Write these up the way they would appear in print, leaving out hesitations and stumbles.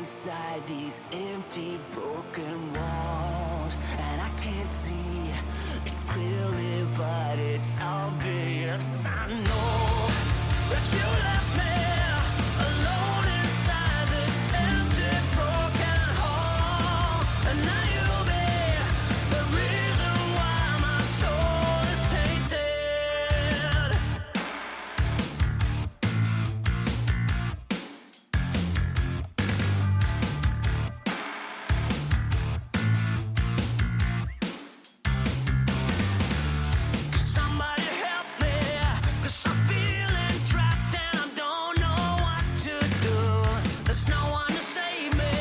inside these empty, broken walls, and I can't see it clearly, but it's obvious. I know that you left me alone inside this empty, broken hall, and now you'll be the reason why my soul is tainted. Somebody help me, 'cause I'm feeling trapped and I don't know what to do. There's no one to save me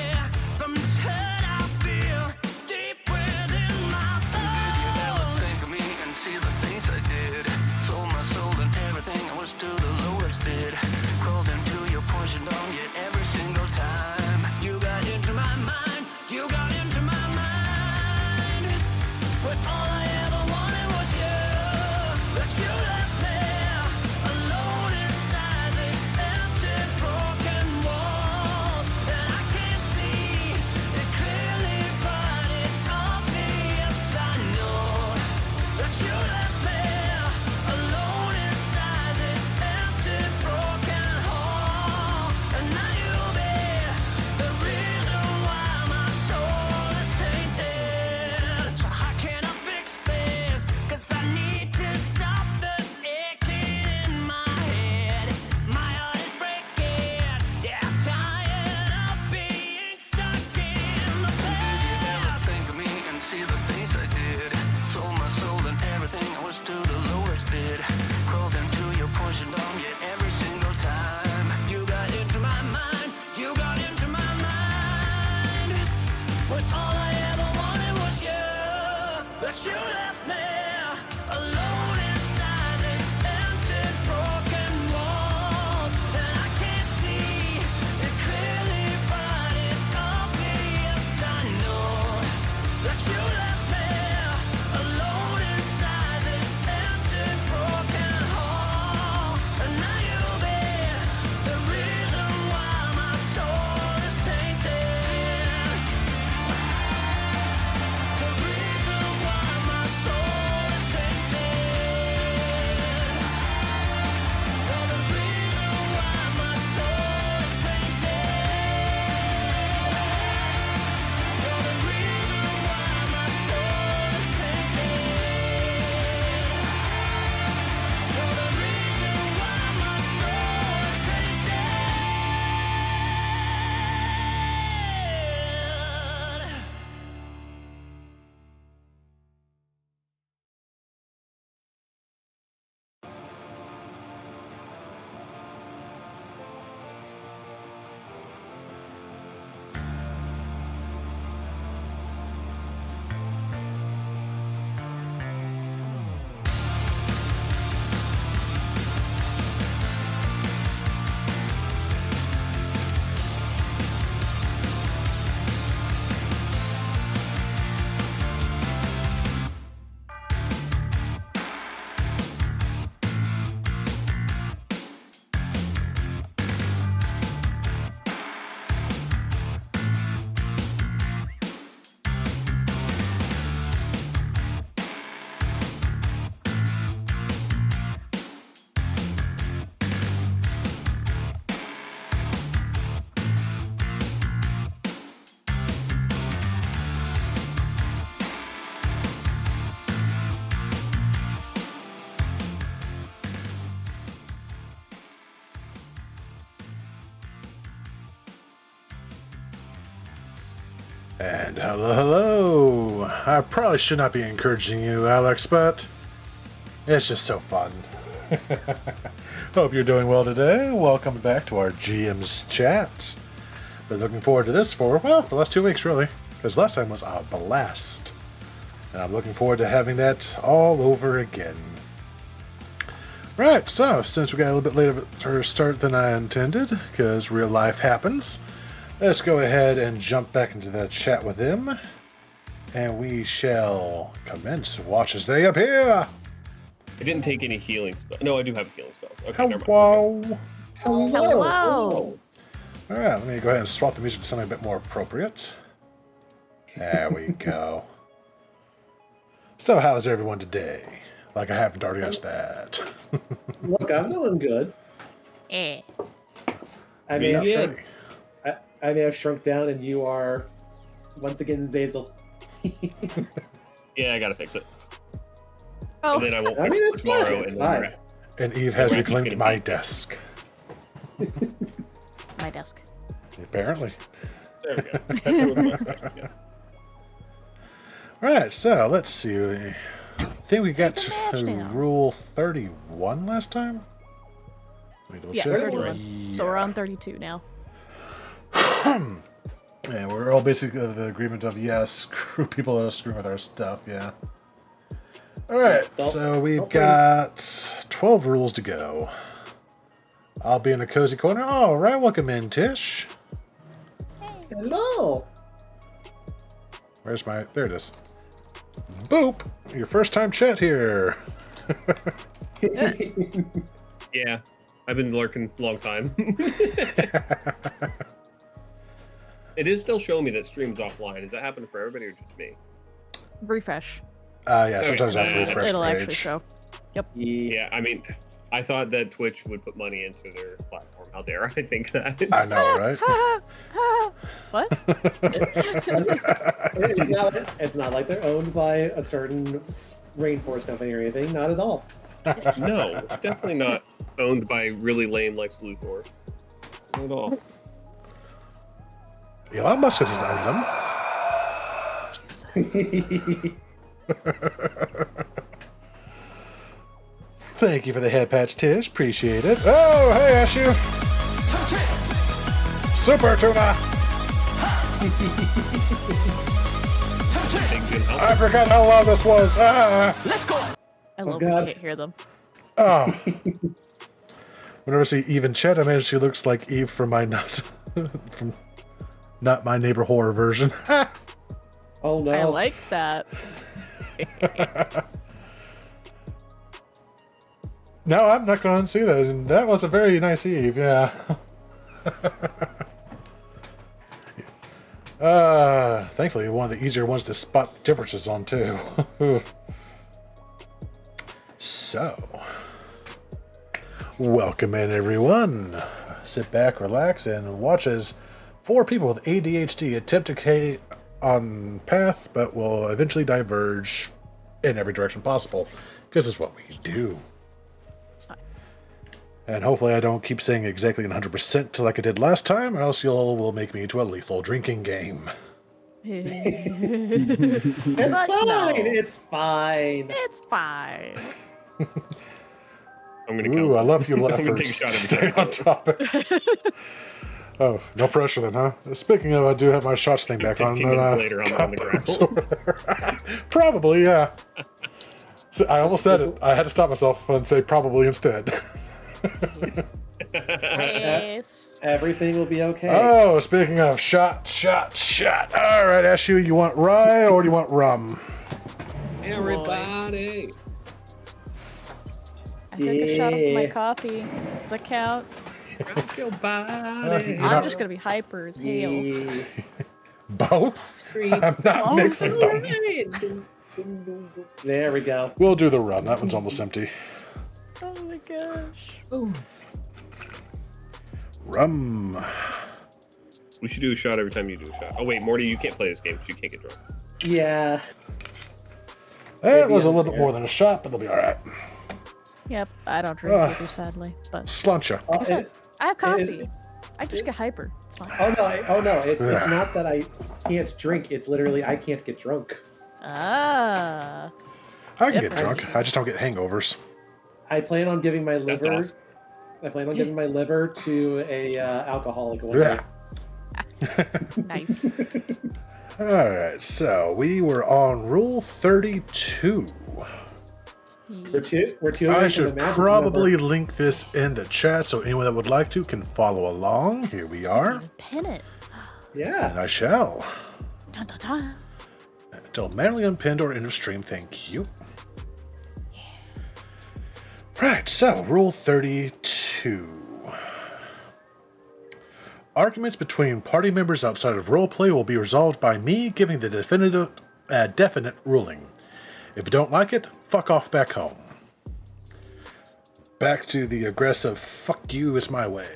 from this hurt I feel deep within my bones. Did you ever think of me and see the things I did? Sold my soul and everything, I was to the lowest bid. Crawled into your poison dome, yet every single time you got into my mind, you got into my mind. But all I ever wanted was you. But you left me alone inside these empty, broken walls, and I can't see it clearly, but it's obvious. I know that you left me alone inside this empty, broken hall, and now you'll be the reason why my soul is tainted. So how can I fix this? 'Cause I need to stop the aching in my head. My heart is breaking. Yeah, I'm tired of being stuck in the past. Did you ever think of me and see the things I did? Sold my soul and everything, I was to the lowest bid. Crawled into your poison dome, yet every single time you got into my mind, you got into my mind. But all I ever wanted was you. But you left me alone inside these empty, broken walls, and I can't see it clearly, but it's obvious. I know that you left me alone inside this empty, broken hall, and now you'll be the reason why my soul is tainted. The reason why my soul is tainted. You're the reason why my soul is tainted. You're the reason why my soul is tainted. You're the reason why my soul is tainted. And hello. I probably should not be encouraging you, Alex, but it's just so fun. Hope you're doing well today. Welcome back to our GMs Chat. Been looking forward to this for, well, the last 2 weeks, really. Because last time was a blast. And I'm looking forward to having that all over again. Right, so, since we got a little bit later of a start than I intended, because real life happens, let's go ahead and jump back into that chat with him. And we shall commence. Watch as they appear! I didn't take any healing spells. No, I do have healing spells. Okay, never mind. Hello! Okay. Hello. All right, let me go ahead and swap the music to something a bit more appropriate. There we go. So, how's everyone today? Like I haven't already asked that. Look, I'm doing good. Eh. I may have Yeah. shrunk. I may have shrunk down, and you are once again Zazel. Yeah, I gotta fix it. Oh, And then I won't I fix mean, it it's tomorrow. fine, And it's then fine. And Eve has Racky's reclaimed gonna my be- desk. my desk. Apparently. there we go. That was my- yeah. All right, so let's see. I think we got It's a match to now. rule 31 last time. Let me double Yeah, check. 31. So we're on 32 now. Yeah, we're all basically of the agreement of yes, screw people that are screwing with our stuff. Yeah. All right, so we've don't got 12 rules to go. I'll be in a cozy corner. All right, welcome in, Tish. Hello. Where's my? There it is. Boop! Your first time chat here. Yeah, I've been lurking a long time. It is still showing me that stream's offline. Does that happen for everybody or just me? Refresh. Yeah, sometimes I have to Okay. refresh It'll the actually page. show. Yeah. Yeah, I mean, I thought that Twitch would put money into their platform. How dare I think that? I know, right? What? It's not like they're owned by a certain rainforest company or anything. Not at all. No, it's definitely not owned by really lame Lex Luthor. Not at all. Elon Musk has owned them. Thank you for the head patch, Tish. Appreciate it. Oh, hey, Ashu. Super Tuna. Big Jim help. I forgot how loud this was. Ah. Let's go. I love God. when you can't hear them. Oh. Whenever I see Eve in chat, I imagine she looks like Eve from my from Not My Neighbor Horror version. Oh no. I like that. No, I'm not going to see that. And that was a very nice Eve, yeah. Thankfully, one of the easier ones to spot the differences on, too. So, welcome in, everyone. Sit back, relax, and watch as 4 people with ADHD attempt to stay on path, but will eventually diverge in every direction possible, because it's what we do. It's fine. And hopefully I don't keep saying exactly 100% like I did last time, or else y'all will make me into a lethal drinking game. It's But fine. no. It's fine. It's fine. I'm gonna Ooh, count. I love your I'm gonna take a efforts shot to every stay time. on topic. Oh, no pressure then, huh? Speaking of, I do have my shots thing back on. 15 minutes later, I'm on the ground. over there. Probably, yeah. So I almost said it. I had to stop myself and say probably instead. Yes. Everything will be okay. Oh, speaking of shot. All right, Ashu, you want rye or do you want rum? Everybody. I took a shot of my Yeah. coffee. Does that count? Rock your body. You're I'm not- just gonna be hyper as hell. Yeah. Both? I'm not mixing them. There we go. We'll do the rum. That one's almost empty. Oh my gosh. Rum. We should do a shot every time you do a shot. Oh wait, Morty, you can't play this game because you can't get drunk. Yeah. It was a little bit more than a shot, but it'll be all right. Yep, I don't drink Ugh. either, sadly. But Sluncha. Oh, like I said, I have coffee. it- I just get hyper. It's fine. oh no! It's not that I can't drink. It's literally I can't get drunk. Ah. I can Yep. get drunk. I just don't get hangovers. I plan on giving my That's liver. awesome. I plan on giving my liver to a alcoholic one day. Yeah. Nice. All right. So we were on rule 32. We're two I away from the should magic probably number. link this in the chat so anyone that would like to can follow along. Here we are. Pin it. Yeah. And I shall. Dun, dun, dun. Until manually unpinned or end of stream, thank you. Right, so rule 32. Arguments between party members outside of roleplay will be resolved by me giving the definite ruling. If you don't like it, fuck off back home. Back to the aggressive, fuck you is my way.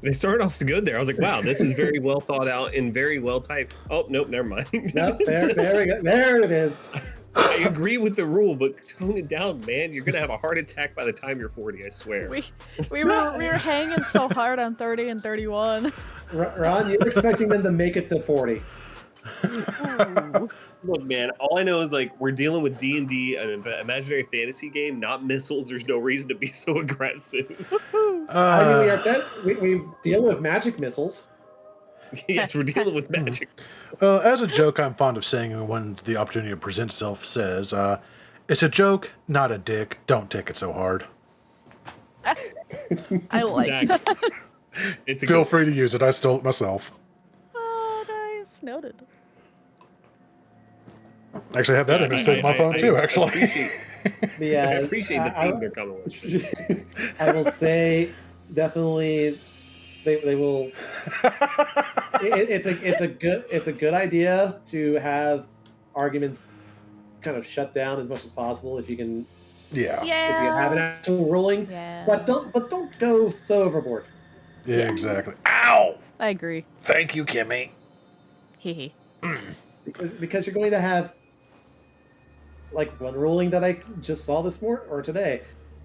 They started off good there. I was like, wow, this is very well thought out and very well typed. Oh, nope, never mind. Nope, there we go. There it is. I agree with the rule, but tone it down, man. You're gonna have a heart attack by the time you're 40, I swear. We were hanging so hard on 30 and 31. Ron, you're expecting them to make it to 40. Ooh. Look, man, all I know is like we're dealing with D&D, an imaginary fantasy game, not missiles. There's no reason to be so aggressive. I mean, we deal with magic missiles. Yes, we're dealing with magic. As a joke, I'm fond of saying when the opportunity presents itself says, it's a joke, not a dick. Don't take it so hard. I like that. Exactly. It's a Feel good- free to use it. I stole it myself. Oh, nice. Noted. Actually, I have that image saved on my phone too, actually. I appreciate the theme they're coming with. I will say, definitely, they will. It's a good idea to have arguments kind of shut down as much as possible if you can Yeah. if you have an actual ruling. Yeah. But don't go so overboard. Yeah, exactly. Ow! I agree. Thank you, Kimmy. Hehe. Because you're going to have like one ruling that I just saw this morning or today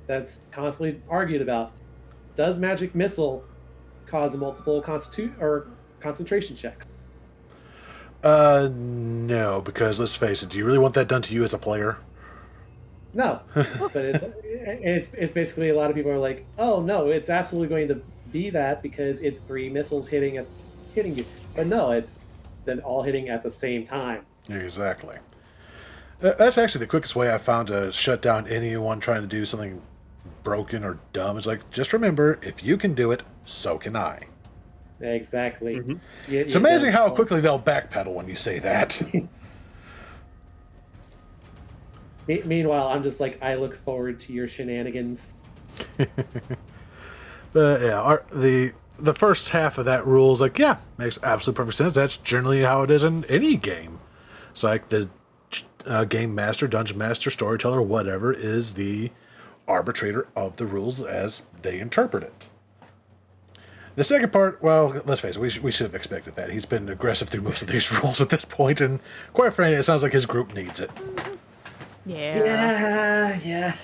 that's constantly argued about. Does magic missile cause multiple concentration checks? No, because let's face it, do you really want that done to you as a player? No. But it's basically a lot of people are like, oh no, it's absolutely going to be that because it's 3 missiles hitting you. But no, it's then all hitting at the same time. Yeah, exactly. That's actually the quickest way I found to shut down anyone trying to do something broken or dumb. It's like, just remember, if you can do it, so can I. Exactly. Mhm. It's amazing how quickly they'll backpedal when you say that. Meanwhile, I'm just like, I look forward to your shenanigans. But yeah, the first half of that rule is like, yeah, makes absolute perfect sense. That's generally how it is in any game. It's like the game master, dungeon master, storyteller, whatever, is the arbitrator of the rules as they interpret it. The second part, well, let's face it, we should have expected that. He's been aggressive through most of these rules at this point, and quite frankly, it sounds like his group needs it. Yeah. Yeah.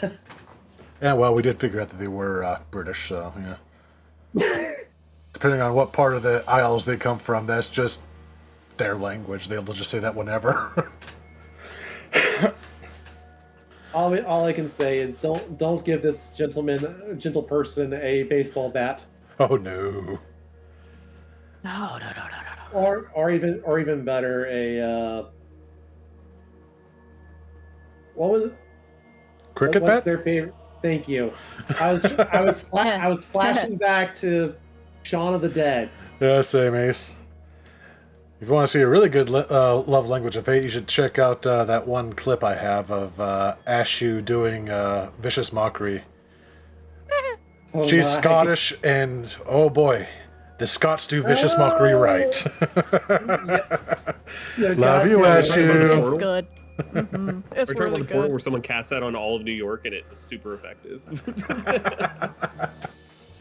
Yeah, well, we did figure out that they were British, so, yeah. Depending on what part of the Isles they come from, that's just their language. They'll just say that whenever. All I can say is don't give this gentle person a baseball bat, Oh, no. No. or even better a what was it? Cricket What's bat? their favorite? Thank you. I was flashing back to Shaun of the Dead. Yeah, same, Ace. If you want to see a really good love language of hate, you should check out that one clip I have of Ashu doing vicious mockery. Oh She's my. Scottish, and oh boy, the Scots do vicious mockery right. Yeah, Love you, goddamn. Ashu. It's good. Mm-hmm. It's We're talking really about the portal good. where someone cast that on all of New York and it was super effective.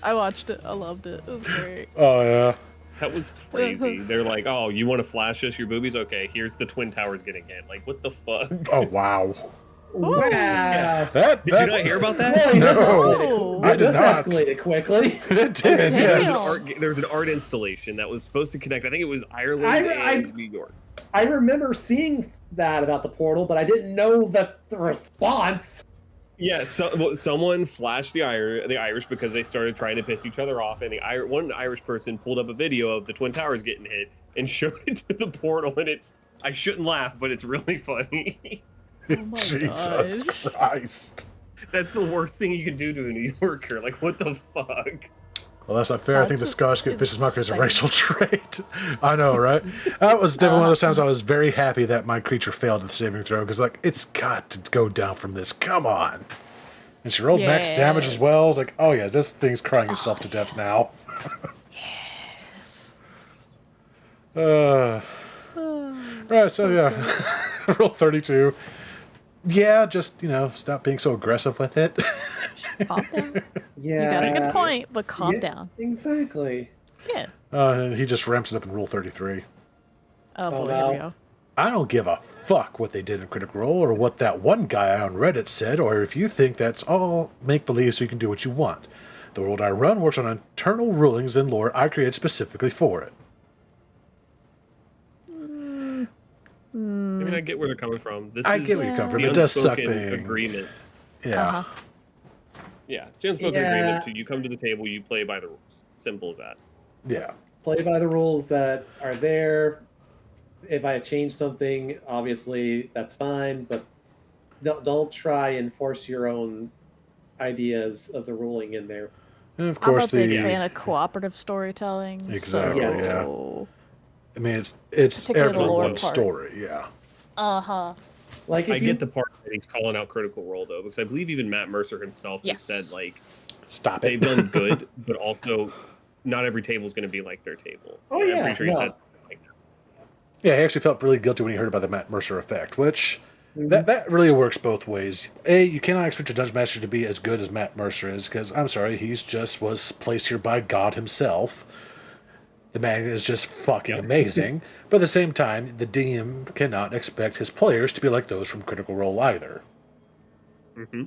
I watched it. I loved it. It was great. Oh, yeah. That was crazy. They're like, oh, you want to flash us your boobies? Okay, here's the Twin Towers getting hit. Like, what the fuck? Oh, wow. Wow. That, Did you not hear about that? Well, No, I did this not. escalated quickly. It did. So Yes. there was an art installation that was supposed to connect. I think it was Ireland and New York. I remember seeing that about the portal, but I didn't know that the response. Yeah, so someone flashed the Irish because they started trying to piss each other off, and one Irish person pulled up a video of the Twin Towers getting hit and showed it to the portal, and I shouldn't laugh, but it's really funny. Oh my Jesus gosh. Christ. That's the worst thing you can do to a New Yorker. Like, what the fuck? Well, that's not fair. I think the That's Scottish get vicious mockery as a insane. racial trait. I know, right? That was definitely one of those times I was very happy that my creature failed at the saving throw, because, like, it's got to go down from this. Come on. And she rolled max damage as well. I was like, oh, yeah, this thing's crying itself to death now. Right, so yeah. Rule 32. Yeah, just, stop being so aggressive with it. Calm down. Yeah. You got a good point, but calm Yeah, down. Exactly. Yeah. He just ramps it up in Rule 33. Oh boy, no. here we go. I don't give a fuck what they did in Critical Role or what that one guy on Reddit said, or if you think that's all make-believe so you can do what you want. The world I run works on internal rulings and lore I created specifically for it. I mean, I get where they're coming from. This I is get where you're coming from. the It does suck unspoken being... agreement. Yeah. Uh-huh. Yeah, it's the unspoken Yeah. agreement to you come to the table, you play by the rules. Simple as that. Yeah. Play by the rules that are there. If I change something, obviously that's fine, but don't try and force your own ideas of the ruling in there. And of I'm course a big the... fan of cooperative storytelling. Exactly, so... I mean, it's Particularly the lore everyone's part. story, yeah. Uh-huh. Like if I you, get the part that he's calling out Critical Role, though, because I believe even Matt Mercer himself Yes. has said, like, Stop they've it. done good, but also not every table is going to be like their table. Oh, I'm yeah, pretty sure he no. said something like that. Yeah, he actually felt really guilty when he heard about the Matt Mercer effect, which Mhm. that really works both ways. A, you cannot expect your Dungeon Master to be as good as Matt Mercer is, because I'm sorry, he's just was placed here by God himself. The man is just fucking amazing. But at the same time, the DM cannot expect his players to be like those from Critical Role either. Mm-hmm.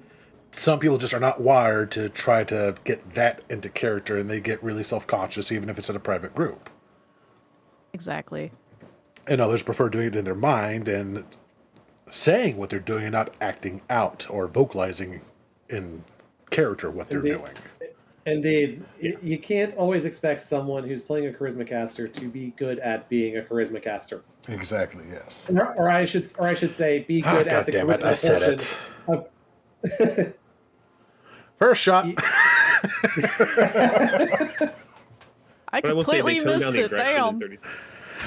Some people just are not wired to try to get that into character, and they get really self-conscious, even if it's in a private group. Exactly. And others prefer doing it in their mind and saying what they're doing and not acting out or vocalizing in character what they're Indeed. doing. Indeed, you can't always expect someone who's playing a charisma caster to be good at being a charisma caster, Exactly, yes. or I should say, be good at God the damn it, I charisma said portion. it. First shot. I But I will say they completely toned down missed the it. aggression in Damn. 30.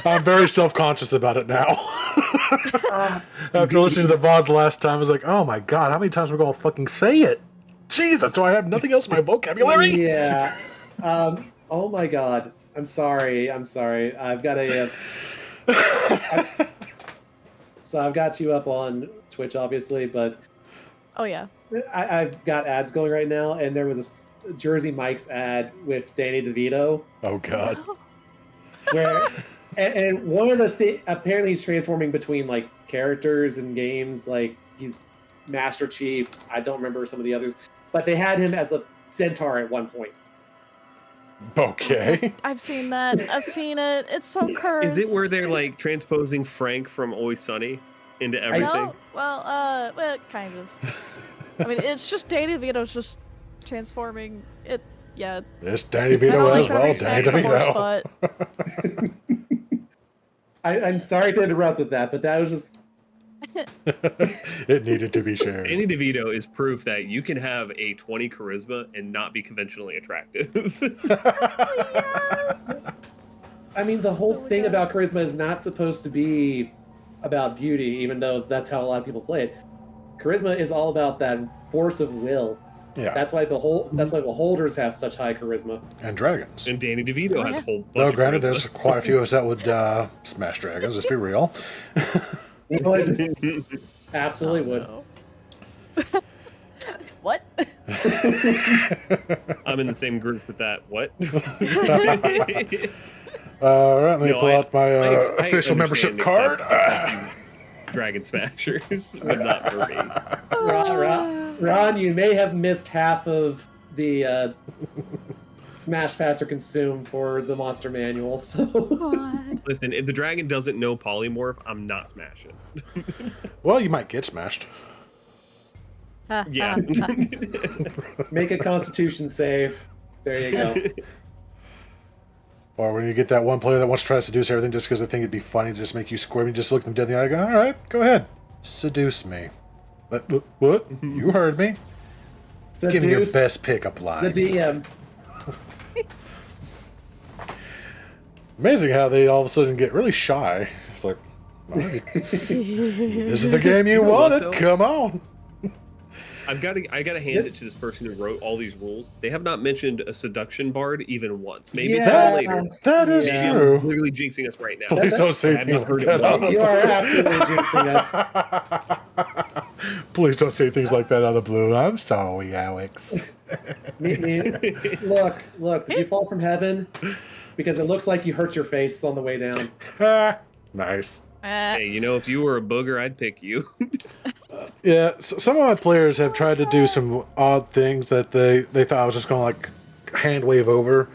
I'm very self-conscious about it now. After listening to the VOD last time, I was like, oh my god, how many times am I going to fucking say it? Jesus, do I have nothing else in my vocabulary? Yeah. Oh my god. I'm sorry. I've got so I've got you up on Twitch, obviously, but Oh yeah. I've got ads going right now, and there was a Jersey Mike's ad with Danny DeVito, Oh god. where and one of the apparently he's transforming between like characters and games, like he's Master Chief. I don't remember some of the others, but they had him as a centaur at one point. Okay. I've seen that. I've seen it. It's so cursed. Is it where they're like transposing Frank from Always Sunny into everything? No. Well, kind of. I mean, it's just Danny DeVito's just transforming it. Yeah. It's Danny I DeVito don't as like how well. he Danny smacks the horse DeVito. butt. I'm sorry to interrupt with that, but that was just It needed to be shared. Danny DeVito is proof that you can have a 20 charisma and not be conventionally attractive. I mean, the whole thing about charisma is not supposed to be about beauty, even though that's how a lot of people play it. Charisma is all about that force of will. Yeah. That's why beholders have such high charisma. And dragons. And Danny DeVito has a whole bunch Though of granted, charisma. there's quite a few of us that would smash dragons, let's be real. Absolutely would. No. What? I'm in the same group with that. What? Alright, let me No, pull out my I official understand membership except- card. except you Dragon Smashers, but not for me. Ron, you may have missed half of the Smash Pass or Consume for the Monster Manual, so... What? Listen, if the dragon doesn't know polymorph, I'm not smashing. Well, you might get smashed. Yeah. Make a Constitution save. There you go. Or when you get that one player that wants to try to seduce everything just because they think it'd be funny to just make you squirm, you just look them dead in the eye and go, alright, go ahead. Seduce me. What? You heard me. Give me your Seduce best pickup line. the DM. Amazing how they all of a sudden get really shy. It's like, all right, this is the game you know what, wanted. though? Come on. I gotta hand it to this person who wrote all these rules. They have not mentioned a seduction bard even once. Maybe it's Yeah. later. That is Maybe true. I'm literally jinxing us right now. Please don't I say have things not heard like it that. once. You are absolutely jinxing us. Please don't say things like that out of the blue. I'm sorry, Alex. Look, did you fall from heaven? Because it looks like you hurt your face on the way down. Nice. Hey, you know, if you were a booger, I'd pick you. Yeah, some of my players have tried to do some odd things that they thought I was just going to like hand wave over,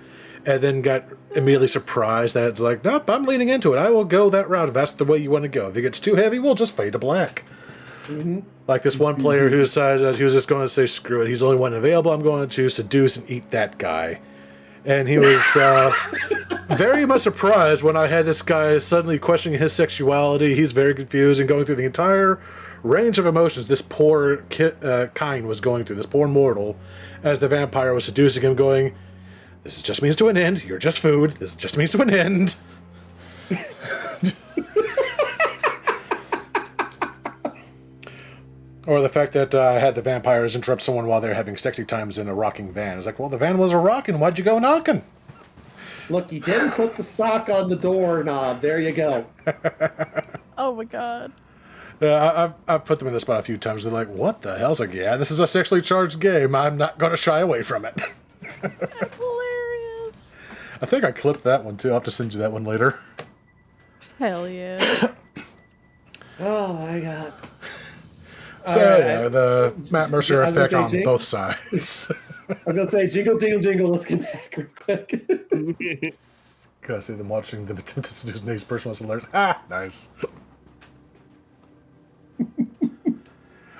and then got immediately surprised that it's like, nope, I'm leaning into it. I will go that route if that's the way you want to go. If it gets too heavy, we'll just fade to black. Like this one player who decided that he was just going to say, screw it, he's the only one available, I'm going to seduce and eat that guy. And he was very much surprised when I had this guy suddenly questioning his sexuality. He's very confused and going through the entire range of emotions this poor kind was going through, this poor mortal, as the vampire was seducing him, going, this is just means to an end, you're just food, this just means to an end. Or the fact that I had the vampires interrupt someone while they're having sexy times in a rocking van. It's like, well, the van was a rocking, why'd you go knocking? Look, you didn't put the sock on the doorknob. There you go. Oh my god. I've put them in the spot a few times. They're like, what the hell? I was like, yeah, this is a sexually charged game. I'm not going to shy away from it. That's hilarious. I think I clipped that one, too. I'll have to send you that one later. Hell yeah. Oh my god. So, yeah, the Matt Mercer I was gonna effect say, on Jake- both sides. I'm gonna say jingle, jingle, jingle. Let's get back real quick. Can I see them watching them attempt to seduce the next person was hilarious? Ah, nice.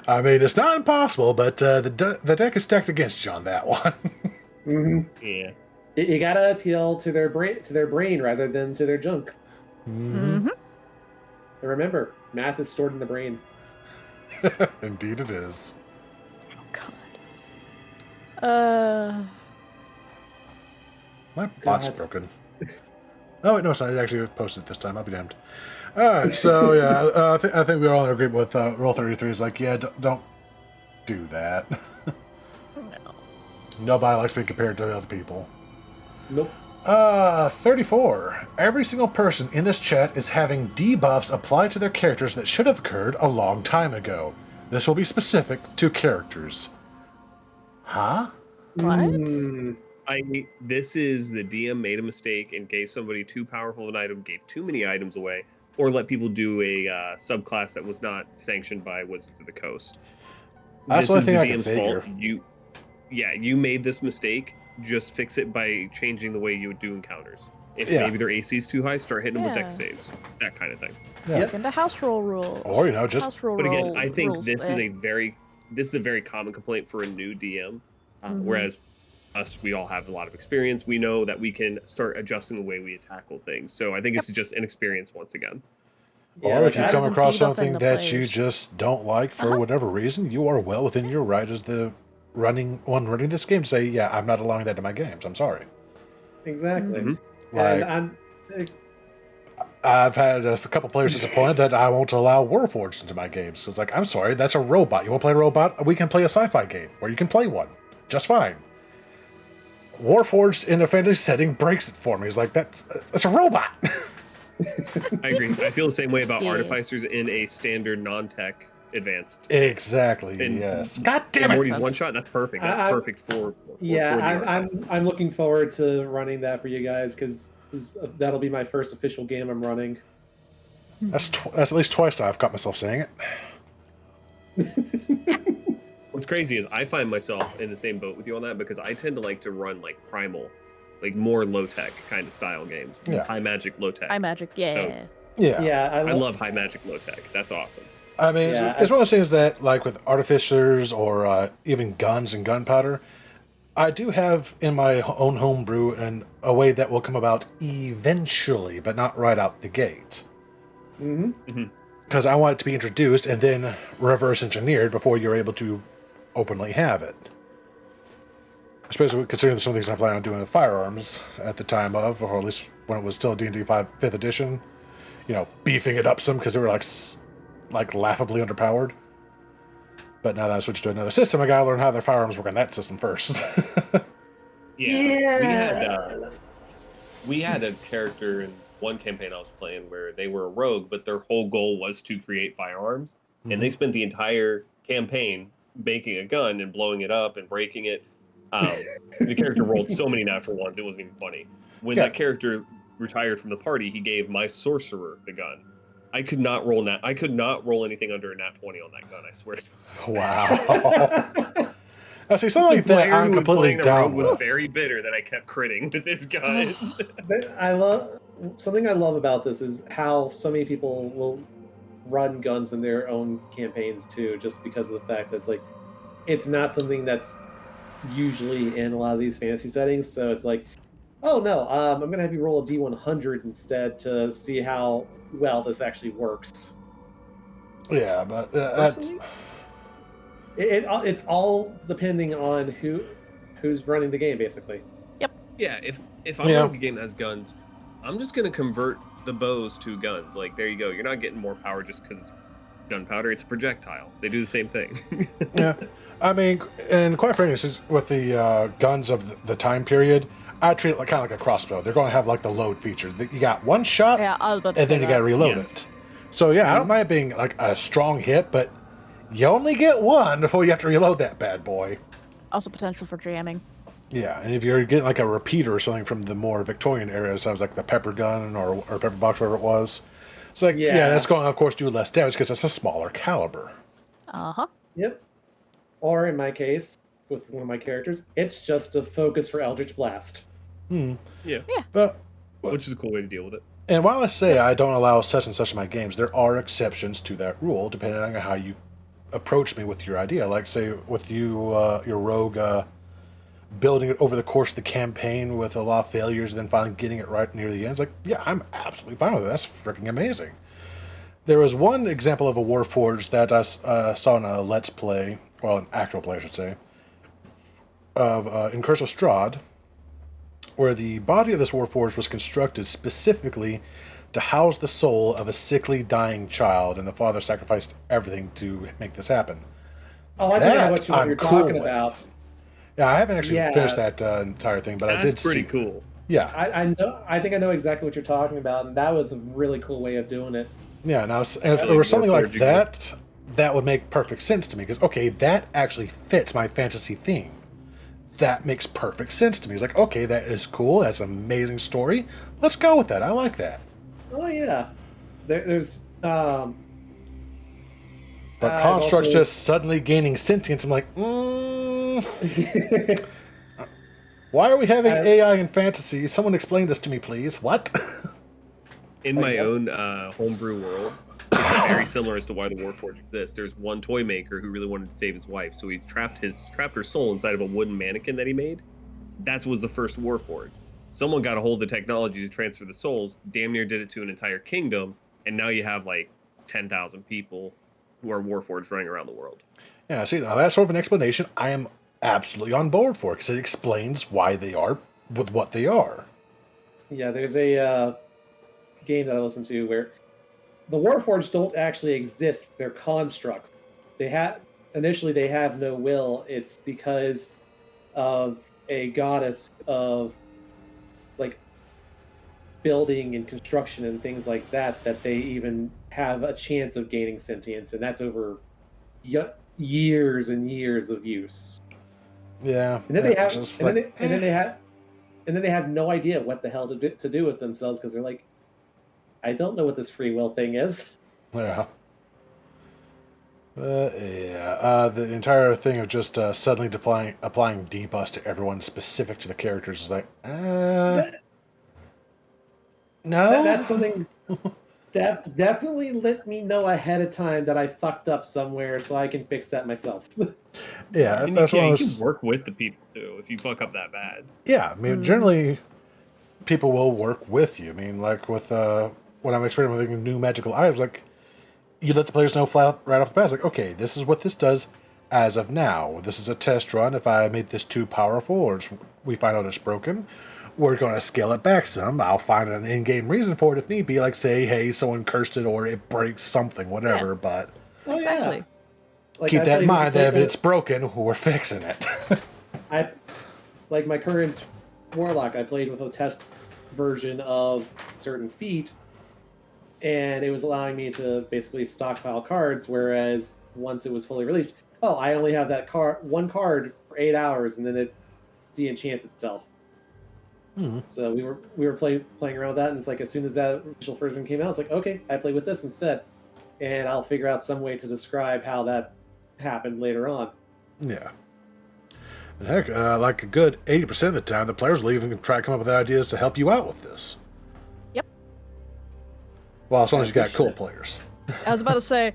I mean, it's not impossible, but the deck is stacked against you on that one. Yeah. You gotta appeal to their brain rather than to their junk. Mm-hmm. And remember, math is stored in the brain. Indeed it is. Oh god. My bot's God. broken. Oh, wait, no, it's not. It actually posted this time. I'll be damned. Alright, so, yeah, I think we're all in agreement with Rule 33. It's like, yeah, don't do that. No. Nobody likes being compared to other people. Nope. 34. Every single person in this chat is having debuffs applied to their characters that should have occurred a long time ago. This will be specific to characters. Huh? What? Mm, This is the DM made a mistake and gave somebody too powerful of an item, gave too many items away, or let people do a subclass that was not sanctioned by Wizards of the Coast. That's This the is the thing I can DM's fault. figure. You made this mistake. Just fix it by changing the way you would do encounters. If Yeah. maybe their AC is too high, start hitting them with Yeah. dex saves, that kind of thing. Yeah. Look into house rule rules. Or, you know, just House rule But again, roll- I think rules, this is eh. a very common complaint for a new DM. Mhm. Whereas us, we all have a lot of experience. We know that we can start adjusting the way we tackle things. So I think this is just an experience once again. Or if you like, come Rather than across debuffing something the that you players. just don't like for whatever reason, you are well within your right as the running this game to say, yeah, I'm not allowing that to my games. I'm sorry. exactly. Mhm. Like, And I've had a couple players disappointed that I won't allow Warforged into my games. It's like, I'm sorry, that's a robot. You want to play a robot? We can play a sci-fi game where you can play one. Just fine. Warforged in a fantasy setting breaks it for me. It's like, that's a robot. I agree. I feel the same way about Yeah. artificers in a standard non-tech advanced. Exactly, And- yes. God damn And it. Morty's sense. one shot. That's perfect. That's I- perfect for yeah, the artificer. I'm looking forward to running that for you guys because that'll be my first official game I'm running. That's at least twice now I've caught myself saying it. What's crazy is I find myself in the same boat with you on that because I tend to like to run like primal, like more low tech kind of style games. Yeah. High magic, low tech. High magic, yeah. So- Yeah. Yeah, I love high magic, low tech. That's awesome. I mean, Yeah, it's one of those things that, like with artificers or even guns and gunpowder, I do have in my own homebrew and a way that will come about eventually, but not right out the gate. Because I want it to be introduced and then reverse engineered before you're able to openly have it. Especially considering some things I plan on doing with firearms at the time of, or at least when it was still D&D 5th edition. You know, beefing it up some because they were like laughably underpowered. But now that I switched to another system, I gotta learn how their firearms work on that system first. We had a character in one campaign I was playing where they were a rogue, but their whole goal was to create firearms, and they spent the entire campaign making a gun and blowing it up and breaking it. The character rolled so many natural ones, it wasn't even funny. When Yeah. that character retired from the party, he gave my sorcerer the gun. I could not roll I could not roll anything under a nat 20 on that gun, I swear. Wow. Now, see, something like The that player I'm who was completely playing the down rogue was with. very bitter that I kept critting with this gun. But I love something I love about this is how so many people will run guns in their own campaigns too, just because of the fact that it's not something that's usually in a lot of these fantasy settings. So it's like, oh no, I'm gonna have you roll a D100 instead to see how well this actually works. Yeah, but that's... Personally, it's all depending on who's running the game, basically. Yeah, if I'm Yeah. running a game that has guns, I'm just gonna convert the bows to guns. Like, there you go. You're not getting more power just because it's gunpowder. It's a projectile. They do the same thing. Yeah. I mean, and quite frankly, since with the guns of the time period, I treat it like kind of like a crossbow. They're going to have like the load feature. You got one shot, Yeah, I was about to and say then you got to that. reload Yes. it. So yeah, I don't mind it being like a strong hit, but you only get one before you have to reload that bad boy. Also potential for jamming. Yeah, and if you're getting like a repeater or something from the more Victorian era, sounds like the pepper gun or pepper box, whatever it was. It's like, yeah, that's going to, of course, do less damage because it's a smaller caliber. Uh-huh. Yep. Or in my case, with one of my characters, it's just a focus for Eldritch Blast. Yeah, But which is a cool way to deal with it. and while I say I don't allow such and such in my games, there are exceptions to that rule depending on how you approach me with your idea. Like, say, with you, your rogue building it over the course of the campaign with a lot of failures and then finally getting it right near the end. It's like, yeah, I'm absolutely fine with it. That's freaking amazing. There was one example of a Warforged that I saw in a Let's Play, well, an actual play, I should say, of in Curse of Strahd, where the body of this Warforged was constructed specifically to house the soul of a sickly, dying child, and the father sacrificed everything to make this happen. Oh, I think I know That what I'm you're cool talking with. about. Yeah, I haven't actually Yeah. finished that entire thing, but I did That's pretty see. cool. Yeah, I know. I think I know exactly what you're talking about, and that was a really cool way of doing it. yeah. And if there was something like that, that would make perfect sense to me because okay, that actually fits my fantasy theme. That makes perfect sense to me. It's like, okay, that is cool. That's an amazing story. Let's go with that. I like that. Oh yeah, there's But I've constructs also- just suddenly gaining sentience. I'm like, why are we having AI in fantasy? Someone explain this to me, please. What? In my own homebrew world, it's very similar as to why the Warforged exists. There's one toy maker who really wanted to save his wife, so he trapped her soul inside of a wooden mannequin that he made. That was the first Warforged. Someone got a hold of the technology to transfer the souls, damn near did it to an entire kingdom, and now you have like 10,000 people who are Warforged running around the world. Yeah, see, now that's sort of an explanation I am absolutely on board for because it explains why they are with what they are. yeah. There's a game that I listen to where the Warforged don't actually exist. They're constructs. They have no will. It's because of a goddess of like building and construction and things like that they even have a chance of gaining sentience, and that's over years and years of use. Yeah, And then they have, just and like, then they have no idea what the hell to do with themselves because they're like, I don't know what this free will thing is. yeah. The entire thing of just suddenly applying debuffs to everyone specific to the characters is like, no. That's something definitely let me know ahead of time that I fucked up somewhere so I can fix that myself. Yeah, And that's what I you was. can work with the people too if you fuck up that bad. Yeah, I mean, generally, people will work with you. I mean, like with when I'm experimenting with new magical items, like you let the players know right off the bat. It's like, okay, this is what this does as of now. This is a test run. If I made this too powerful or we find out it's broken, we're going to scale it back some. I'll find an in-game reason for it if need be, like say, hey, someone cursed it or it breaks something, whatever. Yeah. But Oh, Exactly. like Keep I that in played mind with, that if it's broken, we're fixing it. I like my current warlock. I played with a test version of certain feat, and it was allowing me to basically stockpile cards. Whereas once it was fully released, oh, I only have that one card for 8 hours, and then it de-enchants itself. So we were playing around with that, and it's like as soon as that official version came out, it's like okay, I play with this instead, and I'll figure out some way to describe how that happened later on. Yeah. And heck, like a good 80% of the time, the players will even try to come up with ideas to help you out with this. Yep. Well, as long as you got Shit. cool players. I was about to say.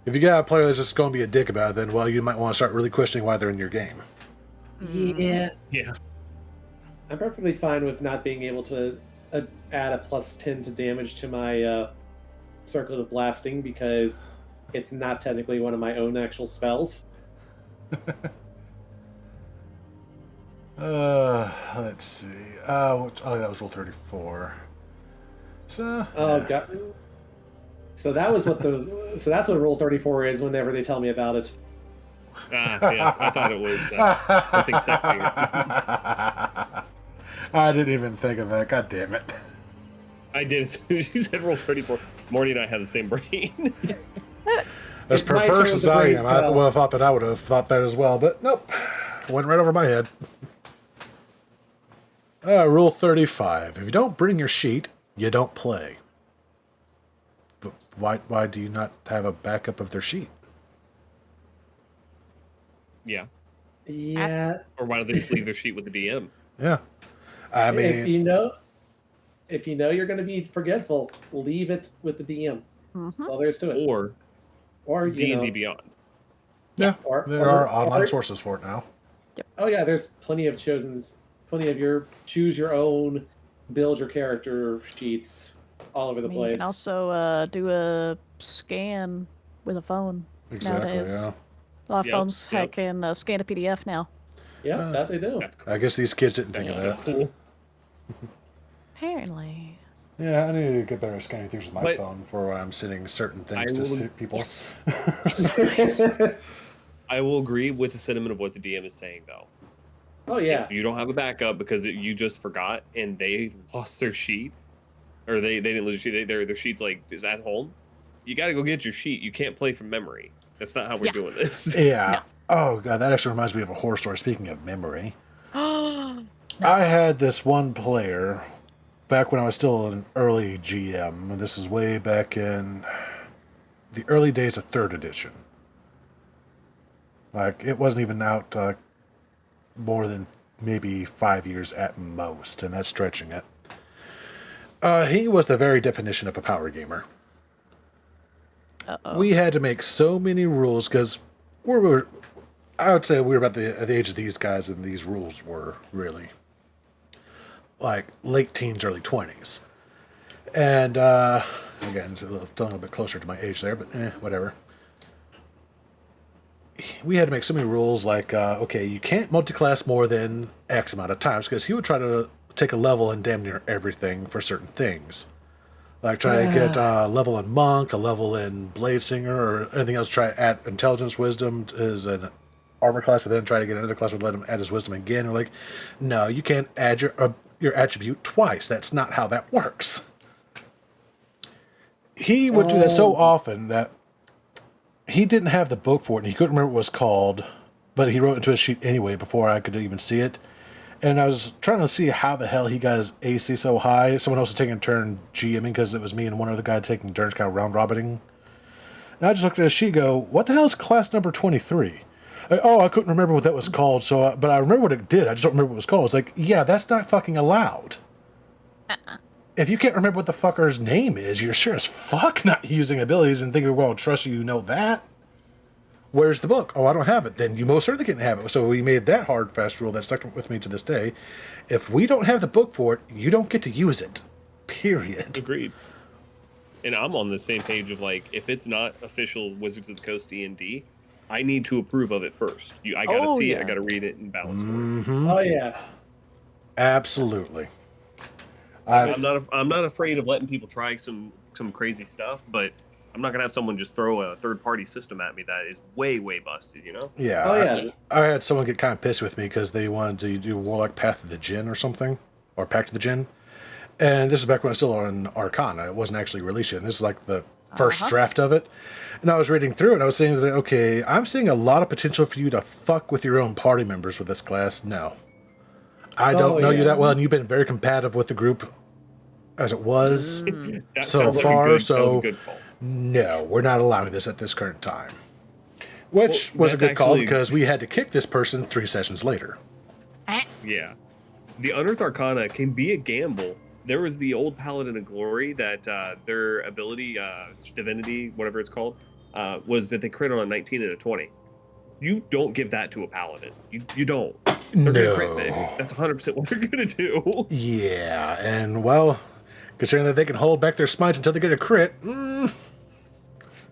If you got a player that's just going to be a dick about it, then, well, you might want to start really questioning why they're in your game. Yeah. Yeah. I'm perfectly fine with not being able to add a +10 to damage to my Circle of Blasting because it's not technically one of my own actual spells. Let's see. Oh, that was roll 34. So, Oh yeah. god. So that was that's what Rule 34 is whenever they tell me about it. Ah, yes. I thought it was something sexier. I didn't even think of that. God damn it. I did. She said roll 34. Morty and I have the same brain. As It's my turn perverse with as the I brain am, I cell. would have thought that I would have thought that as well, but nope. Went right over my head. Rule 35. If you don't bring your sheet, you don't play. But why do you not have a backup of their sheet? Yeah. Yeah. Or why don't they just leave their sheet with the DM? Yeah. I if mean, you know you're going to be forgetful, leave it with the DM. That's all there is to it. Or you D&D know, Beyond. yeah, or- there or- are online or- sources for it now. oh yeah, there's plenty of your choose your own, build your character sheets all over the I mean, you place. can also do a scan with a phone Exactly, nowadays. yeah. A lot of Yep, phones yep. can scan a PDF now. Yeah, that they do. That's cool. I guess these kids didn't think That's of so that. cool. Apparently. Yeah, I need to get better at scanning things with my But- phone for when I'm sitting certain things I to will- suit people. Yes. Nice. I will agree with the sentiment of what the DM is saying, though. Oh yeah. If you don't have a backup because you just forgot and they lost their sheet, or they didn't lose their sheet, their sheet's like is at home, you got to go get your sheet. You can't play from memory. That's not how we're Yeah. doing this. Yeah. Oh, God, that actually reminds me of a horror story. Speaking of memory, No. I had this one player back when I was still an early GM. And this is way back in the early days of 3rd edition. Like, it wasn't even out more than maybe 5 years at most, and that's stretching it. He was the very definition of a power gamer. Uh-oh. We had to make so many rules because I would say we were about the age of these guys, and these rules were really like late teens, early 20s. And again, it's a little bit closer to my age there, but whatever. We had to make so many rules like, okay, you can't multi-class more than X amount of times, because he would try to take a level in damn near everything for certain things. Like try to get a level in Monk, a level in Bladesinger, or anything else. Try to add Intelligence, Wisdom as an armor class, and then try to get another class would let him add his Wisdom again. We're like, no, you can't add your attribute twice. That's not how that works. He would do that so often that he didn't have the book for it, and he couldn't remember what it was called, but he wrote it into his sheet anyway before I could even see it. And I was trying to see how the hell he got his AC so high. Someone else was taking a turn GMing because it was me and one other guy taking turns kind of round robining. And I just looked at his sheet and go, what the hell is class number 23? I couldn't remember what that was called, so but I remember what it did. I just don't remember what it was called. It's like, yeah, that's not fucking allowed. If you can't remember what the fucker's name is, you're sure as fuck not using abilities and thinking, well, trust you know that. Where's the book? Oh, I don't have it. Then you most certainly can't have it. So we made that hard, fast rule that stuck with me to this day. If we don't have the book for it, you don't get to use it. Period. Agreed. And I'm on the same page of like, if it's not official Wizards of the Coast D&D, I need to approve of it first. I gotta Oh, see it. yeah. I gotta read it and balance for it. Mm-hmm. Oh yeah. Absolutely. I'm not afraid of letting people try some crazy stuff, but I'm not gonna have someone just throw a third-party system at me that is way busted. You know? Yeah. Oh yeah. I had someone get kind of pissed with me because they wanted to do Warlock Path of the Djinn or something, or Pact of the Djinn. And this is back when it was still on Arcana. It wasn't actually released yet. And this is like the first draft of it. And I was reading through it, and I was saying, okay, I'm seeing a lot of potential for you to fuck with your own party members with this class. No. I don't know you that well, and you've been very competitive with the group as it was That so sounds like far. that was So a good call. no, we're not allowing this at this current time. Which Well, was a that's good call actually- because we had to kick this person 3 sessions later. Yeah. The Unearthed Arcana can be a gamble. There was the old Paladin of Glory that their ability, divinity, whatever it's called, was that they crit on a 19 and a 20. You don't give that to a Paladin. You don't. They're gonna crit fish. That's 100% what they're gonna do. Yeah, and well, considering that they can hold back their smites until they get a crit,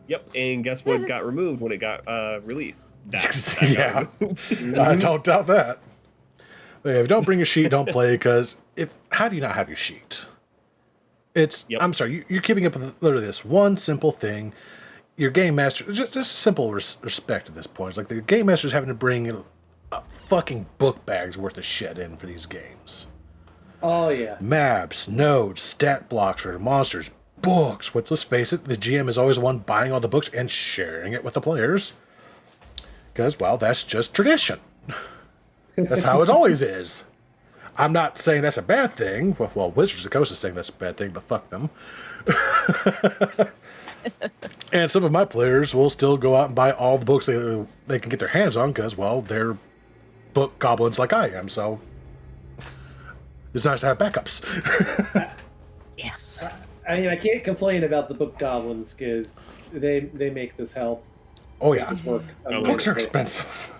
Yep. And guess what got removed when it got released? That Yeah. got removed. I don't doubt that. But yeah, if you don't bring your sheet, don't play, because how do you not have your sheet? I'm sorry, you're keeping up with literally this one simple thing. Your game master, just simple respect at this point. It's like the game master's having to bring fucking book bags worth of shit in for these games. Oh yeah. Maps, nodes, stat blocks for the monsters, books. Which, let's face it, the GM is always the one buying all the books and sharing it with the players. Because, well, that's just tradition. That's how it always is. I'm not saying that's a bad thing. Well, Wizards of the Coast is saying that's a bad thing, but fuck them. And some of my players will still go out and buy all the books they can get their hands on because, well, they're book goblins like I am, so it's nice to have backups. Yes. I mean, I can't complain about the book goblins because they make this help. Oh, yeah. This work. Books are expensive.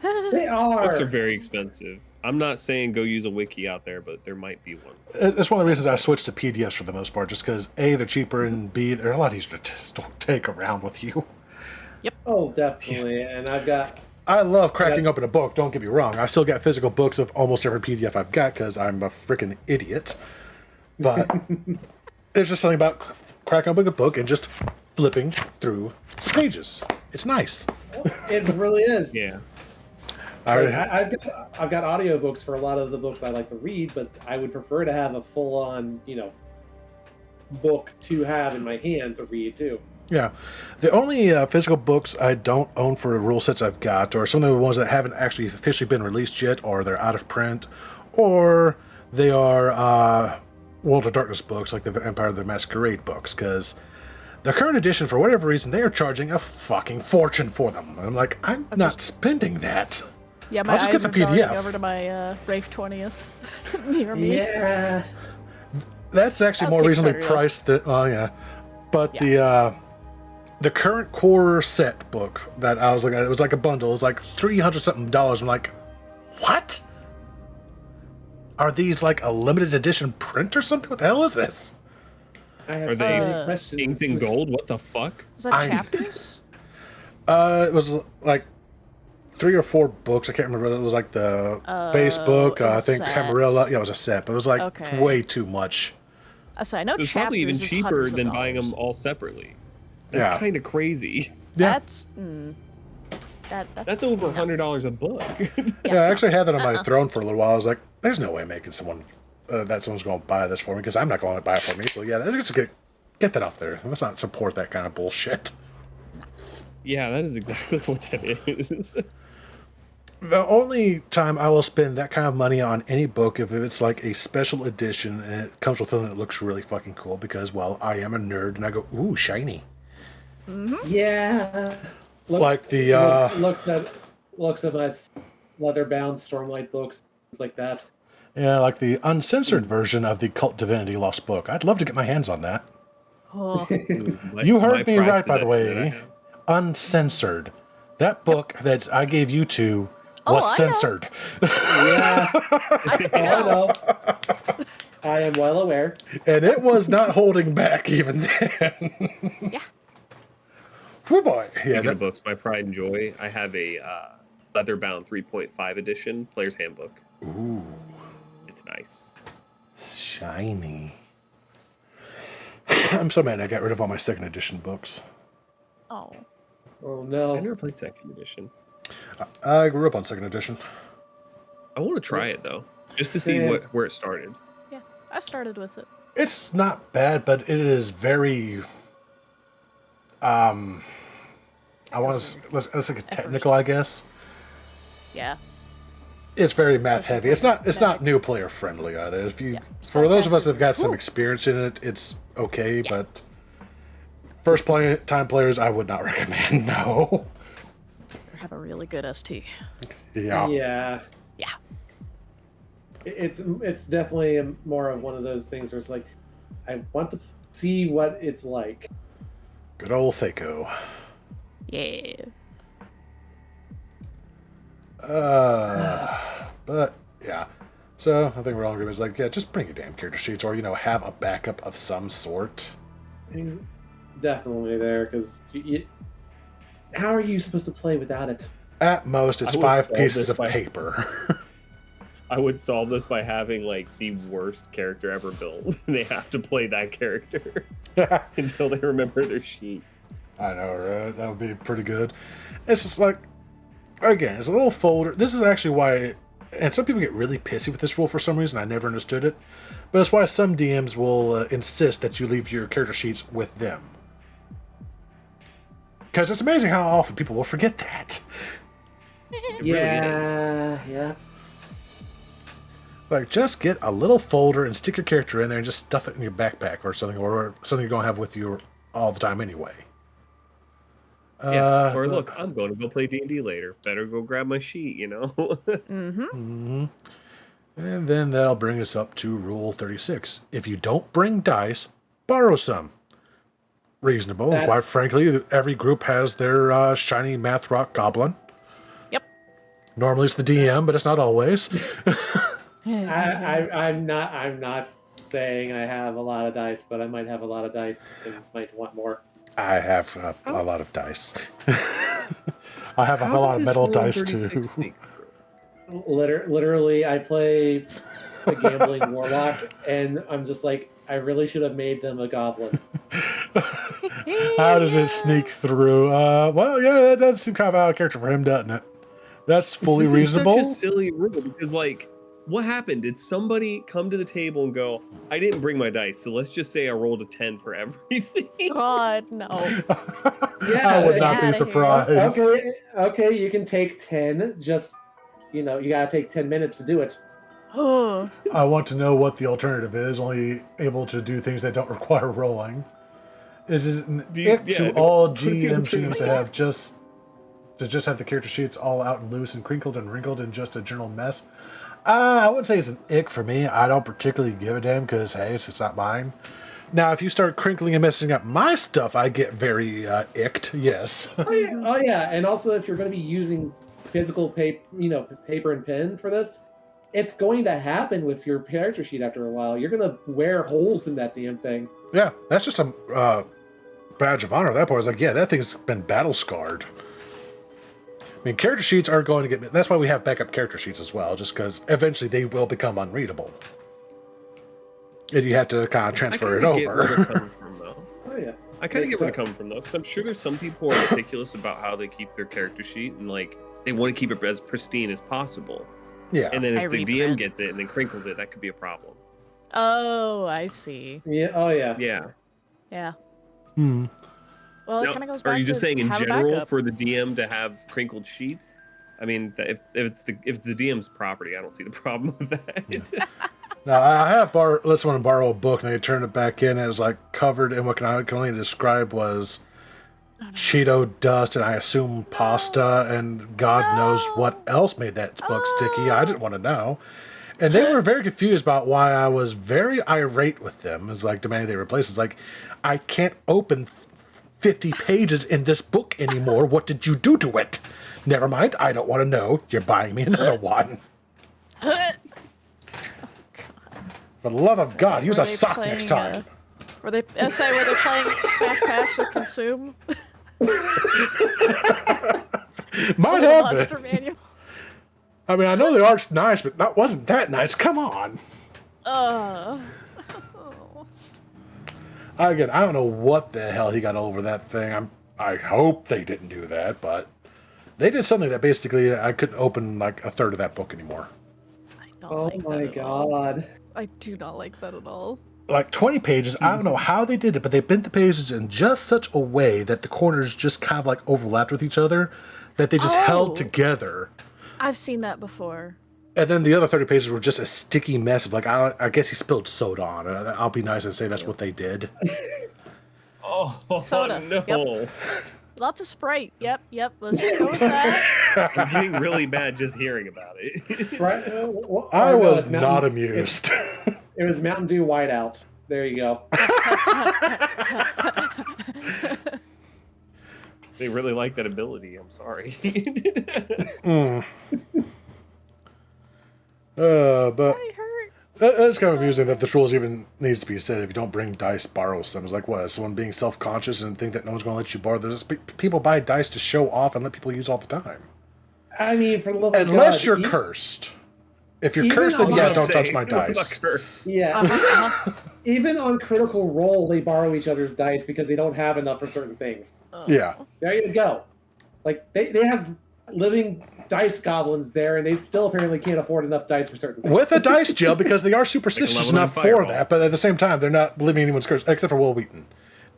They are. Books are very expensive. I'm not saying go use a wiki out there, but there might be one. It's one of the reasons I switched to PDFs for the most part, just because A, they're cheaper, and B, they're a lot easier to take around with you. Oh, definitely. And I love cracking open a book, don't get me wrong. I still got physical books of almost every PDF I've got because I'm a freaking idiot. But there's just something about cracking open a book and just flipping through the pages. It's nice. it really is. Yeah. I've got audiobooks for a lot of the books I like to read, but I would prefer to have a full-on, book to have in my hand to read too. Yeah. The only physical books I don't own for rule sets I've got are some of the ones that haven't actually officially been released yet, or they're out of print, or they are World of Darkness books, like the Empire of the Masquerade books, because the current edition, for whatever reason, they are charging a fucking fortune for them. And I'm like, I'm not spending that. Yeah, my I'll just eyes get the are darting PDF. over to my Rafe 20th near me. Yeah. That's actually That was more reasonably Kickstarter, yeah. priced than, oh yeah. But the current core set book that I was looking at, it was like a bundle. It was like $300 something. I'm like, what? Are these like a limited edition print or something? What the hell is this? I have Are so they many questions. inked in gold? What the fuck? Is that chapters? It was like 3 or 4 books. I can't remember. It was like the base book. it was I a think set. Camarilla. Yeah, it was a set, but it was like Okay. way too much. I know It's chapters probably even is cheaper hundreds of than buying dollars. them all separately. That's Yeah. kind of crazy. Yeah. That's That's over $100 a book. Yeah, I actually had that on my throne for a little while. I was like, there's no way I'm making someone that someone's going to buy this for me because I'm not going to buy it for me. So yeah, let's just get that off there. Let's not support that kind of bullshit. Yeah, that is exactly what that is. The only time I will spend that kind of money on any book if it's like a special edition and it comes with something that looks really fucking cool because, well, I am a nerd and I go, ooh, shiny. Yeah. Like the looks at my leather-bound Stormlight books, things like that. yeah, like the uncensored version of the Cult Divinity Lost Book. I'd love to get my hands on that. Oh, You heard me prized right, by the possession that I way. have. Uncensored. That book that I gave you to was I know. censored. Yeah. I can I tell. know. I am well aware. And it was not holding back even then. Yeah. Oh boy. Yeah, Speaking that, of books, my pride and joy, I have a leather-bound 3.5 edition Player's Handbook. ooh, It's nice. shiny. I'm so mad I got rid of all my second edition books. Oh. Oh I no. never played second edition. I grew up on second edition. I want to try it though, just to see Same. where it started. Yeah, I started with it. It's not bad, but it is very. I want to let's say technical, I guess. Yeah. It's very math Especially heavy. for It's not systematic. new player friendly either. If you Yeah. for those of us Spellcasters that've got some Woo. experience in it, it's okay. Yeah. But time players, I would not recommend. No. Have a really good ST. Yeah. Yeah. Yeah. It's definitely more of one of those things where it's like, I want to see what it's like. Good old Thaco. Yeah. But yeah. So I think we're all agreed. It's like, yeah, just bring your damn character sheets, or have a backup of some sort. He's definitely there because how are you supposed to play without it? At most, it's I would 5 solve pieces this of by- paper. I would solve this by having like the worst character ever built. They have to play that character until they remember their sheet. I know, right? That would be pretty good. It's just like, again, it's a little folder. This is actually why, and some people get really pissy with this rule for some reason. I never understood it. But it's why some DMs will insist that you leave your character sheets with them. Because it's amazing how often people will forget that. It really is. Yeah. Like, just get a little folder and stick your character in there and just stuff it in your backpack or something you're going to have with you all the time anyway. Yeah. Or look, I'm going to go play D&D later. Better go grab my sheet, you know? Mm-hmm. And then that'll bring us up to Rule 36. If you don't bring dice, borrow some. Reasonable. And quite frankly, every group has their shiny math rock goblin. Yep. Normally it's the DM, but it's not always. I'm not saying I have a lot of dice, but I might have a lot of dice and might want more. I have a lot of dice. I have a lot of metal dice too. Literally, I play a gambling warlock, and I'm just like, I really should have made them a goblin. How did it sneak through? Well, yeah, that does seem kind of out of character for him, doesn't it? That's fully This reasonable. is such a silly rule because, like, what happened? Did somebody come to the table and go, I didn't bring my dice, so let's just say I rolled a 10 for everything? God, no. Yeah, I would not outta be here. surprised. Okay, you can take 10. Just, you gotta take 10 minutes to do it. Oh. I want to know what the alternative is, only able to do things that don't require rolling. Is it an ick to all what's the GM alternative? teams to have just the character sheets all out and loose and crinkled and wrinkled and just a general mess? I wouldn't say it's an ick for me. I don't particularly give a damn because, hey, it's not mine. Now, if you start crinkling and messing up my stuff, I get very icked, yes. Oh yeah, and also if you're going to be using physical paper and pen for this, it's going to happen with your character sheet after a while. You're going to wear holes in that damn thing. Yeah, that's just a badge of honor at that point. It's like, yeah, that thing's been battle scarred. I mean, character sheets are going to get... That's why we have backup character sheets as well, just because eventually they will become unreadable. And you have to kind of transfer it Get where over. they're coming from, though. Oh yeah. I kind of It's, get where they're coming from, though. 'Cause I'm sure there's some people who are meticulous about how they keep their character sheet, and like they want to keep it as pristine as possible. Yeah. And then I if the DM reprint. gets it and then crinkles it, that could be a problem. Oh, I see. Yeah. Oh yeah. Yeah. Yeah. Hmm. Well, it Now, kind of goes back are you just to saying in have a general backup. for the DM to have crinkled sheets? I mean, if it's the DM's property, I don't see the problem with that. Now, I have let someone borrow a book, and they turned it back in, and it was like covered in what I can only describe was Cheeto dust, and I assume pasta, and God knows what else made that book sticky. I didn't want to know. And they were very confused about why I was very irate with them. It's like demanding they replace it. It's like, I can't open 50 pages in this book anymore. What did you do to it? Never mind. I don't want to know. You're buying me another one. For the love of God, use Were a they sock playing, next time. Were they playing Smash Pass to consume? Might The have Monster been. Manual. I mean, I know the art's nice, but that wasn't that nice. Come on. Again, I don't know what the hell he got over that thing. I hope they didn't do that, but they did something that basically I couldn't open like a third of that book anymore. I don't Oh like my that at all. god. I do not like that at all. Like 20 pages, I don't know how they did it, but they bent the pages in just such a way that the corners just kind of like overlapped with each other, that they just held Oh. together. I've seen that before. And then the other 30 pages were just a sticky mess of like, I guess he spilled soda on it. I'll be nice and say that's what they did. Oh Soda. no! Yep. Lots of Sprite. Yep. Let's just go with that. I'm getting really mad just hearing about it. Right? I no, was it's not Mountain- amused. It was Mountain Dew Whiteout. There you go. They really like that ability. I'm sorry. But I hurt. it's kind of amusing that this rules even needs to be said. If you don't bring dice, borrow some. It's like, what? Is someone being self-conscious and think that no one's going to let you borrow? There's people buy dice to show off and let people use all the time. I mean, for the love of Unless God, you're cursed. If you're even cursed, then on- yeah, I'm don't touch saying, my I'm not dice. cursed. Yeah, even on Critical Role, they borrow each other's dice because they don't have enough for certain things. Yeah. There you go. Like they have living dice goblins there, and they still apparently can't afford enough dice for certain things. With a dice jail because they are superstitious level enough one for fireball. that, but at the same time, they're not living anyone's curse, except for Will Wheaton.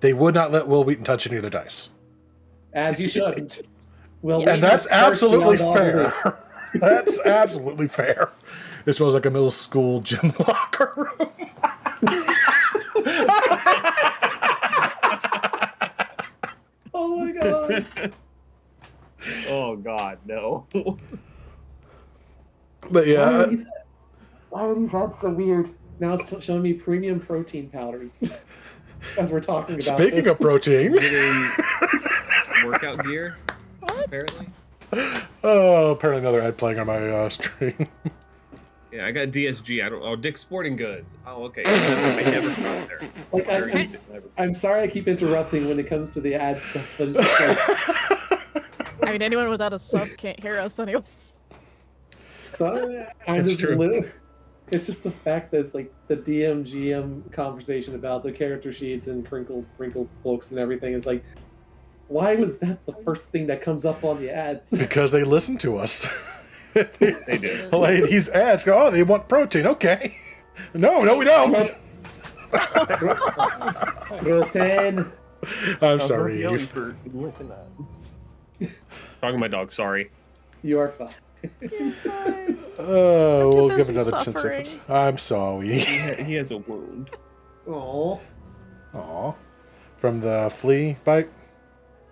They would not let Will Wheaton touch any of their dice. As you shouldn't. Will And that's Wheaton is cursed absolutely beyond all belief. fair. That's absolutely fair. It smells like a middle school gym locker room. Oh my god. Oh God, no. But Why yeah, are these ads so weird? Now it's showing me premium protein powders. As we're talking about speaking this. of protein, Getting workout gear, apparently. oh, apparently another ad playing on my stream. Yeah, I got DSG. I don't. Oh, Dick's Sporting Goods. Oh, okay. I never got there. Like, I'm sorry I keep interrupting when it comes to the ad stuff, but it's just like, I mean, anyone without a sub can't hear us anyway. so I'm That's just true. it's just the fact that it's like the DM GM conversation about the character sheets and wrinkled books and everything is like, why was that the first thing that comes up on the ads? Because they listen to us. They do. Like, these ads go, oh, they want protein. Okay. No, we don't. Protein. I'm sorry, Eve. for talking to my dog. Sorry. You are fine. Oh, too we'll give busy another 10 suffering. seconds. I'm sorry. He has a wound. Aw. Aw. From the flea bite?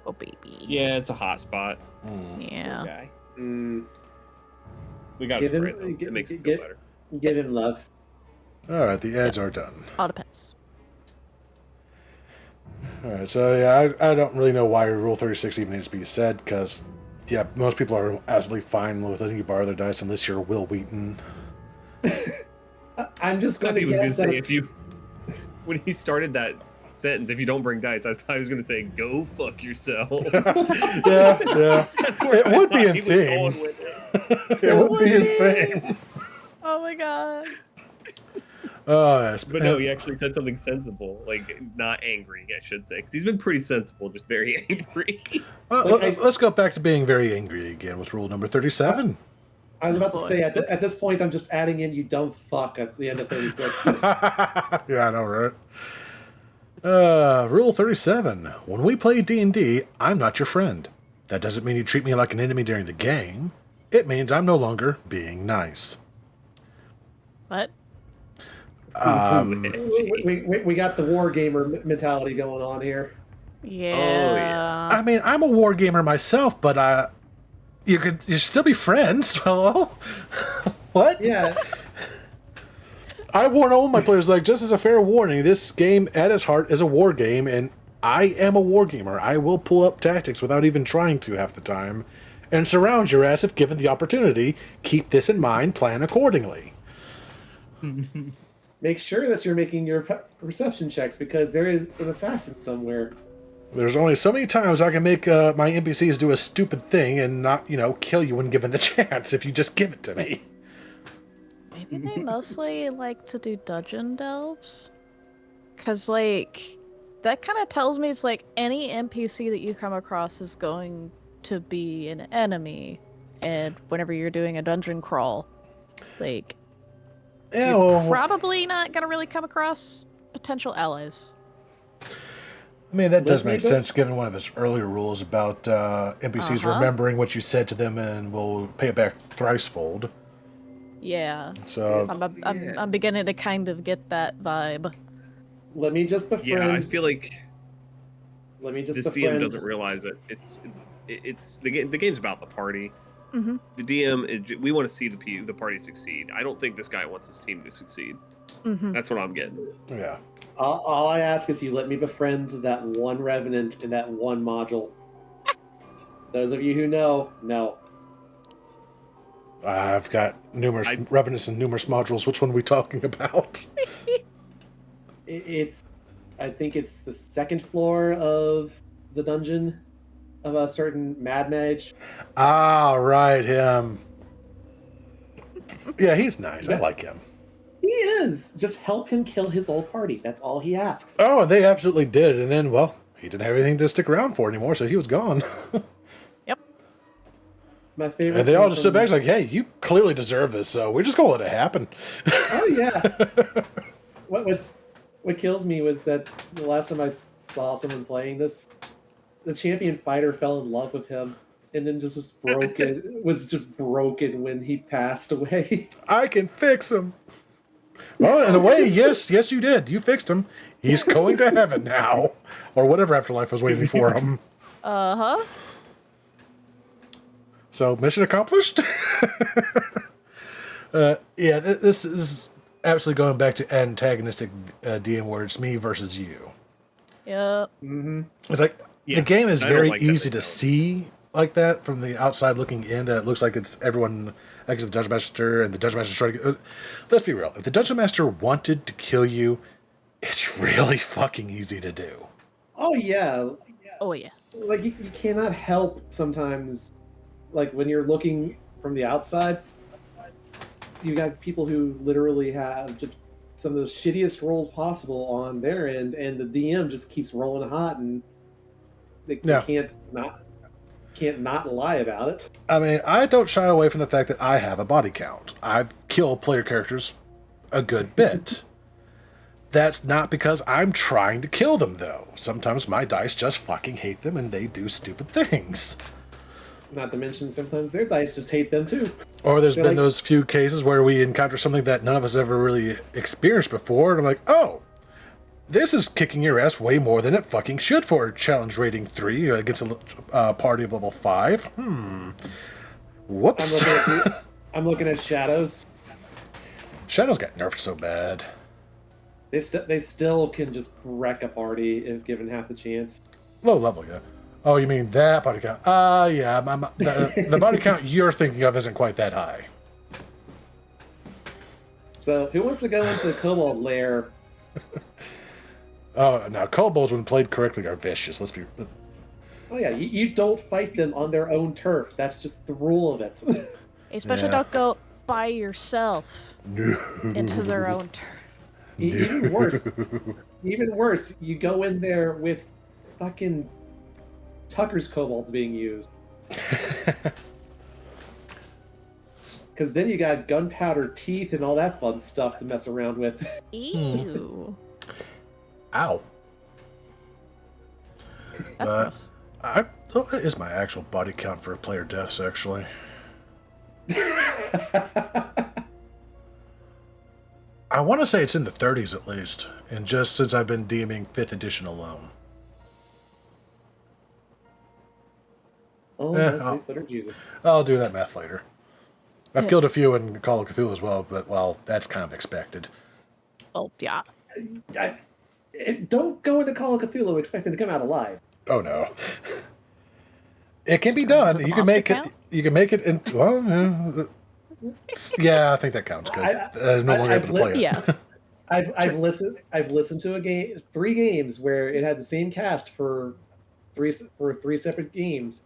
Oh, baby. Yeah, it's a hot spot. Yeah. Guy. We got to Give him- spray it though. get- It makes it get- feel better. Give him love. Alright, the ads are done. All depends. Alright, so yeah, I don't really know why Rule 36 even needs to be said, because, yeah, most people are absolutely fine with letting you borrow their dice unless you're Will Wheaton. I'm just I going thought he to was going to guess say that if you, when he started that sentence, if you don't bring dice, I thought he was going to say, "Go fuck yourself." Yeah. It would be a theme. It would be his theme. Oh my god. Oh, yes. But no, he actually said something sensible, like not angry, I should say, because he's been pretty sensible, just very angry. Let's go back to being very angry again with rule number 37. I was about to Boy. say, at this point, I'm just adding in "you dumb fuck" at the end of 36. Yeah, I know, right? Rule 37. When we play D&D, I'm not your friend. That doesn't mean you treat me like an enemy during the game. It means I'm no longer being nice. What? we got the war gamer mentality going on here. Yeah. I mean, I'm a war gamer myself, but you still be friends. Hello? What? Yeah, I warn all my players, like, just as a fair warning, this game at its heart is a war game, and I am a war gamer. I will pull up tactics without even trying to half the time, and surround your ass if given the opportunity. Keep this in mind, plan accordingly. make sure that you're making your perception checks because there is an assassin somewhere. There's only so many times I can make my NPCs do a stupid thing and not, kill you when given the chance if you just give it to me. Maybe they mostly like to do dungeon delves. Because, like, that kind of tells me it's like any NPC that you come across is going to be an enemy, and whenever you're doing a dungeon crawl, like Yeah, you're well, probably not gonna really come across potential allies. I mean, that does Let me make go- sense given one of his earlier rules about NPCs Uh-huh. remembering what you said to them and will pay it back thricefold. Yeah. So, So I'm beginning to kind of get that vibe. Let me just befriend. Yeah, I feel like Let me just this DM befriend. doesn't realize that it's the game. The game's about the party. Mm-hmm. The DM is we want to see the party succeed. I don't think this guy wants his team to succeed. Mm-hmm. That's what I'm getting. yeah. All I ask is you let me befriend that one revenant in that one module. Those of you who know. I've got numerous I- revenants and numerous modules. Which one are we talking about? It's, I think it's the second floor of the dungeon of a certain Mad Mage. Ah, right, him. Yeah, he's nice. I Yeah. like him. He is. Just help him kill his old party. That's all he asks. Oh, they absolutely did. And then, well, he didn't have anything to stick around for anymore, so he was gone. Yep. My favorite. And they all thing just stood from- back like, hey, you clearly deserve this, so we're just going to let it happen. Oh yeah. What kills me was that the last time I saw someone playing this, the champion fighter fell in love with him, and then just broken was just broken when he passed away. I can fix him. Well, in a way, yes, you did. You fixed him. He's going to heaven now. Or whatever afterlife was waiting for him. Uh-huh. So, mission accomplished? Yeah, this is absolutely going back to antagonistic DM where it's me versus you. Yep. Mm-hmm. It's like, Yeah, the game is I don't very like that easy to mentality. see like that from the outside looking in, that it looks like it's everyone, like it's the Dungeon Master, and the Dungeon Master's trying to... Let's be real. If the Dungeon Master wanted to kill you, it's really fucking easy to do. Oh yeah. Oh yeah. Like you cannot help sometimes, like when you're looking from the outside, you got people who literally have just some of the shittiest rolls possible on their end, and the DM just keeps rolling hot, and they Yeah. can't not lie about it. I mean, I don't shy away from the fact that I have a body count. I've killed player characters a good bit. That's not because I'm trying to kill them, though. Sometimes my dice just fucking hate them and they do stupid things. Not to mention sometimes their dice just hate them too. Or there's They're been like- those few cases where we encounter something that none of us ever really experienced before, and I'm like, oh, this is kicking your ass way more than it fucking should for challenge rating 3 against a party of level 5. I'm Whoops. looking at you. I'm looking at shadows. Shadows got nerfed so bad. They still can just wreck a party if given half the chance. Low level, yeah. Oh, you mean that body count? Yeah. The body count you're thinking of isn't quite that high. So who wants to go into the kobold lair? Oh, now kobolds, when played correctly, are vicious. Oh yeah, you don't fight them on their own turf. That's just the rule of it. Especially Yeah. don't go by yourself into their own turn. Even worse, you go in there with fucking Tucker's kobolds being used. Because then you got gunpowder teeth and all that fun stuff to mess around with. Ew. Ow. That's gross. What is my actual body count for player deaths, actually? I want to say it's in the 30s at least, and just since I've been DMing 5th edition alone. Oh, Yeah, that's I'll- sweet butter Jesus. I'll do that math later. I've Yeah. killed a few in Call of Cthulhu as well, but, well, that's kind of expected. Oh yeah. Don't go into Call of Cthulhu expecting to come out alive. Oh, no. It can be Just turn done. the You can monster make it. count? You can make it into. Well, yeah, I think that counts because I'm no longer I've able to play it. Yeah. I've listened to 3 games where it had the same cast for three separate games,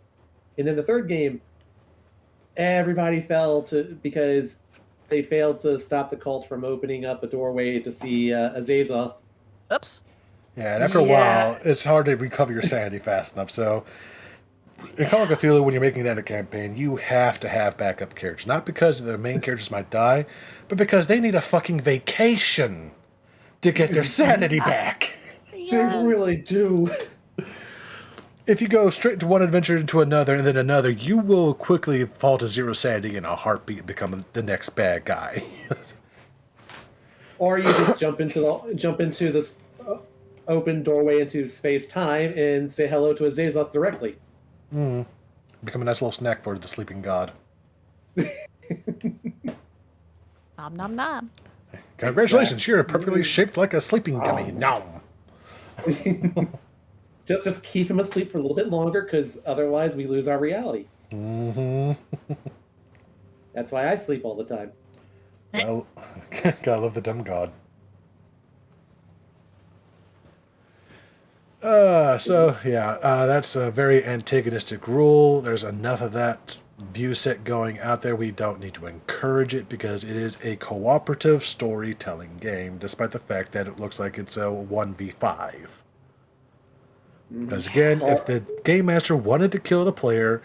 and then the third game, everybody fell to because they failed to stop the cult from opening up a doorway to see Azazoth. Oops. Yeah, and after a Yeah. while, it's hard to recover your sanity fast enough. So, in Call of Cthulhu, when you're making that a campaign, you have to have backup characters. Not because the main characters might die, but because they need a fucking vacation to get their sanity back. They really do. If you go straight to one adventure into another and then another, you will quickly fall to 0 sanity in a heartbeat and become the next bad guy. Or you just jump into this open doorway into space time and say hello to Azazel directly. Become a nice little snack for the sleeping god. Nom nom nom. Congratulations, you're perfectly shaped like a sleeping gummy. Nom. Just keep him asleep for a little bit longer, because otherwise we lose our reality. That's why I sleep all the time. Gotta love the dumb god. That's a very antagonistic rule. There's enough of that view set going out there. We don't need to encourage it because it is a cooperative storytelling game, despite the fact that it looks like it's a 1v5. Because again, if the game master wanted to kill the player,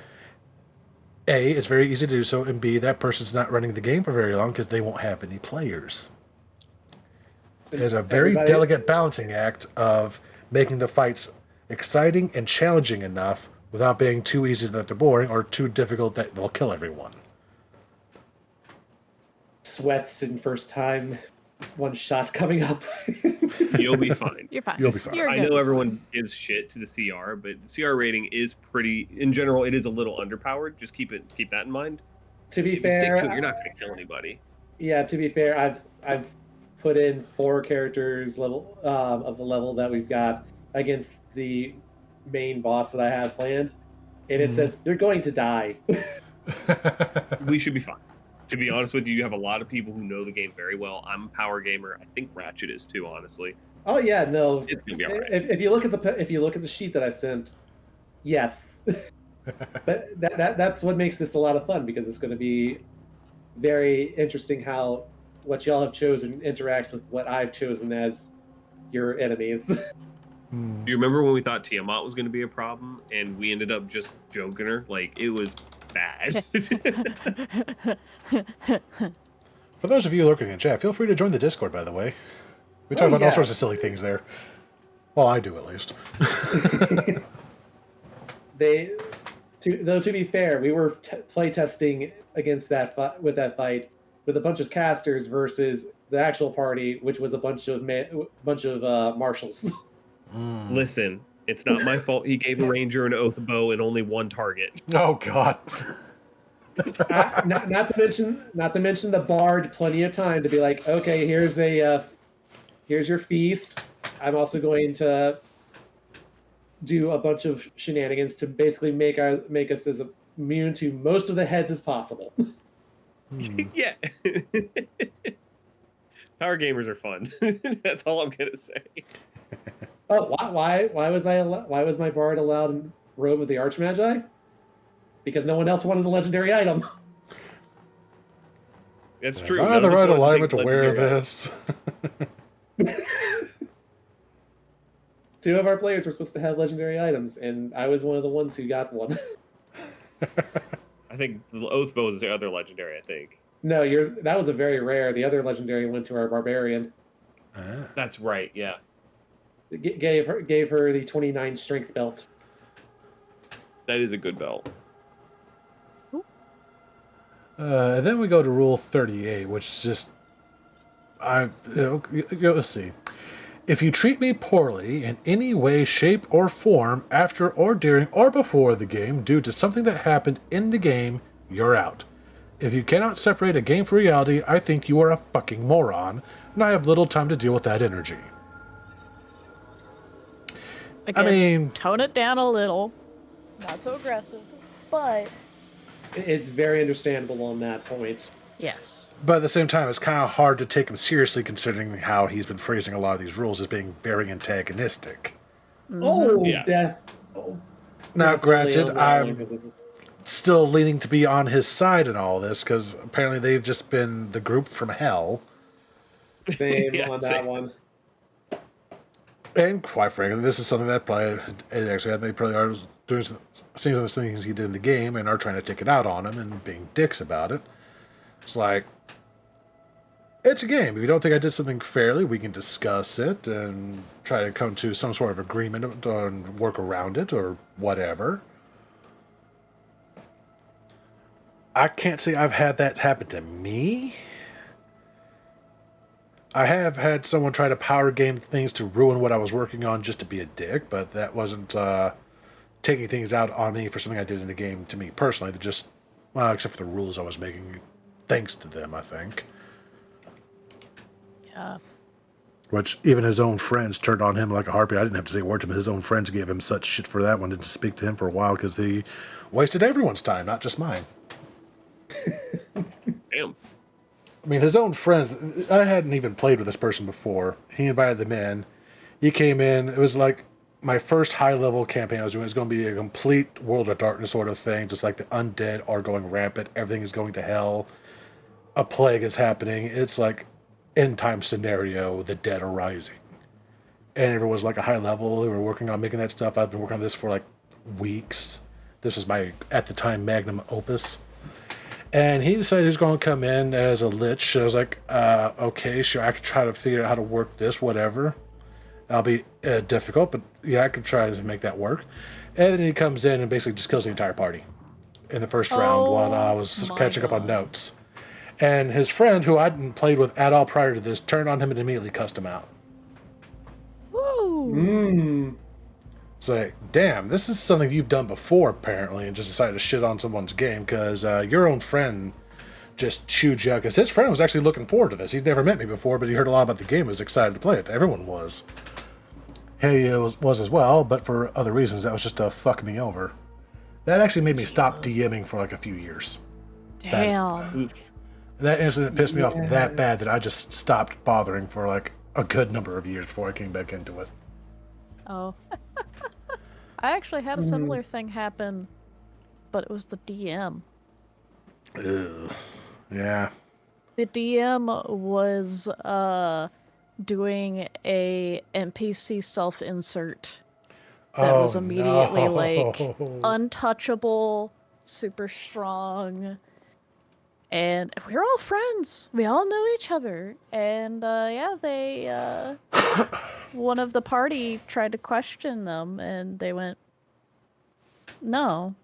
A, it's very easy to do so, and B, that person's not running the game for very long because they won't have any players. There's a very delicate balancing act of making the fights exciting and challenging enough without being too easy that they're boring or too difficult that they'll kill everyone. Sweats in first time, one shot coming up. You'll be fine. You're fine. You'll be fine. You're I good. know everyone gives shit to the CR, but the CR rating is pretty. In general, it is a little underpowered. Just keep that in mind. To be If you stick fair, to it, you're not going to kill anybody. yeah. To be fair, I've put in 4 characters level of the level that we've got against the main boss that I have planned, and it says you're going to die. We should be fine. To be honest with you, you have a lot of people who know the game very well. I'm a power gamer. I think Ratchet is too, honestly. Oh yeah, no. It's gonna be all right. If you look at the sheet that I sent, yes. But that's what makes this a lot of fun, because it's going to be very interesting how what y'all have chosen interacts with what I've chosen as your enemies. Do you remember when we thought Tiamat was going to be a problem and we ended up just joking her? Like, it was bad. For those of you lurking in chat, feel free to join the Discord, by the way. We talk about all sorts of silly things there. Well, I do, at least. To be fair, we were play testing against that fight with a bunch of casters versus the actual party, which was a bunch of marshals. Listen, it's not my fault he gave a ranger an oath bow and only one target. Oh, God. Not to mention the bard plenty of time to be like, okay, here's your feast. I'm also going to do a bunch of shenanigans to basically make us as immune to most of the heads as possible. Yeah. Power gamers are fun. That's all I'm gonna say. Oh, why was my bard allowed in Robe of the Archmagi? Because no one else wanted the legendary item. That's true. Am I None the of us right wanted alignment take to wear legendary this? 2 of our players were supposed to have legendary items, and I was one of the ones who got one. I think the oath bow is the other legendary. I think No, that was a very rare. The other legendary went to our barbarian. that's right. Yeah. Gave her the 29 strength belt. That is a good belt. And then we go to Rule 38, which is just... let's see. If you treat me poorly in any way, shape, or form after or during or before the game due to something that happened in the game, you're out. If you cannot separate a game from reality, I think you are a fucking moron, and I have little time to deal with that energy. Again, I mean... tone it down a little. Not so aggressive, but... It's very understandable on that point. Yes. But at the same time, it's kind of hard to take him seriously considering how he's been phrasing a lot of these rules as being very antagonistic. Oh, Yeah. Now, definitely granted, on that one, I'm 'cause this is- still leaning to be on his side in all this, because apparently they've just been the group from hell. same Yeah, on same. that one. And quite frankly, this is something that probably it actually they probably are doing seeing some of the things he did in the game and are trying to take it out on him and being dicks about it. It's like, it's a game. If you don't think I did something fairly, we can discuss it and try to come to some sort of agreement and work around it or whatever. I can't say I've had that happen to me. I have had someone try to power game things to ruin what I was working on just to be a dick, but that wasn't taking things out on me for something I did in the game to me personally. That just, well, except for the rules I was making, thanks to them, I think. Yeah. Which even his own friends turned on him like a harpy. I didn't have to say a word to him. His own friends gave him such shit for that one. Didn't speak to him for a while because he wasted everyone's time, not just mine. Damn. I mean, his own friends, I hadn't even played with this person before. He invited them in. He came in. It was like my first high-level campaign I was doing. It was going to be a complete World of Darkness sort of thing, just like the undead are going rampant. Everything is going to hell. A plague is happening. It's like end-time scenario, the dead are rising. And everyone was like a high level. They were working on making that stuff. I've been working on this for like weeks. This was my, at the time, magnum opus. And he decided he was going to come in as a lich. I was like, okay, sure, I could try to figure out how to work this, whatever. That'll be difficult, but yeah, I could try to make that work. And then he comes in and basically just kills the entire party in the first round while I was catching up on notes. And his friend, who I hadn't played with at all prior to this, turned on him and immediately cussed him out. Woo! It's like, damn, this is something you've done before, apparently, and just decided to shit on someone's game because your own friend just chewed you out. Because his friend was actually looking forward to this. He'd never met me before, but he heard a lot about the game and was excited to play it. Everyone was. He was as well, but for other reasons. That was just to fuck me over. That actually made me stop DMing for like a few years. Damn. Oof. That incident pissed me off that bad that I just stopped bothering for like a good number of years before I came back into it. Oh. I actually had a similar thing happen, but it was the DM. Ugh. Yeah. The DM was doing a NPC self-insert that was immediately like untouchable, super strong, and we're all friends. We all know each other, and yeah, they one of the party tried to question them, and they went, "No,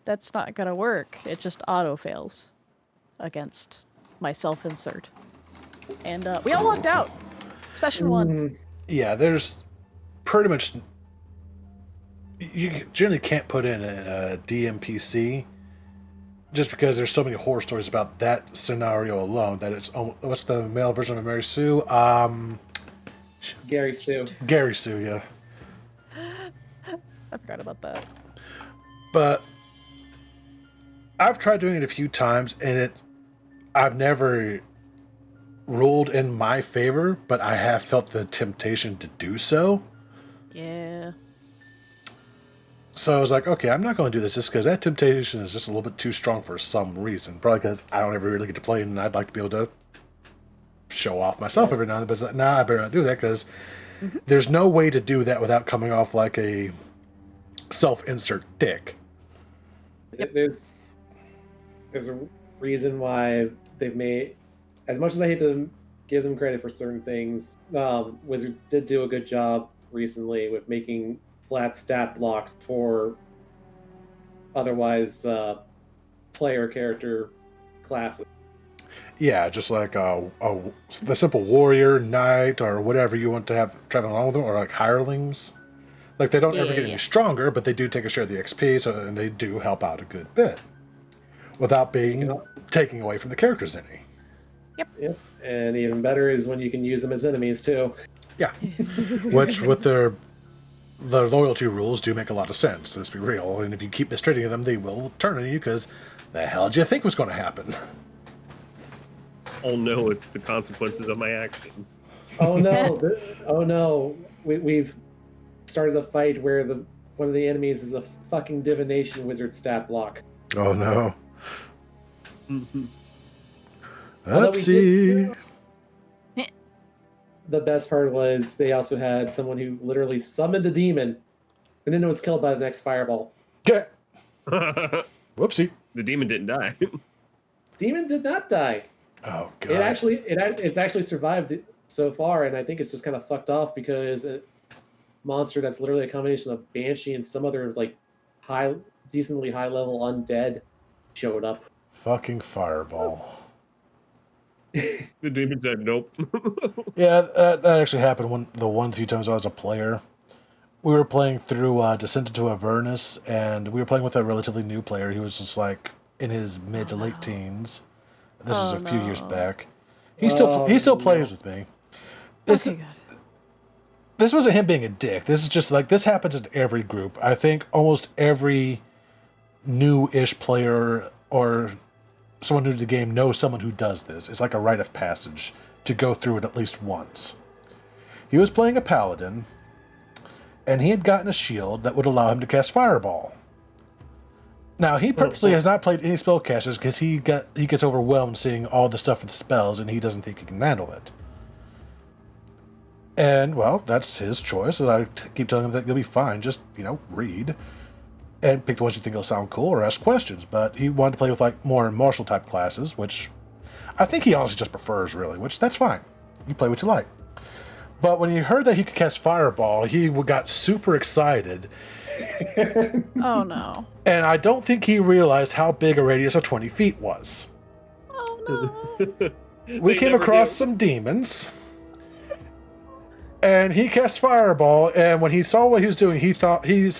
that's not gonna work. It just auto fails against my self-insert," and we all walked out. Session 1. Yeah, there's pretty much... You generally can't put in a DMPC just because there's so many horror stories about that scenario alone that it's... What's the male version of Mary Sue? Gary Stu. Gary Sue, yeah. I forgot about that. But I've tried doing it a few times, and I've never ruled in my favor, but I have felt the temptation to do so. Yeah. So I was like, okay, I'm not going to do this just because that temptation is just a little bit too strong for some reason. Probably because I don't ever really get to play, and I'd like to be able to show off myself every now and then. But it's like, nah, I better not do that because there's no way to do that without coming off like a self-insert dick. There's a reason why they've made, as much as I hate to give them credit for certain things, Wizards did do a good job recently with making flat stat blocks for otherwise player character classes. Yeah, just like the simple warrior, knight, or whatever you want to have traveling along with them, or like hirelings. Like they don't ever get any stronger, but they do take a share of the XP, and they do help out a good bit without being taking away from the characters any. Yep. And even better is when you can use them as enemies too. Yeah, which with the loyalty rules do make a lot of sense. Let's be real, and if you keep mistreating them, they will turn on you because the hell did you think was going to happen? Oh no, it's the consequences of my actions. Oh no! Oh no! We've started a fight where one of the enemies is a fucking divination wizard stat block. Oh no! Although we Oopsie. the best part was they also had someone who literally summoned a demon and then it was killed by the next fireball. Okay. The Whoopsie. demon didn't die. Demon did not die. Oh god. It's actually survived so far, and I think it's just kind of fucked off because a monster that's literally a combination of Banshee and some other like decently high level undead showed up. Fucking fireball. The demon said nope. Yeah, that actually happened the one few times I was a player. We were playing through Descent into Avernus, and we were playing with a relatively new player. He was just like in his mid to late teens. This was a few years back. He still plays with me. Okay, good. This wasn't him being a dick. This is just like this happens in every group. I think almost every new-ish player or someone new to the game knows someone who does this. It's like a rite of passage to go through it at least once. He was playing a paladin, and he had gotten a shield that would allow him to cast Fireball. Now, he purposely has not played any spellcasters because he gets overwhelmed seeing all the stuff with the spells, and he doesn't think he can handle it. And, well, that's his choice, and I keep telling him that you'll be fine. Just, read. And pick the ones you think will sound cool or ask questions. But he wanted to play with, like, more martial-type classes, which I think he honestly just prefers, really, which that's fine. You play what you like. But when he heard that he could cast Fireball, he got super excited. Oh, no. And I don't think he realized how big a radius of 20 feet was. Oh, no. We came across some demons. And he cast Fireball, and when he saw what he was doing, he thought you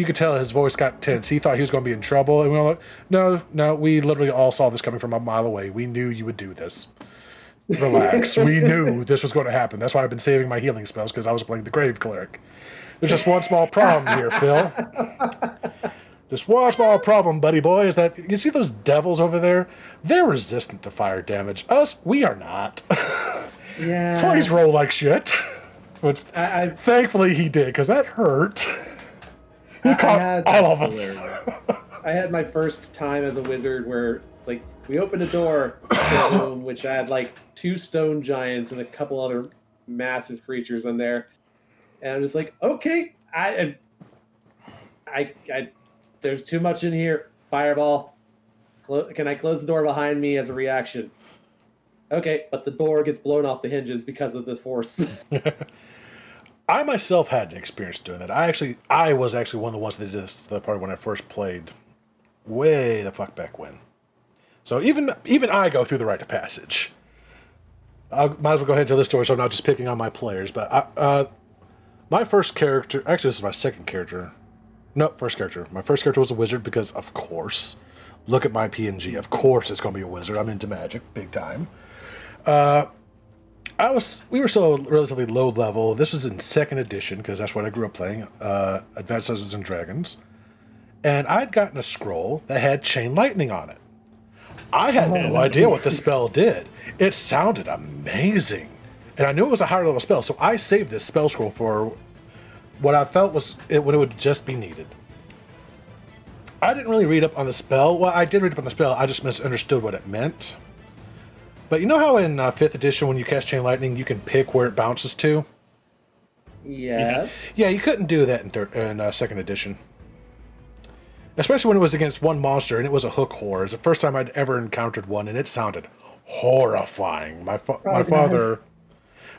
could tell his voice got tense. He thought he was going to be in trouble. And we were like, no, we literally all saw this coming from a mile away. We knew you would do this. Relax. We knew this was going to happen. That's why I've been saving my healing spells, because I was playing the Grave Cleric. There's just one small problem here, Phil. Just one small problem, buddy boy, is that you see those devils over there? They're resistant to fire damage. Us, we are not. Yeah. Please roll like shit. Which, thankfully he did, because that hurt. He caught all of us. I had my first time as a wizard where it's like, we opened a door to a room which had like 2 stone giants and a couple other massive creatures in there. And I'm just like, okay, I there's too much in here. Fireball. Can I close the door behind me as a reaction? Okay, but the door gets blown off the hinges because of the force. I myself had an experience doing that. I was actually one of the ones that did this to the party when I first played, way the fuck back when. So even I go through the rite of passage. I might as well go ahead and tell this story, so I'm not just picking on my players. But my first character, actually this is my second character. No, first character. My first character was a wizard because, of course, look at my PNG. Of course, it's going to be a wizard. I'm into magic, big time. We were still relatively low level. This was in 2nd edition, because that's what I grew up playing, Advanced Dungeons and Dragons. And I'd gotten a scroll that had Chain Lightning on it. I had no idea what the spell did. It sounded amazing. And I knew it was a higher level spell, so I saved this spell scroll for what I felt was when it would just be needed. I didn't really read up on the spell. Well, I did read up on the spell. I just misunderstood what it meant. But you know how in 5th edition, when you cast Chain Lightning, you can pick where it bounces to? Yeah. Yeah, you couldn't do that in 2nd edition. Especially when it was against one monster, and it was a hook horror. It's the first time I'd ever encountered one, and it sounded horrifying. My father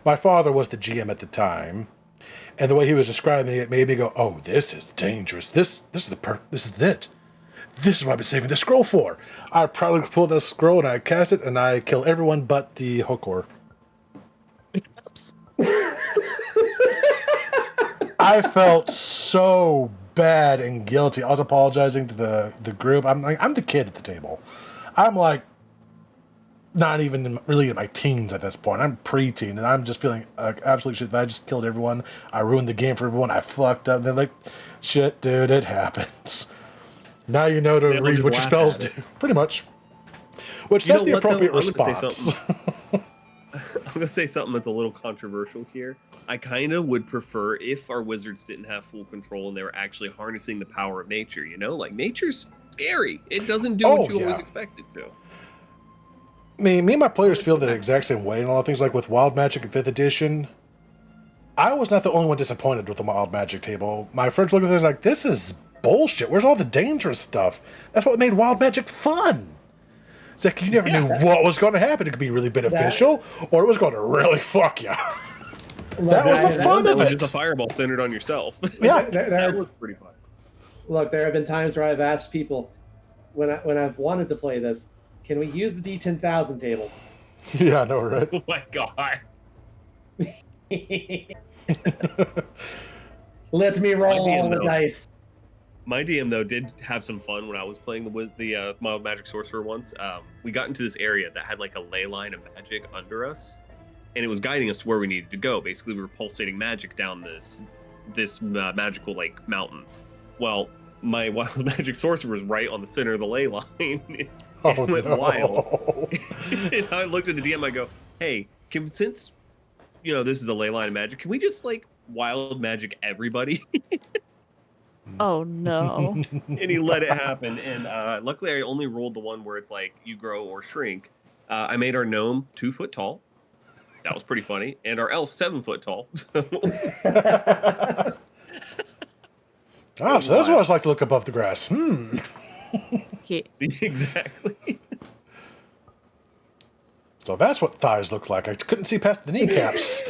was the GM at the time, and the way he was describing it made me go, "Oh, this is dangerous. This is it. This is what I've been saving this scroll for." I proudly pull this scroll and I cast it, and I kill everyone but the hook horror. Oops. I felt so bad and guilty. I was apologizing to the group. I'm like, I'm the kid at the table. I'm like, not even really in my teens at this point. I'm preteen, and I'm just feeling absolute shit that I just killed everyone. I ruined the game for everyone. I fucked up. And they're like, shit, dude, it happens. Now you know to read what your spells do. Pretty much. Which, that's the appropriate response. I'm going to say something that's a little controversial here. I kind of would prefer if our wizards didn't have full control and they were actually harnessing the power of nature, Like, nature's scary. It doesn't do what you always expect it to. me and my players feel the exact same way and all things like with Wild Magic in 5th edition. I was not the only one disappointed with the Wild Magic table. My friends look at this like, this is bullshit. Where's all the dangerous stuff? That's what made Wild Magic fun. It's like you never knew what was going to happen. It could be really beneficial, or it was going to really fuck you. That was the fun That of was it. just a fireball centered on yourself. Yeah. That was pretty fun. Look, there have been times where I've asked people when I've wanted to play this, can we use the D10,000 table? Yeah, I know, right? Oh my god. Let me roll My all the DM, dice. My DM though did have some fun when I was playing the Mild Magic Sorcerer once. We got into this area that had like a ley line of magic under us, and it was guiding us to where we needed to go. Basically, we were pulsating magic down this magical like mountain. Well, my Wild Magic Sorcerer was right on the center of the ley line. It went wild. And I looked at the DM. I go, "Hey, since this is a ley line of magic, can we just like wild magic everybody?" Oh no. And he let it happen. And luckily, I only rolled the one where it's like you grow or shrink. I made our gnome 2 foot tall. That was pretty funny. And our elf 7 foot tall. Oh, so that's what it's like to look above the grass. Yeah. Exactly. So that's what thighs look like. I couldn't see past the kneecaps.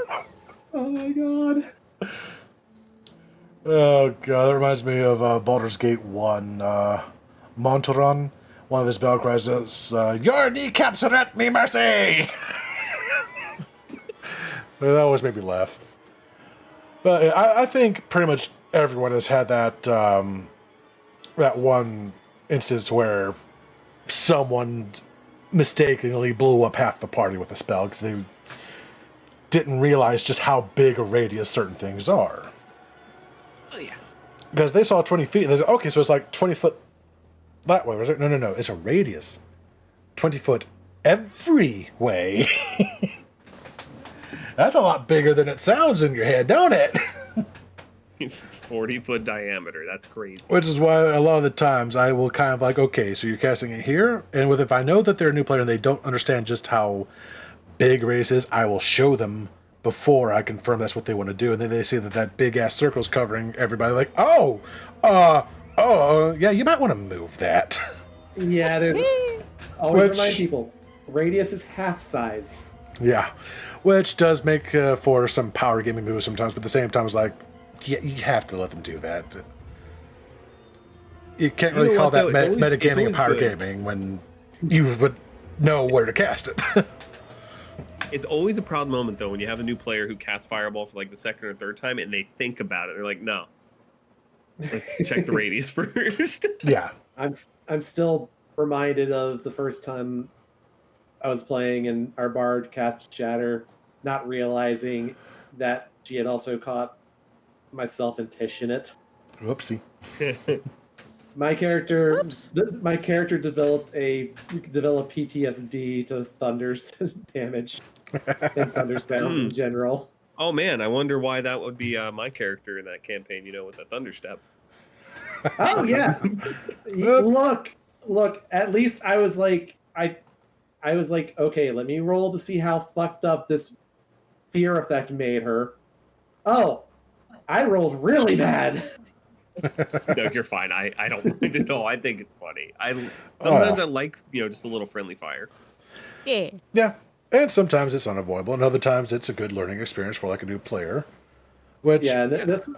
Yes. Oh my god. Oh god, that reminds me of Baldur's Gate 1. Montaron, one of his battle cries is, "Your kneecaps are at me, mercy!" That always made me laugh. But I think pretty much everyone has had that that one instance where someone mistakenly blew up half the party with a spell because they didn't realize just how big a radius certain things are. Oh yeah. Because they saw 20 feet. They said, okay, so it's like 20 foot that way. Was it? No. It's a radius. 20 foot every way. That's a lot bigger than it sounds in your head, don't it? 40-foot diameter. That's crazy. Which is why a lot of the times I will kind of like, okay, so you're casting it here. And if I know that they're a new player and they don't understand just how big a radius is, I will show them before I confirm that's what they want to do. And then they see that big ass circle's covering everybody. Like, yeah, you might want to move that. Yeah, there's always remind people, radius is half size. Yeah, which does make for some power gaming moves sometimes, but at the same time, it's like, yeah, you have to let them do that. You can't really call that metagaming and power gaming when you would know where to cast it. It's always a proud moment though when you have a new player who casts Fireball for like the second or third time and they think about it. They're like, no, let's check the radius first. Yeah. I'm still reminded of the first time I was playing and our bard cast Shatter, not realizing that she had also caught myself and Tish in it. Whoopsie. My character developed PTSD to thunder's damage and thunder sounds in general. Oh man, I wonder why that would be my character in that campaign, with the thunderstep. Oh yeah. Look, at least I was like okay, let me roll to see how fucked up this fear effect made her. Oh, I rolled really bad. No, you're fine. I don't mind at all. I think it's funny. Sometimes I like, just a little friendly fire. Yeah. Yeah. And sometimes it's unavoidable, and other times it's a good learning experience for like a new player. Which, yeah, that's,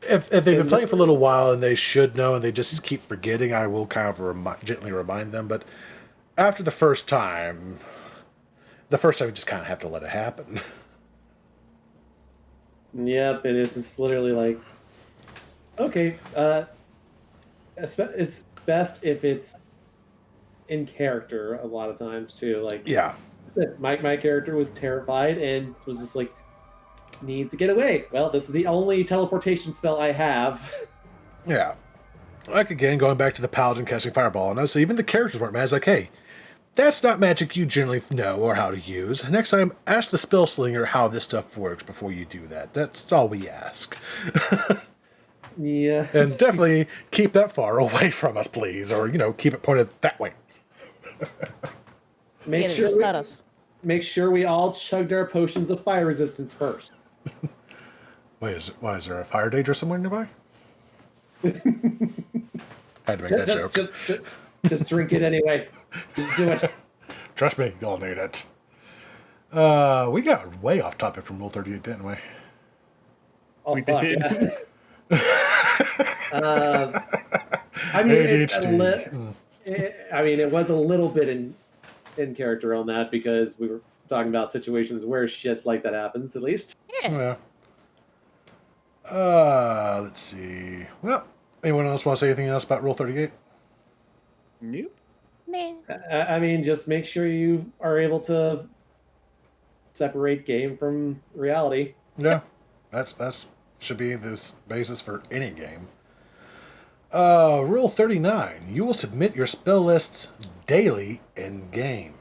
if they've been playing for a little while and they should know and they just keep forgetting, I will kind of gently remind them. But after the first time you just kind of have to let it happen. Yep, and it's just literally like, okay, it's best if it's in character a lot of times too. Like, Yeah. my character was terrified and was just like, need to get away. Well, this is the only teleportation spell I have. Yeah. Like, again, going back to the paladin casting fireball, and so even the characters weren't mad. It's like, hey, that's not magic you generally know or how to use. Next time, ask the spell slinger how this stuff works before you do that. That's all we ask. Yeah. And definitely keep that far away from us, please. Or, keep it pointed that way. Make Get sure it, cut us. make sure we all chugged our potions of fire resistance first. Wait, why is there a fire danger somewhere nearby? Had to make that joke. Just drink it anyway. Just do it. Trust me, you'll need it. We got way off topic from Rule 38, didn't we? Oh, We fuck. did. Yeah. I mean, ADHD. it was a little bit in character on that because we were talking about situations where shit like that happens, at least. Yeah. Yeah. Let's see. Well, anyone else want to say anything else about Rule 38? Nope. Nah. I mean, just make sure you are able to separate game from reality. Yeah. That's should be this basis for any game. Rule 39. You will submit your spell lists daily in game.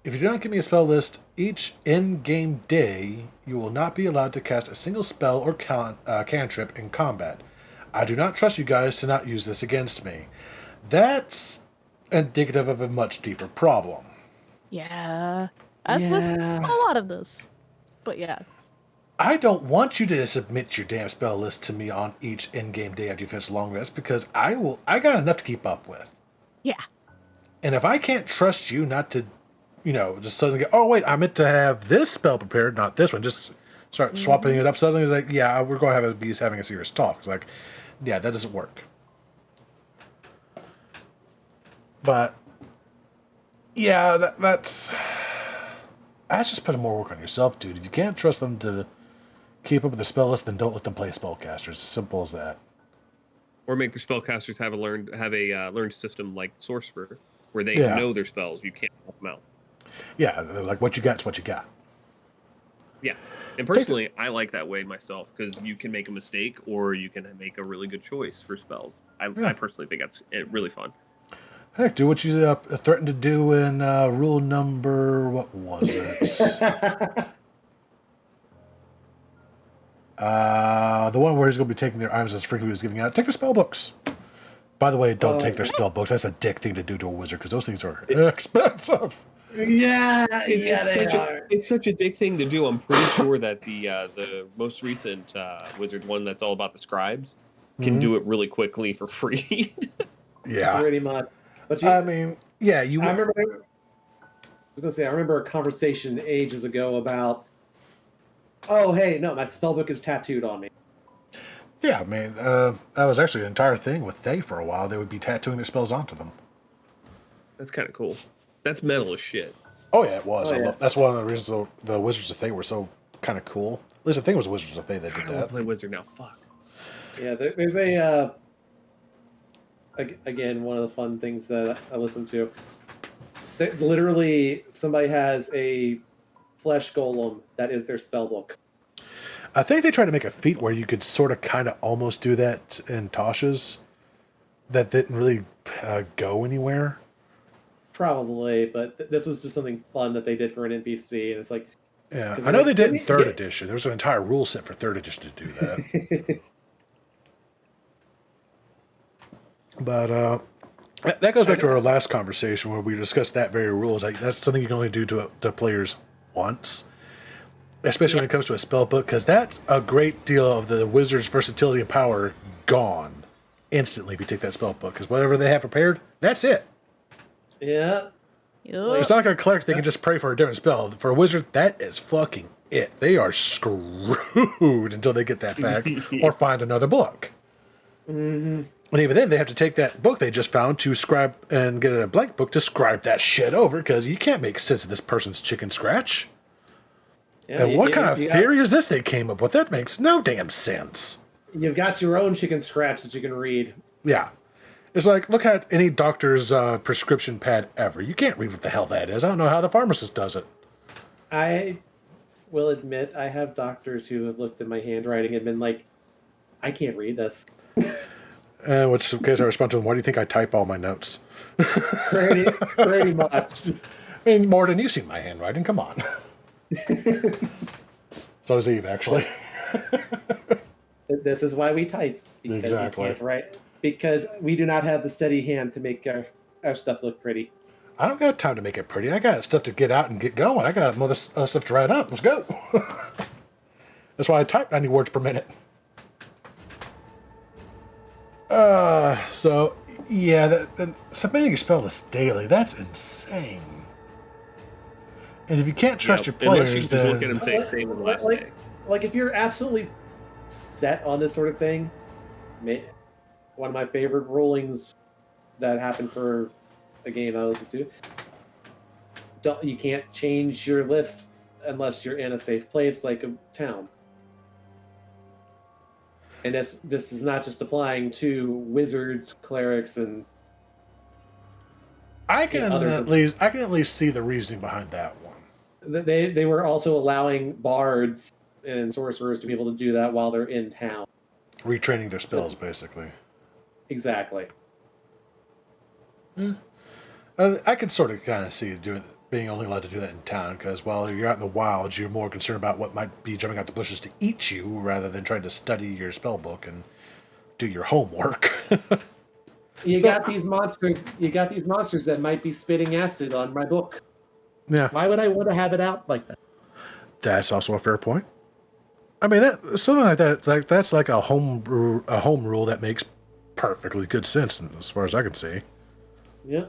If you do not give me a spell list each in-game day, you will not be allowed to cast a single spell or cantrip in combat. I do not trust you guys to not use this against me. That's indicative of a much deeper problem. Yeah. As with a lot of this. But yeah. I don't want you to submit your damn spell list to me on each in-game day after you finish a long rest because I got enough to keep up with. Yeah. And if I can't trust you not to, just suddenly go, oh wait, I meant to have this spell prepared, not this one. Just start swapping it up suddenly. It's like, yeah, we're going to have be having a serious talk. It's like, yeah, that doesn't work. But yeah, that's just putting more work on yourself, dude. If you can't trust them to keep up with the spell list, then don't let them play spellcasters. Simple as that. Or make their spellcasters have a learned system like Sorcerer, where they Yeah. know their spells. You can't help them out. Yeah, they're like what you got's what you got. Yeah, and personally, I like that way myself because you can make a mistake or you can make a really good choice for spells. I personally think that's really fun. Heck, do what you threatened to do in rule number, what was it? The one where he's going to be taking their items as frequently was giving out. Take their spell books. By the way, don't take their spell books. That's a dick thing to do to a wizard because those things are expensive. Yeah, It's such a dick thing to do. I'm pretty sure that the most recent wizard one that's all about the scribes can do it really quickly for free. Yeah. pretty much. But I mean, yeah, you. I remember. I remember a conversation ages ago about. Oh, hey, no, my spellbook is tattooed on me. Yeah, I mean, that was actually an entire thing with Thay for a while. They would be tattooing their spells onto them. That's kind of cool. That's metal as shit. Oh yeah, it was. Oh, yeah. That's one of the reasons the Wizards of Thay were so kind of cool. At least I think it was Wizards of Thay that I did don't want that. to play wizard now. Fuck. Yeah, there's a. Again, one of the fun things that I listen to. Literally, somebody has a flesh golem that is their spellbook. I think they tried to make a feat where you could sort of kind of almost do that in Tasha's. That didn't really go anywhere. Probably, but this was just something fun that they did for an NPC, and it's like. Yeah, 'cause I know they're they like, did in third edition. There was an entire rule set for third edition to do that. But that goes back to our last conversation where we discussed that very rule. Like that's something you can only do to players once, especially when it comes to a spell book, because that's a great deal of the wizard's versatility and power gone instantly if you take that spell book. Because whatever they have prepared, that's it. Yeah. Yup. It's not like a cleric; they can just pray for a different spell. For a wizard, that is fucking it. They are screwed until they get that back or find another book. Mm-hmm. And even then, they have to take that book they just found to scribe and get a blank book to scribe that shit over because you can't make sense of this person's chicken scratch. Yeah, And what kind of theory is this they came up with? That makes no damn sense. You've got your own chicken scratch that you can read. Yeah. It's like, look at any doctor's prescription pad ever. You can't read what the hell that is. I don't know how the pharmacist does it. I will admit, I have doctors who have looked at my handwriting and been like, I can't read this. Which case I respond to them, why do you think I type all my notes? Pretty much. I mean, Morden, you've seen my handwriting. Come on. So is Eve, actually. This is why we type. because Exactly. you can't write, because we do not have the steady hand to make our stuff look pretty. I don't got time to make it pretty. I got stuff to get out and get going. I got other stuff to write up. Let's go. That's why I type 90 words per minute. So yeah, submitting a spell list daily, that's insane. And if you can't trust your players, unless you just then look at them and say same as last day. Like if you're absolutely set on this sort of thing, one of my favorite rulings that happened for a game I listened to, you can't change your list unless you're in a safe place like a town. And this is not just applying to wizards, clerics, and I can at least see the reasoning behind that one. they were also allowing bards and sorcerers to be able to do that while they're in town. Retraining their spells, basically. Exactly. I could sort of kind of see being only allowed to do that in town, because while you're out in the wilds, you're more concerned about what might be jumping out the bushes to eat you, rather than trying to study your spell book and do your homework. You got these monsters that might be spitting acid on my book. Yeah, Why would I want to have it out like that? that's also a fair point. I mean, something like that. That's like a home rule that makes perfectly good sense as far as I can see. Yeah,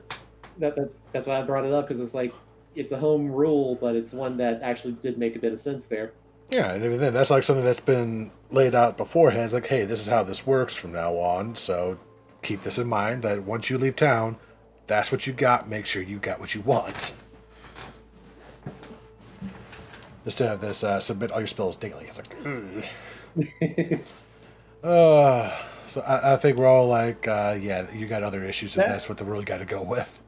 that's why I brought it up, because it's like it's a home rule, but it's one that actually did make a bit of sense there. Yeah, and then that's like something that's been laid out beforehand. It's like, hey, this is how this works from now on. So keep this in mind that once you leave town, that's what you got. Make sure you got what you want. Instead of this, submit all your spells daily. It's like, so I think we're all like, yeah, you got other issues, and that's what the rule you got to go with.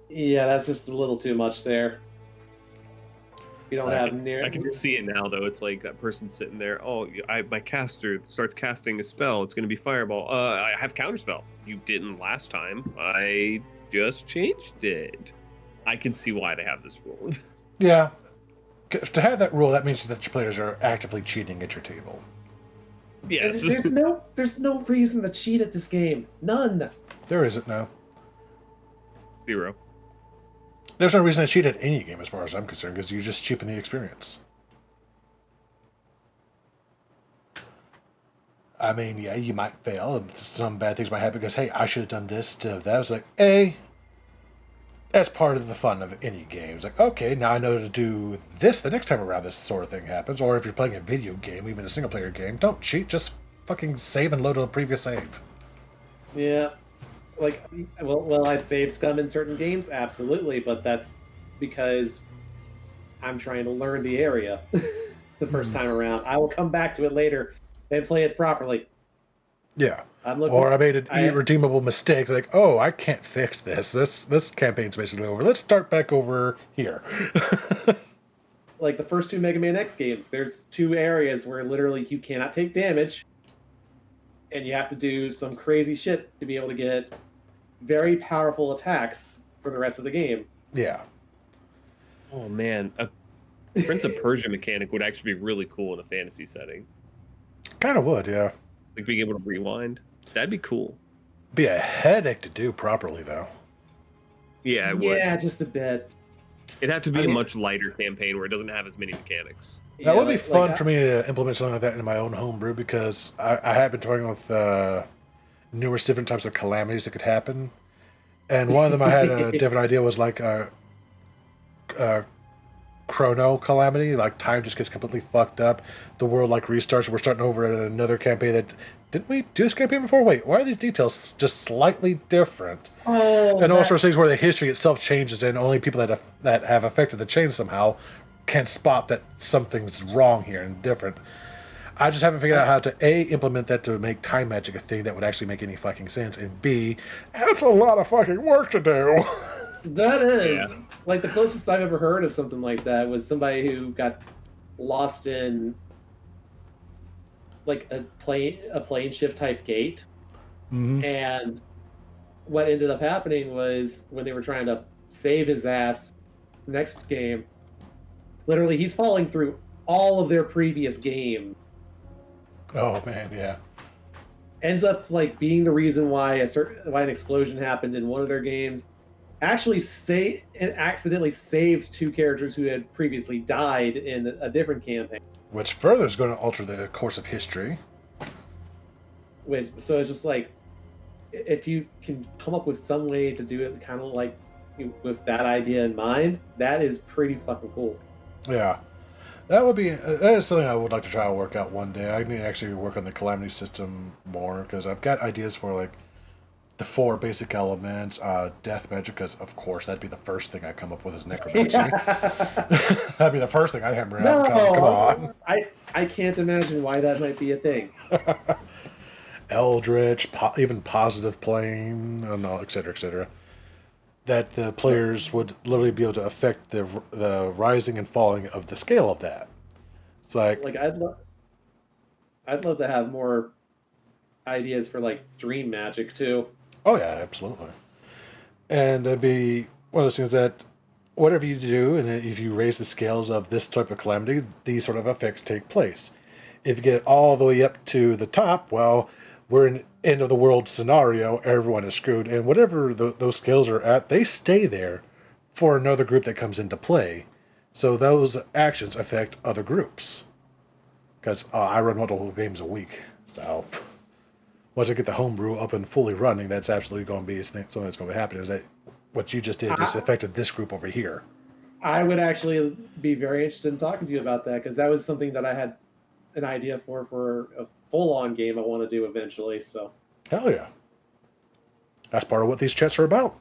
Yeah, that's just a little too much there. You don't have near. I can see it now, though. It's like that person sitting there. Oh, my caster starts casting a spell. It's going to be fireball. I have counterspell. You didn't last time. I just changed it. I can see why they have this rule. Yeah. To have that rule, that means that your players are actively cheating at your table. Yes. There's no reason to cheat at this game. None. There isn't, no. 0. There's no reason to cheat at any game as far as I'm concerned, because you just cheapen the experience. I mean, yeah, you might fail, and some bad things might happen because, hey, I should have done this instead of that. It's like, that's part of the fun of any game. It's like, okay, now I know to do this the next time around this sort of thing happens. Or if you're playing a video game, even a single-player game, don't cheat, just fucking save and load a previous save. Yeah. Like, will I save scum in certain games? Absolutely, but that's because I'm trying to learn the area the first time around. I will come back to it later and play it properly. Yeah. Or I made an irredeemable mistake. Like, oh, I can't fix this. This campaign's basically over. Let's start back over here. Like the first 2 Mega Man X games, there's 2 areas where literally you cannot take damage, and you have to do some crazy shit to be able to get very powerful attacks for the rest of the game. Yeah. Oh man, a Prince of Persia mechanic would actually be really cool in a fantasy setting. Kind of would, yeah. Like being able to rewind. That'd be cool. Be a headache to do properly, though. Yeah, it would. Yeah, just a bit. It'd have to be a much lighter campaign where it doesn't have as many mechanics. That would be fun for me to implement something like that in my own homebrew, because I have been toying with numerous different types of calamities that could happen. And one of them I had a different idea was like a chrono calamity, like time just gets completely fucked up. The world like restarts. We're starting over at another campaign that didn't we do this campaign before? Wait, why are these details just slightly different? And all sorts of things where the history itself changes, and only people that have affected the change somehow can spot that something's wrong here and different. I just haven't figured out how to A, implement that to make time magic a thing that would actually make any fucking sense, and B, that's a lot of fucking work to do. That is. Yeah. Like, the closest I've ever heard of something like that was somebody who got lost in, like, a plane shift type gate. Mm-hmm. And what ended up happening was when they were trying to save his ass next game, literally he's falling through all of their previous games. Oh, man, yeah. ends up like being the reason why an explosion happened in one of their games. Actually, accidentally saved two characters who had previously died in a different campaign. Which further is going to alter the course of history. So it's just like, if you can come up with some way to do it kind of like with that idea in mind, that is pretty fucking cool. Yeah. That is something I would like to try to work out one day. I need to actually work on the calamity system more, because I've got ideas for like the 4 basic elements, death magic, because of course that'd be the first thing I come up with is necromancy. That'd be the first thing I hammer out. Come on. I can't imagine why that might be a thing. Eldritch, even positive plane, and all, etc., etc. That the players would literally be able to affect the rising and falling of the scale of that. It's like I'd love to have more ideas for like dream magic too. Oh yeah, absolutely. And it'd be one of those things that whatever you do, and if you raise the scales of this type of calamity, these sort of effects take place. If you get all the way up to the top, well, we're in end of the world scenario, everyone is screwed, and whatever those scales are at, they stay there for another group that comes into play. So those actions affect other groups. Because I run multiple games a week, so once I get the homebrew up and fully running, that's absolutely going to be something that's going to happen. Is that what you just did just affected this group over here? I would actually be very interested in talking to you about that, because that was something that I had an idea for a full-on game I want to do eventually. So hell yeah, that's part of what these chats are about.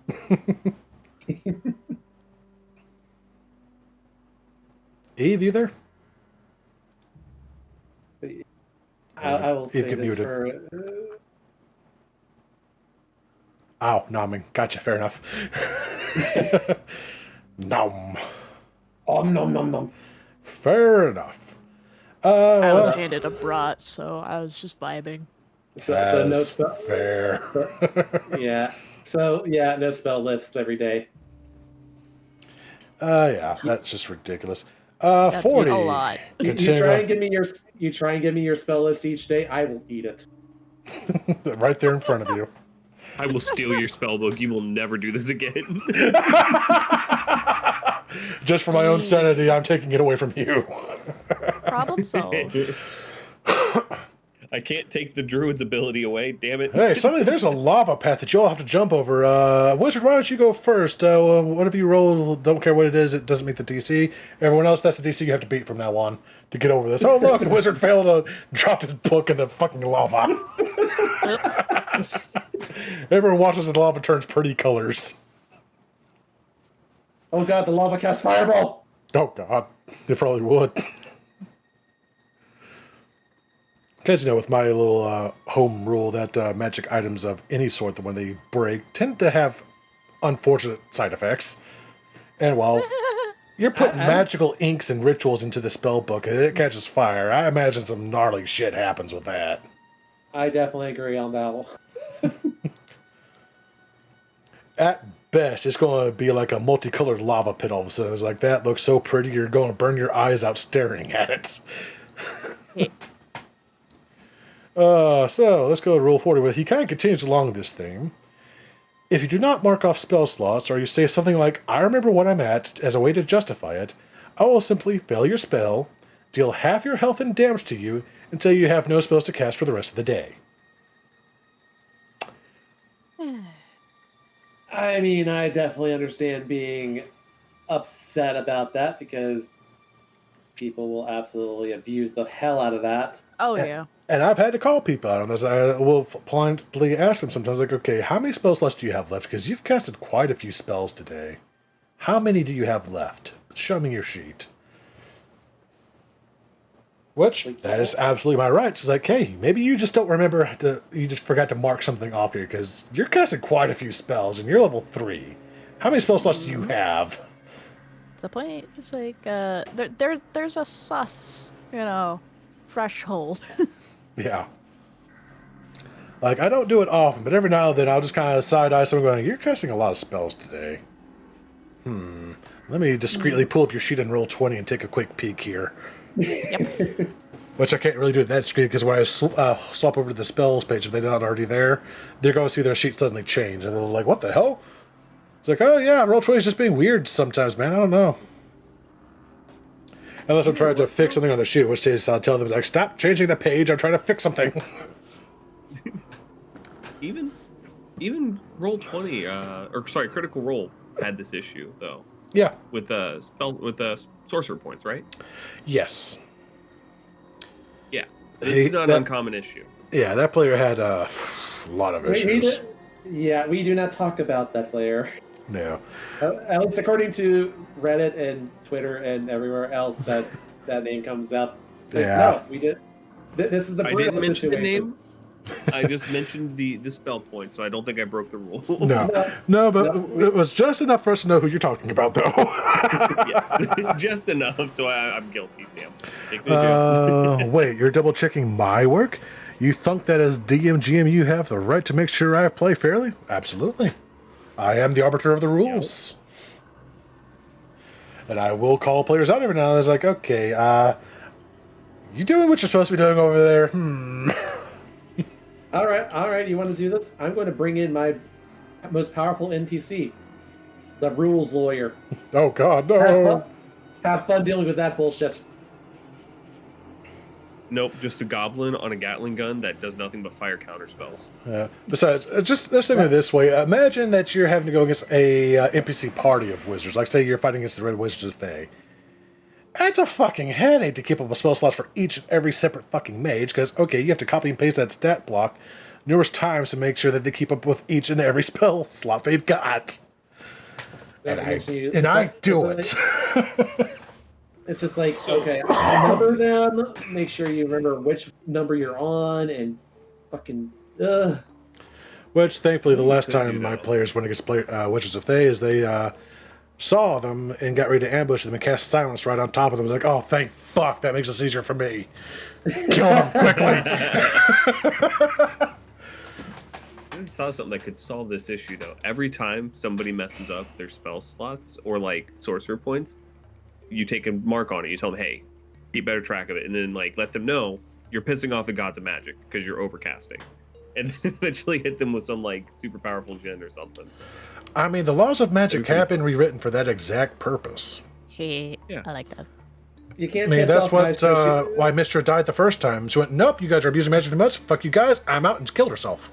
Eve, you there? I will say Eve, get this muted. for. Ow, nomming. Gotcha. Fair enough. Nom. Nom nom nom. Fair enough. I was handed a brat, so I was just vibing. So no spell. Fair. Yeah. So yeah, no spell lists every day. Yeah, that's just ridiculous. That's 40. a lot. You try and give me your spell list each day. I will eat it. Right there in front of you. I will steal your spell book. You will never do this again. Just for my own sanity, I'm taking it away from you. Problem solved. I can't take the druid's ability away. Damn it. Hey, there's a lava path that you'll have to jump over. Wizard, why don't you go first? Whatever you roll, don't care what it is, it doesn't meet the DC. Everyone else, that's the DC you have to beat from now on to get over this. Oh, look, the wizard failed to drop his book in the fucking lava. Oops. Everyone watches the lava turns pretty colors. Oh god, the lava casts fireball. Oh, God. It probably would. Because, with my little home rule that magic items of any sort, that when they break, tend to have unfortunate side effects. And while you're putting magical inks and rituals into the spell book, and it catches fire, I imagine some gnarly shit happens with that. I definitely agree on that one. At best, it's going to be like a multicolored lava pit all of a sudden. It's like, that looks so pretty, you're going to burn your eyes out staring at it. So let's go to Rule 40. Well, he kind of continues along this theme. If you do not mark off spell slots, or you say something like, I remember what I'm at, as a way to justify it, I will simply fail your spell, deal half your health and damage to you, until you have no spells to cast for the rest of the day. I mean, I definitely understand being upset about that, because people will absolutely abuse the hell out of that. Oh, yeah. And I've had to call people out on this. I will blindly ask them sometimes, like, okay, how many spell slots do you have left? Because you've casted quite a few spells today. How many do you have left? Show me your sheet. Which, that is absolutely my right. It's like, hey, maybe you just don't remember, you just forgot to mark something off here, because you're casting quite a few spells, and you're level 3. How many spell slots do you have? The point is like, there's a sus, threshold. Yeah. Like, I don't do it often, but every now and then I'll just kind of side-eye someone going, you're casting a lot of spells today. Let me discreetly pull up your sheet and roll 20 and take a quick peek here. Yep. Which I can't really do at that screen because when I swap over to the spells page, if they're not already there, they're going to see their sheet suddenly change. And they're like, what the hell? It's like, oh yeah, Roll20 is just being weird sometimes, man. I don't know. Unless I'm trying to fix something on the sheet, which is I'll tell them, like, stop changing the page. I'm trying to fix something. Even Roll20, Critical Role had this issue though. Yeah. With sorcerer points, right? Yes. Yeah. This is not an uncommon issue. Yeah, that player had a lot of issues. We do not talk about that player. No. At least according to Reddit and Twitter and everywhere else that name comes up. Yeah. No, we did. This is the I brutal didn't mention situation. the name. I just mentioned the spell point, so I don't think I broke the rule. No, but it was just enough for us to know who you're talking about, though. Yeah, just enough, so I'm guilty. Damn. Take me to jail. Wait, you're double checking my work? You think that as GM you have the right to make sure I play fairly? Absolutely. I am the arbiter of the rules. Yep. And I will call players out every now and then. It's like, okay, you doing what you're supposed to be doing over there? All right. You want to do this? I'm going to bring in my most powerful NPC, the rules lawyer. Oh God, no! Have fun dealing with that bullshit. Nope, just a goblin on a Gatling gun that does nothing but fire counter spells. Yeah. Besides, just let's think of it this way. Imagine that you're having to go against a NPC party of wizards. Like, say you're fighting against the Red Wizards of Thay. That's a fucking headache to keep up with spell slots for each and every separate fucking mage, because, okay, you have to copy and paste that stat block numerous times to make sure that they keep up with each and every spell slot they've got. And I do it. It's just like, okay, number them, make sure you remember which number you're on, and fucking, Which, thankfully, the last time my players went against Witches of Thay is they saw them and got ready to ambush them and cast silence right on top of them. Like, oh, thank fuck, that makes this easier for me. Kill them quickly. I just thought of something that could solve this issue, though. Every time somebody messes up their spell slots or, like, sorcerer points, you take a mark on it. You tell them, hey, keep better track of it. And then, like, let them know you're pissing off the gods of magic because you're overcasting. And then eventually hit them with some, like, super powerful gen or something. I mean, the laws of magic have been rewritten for that exact purpose. Yeah. I like that. You can't. I mean, that's why Mistra died the first time. She went, nope, you guys are abusing magic too much. Fuck you guys. I'm out, and killed herself.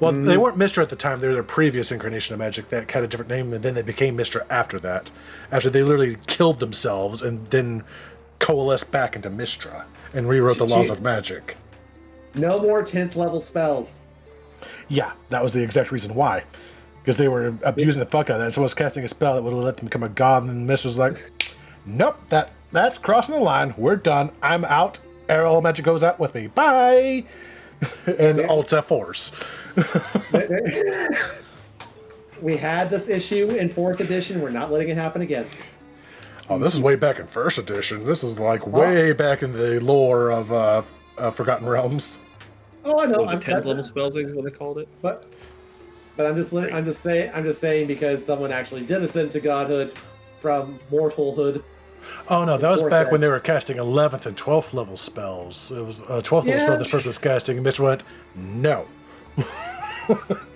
Well, they weren't Mistra at the time. They were their previous incarnation of magic that had a different name, and then they became Mistra after that. After they literally killed themselves and then coalesced back into Mistra and rewrote the laws of magic. No more 10th level spells. Yeah, that was the exact reason why. Because they were abusing the fuck out of that. So I was casting a spell that would have let them become a god, and Miss was like, nope, that's crossing the line. We're done. I'm out. All magic goes out with me. Bye! And alt F4s. We had this issue in 4th edition. We're not letting it happen again. Oh, this is way back in 1st edition. This is like way back in the lore of Forgotten Realms. Oh, I know. Was it 10th level spells? Is what they called it. But I'm just saying because someone actually did ascend to godhood from mortalhood. Oh no, that was back when they were casting 11th and 12th level spells. It was a 12th level spell this person was casting, and Mitch went, no.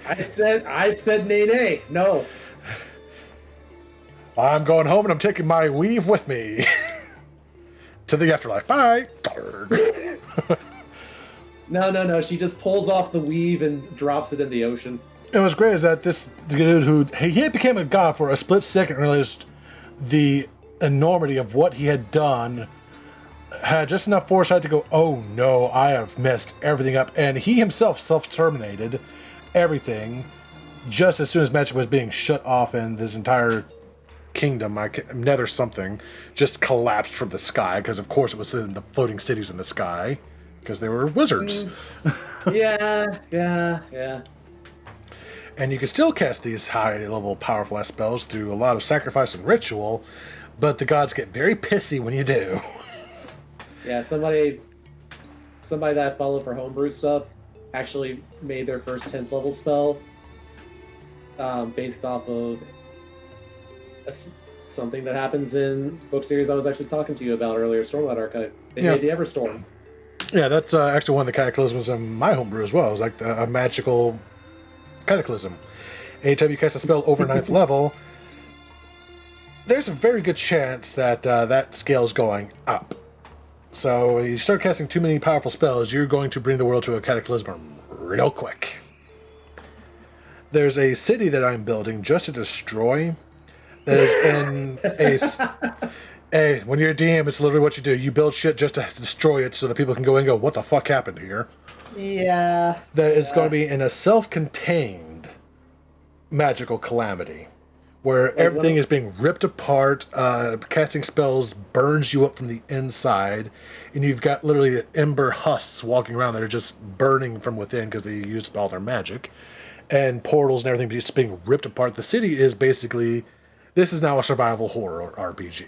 I said nay, no. I'm going home and I'm taking my weave with me to the afterlife. Bye. No. She just pulls off the weave and drops it in the ocean. It was great is that this dude who he became a god for a split second and realized the enormity of what he had done, had just enough foresight to go, oh no, I have messed everything up. And he himself self-terminated everything just as soon as magic was being shut off and this entire kingdom, nether something, just collapsed from the sky, because of course it was in the floating cities in the sky, because they were wizards. Yeah. And you can still cast these high-level, powerful-ass spells through a lot of sacrifice and ritual, but the gods get very pissy when you do. Yeah, somebody that I follow for homebrew stuff actually made their first 10th level spell based off of something that happens in book series I was actually talking to you about earlier, Stormlight Archive. They Yeah. made the Everstorm. Yeah, that's actually one of the cataclysms in my homebrew as well. It's like a magical cataclysm. Anytime you cast a spell over 9th level, there's a very good chance that that scale is going up. So you start casting too many powerful spells, you're going to bring the world to a cataclysm real quick. There's a city that I'm building just to destroy that is in Hey, when you're a DM, it's literally what you do. You build shit just to destroy it so that people can go in and go, what the fuck happened here? Yeah. That is going to be in a self-contained magical calamity where everything is being ripped apart, casting spells burns you up from the inside, and you've got literally ember husks walking around that are just burning from within because they used all their magic, and portals and everything just being ripped apart. The city is basically, this is now a survival horror RPG.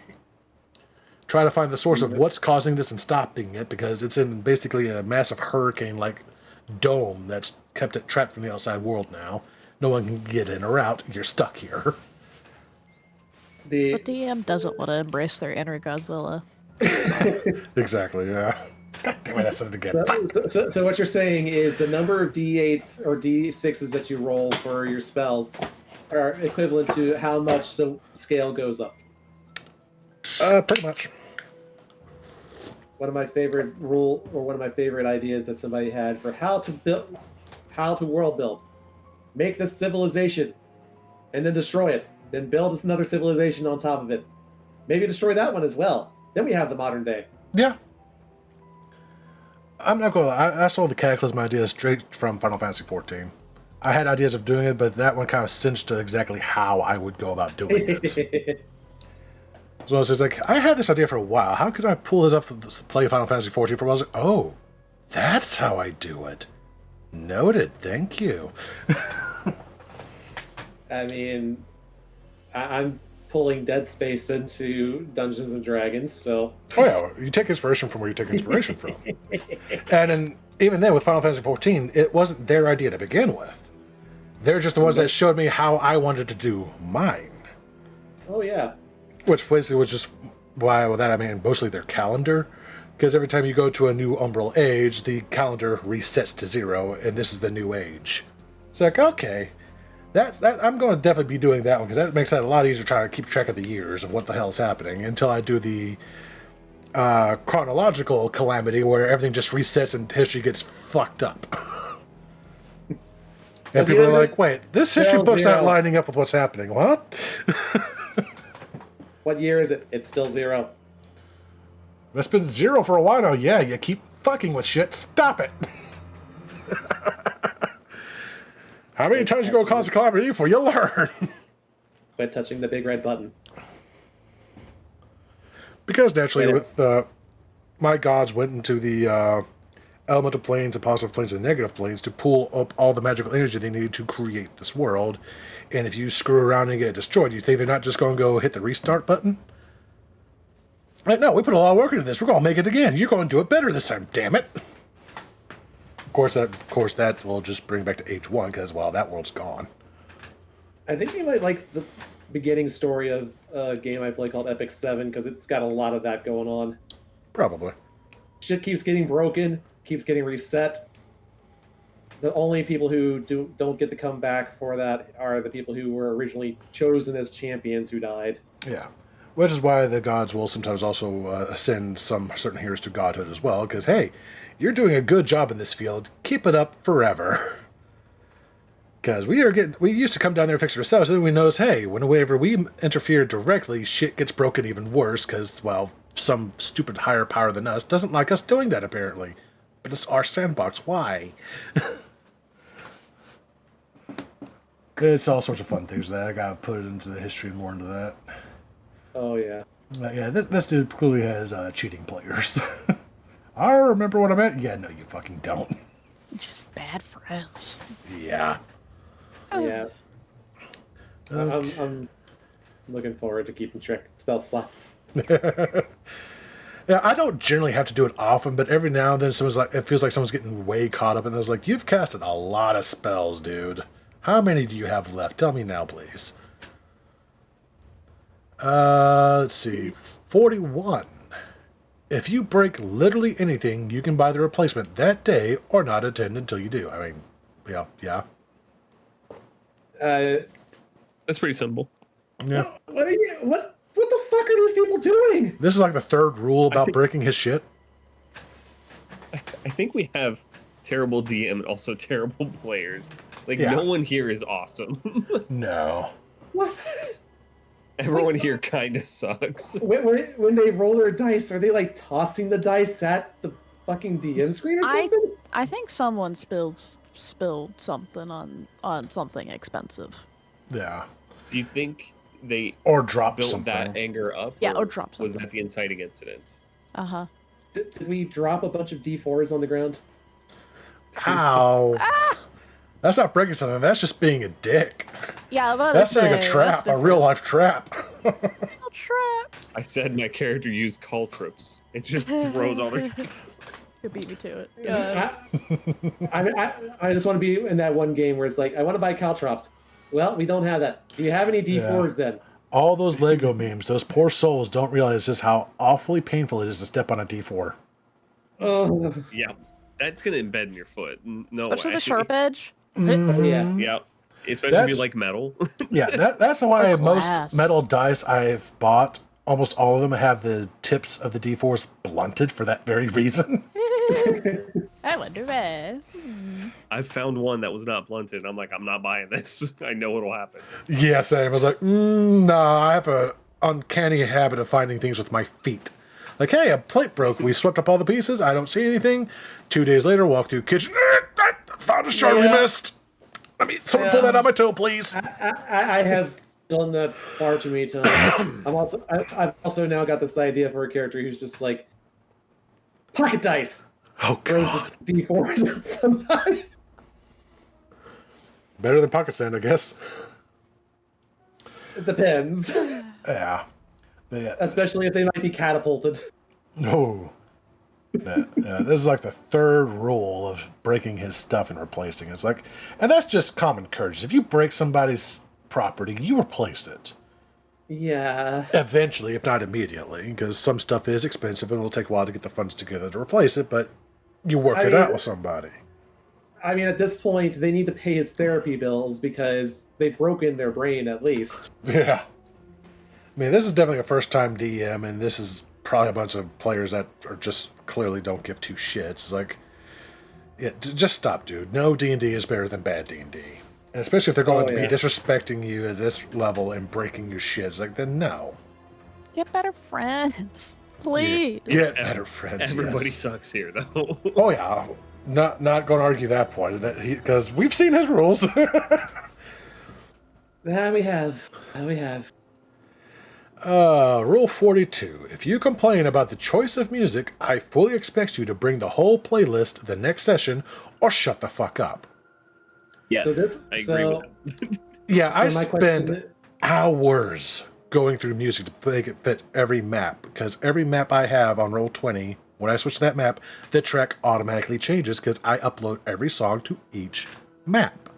Try to find the source of what's causing this and stopping it, because it's in basically a massive hurricane-like dome that's kept it trapped from the outside world now. No one can get in or out. You're stuck here. The But DM doesn't want to embrace their inner Godzilla. Exactly, yeah. God damn it, I said it again. so what you're saying is the number of D8s or D6s that you roll for your spells are equivalent to how much the scale goes up. Pretty much. One of my favorite one of my favorite ideas that somebody had for how to world build. Make this civilization and then destroy it. Then build another civilization on top of it. Maybe destroy that one as well. Then we have the modern day. Yeah. I'm not going to lie. I stole the Cataclysm idea straight from Final Fantasy XIV. I had ideas of doing it, but that one kind of cinched to exactly how I would go about doing it. So I was like, I had this idea for a while. How could I pull this up to play Final Fantasy XIV for a while? I was like, oh, that's how I do it. Noted. Thank you. I mean, I'm pulling Dead Space into Dungeons and Dragons, so Oh yeah, you take inspiration from where you take inspiration from. And then, even then, with Final Fantasy XIV, it wasn't their idea to begin with. They're just the ones that showed me how I wanted to do mine. oh yeah. Which basically was just why, with that I mean mostly their calendar. Because every time you go to a new Umbral age, the calendar resets to 0, and this is the new age. It's like, okay, that I'm going to definitely be doing that one, because that makes that a lot easier trying to keep track of the years of what the hell is happening, until I do the chronological calamity, where everything just resets and history gets fucked up. And people are like, wait, this history book's not lining up with what's happening. What? What year is it? It's still 0. It's been 0 for a while now. Yeah, you keep fucking with shit. Stop it. How many times you go cause a calamity before you learn? Quit touching the big red button. Because naturally, Yeah. with my gods went into the elemental planes, the positive planes, and the negative planes to pull up all the magical energy they needed to create this world. And if you screw around and get destroyed, you think they're not just going to go hit the restart button? Right, no, we put a lot of work into this. We're going to make it again. You're going to do it better this time, damn it. Of course, that will just bring back to age 1, because, well, that world's gone. I think you might like the beginning story of a game I play called Epic 7, because it's got a lot of that going on. Probably. Shit keeps getting broken, keeps getting reset. The only people who don't get to come back for that are the people who were originally chosen as champions who died. Yeah. Which is why the gods will sometimes also ascend some certain heroes to godhood as well, because, hey, you're doing a good job in this field. Keep it up forever. Because we used to come down there and fix it ourselves, and then we notice, hey, whenever we interfere directly, shit gets broken even worse, because, well, some stupid higher power than us doesn't like us doing that, apparently. But it's our sandbox. Why? It's all sorts of fun things that I gotta put it into the history and more into that. Oh yeah. Yeah, this dude clearly has cheating players. I remember what I meant. Yeah, no, you fucking don't. Just bad friends. Yeah. Yeah. I'm looking forward to keeping track of spell slots. Yeah, I don't generally have to do it often, but every now and then it feels like someone's getting way caught up, and it's like, you've casted a lot of spells, dude. How many do you have left? Tell me now, please. Let's see. 41. If you break literally anything, you can buy the replacement that day or not attend until you do. I mean, yeah. That's pretty simple. Yeah. What the fuck are these people doing? This is like the third rule about think- breaking his shit. I think we have terrible DM and also terrible players. Like, Yeah. no one here is awesome. No. What? Everyone here kind of sucks. When they roll their dice, are they like tossing the dice at the fucking DM screen or something? I think someone spilled something on something expensive. Yeah. Do you think they Or drop built something. that anger up? Yeah, or drop Was something. that the inciting incident? Uh-huh. Did we drop a bunch of D4s on the ground? How? That's not breaking something. That's just being a dick. Yeah, I was about That's to setting a say, trap, that's a real life trap. different. Trap. I said my character used caltrips. It just throws all their. You beat me to it. Yes. I just want to be in that one game where it's like, I want to buy caltrops. Well, we don't have that. Do you have any D4s then? All those Lego memes, those poor souls don't realize just how awfully painful it is to step on a D4. Oh, Yeah, that's gonna embed in your foot. No Especially way. the sharp edge. yeah. Yeah, especially if you That's- like metal. Yeah, that's why Or most glass. metal dice I've bought, almost all of them have the tips of the D4s blunted for that very reason. I wonder why. I found one that was not blunted. I'm like, I'm not buying this. I know what'll happen. Yeah, same. I was like, nah, I have a uncanny habit of finding things with my feet. Like, hey, a plate broke. We swept up all the pieces. I don't see anything. 2 days later, walk through kitchen. I found a shard we Yeah. missed. Someone pull that out my toe, please. I have done that far too many times. I've also now got this idea for a character who's just like pocket dice. Oh, Throws God. the D4s at somebody. Better than pocket sand, I guess. It depends. Yeah. Yeah. Especially if they might be catapulted. No. Yeah, this is like the third rule of breaking his stuff and replacing it. It's like, and that's just common courtesy. If you break somebody's property, you replace it. Yeah. Eventually, if not immediately, because some stuff is expensive and it'll take a while to get the funds together to replace it, but you work I it mean- out with somebody. I mean, at this point, they need to pay his therapy bills because they've broken their brain at least. Yeah. I mean, this is definitely a first-time DM, and this is probably a bunch of players that are just clearly don't give two shits. It's like, yeah, just stop, dude. No D&D is better than bad D&D. And especially if they're going Oh, to be yeah. disrespecting you at this level and breaking your shit. It's like, then no. Get better friends. Please. Get better friends. Everybody yes. sucks here, though. Oh, yeah. Not going to argue that point, because we've seen his rules. That we have. That we have. Rule 42. If you complain about the choice of music, I fully expect you to bring the whole playlist the next session or shut the fuck up. Yes, So this- I agree so- with that. Yeah, So I my question spend is- hours going through music to make it fit every map, because every map I have on Roll20, when I switch to that map, the track automatically changes because I upload every song to each map.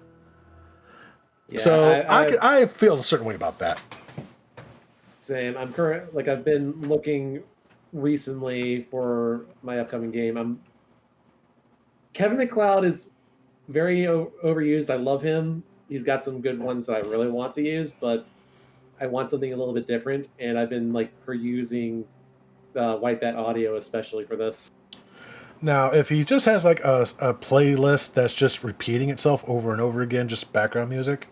Yeah, So I feel a certain way about that. Same. I've been looking recently for my upcoming game. Kevin McLeod is very overused. I love him. He's got some good ones that I really want to use, but I want something a little bit different. And I've been using White Bat Audio especially for this. Now, if he just has like a playlist that's just repeating itself over and over again, just background music,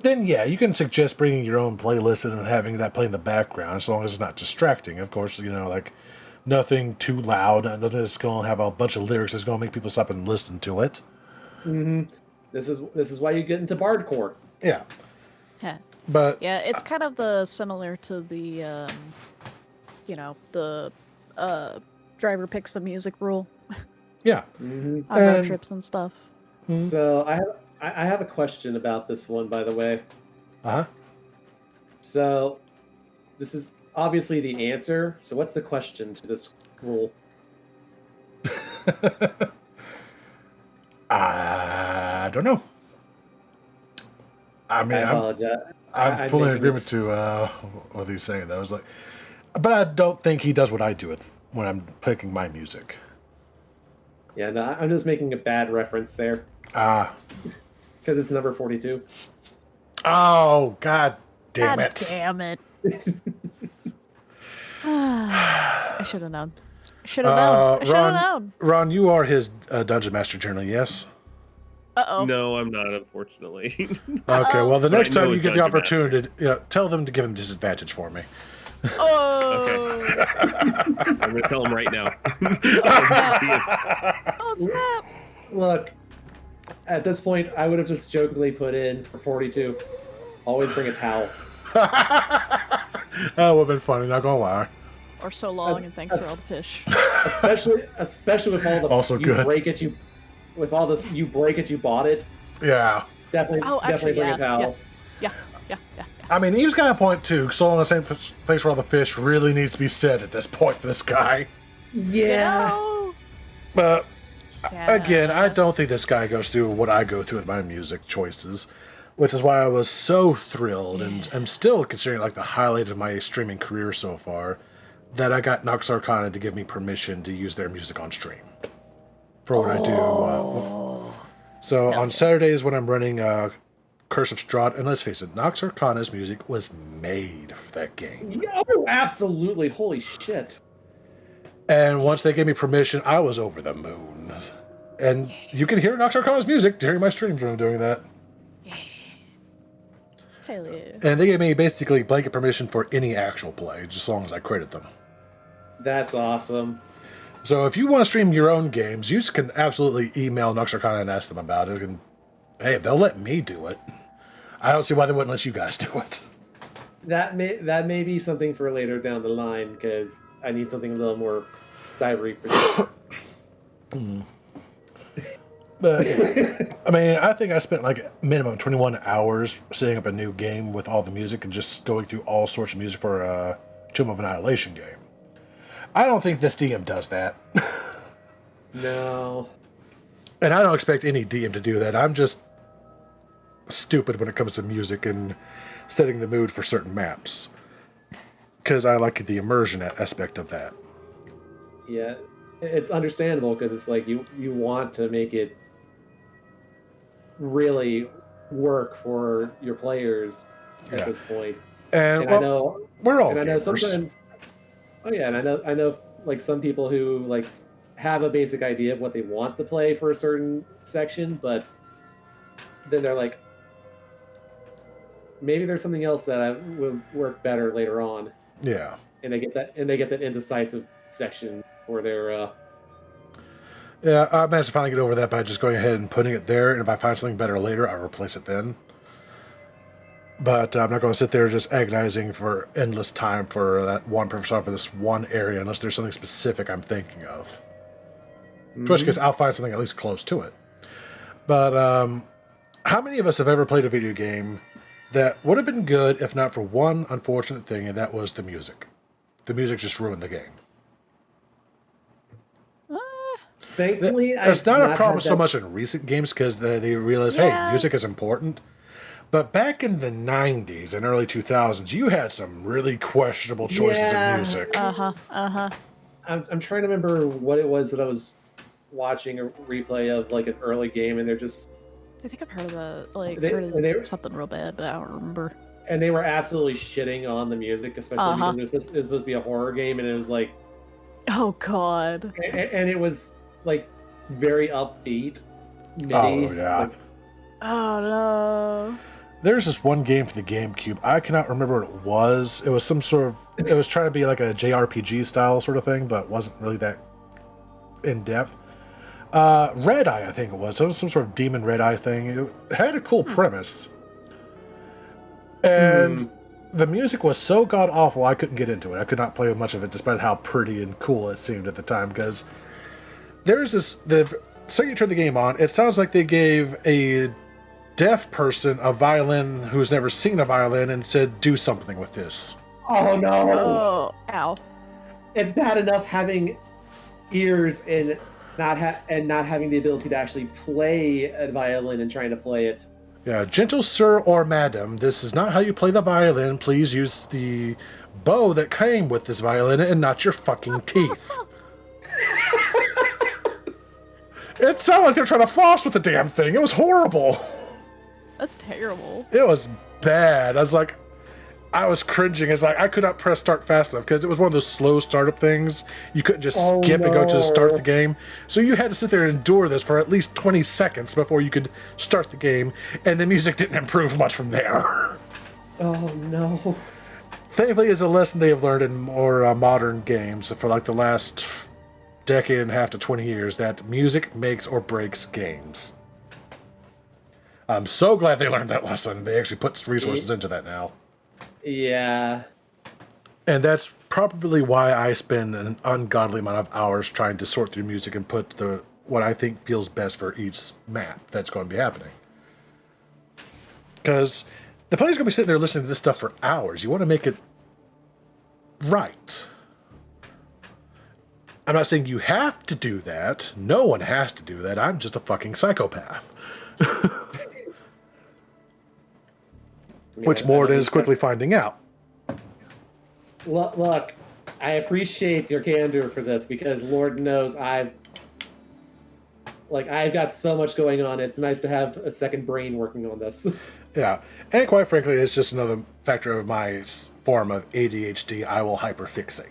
then yeah, you can suggest bringing your own playlist and having that play in the background, as long as it's not distracting. Of course, like nothing too loud, nothing that's going to have a bunch of lyrics that's going to make people stop and listen to it. Mm-hmm. This is why you get into Bardcore. Yeah, Heh. but Yeah, it's kind of the similar to the, the driver picks the music rule yeah, Mm-hmm. on road And- trips and stuff. So I have a question about this one, by the way. uh-huh. So this is obviously the answer. So what's the question to this rule? I don't know. I mean, I apologize. I'm fully in agreement to what he's saying. That was like, but I don't think he does what I do when I'm picking my music. Yeah, no, I'm just making a bad reference there Ah. because it's number 42. Oh, God damn God it. damn it. I should have known. Should have known. I should have known. Ron, you are his Dungeon Master generally, yes? Uh-oh. No, I'm not, unfortunately. Okay, well, the But I next time know you his get the Dungeon opportunity, tell them to give him disadvantage for me. Oh. I'm going to tell him right now. Oh, snap. Look, at this point, I would have just jokingly put in for 42. Always bring a towel. That would have been funny, not gonna lie. Or so long, and thanks for all the fish. Especially with all the Also you good. break it, you with all this you break it, you bought it. Yeah. Definitely, Oh, definitely actually, bring yeah, a towel. Yeah. I mean, Eve's got a point too. So on the same place where all the fish really needs to be said at this point for this guy. Yeah. No. But Yeah. again, I don't think this guy goes through what I go through with my music choices, which is why I was so thrilled, and I'm still considering like the highlight of my streaming career so far, that I got Nox Arcana to give me permission to use their music on stream for what I do. So on Saturdays when I'm running Curse of Strahd, and let's face it, Nox Arcana's music was made for that game. Oh, absolutely! Holy shit! And once they gave me permission, I was over the moon. And you can hear Nox Arcana's music during my streams when I'm doing that. Hell yeah. And they gave me basically blanket permission for any actual play, just as long as I created them. That's awesome. So if you want to stream your own games, you can absolutely email Nox Arcana and ask them about it. And hey, if they'll let me do it, I don't see why they wouldn't let you guys do it. That may be something for later down the line because I need something a little more cybery for this. But I mean, I think I spent like a minimum of 21 hours setting up a new game with all the music and just going through all sorts of music for a Tomb of Annihilation game. I don't think this DM does that. No. And I don't expect any DM to do that. I'm just stupid when it comes to music and setting the mood for certain maps. Because I like the immersion aspect of that. Yeah, it's understandable because it's like you want to make it really work for your players at this point. And And well, I know we're all and I know gamers. sometimes. Oh yeah, and I know like some people who like have a basic idea of what they want to play for a certain section, but then they're like, maybe there's something else that will work better later on, Yeah. and they get that indecisive section where they're. Yeah, I managed to finally get over that by just going ahead and putting it there, and if I find something better later, I'll replace it then. But I'm not going to sit there just agonizing for endless time for that one purpose for this one area unless there's something specific I'm thinking of. In which case, I'll find something at least close to it. But how many of us have ever played a video game that would have been good if not for one unfortunate thing, and that was the music? The music just ruined the game. Thankfully, It's not a problem so had that- much in recent games because they realize, Yeah. hey, music is important. But back in the 90s and early 2000s, you had some really questionable choices Yeah. of music. I'm trying to remember what it was that I was watching a replay of, like an early game, and they're just I think I've heard of They- they- something real bad, but I don't remember. and they were absolutely shitting on the music, especially because it was supposed to be a horror game, and it was like, Oh God. and it was like very upbeat. MIDI. Oh, It's yeah. like, Oh no. There's this one game for the GameCube. I cannot remember what it was. It was some sort of... It was trying to be like a JRPG style sort of thing, but wasn't really that in-depth. Red Eye, I think it was. It was some sort of demon Red Eye thing. It had a cool premise. And the music was so god-awful, I couldn't get into it. I could not play much of it, despite how pretty and cool it seemed at the time, because there's this... The second you turn the game on, it sounds like they gave a deaf person a violin who's never seen a violin and said, do something with this. oh no! Oh, ow. It's bad enough having ears and not having the ability to actually play a violin and trying to play it. Yeah, gentle sir or madam, this is not how you play the violin. Please use the bow that came with this violin and not your fucking teeth. It sounded like they're trying to floss with the damn thing. It was horrible. That's terrible. It was bad. I was cringing. It's like I could not press start fast enough because it was one of those slow startup things. You couldn't just skip and go to start the game. So you had to sit there and endure this for at least 20 seconds before you could start the game, and the music didn't improve much from there. Oh no. Thankfully, it's a lesson they have learned in more modern games for like the last decade and a half to 20 years that music makes or breaks games. I'm so glad they learned that lesson. They actually put resources into that now. Yeah. And that's probably why I spend an ungodly amount of hours trying to sort through music and put what I think feels best for each map that's going to be happening. Because the player's going to be sitting there listening to this stuff for hours. You want to make it right. I'm not saying you have to do that. No one has to do that. I'm just a fucking psychopath. Which Mord is quickly finding out. Look, I appreciate your candor for this because Lord knows I've got so much going on. It's nice to have a second brain working on this. Yeah, and quite frankly, it's just another factor of my form of ADHD. I will hyperfixate.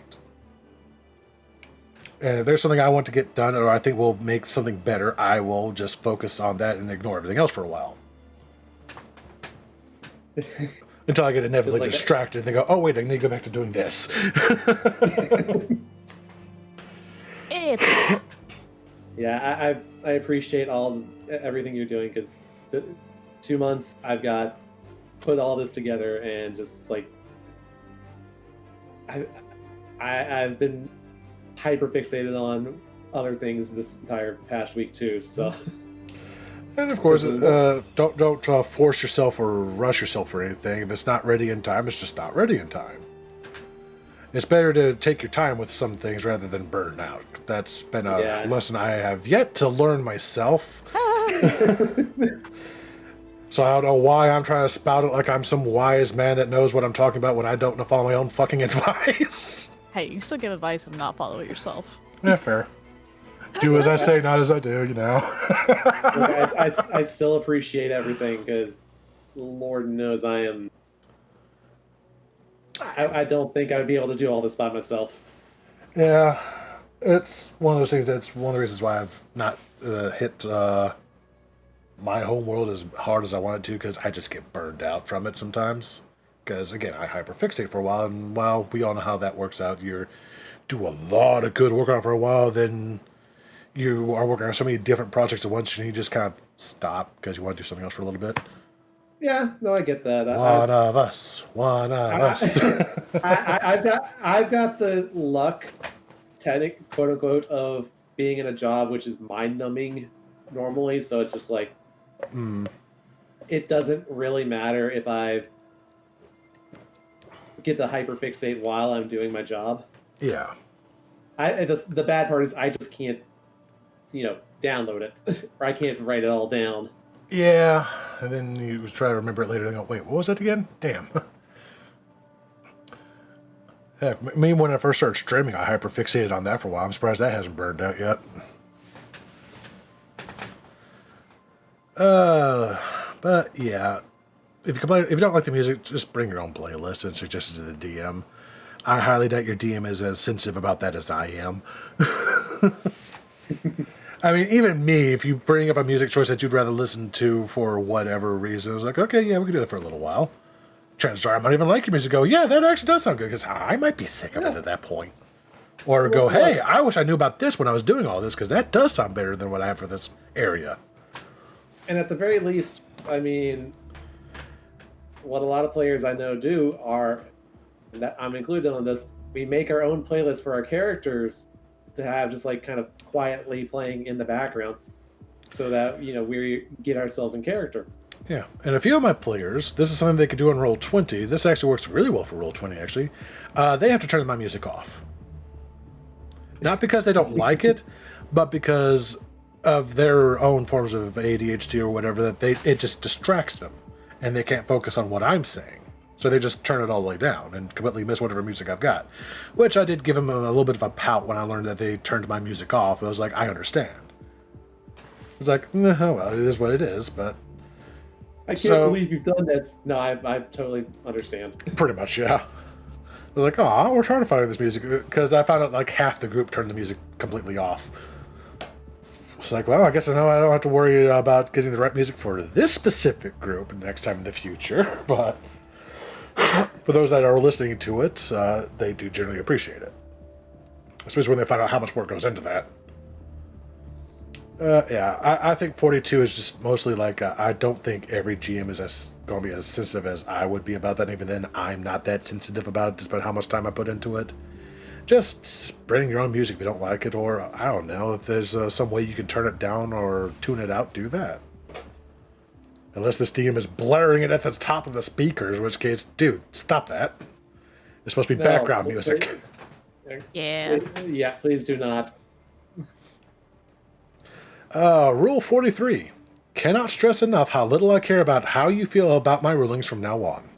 And if there's something I want to get done or I think will make something better, I will just focus on that and ignore everything else for a while. Until I get inevitably distracted and they go, oh, wait, I need to go back to doing this. Yeah, I appreciate everything you're doing because 2 months I've got put all this together and just like I've been hyper fixated on other things this entire past week too. So. And of course, don't force yourself or rush yourself for anything. If it's not ready in time, it's just not ready in time. It's better to take your time with some things rather than burn out. That's been a lesson I have yet to learn myself. So I don't know why I'm trying to spout it like I'm some wise man that knows what I'm talking about when I don't follow my own fucking advice. Hey, you can still give advice and not follow it yourself. Yeah, fair. Do as I say, not as I do, you know. I still appreciate everything because Lord knows I don't think I would be able to do all this by myself. Yeah, it's one of those things that's one of the reasons why I've not hit my home world as hard as I wanted to because I just get burned out from it sometimes. Because, again, I hyperfixate for a while, and while we all know how that works out, you do a lot of good work on it for a while, then you are working on so many different projects at once, and you just kind of stop because you want to do something else for a little bit. Yeah, no, I get that. One of us. I've got the luck, quote unquote, of being in a job which is mind numbing normally. So it's just like, it doesn't really matter if I get to hyperfixate while I'm doing my job. Yeah. The bad part is I just can't, download it, or I can't write it all down. Yeah, and then you try to remember it later and go, wait, what was that again? Damn. Heck, me when I first started streaming, I hyperfixated on that for a while. I'm surprised that hasn't burned out yet. But yeah, if you don't like the music, just bring your own playlist and suggest it to the DM. I highly doubt your DM is as sensitive about that as I am. I mean, even me, if you bring up a music choice that you'd rather listen to for whatever reason, it's like, okay, yeah, we can do that for a little while. Chances are I might even like your music. Go, yeah, that actually does sound good, because I might be sick of it at that point. Or go, hey, I wish I knew about this when I was doing all this, because that does sound better than what I have for this area. And at the very least, I mean, what a lot of players I know do are, that I'm included on this, we make our own playlist for our characters to have just like kind of quietly playing in the background so that, we get ourselves in character. Yeah, and a few of my players, this is something they could do on Roll20. This actually works really well for Roll20, actually. They have to turn my music off. Not because they don't like it, but because of their own forms of ADHD or whatever, that it just distracts them, and they can't focus on what I'm saying. So they just turn it all the way down and completely miss whatever music I've got. Which I did give them a little bit of a pout when I learned that they turned my music off. I was like, I understand. It's like, oh, well, it is what it is, but... I can't believe you've done this. No, I totally understand. Pretty much, yeah. I was like, oh, we're trying to find this music. Because I found out like half the group turned the music completely off. It's like, well, I guess I know I don't have to worry about getting the right music for this specific group next time in the future. But for those that are listening to it, they do generally appreciate it. Especially when they find out how much work goes into that. Yeah, I think 42 is just mostly like, I don't think every GM is going to be as sensitive as I would be about that. And even then, I'm not that sensitive about it, despite how much time I put into it. Just bring your own music if you don't like it, or I don't know, if there's some way you can turn it down or tune it out, do that. Unless this DM is blaring it at the top of the speakers, in which case, dude, stop that. It's supposed to be background music. Yeah. Yeah, please do not. Rule 43. Cannot stress enough how little I care about how you feel about my rulings from now on.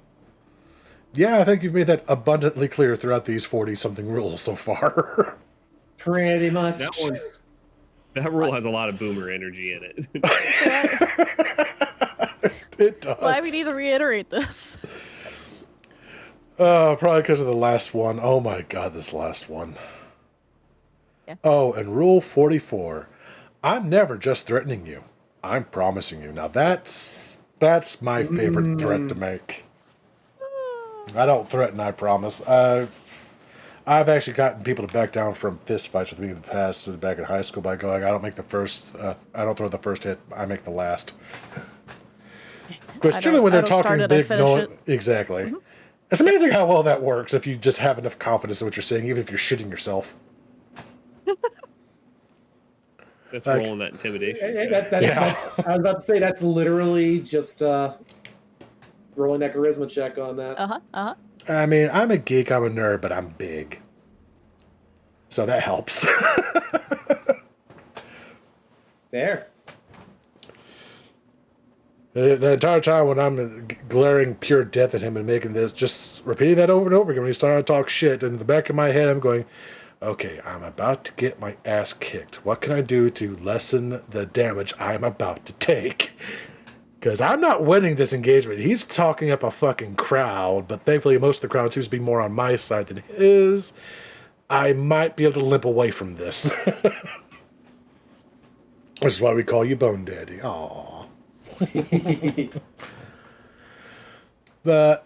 Yeah, I think you've made that abundantly clear throughout these 40-something rules so far. Pretty much. That rule has a lot of boomer energy in it. It does. Why we need to reiterate this? Probably because of the last one. Oh my god, this last one. Yeah. Oh, and Rule 44. I'm never just threatening you. I'm promising you. Now that's my favorite threat to make. I don't threaten, I promise. I've actually gotten people to back down from fist fights with me in the past, back in high school, by going, I don't throw the first hit, I make the last. Because generally when they're talking big, exactly. Mm-hmm. It's amazing how well that works if you just have enough confidence in what you're saying, even if you're shitting yourself. That's like, rolling that intimidation. I was about to say that's literally just rolling that charisma check on that. I mean, I'm a geek, I'm a nerd, but I'm big, so that helps. There. The entire time when I'm glaring pure death at him and making this, just repeating that over and over again when he's starting to talk shit, and in the back of my head I'm going, okay, I'm about to get my ass kicked. What can I do to lessen the damage I'm about to take? Because I'm not winning this engagement. He's talking up a fucking crowd, but thankfully most of the crowd seems to be more on my side than his. I might be able to limp away from this. Which is why we call you Bone Daddy. Aww. But,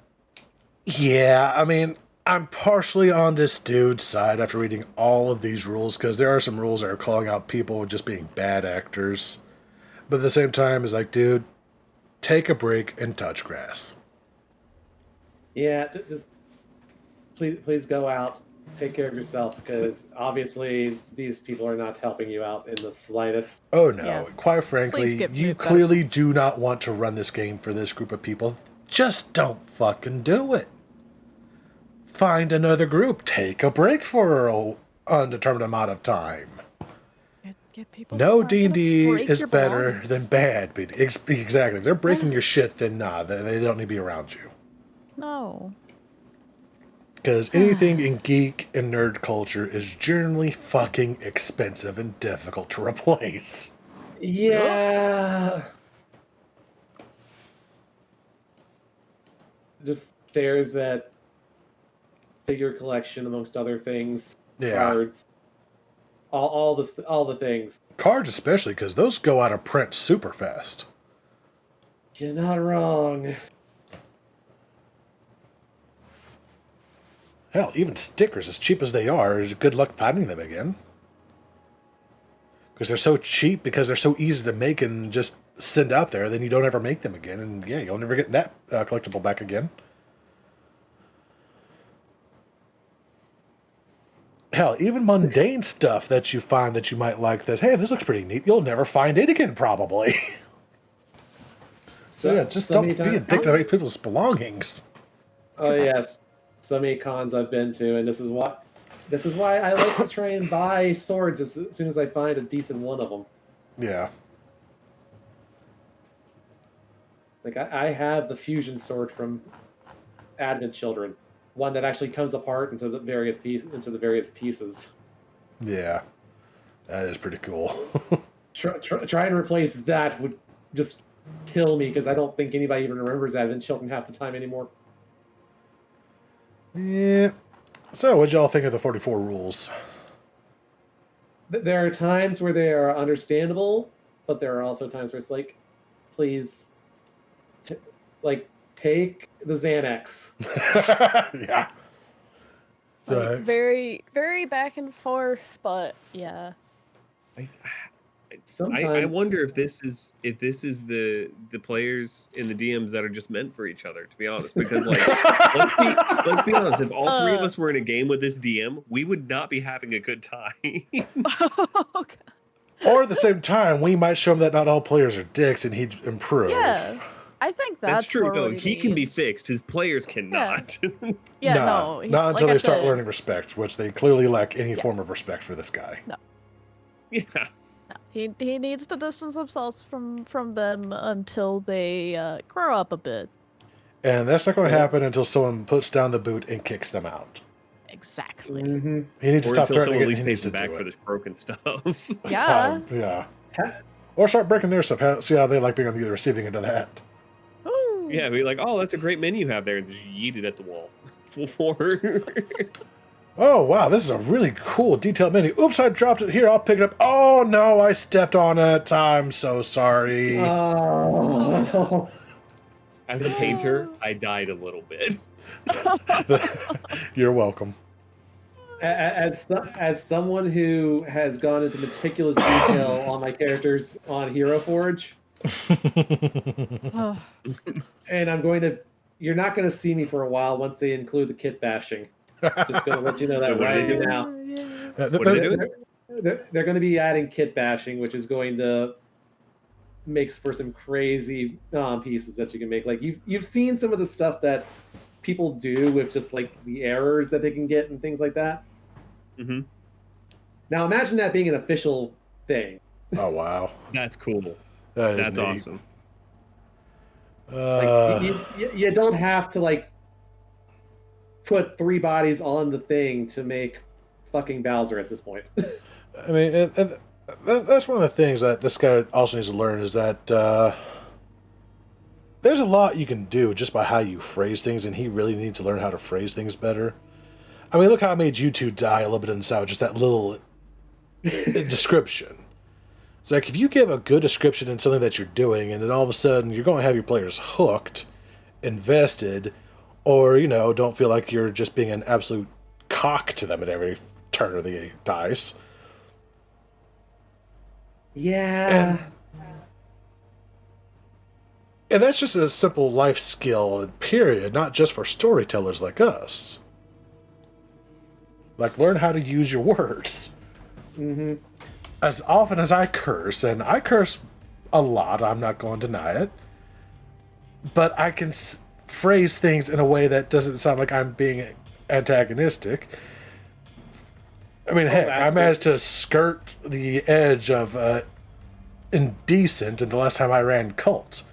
yeah, I mean, I'm partially on this dude's side after reading all of these rules, because there are some rules that are calling out people just being bad actors. But at the same time, it's like, dude, take a break and touch grass. Yeah, just please go out, take care of yourself, because obviously these people are not helping you out in the slightest. Oh no, yeah. Quite frankly, you clearly do not want to run this game for this group of people. Just don't fucking do it. Find another group. Take a break for an undetermined amount of time. Get people no D&D is better than bad. Exactly. If they're breaking your shit, then nah, they don't need to be around you. No. Because anything in geek and nerd culture is generally fucking expensive and difficult to replace. Yeah. Just stares at figure collection amongst other things. Yeah. Cards. All the things. Cards especially, because those go out of print super fast. You're not wrong. Hell, even stickers, as cheap as they are, good luck finding them again. Because they're so cheap, because they're so easy to make and just send out there, then you don't ever make them again, and yeah, you'll never get that collectible back again. Hell, even mundane stuff that you find that you might like, that, hey, this looks pretty neat, you'll never find it again, probably. So yeah, just don't be addicted to people's belongings. Oh, yes. So many cons I've been to, and this is why I like to try and buy swords as soon as I find a decent one of them. Yeah. Like I have the fusion sword from Advent Children, one that actually comes apart into the various pieces. Yeah. That is pretty cool. Try and replace that would just kill me because I don't think anybody even remembers Advent Children half the time anymore. Yeah. So, what'd y'all think of the 44 rules? There are times where they are understandable, but there are also times where it's like, please, take the Xanax. Yeah. So, Very, very back and forth, but yeah. Sometimes I wonder if this is the players and the DMs that are just meant for each other, to be honest. Because like let's be honest, if all three of us were in a game with this DM, we would not be having a good time. Okay. or at the same time, we might show him that not all players are dicks and he'd improve. Yeah. I think That's true. more No, what he can be needs. fixed. His players cannot. Yeah, Nah, no. not until like I they start said, learning respect, which they clearly lack any Yeah. form of respect for this guy. Yeah. no, he needs to distance himself from them until they grow up a bit. And that's not going to So- happen until someone puts down the boot and kicks them out. Exactly. Mm-hmm. He needs to Or stop until trying to someone get at least he pays needs to him back do for it. this broken stuff. Yeah. Yeah. Or start breaking their stuff. See how they like being on the receiving end of that. Ooh. Yeah, be like, oh, that's a great menu you have there, and just yeet it at the wall. Full force. Oh, wow, this is a really cool detailed menu. Oops, I dropped it here. I'll pick it up. Oh, no, I stepped on it. I'm so sorry. Oh. As a painter, I died a little bit. You're welcome. As someone who has gone into meticulous detail on my characters on Hero Forge, Oh, and you're not going to see me for a while once they include the kit bashing. Just going to let you know that What are they right doing? now. yeah. What are they doing? They're going to be adding kit bashing, which is going to makes for some crazy pieces that you can make. Like you've seen some of the stuff that people do with just like the errors that they can get and things like that. Mm-hmm. Now imagine that being an official thing. Oh, wow. That's cool. That is That's neat. awesome. Like you don't have to like put 3 bodies on the thing to make fucking Bowser at this point. I mean, and that's one of the things that this guy also needs to learn is that there's a lot you can do just by how you phrase things, and he really needs to learn how to phrase things better. I mean, look how I made you two die a little bit inside, just that little description. It's like if you give a good description in something that you're doing, and then all of a sudden you're going to have your players hooked, invested, or, don't feel like you're just being an absolute cock to them at every turn of the dice. Yeah. And that's just a simple life skill, period, not just for storytellers like us. Like, learn how to use your words. Mm-hmm. As often as I curse, and I curse a lot, I'm not going to deny it, but I can phrase things in a way that doesn't sound like I'm being antagonistic. I mean, heck, I absolutely. managed to skirt the edge of indecent in the last time I ran Cult,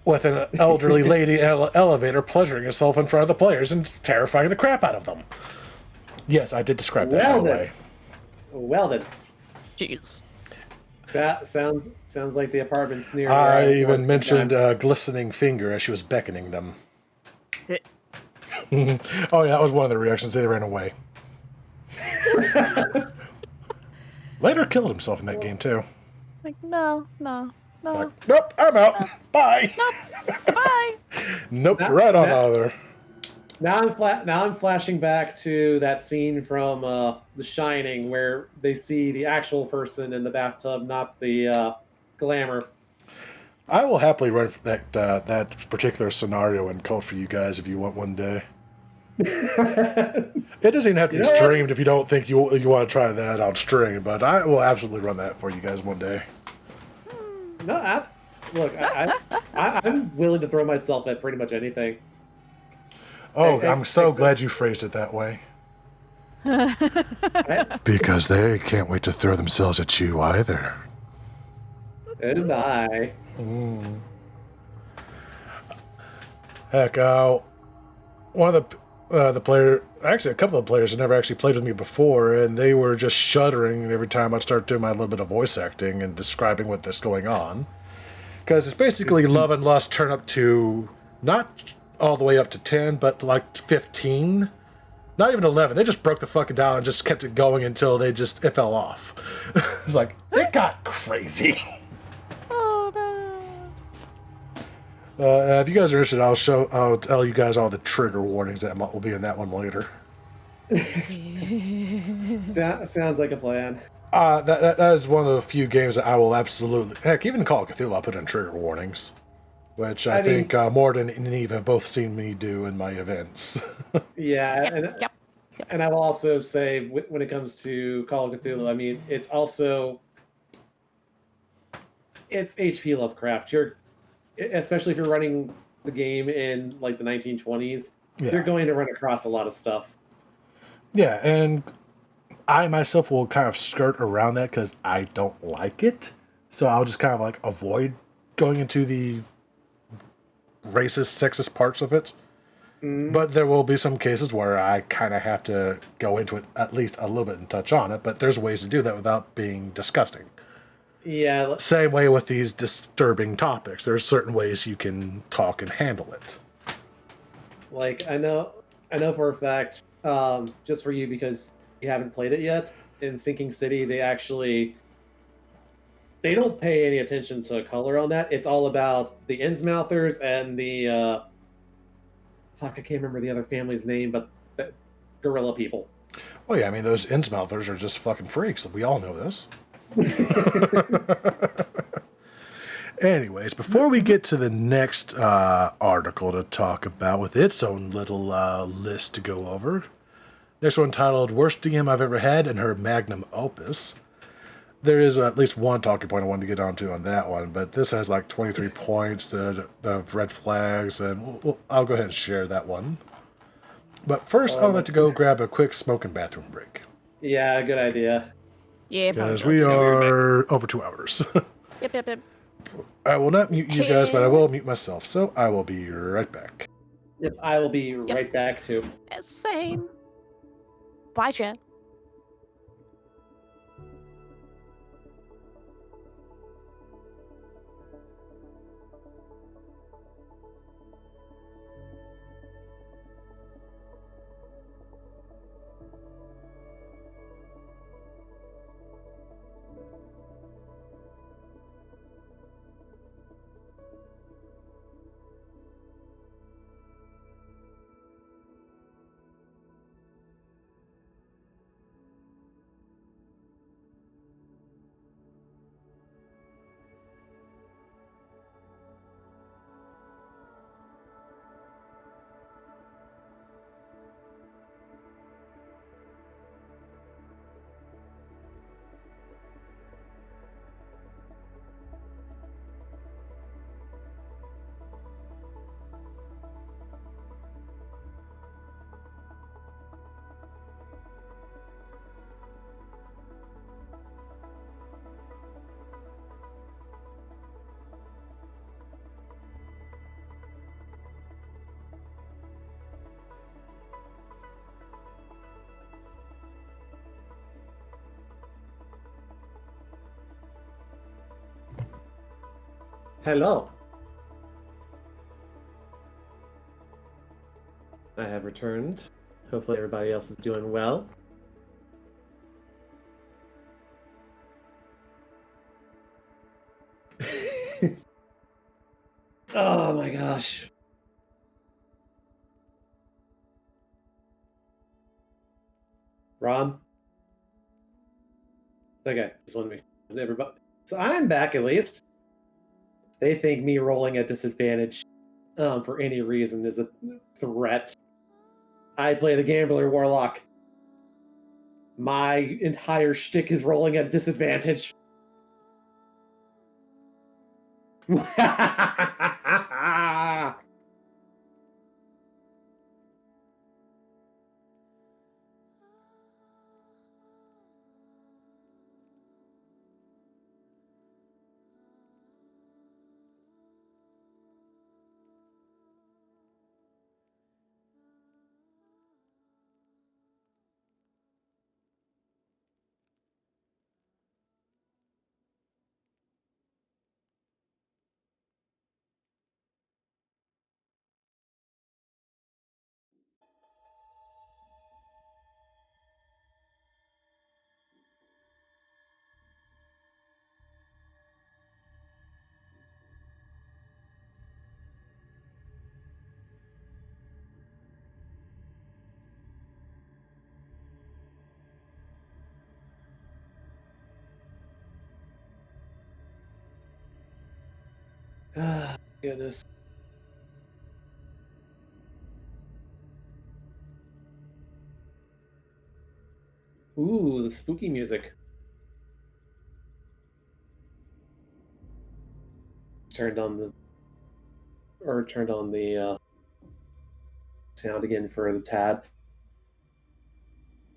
with an elderly lady in an elevator pleasuring herself in front of the players and terrifying the crap out of them. Yes, I did describe that, by the way. Well then. Jeez. That sounds like the apartments near. I even mentioned a glistening finger as she was beckoning them. Eh. Oh, yeah, that was one of the reactions. They ran away. Later killed himself in that game, too. Like, no. Like, nope, I'm out. Bye. Goodbye. Nope, right on out of there. Now I'm flashing back to that scene from The Shining where they see the actual person in the bathtub, not the glamour. I will happily run that particular scenario in Cult for you guys if you want one day. It doesn't even have to be streamed if you don't think you want to try that on stream, but I will absolutely run that for you guys one day. No, look, I'm willing to throw myself at pretty much anything. Oh, I'm so except- glad you phrased it that way. Because they can't wait to throw themselves at you either. And I. Heck, one of the player, actually a couple of players had never actually played with me before, and they were just shuddering every time I'd start doing my little bit of voice acting and describing what is going on. Because it's basically Love and Lust turn up to, not all the way up to 10, but like 15. Not even 11. They just broke the fucking dial and just kept it going until it fell off. It's like, it got crazy. Oh If you guys are interested, I'll tell you guys all the trigger warnings that will be in that one later. no. Sounds like a plan. That is one of the few games that I will absolutely, heck, even Call of Cthulhu, I'll put in trigger warnings, which I think Morden and Eve have both seen me do in my events. Yeah, Yep. and I will also say when it comes to Call of Cthulhu, I mean it's H.P. Lovecraft. Especially if you're running the game in like the 1920s, Yeah. you're going to run across a lot of stuff. Yeah, and I myself will kind of skirt around that because I don't like it. So I'll just kind of like avoid going into the racist, sexist parts of it. But there will be some cases where I kind of have to go into it at least a little bit and touch on it. But there's ways to do that without being disgusting. Yeah. Same way with these disturbing topics. There's certain ways you can talk and handle it. Like I know for a fact, just for you because you haven't played it yet, in Sinking City they don't pay any attention to color on that. It's all about the Innsmouthers and the fuck, I can't remember the other family's name, but the gorilla people. Well, yeah, I mean, those Innsmouthers are just fucking freaks. We all know this. Anyways, before we get to the next article to talk about with its own little list to go over, next one titled Worst DM I've Ever Had and Her Magnum Opus. There is at least one talking point I wanted to get onto on that one, but this has like 23 points of red flags, and I'll go ahead and share that one. But first, I would like to go grab a quick smoke and bathroom break. Yeah, good idea. Yeah, Because probably. we are over 2 hours. Yep. I will not mute you guys, but I will mute myself, so I will be right back. Yep, I will be right back too. Same. Bye, chat. Hello. I have returned. Hopefully everybody else is doing well. Oh my gosh. Ron? Okay, this wasn't me. Everybody. So I'm back at least. They think me rolling at disadvantage for any reason is a threat. I play the Gambler Warlock. My entire shtick is rolling at disadvantage. Ah, goodness. Ooh, the spooky music. Turned on the sound again for the tab.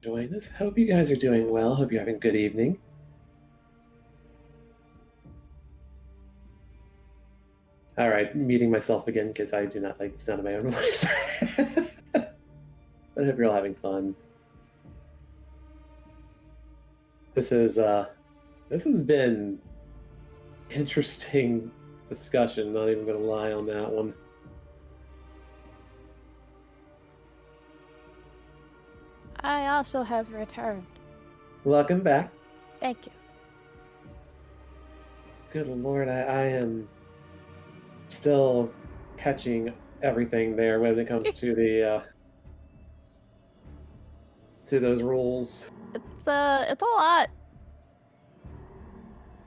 Enjoying this. Hope you guys are doing well. Hope you're having a good evening. All right, muting myself again because I do not like the sound of my own voice. But I hope you're all having fun. This has been interesting discussion. Not even gonna lie on that one. I also have returned. Welcome back. Thank you. Good lord, I am still catching everything there when it comes to the to those rules. It's a lot.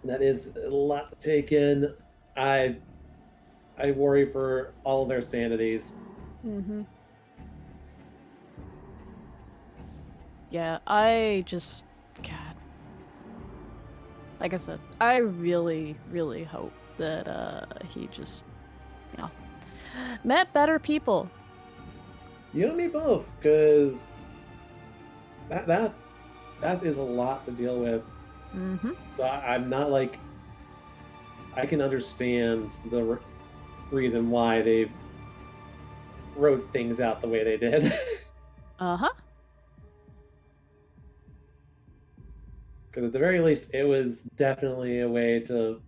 That is a lot to take in. I worry for all their sanities. Mm-hmm. Yeah, I just, God. Like I said, I really, really hope that he just, you know, met better people. You and me both, because that is a lot to deal with. Mm-hmm. So I'm not like I can understand the reason why they wrote things out the way they did. Uh-huh. Because at the very least, it was definitely a way to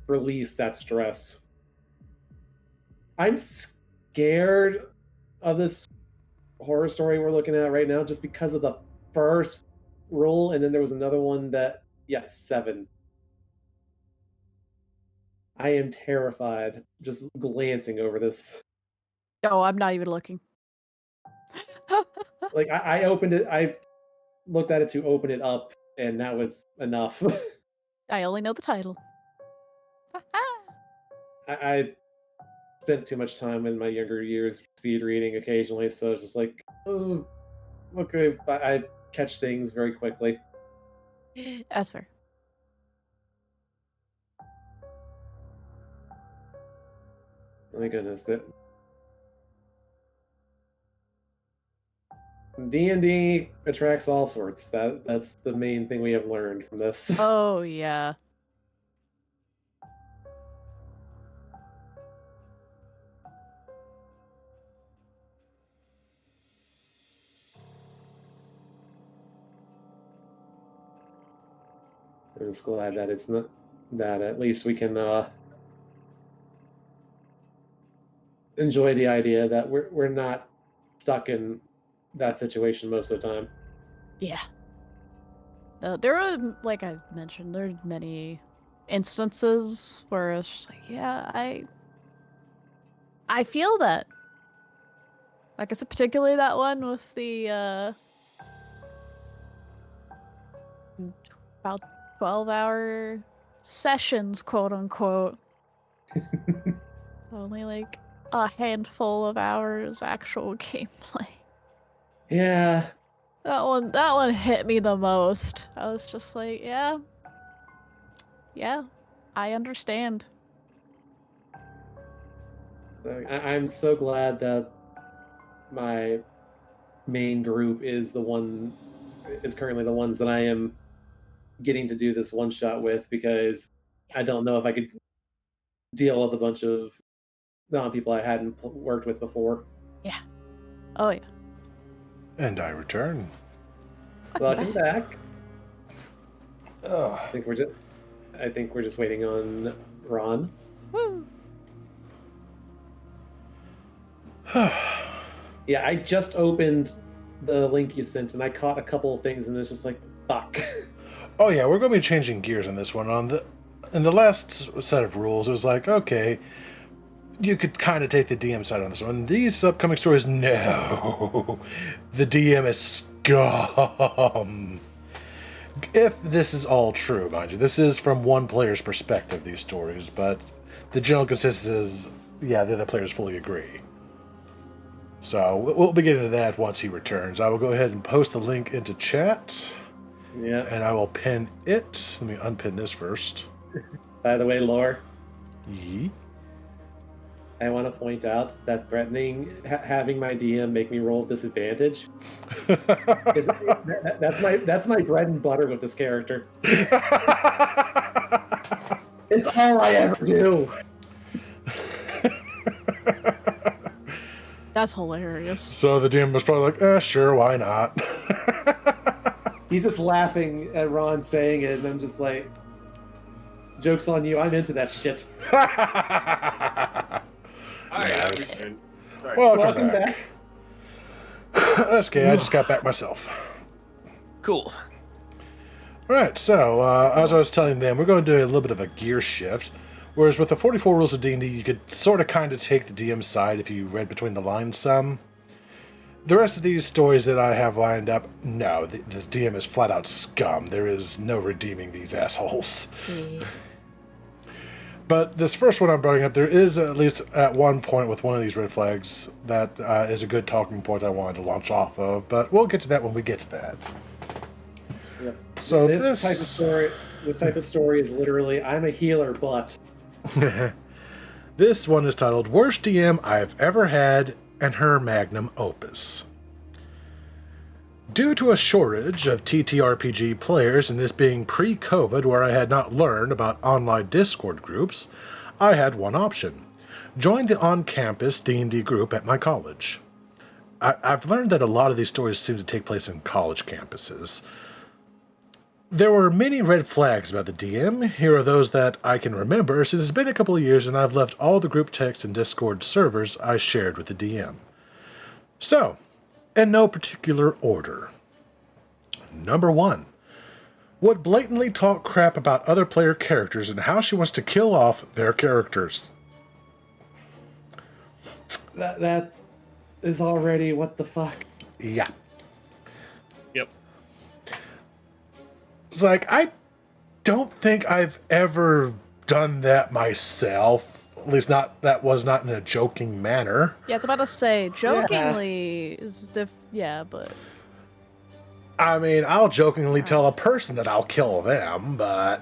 release that stress. I'm scared of this horror story we're looking at right now just because of the first rule, and then there was another one that, yeah, 7. I am terrified just glancing over this. Oh, I'm not even looking. Like, I opened it, I looked at it to open it up, and that was enough. I only know the title. I spent too much time in my younger years speed reading occasionally, so it's just like, oh, okay, I catch things very quickly. That's fair. My goodness, that D&D attracts all sorts. That's the main thing we have learned from this. Oh, yeah. I'm just glad that it's not that at least we can enjoy the idea that we're not stuck in that situation most of the time. Yeah. There are, like I mentioned, there are many instances where it's just like, yeah, I feel that. Like I said, particularly that one with the about 12-hour sessions, quote unquote. Only like a handful of hours actual gameplay. Yeah, That one hit me the most. I was just like, yeah, I understand. I'm so glad that my main group is currently the ones that I am getting to do this one shot with, because I don't know if I could deal with a bunch of non-people I hadn't worked with before. Yeah. Oh yeah. And I return. Welcome back. Oh. I think we're just waiting on Ron. Woo. Yeah, I just opened the link you sent and I caught a couple of things and it's just like, fuck. Oh yeah, we're going to be changing gears on this one. In the last set of rules, it was like, okay, you could kind of take the DM side on this one. These upcoming stories, no. The DM is scum. if this is all true, mind you, this is from one player's perspective, these stories, but the general consensus is, yeah, the other players fully agree. So we'll be getting to that once he returns. I will go ahead and post the link into chat, Yeah. and I will pin it. Let me unpin this first. By the way, Lore, Yee. I want to point out that threatening having my DM make me roll disadvantage that's my bread and butter with this character. It's all I ever do. That's hilarious. So the DM was probably like, sure, why not? He's just laughing at Ron saying it, and I'm just like, joke's on you, I'm into that shit. Nice. Sorry. Welcome Welcome back. That's okay, I just got back myself. Cool. Alright, so as I was telling them, we're going to do a little bit of a gear shift. Whereas with the 44 rules of D&D, you could sort of kind of take the DM side if you read between the lines some. The rest of these stories that I have lined up, no, the DM is flat out scum. There is no redeeming these assholes. But this first one I'm bringing up, there is at least at one point with one of these red flags that is a good talking point I wanted to launch off of, but we'll get to that when we get to that. Yep. So this type of story is literally, I'm a healer, but... This one is titled Worst DM I've Ever Had and Her Magnum Opus. Due to a shortage of TTRPG players, and this being pre-COVID where I had not learned about online Discord groups, I had one option. Join the on-campus D&D group at my college. I've learned that a lot of these stories seem to take place in college campuses. There were many red flags about the DM. Here are those that I can remember, since it's been a couple of years and I've left all the group text and Discord servers I shared with the DM. So, in no particular order. Number 1. Would blatantly talk crap about other player characters and how she wants to kill off their characters. That is already what the fuck. Yeah. Yep. It's like, I don't think I've ever done that myself. At least that was not in a joking manner. Yeah, it's about to say, jokingly is yeah, but... I mean, I'll jokingly tell a person that I'll kill them, but...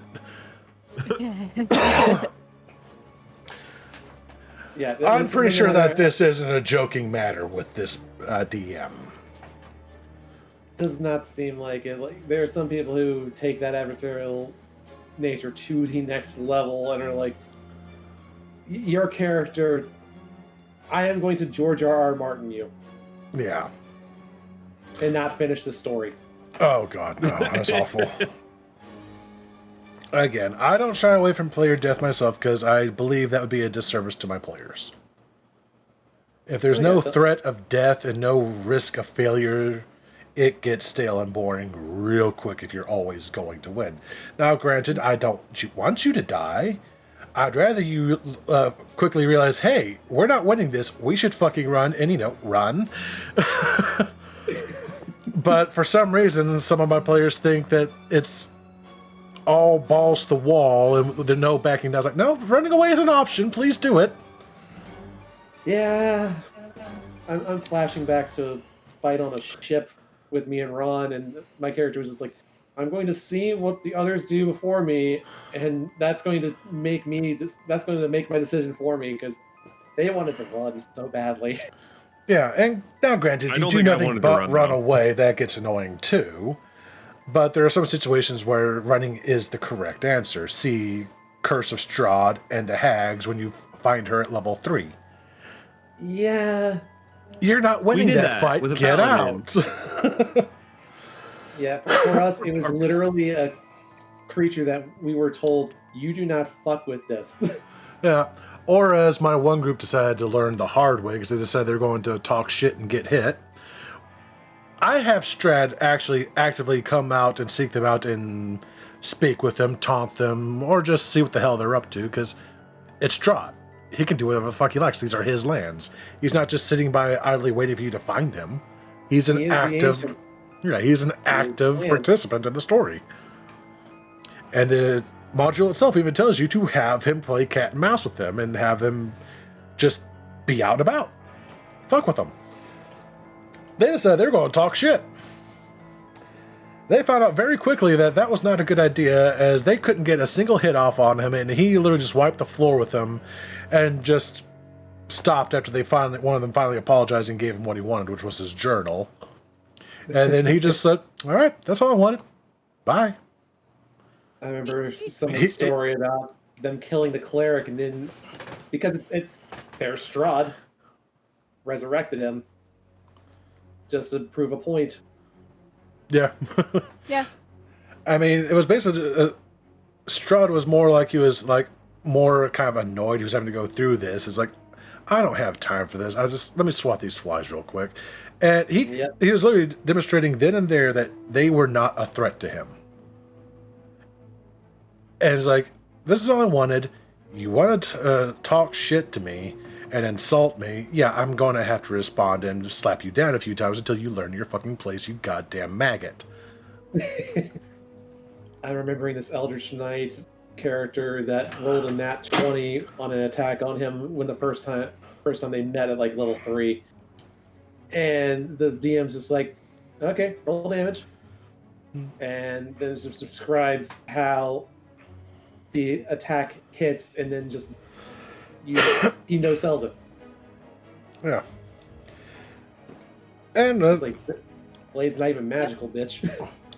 Yeah, I'm pretty sure that this isn't a joking matter with this DM. Does not seem like it. Like, there are some people who take that adversarial nature to the next level and are like, your character, I am going to George R.R. Martin you. Yeah. And not finish the story. Oh, God, no, that's awful. Again, I don't shy away from player death myself because I believe that would be a disservice to my players. If there's no threat of death and no risk of failure, it gets stale and boring real quick if you're always going to win. Now, granted, I don't want you to die. I'd rather you quickly realize, hey, we're not winning this. We should fucking run, and, run. But for some reason, some of my players think that it's all balls to the wall and there's no backing down. I was like, no, running away is an option. Please do it. Yeah. I'm flashing back to a fight on a ship with me and Ron, and my character was just like, I'm going to see what the others do before me, and that's going to make my decision for me, because they wanted to run so badly. Yeah, and now granted, if you do nothing but run away, that gets annoying too. But there are some situations where running is the correct answer. See Curse of Strahd and the Hags when you find her at level 3. Yeah. You're not winning that fight. Get out. Yeah, for us, it was literally a creature that we were told, you do not fuck with this. Yeah. Or as my one group decided to learn the hard way, because they decided they're going to talk shit and get hit. I have Strahd actually actively come out and seek them out and speak with them, taunt them, or just see what the hell they're up to, because it's Strahd. He can do whatever the fuck he likes. These are his lands. He's not just sitting by idly waiting for you to find him. He's an active participant in the story. And the module itself even tells you to have him play cat and mouse with them and have him just be out and about. Fuck with them. They decided they were going to talk shit. They found out very quickly that that was not a good idea, as they couldn't get a single hit off on him, and he literally just wiped the floor with them and just stopped after one of them finally apologized and gave him what he wanted, which was his journal. And then he just said, all right, that's all I wanted. Bye. I remember someone's story about them killing the cleric, and then because it's their Strahd resurrected him just to prove a point. Yeah. Yeah. I mean, it was basically Strahd was more like he was like more kind of annoyed he was having to go through this. It's like, I don't have time for this. Let me swat these flies real quick. And he was literally demonstrating then and there that they were not a threat to him. And it's like, this is all I wanted. You wanted to talk shit to me and insult me. Yeah, I'm going to have to respond and slap you down a few times until you learn your fucking place, you goddamn maggot. I'm remembering this Eldritch Knight character that rolled a nat 20 on an attack on him when the first time they met at like level 3. And the DM's just like, okay, roll damage. And then it just describes how the attack hits and then just he no-sells it. Yeah. And It's like, Blade's not even magical, bitch.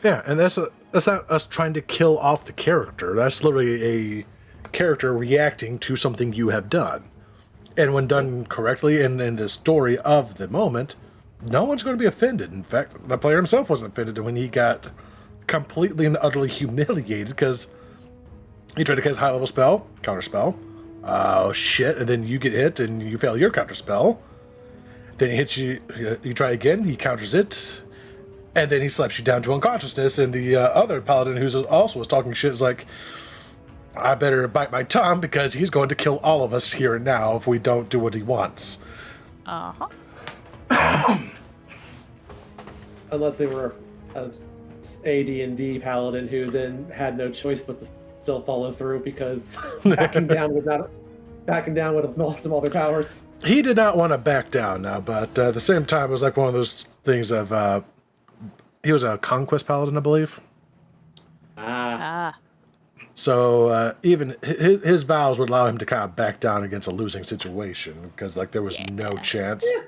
yeah, and that's not us trying to kill off the character. That's literally a character reacting to something you have done. And when done correctly and in the story of the moment, no one's going to be offended. In fact, the player himself wasn't offended when he got completely and utterly humiliated because he tried to cast a high-level spell, counter spell. Oh, shit. And then you get hit and you fail your counter spell. Then he hits you, you try again, he counters it, and then he slaps you down to unconsciousness. And the other paladin who's also was talking shit is like, I better bite my tongue because he's going to kill all of us here and now if we don't do what he wants. Uh-huh. Unless they were a AD&D paladin who then had no choice but to still follow through because backing down would have lost them all their powers. He did not want to back down now, but at the same time, it was like one of those things of, he was a conquest paladin, I believe. Ah. So even his vows would allow him to kind of back down against a losing situation because like there was no chance. Yeah.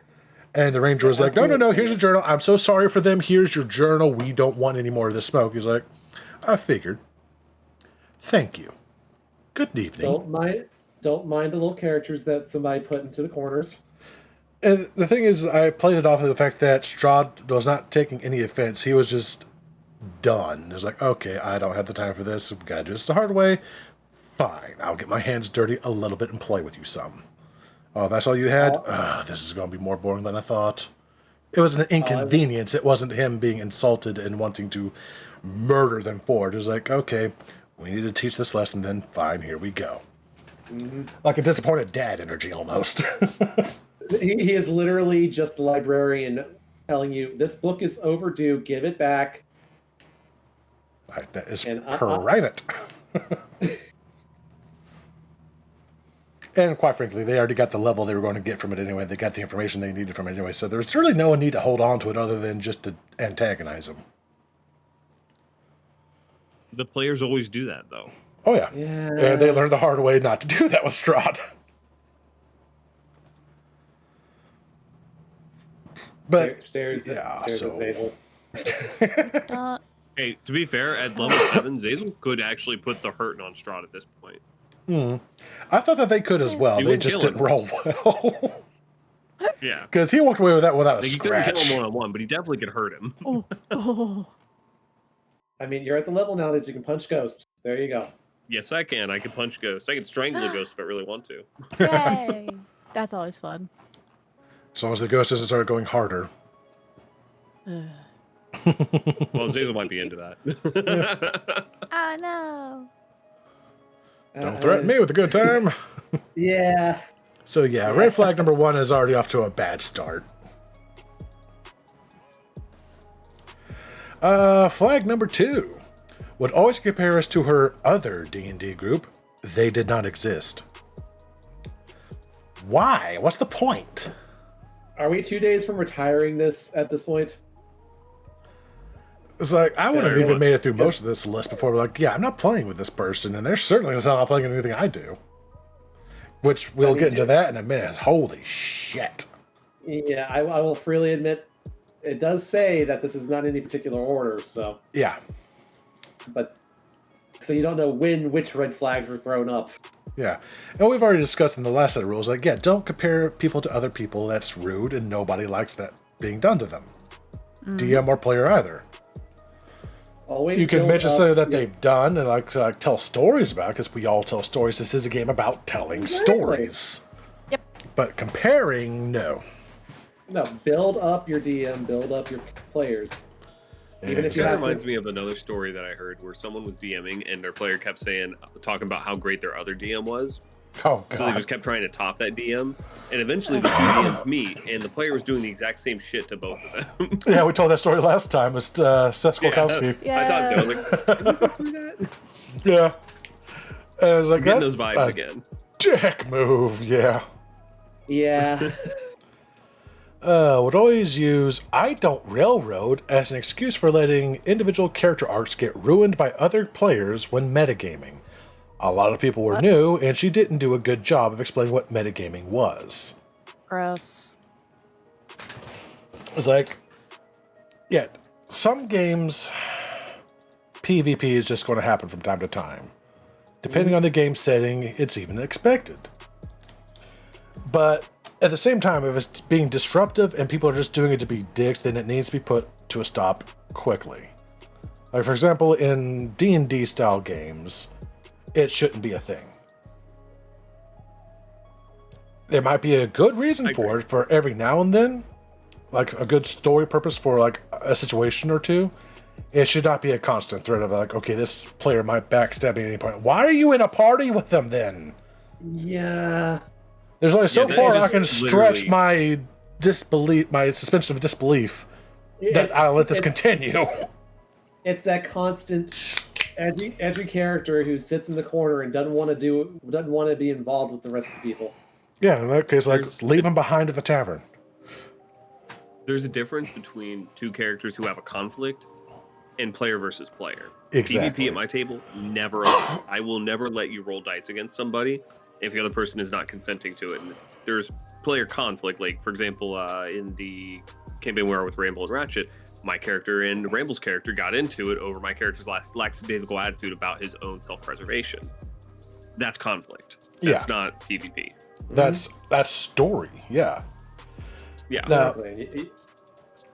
And the ranger was like, no, here's your journal. I'm so sorry for them. Here's your journal. We don't want any more of this smoke. He's like, I figured. Thank you. Good evening. Don't mind the little characters that somebody put into the corners. And the thing is, I played it off of the fact that Strahd was not taking any offense. He was just done. It was like, okay, I don't have the time for this. We've got to do this the hard way. Fine. I'll get my hands dirty a little bit and play with you some. Oh, that's all you had? This is going to be more boring than I thought. It was an inconvenience. It wasn't him being insulted and wanting to murder them for it. It was like, okay, we need to teach this lesson, then fine, here we go. Mm-hmm. Like a disappointed dad energy, almost. He is literally just the librarian telling you, this book is overdue, give it back. Right, that is private. And quite frankly, they already got the level they were going to get from it anyway. They got the information they needed from it anyway. So there's really no need to hold on to it other than just to antagonize them. The players always do that, though. Oh, yeah. And they learned the hard way not to do that with Strahd. But stairs at Zazel. Hey, to be fair, at level 7, Zazel could actually put the hurting on Strahd at this point. I thought that they could as well. They just didn't roll well. Yeah. Because he walked away with that without a scratch. He couldn't kill him one-on-one, but he definitely could hurt him. I mean, you're at the level now that you can punch ghosts. There you go. Yes, I can. I can punch ghosts. I can strangle a ghost if I really want to. Yay! That's always fun. As long as the ghost doesn't start going harder. Well, Zazel might be into that. Oh, no. Don't threaten me with a good time. Yeah. So yeah, red flag number 1 is already off to a bad start. Flag number 2 would always compare us to her other D&D group. They did not exist. Why? What's the point? Are we 2 days from retiring this at this point? It's like, I wouldn't have even what? made it through most of this list before we're like, yeah, I'm not playing with this person, and they're certainly not playing anything I do. Which we'll get into that in a minute. Holy shit. Yeah, I will freely admit, it does say that this is not in any particular order, so... Yeah. But... So you don't know which red flags were thrown up. Yeah. And we've already discussed in the last set of rules, like, yeah, don't compare people to other people. That's rude, and nobody likes that being done to them. DM or player either. Always You can build mention up something that your- they've done and like tell stories about, because we all tell stories. This is a game about telling stories. Yep. But comparing, no. No, build up your DM, build up your players. Even if you That have reminds to, me of another story that I heard where someone was DMing and their player kept talking about how great their other DM was. Oh, God. So they just kept trying to top that DM, and eventually the two DMs meet, and the player was doing the exact same shit to both of them. Yeah, we told that story last time. It's Seth Skorkowski. I thought so. I was like, can we go through that? Yeah. And I was like, I'm getting that's those vibes a again. dick move, yeah. yeah, Would always use I don't railroad as an excuse for letting individual character arcs get ruined by other players when metagaming. A lot of people were new, and she didn't do a good job of explaining what metagaming was. Gross. It's like, yeah, some games, PvP is just going to happen from time to time. Depending on the game setting, it's even expected. But at the same time, if it's being disruptive and people are just doing it to be dicks, then it needs to be put to a stop quickly. Like, for example, in D&D style games, it shouldn't be a thing. There might be a good reason for it for every now and then, like a good story purpose for like a situation or two. It should not be a constant threat of like, okay, this player might backstab me at any point. Why are you in a party with them then? yeah. There's only so that far I just can stretch literally- my disbelief, my suspension of disbelief, that It's- I'll let this it's- continue. It's that constant edgy character who sits in the corner and doesn't want to be involved with the rest of the people. Yeah, in that case, like, There's- leave them behind at the tavern. There's a difference between two characters who have a conflict and player versus player. Exactly. PvP at my table, never allowed. I will never let you roll dice against somebody if the other person is not consenting to it. And there's player conflict, like, for example, in the campaign we were with Ramble and Ratchet, my character and Ramble's character got into it over my character's lackadaisical attitude about his own self-preservation. That's conflict. That's not PvP. That's story, yeah. Yeah. Now, Exactly.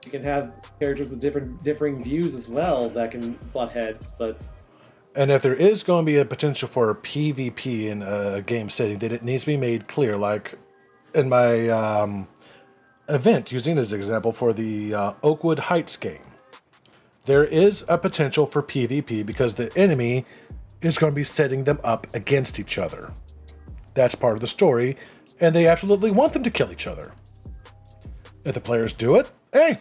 You can have characters with differing views as well that can butt heads, but and if there is going to be a potential for a PvP in a game setting, then it needs to be made clear. Like in my event, using as an example for the Oakwood Heights game, there is a potential for PvP because the enemy is going to be setting them up against each other. That's part of the story, and they absolutely want them to kill each other. If the players do it, hey,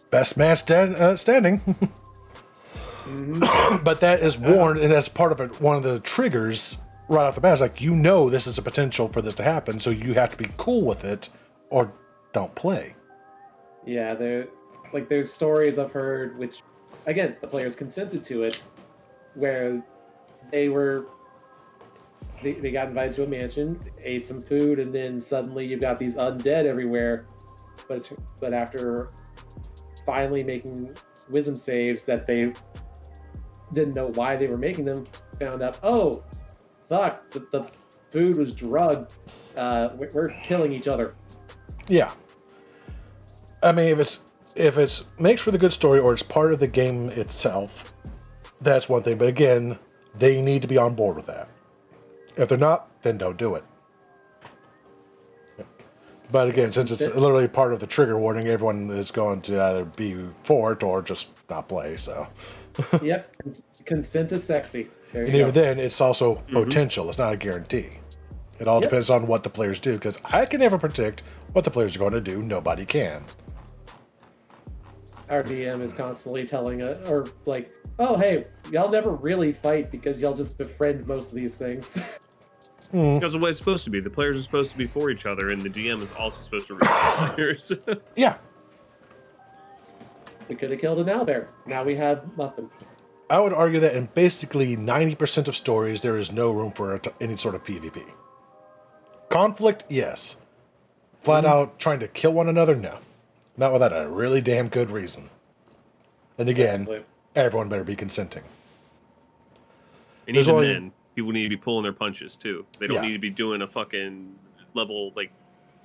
best man standing. But that is warned, and as part of it, one of the triggers right off the bat is like, you know, this is a potential for this to happen, so you have to be cool with it, or don't play. yeah, there's stories I've heard which, again, the players consented to it, where they got invited to a mansion, ate some food, and then suddenly you've got these undead everywhere. But after finally making wisdom saves that they didn't know why they were making them, found out, oh, fuck, the food was drugged. We're killing each other. Yeah. I mean, if it's makes for the good story or it's part of the game itself, that's one thing. But again, they need to be on board with that. If they're not, then don't do it. But again, since it's literally part of the trigger warning, everyone is going to either be for it or just not play. So, Yep, consent is sexy. There and you even go. then, it's also potential. It's not a guarantee. It all Yep. depends on what the players do, because I can never predict what the players are going to do. Nobody can. Our DM is constantly telling or like oh, hey, y'all never really fight because y'all just befriend most of these things. That's the way it's supposed to be. The players are supposed to be for each other, and the GM is also supposed to read the players. Yeah. We could have killed an owlbear. Now we have nothing. I would argue that in basically 90% of stories, there is no room for any sort of PvP. Conflict, yes. Flat out trying to kill one another, no. Not without a really damn good reason. And again, Exactly. everyone better be consenting. And There's even only- then, people need to be pulling their punches too. They don't Yeah. need to be doing a fucking level like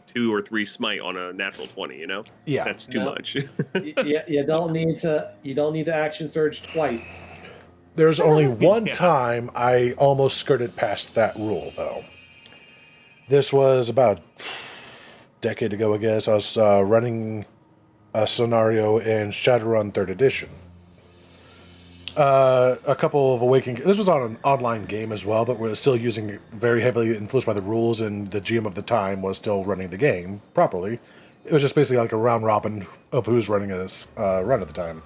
2 or 3 smite on a natural 20. You know, Yeah. that's too No. much. You don't need to. You don't need to action surge twice. There's only one Yeah. time I almost skirted past that rule, though. This was about a decade ago, I guess. I was running a scenario in Shadowrun 3rd Edition. A couple of Awakening... This was on an online game as well, but we're still using very heavily influenced by the rules, and the GM of the time was still running the game properly. It was just basically like a round robin of who's running this run at the time.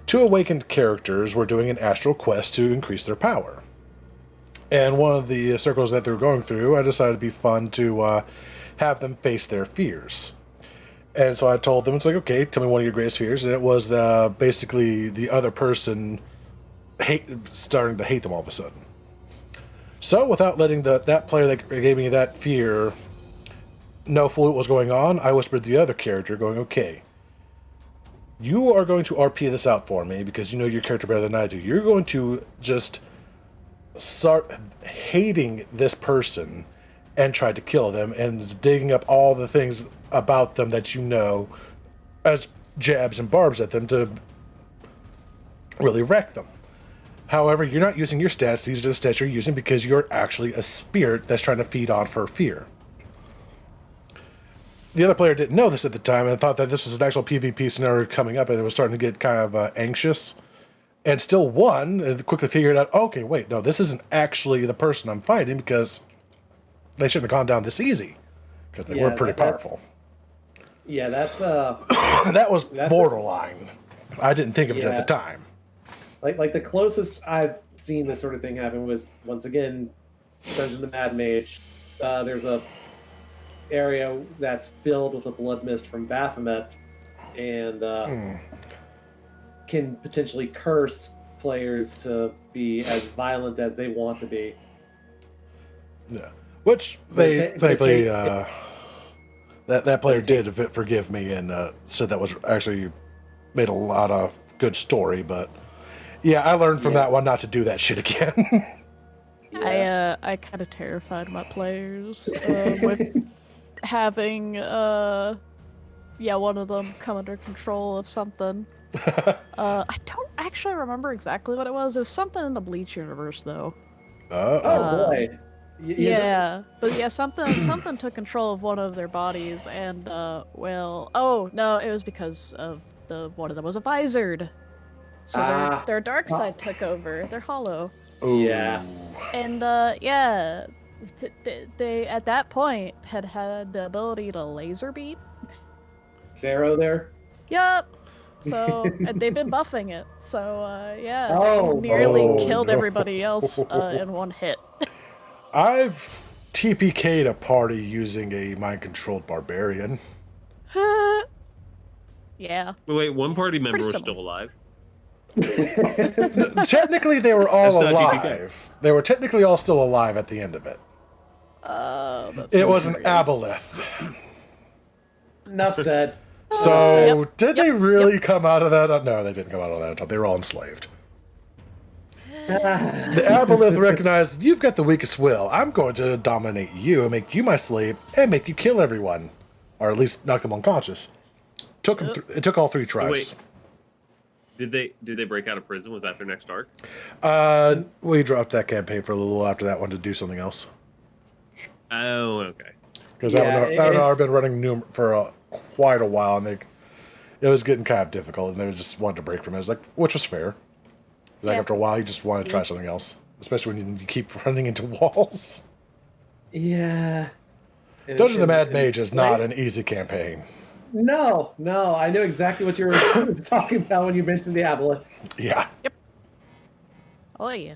2 awakened characters were doing an astral quest to increase their power. And one of the circles that they were going through, I decided it'd be fun to have them face their fears. And so I told them, it's like, okay, tell me one of your greatest fears. And it was basically the other person starting to hate them all of a sudden. So without letting that player that gave me that fear know fully what was going on, I whispered to the other character, going, okay, you are going to RP this out for me because you know your character better than I do. You're going to just start hating this person and try to kill them and digging up all the things about them that you know as jabs and barbs at them to really wreck them. However, you're not using your stats. These are the stats you're using because you're actually a spirit that's trying to feed on her fear. The other player didn't know this at the time and thought that this was an actual PvP scenario coming up, and it was starting to get kind of anxious. And still won, and quickly figured out, okay, wait, no, this isn't actually the person I'm fighting because they shouldn't have gone down this easy. Because they were pretty powerful. Yeah, that's That was borderline. I didn't think of it at the Yeah. time. like the closest I've seen this sort of thing happen was once again Dungeon of the Mad Mage. There's a area that's filled with a blood mist from Baphomet, and can potentially curse players to be as violent as they want to be. Yeah. Which they thankfully that player did forgive me and said that was actually made a lot of good story. But yeah, I learned from that one not to do that shit again. I kind of terrified my players with having one of them come under control of something. I don't actually remember exactly what it was. It was something in the Bleach universe, though. Oh boy. Something took control of one of their bodies, and oh no, it was because of one of them was a visored, so their dark side took over. They're hollow. Yeah. And they at that point had the ability to laser beam. Zero there. Yup. So and they've been buffing it. So Oh, they nearly oh, killed no. everybody else in one hit. I've TPK'd a party using a mind-controlled barbarian. Yeah. Wait, one party member Pretty was similar. still alive. Technically, they were all That's not TPK. alive. They were technically all still alive at the end of it. That's It was an hilarious. aboleth. Enough said. So, Yep, did they really come out of that? No, they didn't come out of that. They were all enslaved. The aboleth recognized, you've got the weakest will. I'm going to dominate you and make you my slave and make you kill everyone. Or at least knock them unconscious. It took all 3 tries. Wait. Did they break out of prison? Was that their next arc? We dropped that campaign for a little after that one to do something else. Oh, okay. Because Yeah, that one it's- I've been running for quite a while, and it was getting kind of difficult, and they just wanted to break from it. It was like, which was fair. Like Yeah. after a while, you just want to try something else, especially when you keep running into walls. Yeah. And- Dungeon of the Mad and Mage is not slave- an easy campaign. No, I knew exactly what you were talking about when you mentioned the aboleth. Yeah. Yep. Oh yeah.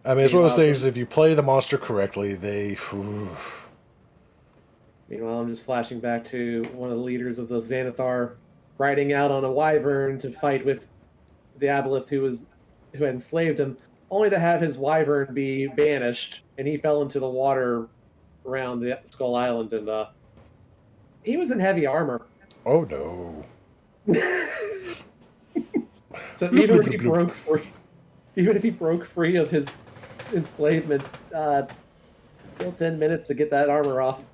I mean, it's one of those Awesome. things, if you play the monster correctly, they... Meanwhile, I'm just flashing back to one of the leaders of the Xanathar riding out on a wyvern to fight with the aboleth who had enslaved him, only to have his wyvern be banished, and he fell into the water around the Skull Island, and he was in heavy armor. Oh, no. So even if he broke free of his enslavement, still 10 minutes to get that armor off.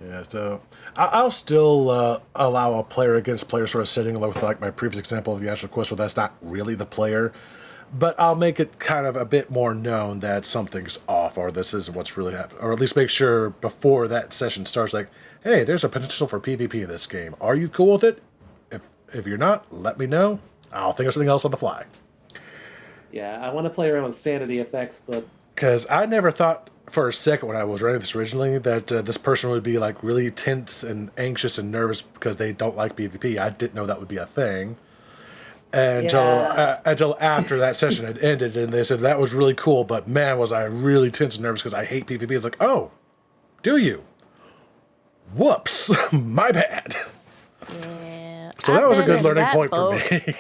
Yeah, so I'll still allow a player against player sort of setting, with like my previous example of the actual quest where that's not really the player, but I'll make it kind of a bit more known that something's off or this is what's really happening, or at least make sure before that session starts, like, hey, there's a potential for PvP in this game. Are you cool with it? If you're not, let me know. I'll think of something else on the fly. Yeah, I want to play around with sanity effects, but Because I never thought for a second when I was writing this originally that this person would be like really tense and anxious and nervous because they don't like PvP. I didn't know that would be a thing until after that session had ended, and they said that was really cool. But man, was I really tense and nervous because I hate PvP. It's like, oh, do you? Whoops, my bad. Yeah. So that was a good learning point for me.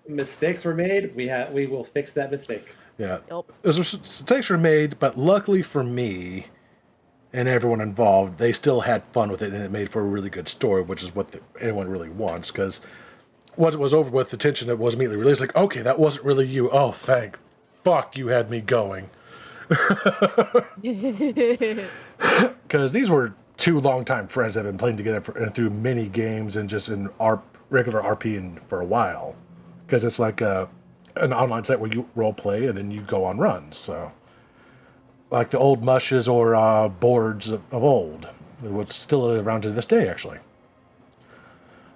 mistakes were made. We will fix that mistake. Yeah. Yep. Mistakes were made, but luckily for me and everyone involved, they still had fun with it, and it made for a really good story, which is what anyone really wants. Because once it was over with, the tension that was immediately released, like, okay, that wasn't really you. Oh, thank fuck you had me going. Because these were two longtime friends that have been playing together through many games and just in our regular RP for a while. Because it's like an online site where you role play and then you go on runs. So, like the old mushes or boards of old, what's still around to this day, actually.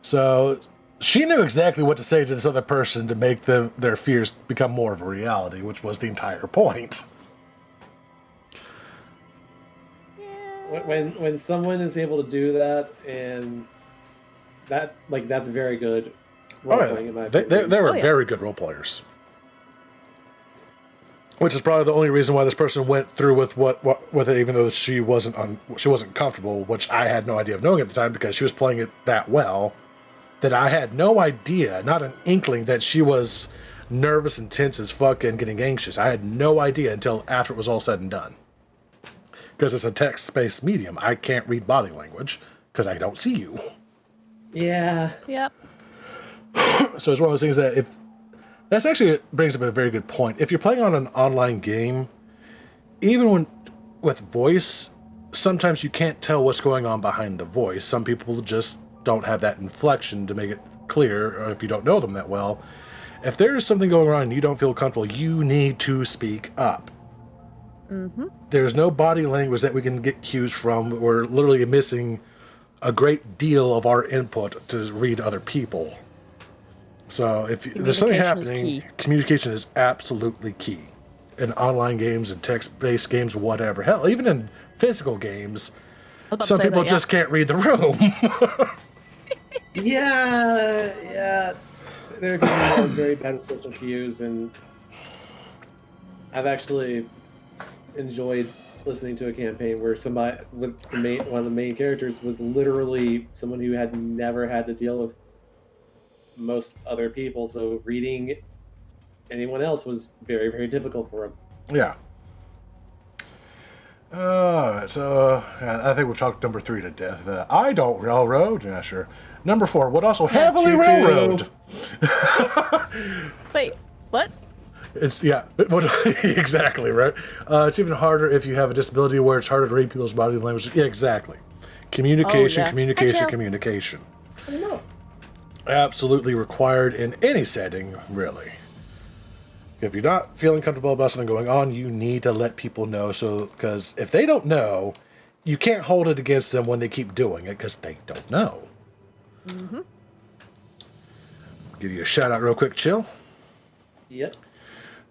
So she knew exactly what to say to this other person to make their fears become more of a reality, which was the entire point. When someone is able to do that, and that's very good role-playing, in my opinion. They were yeah. very good role players. Which is probably the only reason why this person went through with it, even though she wasn't comfortable, which I had no idea of knowing at the time because she was playing it that well that I had no idea, not an inkling that she was nervous and tense as fuck and getting anxious. I had no idea until after it was all said and done. Because it's a text-based medium, I can't read body language because I don't see you. Yeah. Yep. So it's one of those things that that's actually brings up a very good point. If you're playing on an online game, even with voice, sometimes you can't tell what's going on behind the voice. Some people just don't have that inflection to make it clear, or if you don't know them that well. If there is something going on and you don't feel comfortable, you need to speak up. Mm-hmm. There's no body language that we can get cues from. We're literally missing a great deal of our input to read other people. So if there's something happening, communication is absolutely key. In online games and text-based games, whatever. Hell, even in physical games, some people just can't read the room. Yeah. There can be very bad social cues, and I've actually enjoyed listening to a campaign where somebody with one of the main characters was literally someone who had never had to deal with most other people, so reading anyone else was very, very difficult for him. Yeah. Alright, so I think we've talked number 3 to death. I don't railroad. Yeah, sure. Number 4 would also heavily choo-choo. railroad. Wait, what? It's exactly right. It's even harder if you have a disability where it's harder to read people's body language. Yeah, exactly. Communication. I don't know. Absolutely required in any setting, really. If you're not feeling comfortable about something going on, you need to let people know. So, because if they don't know, you can't hold it against them when they keep doing it because they don't know. Mm-hmm. Give you a shout out real quick, Chill. Yep.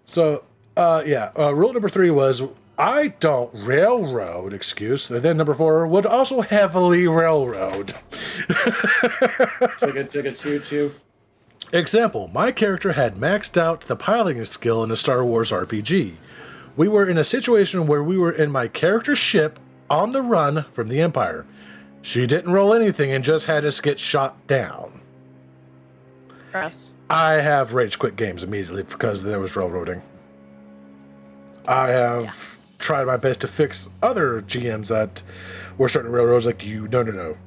So, rule number 3 was I don't railroad, excuse. And then number 4 would also heavily railroad. Chugga choo choo. Example, my character had maxed out the piloting skill in a Star Wars RPG. We were in a situation where we were in my character's ship on the run from the Empire. She didn't roll anything and just had us get shot down. Yes. I have rage quit games immediately because there was railroading. I have tried my best to fix other GMs that were starting railroads like no.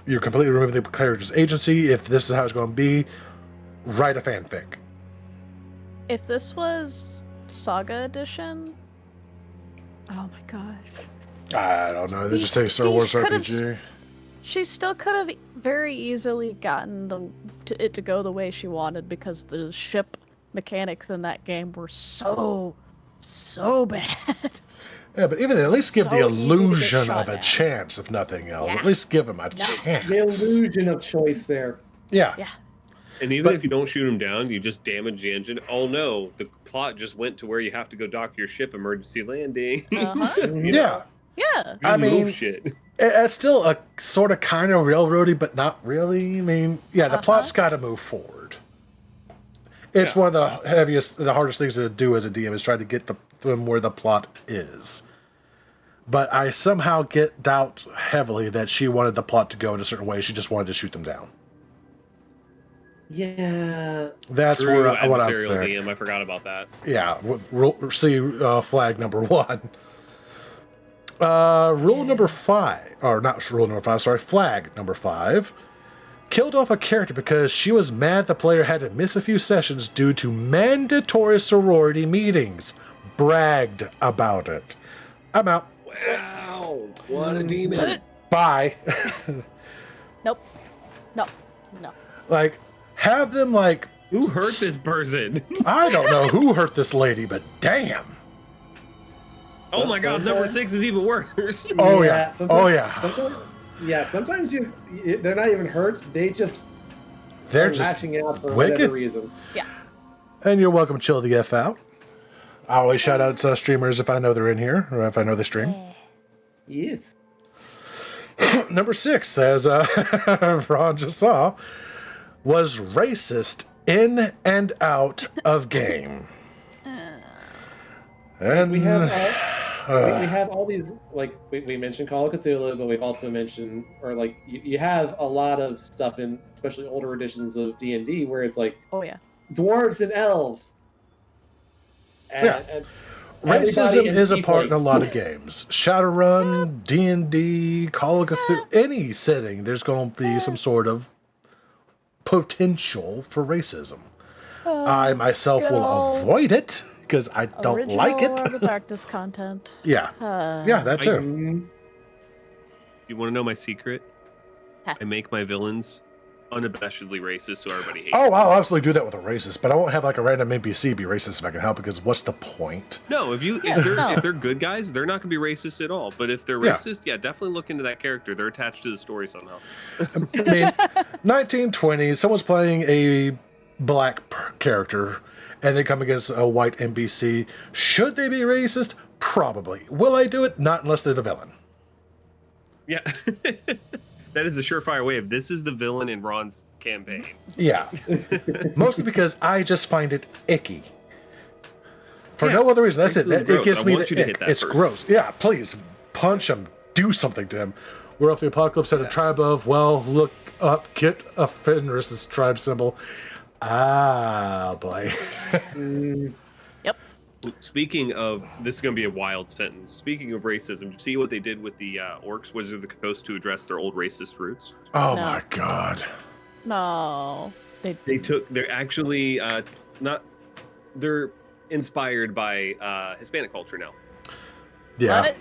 You're completely removing the character's agency. If this is how it's going to be, write a fanfic. If this was Saga Edition, oh my gosh. I don't know. They just say Star Wars RPG. She still could have very easily gotten it to go the way she wanted because the ship mechanics in that game were so bad. Yeah, but even at least give the So easy to get illusion shot of a at. chance, if nothing else. Yeah. At least give him a chance. The illusion of choice there. Yeah. Yeah. And even if you don't shoot him down, you just damage the engine. Oh no, the plot just went to where you have to go dock your ship, emergency landing. Uh-huh. You Yeah. know, Yeah. I good move mean, shit. It's still a sort of kind of railroady, but not really. I mean, yeah, the plot's got to move forward. It's one of the hardest things to do as a DM is try to get them where the plot is. But I somehow doubt heavily that she wanted the plot to go in a certain way. She just wanted to shoot them down. Yeah. That's True where what I'm adversarial thinking. DM. I forgot about that. Yeah, see flag number 1. Rule number 5, or not rule number 5, sorry, flag number 5. Killed off a character because she was mad the player had to miss a few sessions due to mandatory sorority meetings. Bragged about it. I'm out. Wow, what a demon! Bye. Nope. No. Like, have them like, Who hurt this person? I don't know who hurt this lady, but damn. Oh my god, number 6 is even worse. Oh yeah. sometimes- Oh yeah. Sometimes they're not even hurt. They just They're are just lashing out for wicked. whatever reason. Yeah. And you're welcome to chill the F out. I always shout out streamers if I know they're in here, or if I know they stream. Yes. Number 6, as Ron just saw, was racist in and out of game. And We have we have all these, like we mentioned Call of Cthulhu, but we've also mentioned, or like you have a lot of stuff in especially older editions of D&D where it's like Oh yeah. dwarves and elves. And, Yeah. and racism everybody is a in part in a Tieflings. lot of games. Shadowrun, D&D, Call of Cthulhu, any setting, there's going to be some sort of potential for racism. I myself good will old avoid it because I don't Original like it. World of Darkness content. Yeah. Yeah, that too. You want to know my secret? Huh. I make my villains unabashedly racist, so everybody hates. Oh, I'll absolutely do that with a racist, but I won't have like a random NPC be racist if I can help, because what's the point? No, if they're good guys, they're not gonna be racist at all. But if they're Yeah. racist, yeah, definitely look into that character. They're attached to the story somehow. I mean, 1920s, someone's playing a black character, and they come against a white NPC. Should they be racist? Probably. Will I do it? Not unless they're the villain. Yeah, that is a surefire way of this is the villain in Ron's campaign. Yeah. Mostly because I just find it icky. For no other reason. That's it. Racism It gross. gives I me want you the to hit ick. that It's first. gross. Yeah, please punch him. Do something to him. We're off the apocalypse at a tribe of, well, look up, get a Fenris's tribe symbol. Ah, boy. Yep. Speaking of, this is going to be a wild sentence. Speaking of racism, did you see what they did with the orcs, Wizards of the Coast, to address their old racist roots? Oh No. my god. No. They're actually they're inspired by Hispanic culture now. Yeah. What?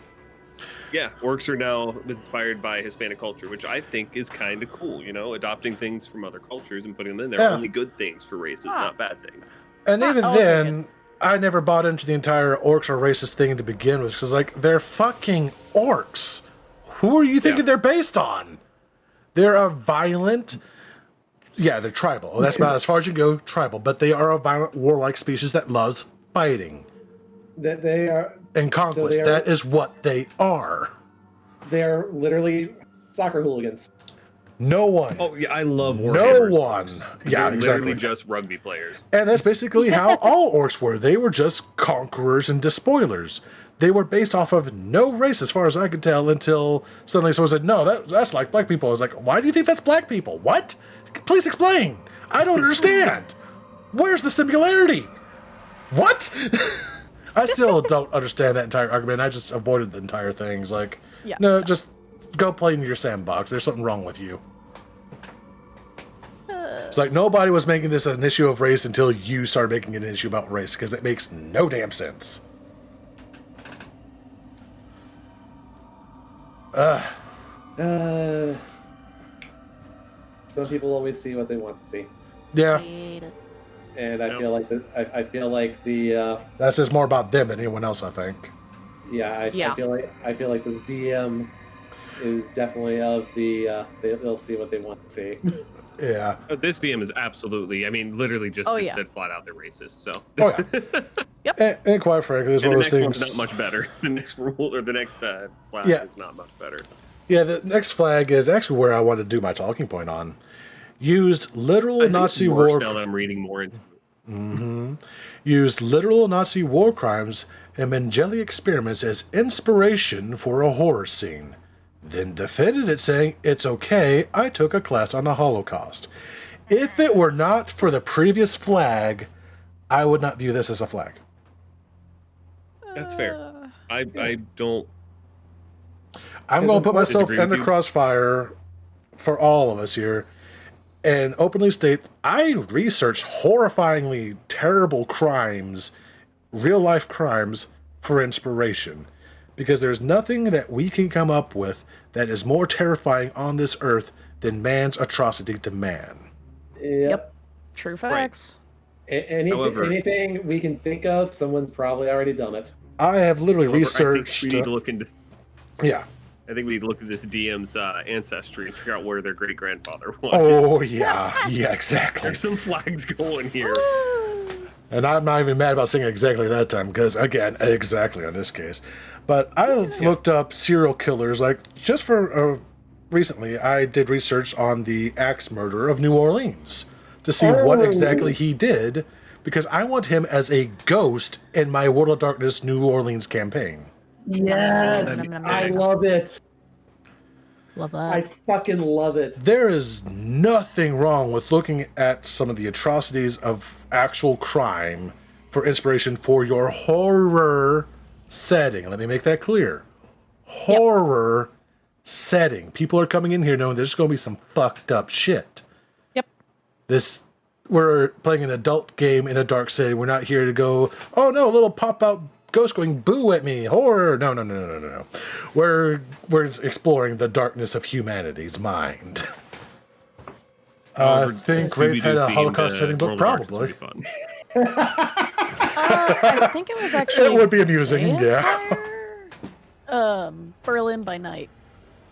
Yeah, orcs are now inspired by Hispanic culture, which I think is kind of cool, adopting things from other cultures and putting them in there. Yeah. Only good things for races, not bad things. And even okay, then, I never bought into the entire orcs are racist thing to begin with, because, like, they're fucking orcs. Who are you thinking Yeah. they're based on? They're a violent... Yeah, they're tribal. That's about as far as you go, tribal. But they are a violent, warlike species that loves fighting That they are and conquest. they are- That is what they are. literally soccer hooligans. No one. Oh yeah, I love No Warhammers. one. Orcs. Yeah, They're exactly. literally just rugby players. And that's basically how all orcs were. They were just conquerors and despoilers. They were based off of no race, as far as I could tell, until suddenly someone said, no, that's like black people. I was like, why do you think that's black people? What? Please explain. I don't understand. Where's the similarity? What? I still don't understand that entire argument. I just avoided the entire thing. It's like, Yeah. no, just go play in your sandbox. There's something wrong with you. It's like nobody was making this an issue of race until you started making it an issue about race, because it makes no damn sense. Some people always see what they want to see, Yeah, and I Yep. feel like I feel like the that's just more about them than anyone else, I think. I Yeah. feel like this DM is definitely of the they'll see what they want to see. Yeah. This DM is absolutely, I mean, literally just Oh, it yeah. said flat out they're racist. So. Oh, yeah. And quite frankly, it's And one the of those next one's things. not much better. The next rule or the next flag Yeah. is not much better. Yeah, the next flag is actually where I want to do my talking point on. Used literal I think Nazi it's worse war. now that I'm reading more into it. Used literal Nazi war crimes and Mengele experiments as inspiration for a horror scene. Then defended it, saying, "It's okay, I took a class on the Holocaust." If it were not for the previous flag, I would not view this as a flag. That's fair. I don't. I'm going to put myself Disagree in the with you. crossfire for all of us here and openly state I researched horrifyingly terrible crimes, real life crimes, for inspiration. Because there's nothing that we can come up with that is more terrifying on this earth than man's atrocity to man. Yep. True facts. However- Anything we can think of, someone's probably already done it. I have literally However, researched. I think we need to look into. Yeah. I think we need to look at this DM's ancestry and figure out where their great grandfather was. Oh, yeah. Yeah, exactly. There's some flags going here. And I'm not even mad about saying exactly that time, because, again, exactly on this case. But I looked up serial killers, like, just for recently, I did research on the axe murderer of New Orleans to see what exactly he did, because I want him as a ghost in my World of Darkness New Orleans campaign. Yes, That'd be I sick. love it. Love that. I fucking love it. There is nothing wrong with looking at some of the atrocities of actual crime for inspiration for your horror setting. Let me make that clear. Horror setting. People are coming in here knowing there's going to be some fucked up shit. Yep. We're playing an adult game in a dark city. We're not here to go, oh no, a little pop-out ghost going boo at me. Horror. No. We're exploring the darkness of humanity's mind. I think Rafe had a Holocaust setting book, probably. I think it was actually. It would be amusing, yeah. Vampire? Berlin by Night,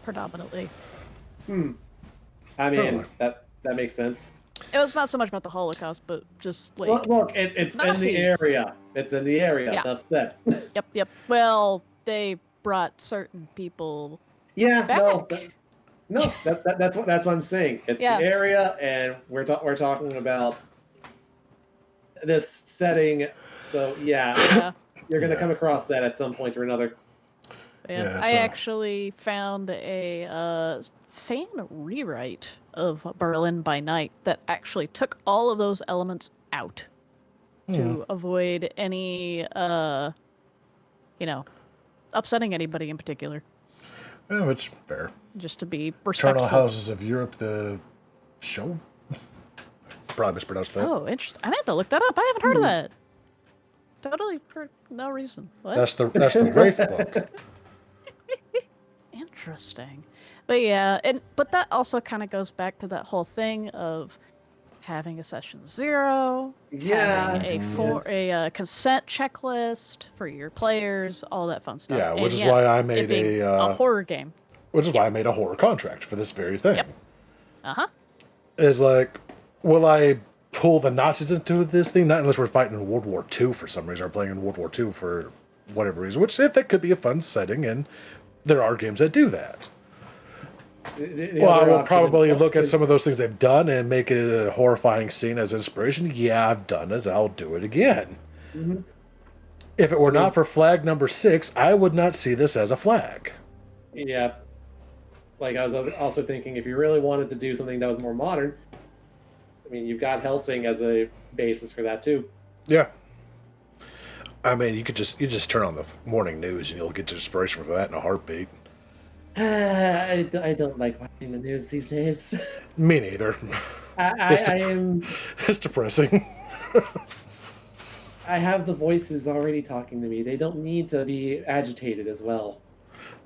predominantly. I mean, Totally. that makes sense. It was not so much about the Holocaust, but just like. Look, it's in the Nazis. area. It's in the area. Yeah. Enough said. Yep. Well, they brought certain people. Yeah, Back. that's what I'm saying. It's Yeah. the area, and we're talking about this setting. So Yeah. you're gonna come across that at some point or another. And Yeah, I so- actually found a fan rewrite of Berlin by Night that actually took all of those elements out to avoid any, upsetting anybody in particular. Yeah, which fair. Just to be Eternal respectful. Houses of Europe, the show? Probably mispronounced that. Oh, interesting. I had to look that up. I haven't heard of that. Totally for no reason. What? That's the Wraith book. Interesting. But yeah, but that also kind of goes back to that whole thing of having a session 0, Yeah. having a consent checklist for your players, all that fun stuff. Yeah, which And is why I it made being a horror game. which is why I made a horror contract for this very thing. Yep. Uh-huh. Is like, will I pull the Nazis into this thing? Not unless we're fighting in World War II for some reason, or playing in World War II for whatever reason, which that could be a fun setting, and there are games that do that. The Well, I other will option probably look at is- some of those things they've done and make it a horrifying scene as inspiration. Yeah, I've done it. I'll do it again. Mhm. If it were I mean- not for flag number 6, I would not see this as a flag. Yeah. Like I was also thinking, if you really wanted to do something that was more modern, I mean, you've got Helsing as a basis for that too. Yeah. I mean, you just turn on the morning news and you'll get your inspiration from that in a heartbeat. I don't like watching the news these days. Me neither. I am. It's depressing. I have the voices already talking to me. They don't need to be agitated as well.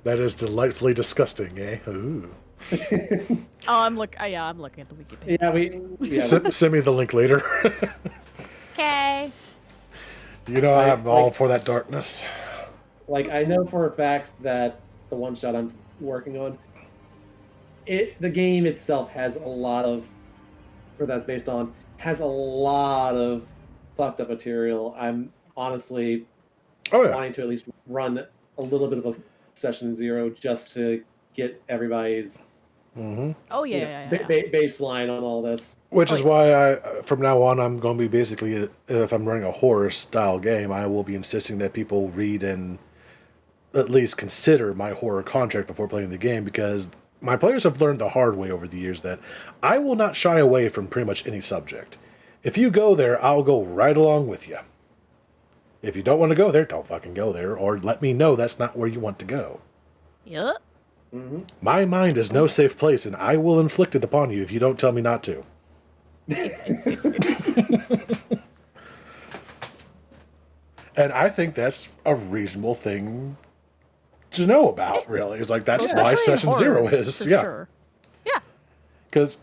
That is delightfully disgusting, eh? Ooh. Oh, I'm looking at the Wikipedia. Send me the link later. Okay. You know, Like- I'm all like- for that darkness. Like I know for a fact that the one shot I'm working on, the game itself has a lot of, or that's based on, has a lot of fucked up material. I'm honestly Oh yeah. wanting to at least run a little bit of a session 0 just to get everybody's Mm-hmm. Oh you yeah, know, yeah, yeah. baseline on all this. Which Oh, is yeah. why from now on, I'm going to be basically, if I'm running a horror style game, I will be insisting that people read and at least consider my horror contract before playing the game, because my players have learned the hard way over the years that I will not shy away from pretty much any subject. If you go there, I'll go right along with you. If you don't want to go there, don't fucking go there, or let me know that's not where you want to go. Yep. Hmm. My mind is no safe place, and I will inflict it upon you if you don't tell me not to. And I think that's a reasonable thing to know about, really. It's like, that's Especially why in Session horror, Zero is. for Yeah. sure. Yeah. Because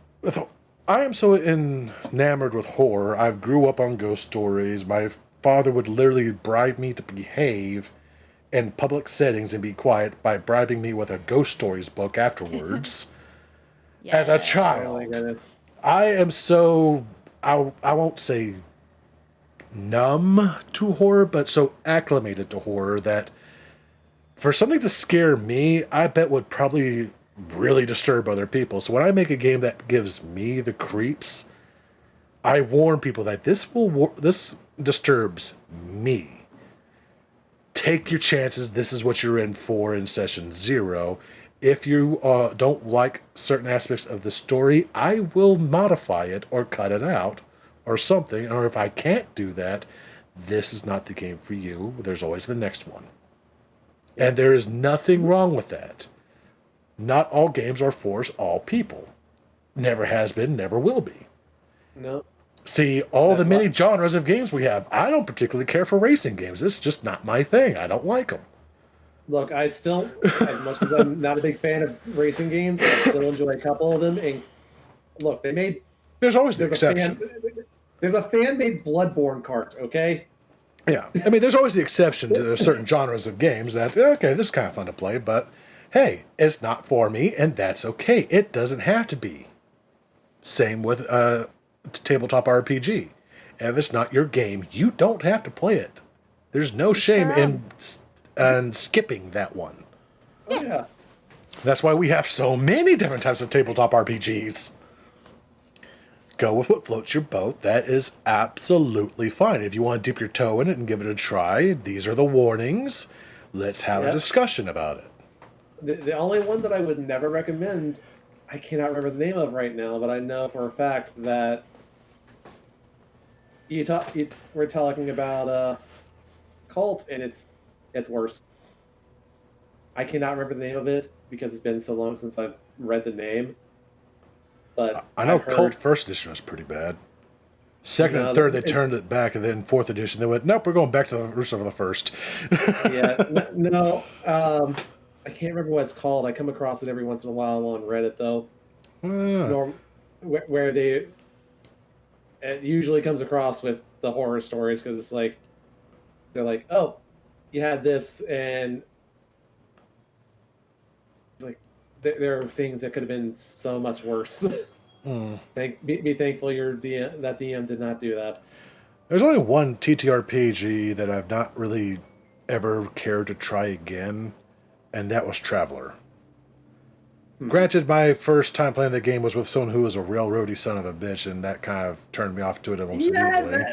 I am so enamored with horror. I grew up on ghost stories. My father would literally bribe me to behave in public settings and be quiet by bribing me with a ghost stories book afterwards. Yeah. As a Oh my child, goodness. I am so, I won't say numb to horror, but so acclimated to horror that for something to scare me, I bet would probably really disturb other people. So when I make a game that gives me the creeps, I warn people that this disturbs me. Take your chances. This is what you're in for in Session 0. If you don't like certain aspects of the story, I will modify it or cut it out or something. Or if I can't do that, this is not the game for you. There's always the next one. And there is nothing wrong with that. Not all games are for all people. Never has been, never will be. No. See, all the That's many why- genres of games we have, I don't particularly care for racing games. It's just not my thing. I don't like them. Look, I still, as much as I'm not a big fan of racing games, I still enjoy a couple of them. And look, There's always the there's a exception. there's a fan-made Bloodborne cart. Okay. Yeah. I mean, there's always the exception to certain genres of games that, okay, this is kind of fun to play, but hey, it's not for me, and that's okay. It doesn't have to be. Same with tabletop RPG. If it's not your game, you don't have to play it. There's no shame in skipping that one. Oh yeah. That's why we have so many different types of tabletop RPGs. Go with what floats your boat. That is absolutely fine. If you want to dip your toe in it and give it a try, these are the warnings. Let's have a Yep. discussion about it. The only one that I would never recommend, I cannot remember the name of right now, but I know for a fact that we're talking about Cult, and it's worse. I cannot remember the name of it because it's been so long since I've read the name. But I know I've heard- Cult first edition was pretty bad. Second No, and third, they it- turned it back, and then fourth edition, they went, nope, we're going back to the roots of the first. Yeah, no, I can't remember what it's called. I come across it every once in a while on Reddit, though. Where they it usually comes across with the horror stories because it's like they're like, oh, you had this, and it's like there are things that could have been so much worse. Be thankful that DM did not do that. There's only one TTRPG that I've not really ever cared to try again, and that was Traveler. Granted, my first time playing the game was with someone who was a railroady son of a bitch, and that kind of turned me off to it almost immediately.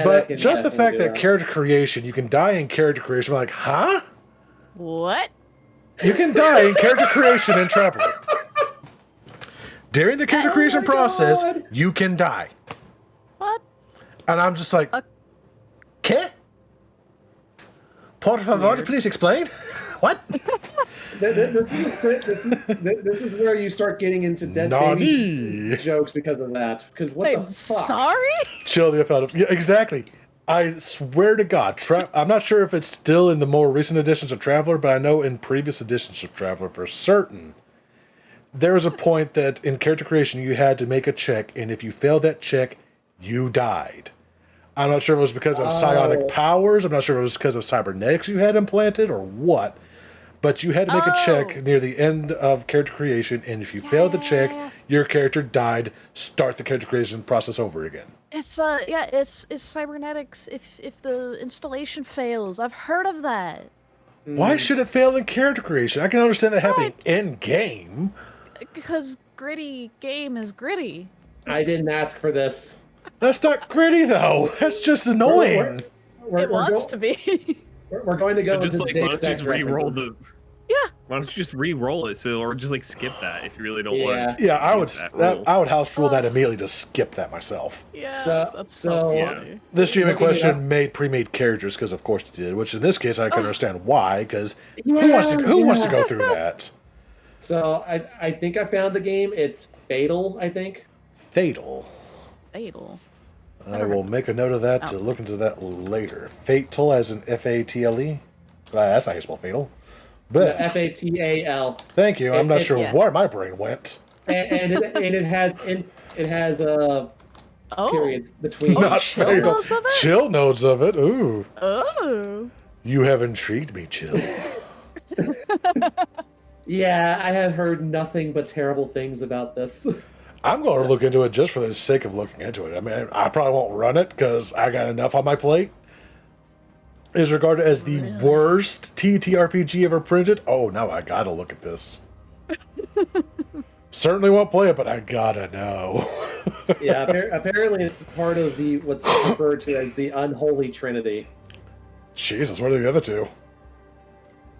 But just the fact that character creation, you can die in character creation, I'm like, huh? What? You can die in character creation in Traveler. During the character creation process, you can die. What? And I'm just like, ¿Qué? Por favor, please explain. What? This is where you start getting into dead baby jokes because of that. Because what the fuck? Sorry? Chill the F out of... Yeah, exactly. I swear to God, I'm not sure if it's still in the more recent editions of Traveler, but I know in previous editions of Traveler for certain, there was a point that in character creation you had to make a check, and if you failed that check, you died. I'm not sure if it was because of psionic powers, I'm not sure if it was because of cybernetics you had implanted, or what, but you had to make a check near the end of character creation, and if you failed the check, your character died, start the character creation process over again. It's it's cybernetics if the installation fails. I've heard of that. Why should it fail in character creation? I can understand that happening in game. Because gritty game is gritty. I didn't ask for this. That's not gritty though. That's just annoying. It wants to be. We're going to go So just into like, the why don't you just re-roll the... Yeah. Why don't you just re-roll it, or just like skip that if you really don't want? Yeah, I would house rule that immediately to skip that myself. Yeah, that's so funny. This GM in question made pre-made characters because of course it did, which in this case I can understand why, because who wants to go through that? So I think I found the game. It's Fatal, I think. Fatal. I will make a note of that to look into that later. Fatal as in F-A-T-L-E? That's how you spell fatal. But F-A-T-A-L. Thank you. I'm not sure where my brain went. And it has periods between. Not chill fatal. notes of it? Chill notes of it. Ooh. Oh. You have intrigued me, Chill. Yeah, I have heard nothing but terrible things about this. I'm going to look into it just for the sake of looking into it. I mean, I probably won't run it because I got enough on my plate. It is regarded as the worst TTRPG ever printed. Oh, no, I got to look at this. Certainly won't play it, but I got to know. Yeah, apparently it's part of what's referred to as the unholy trinity. Jesus, what are the other two?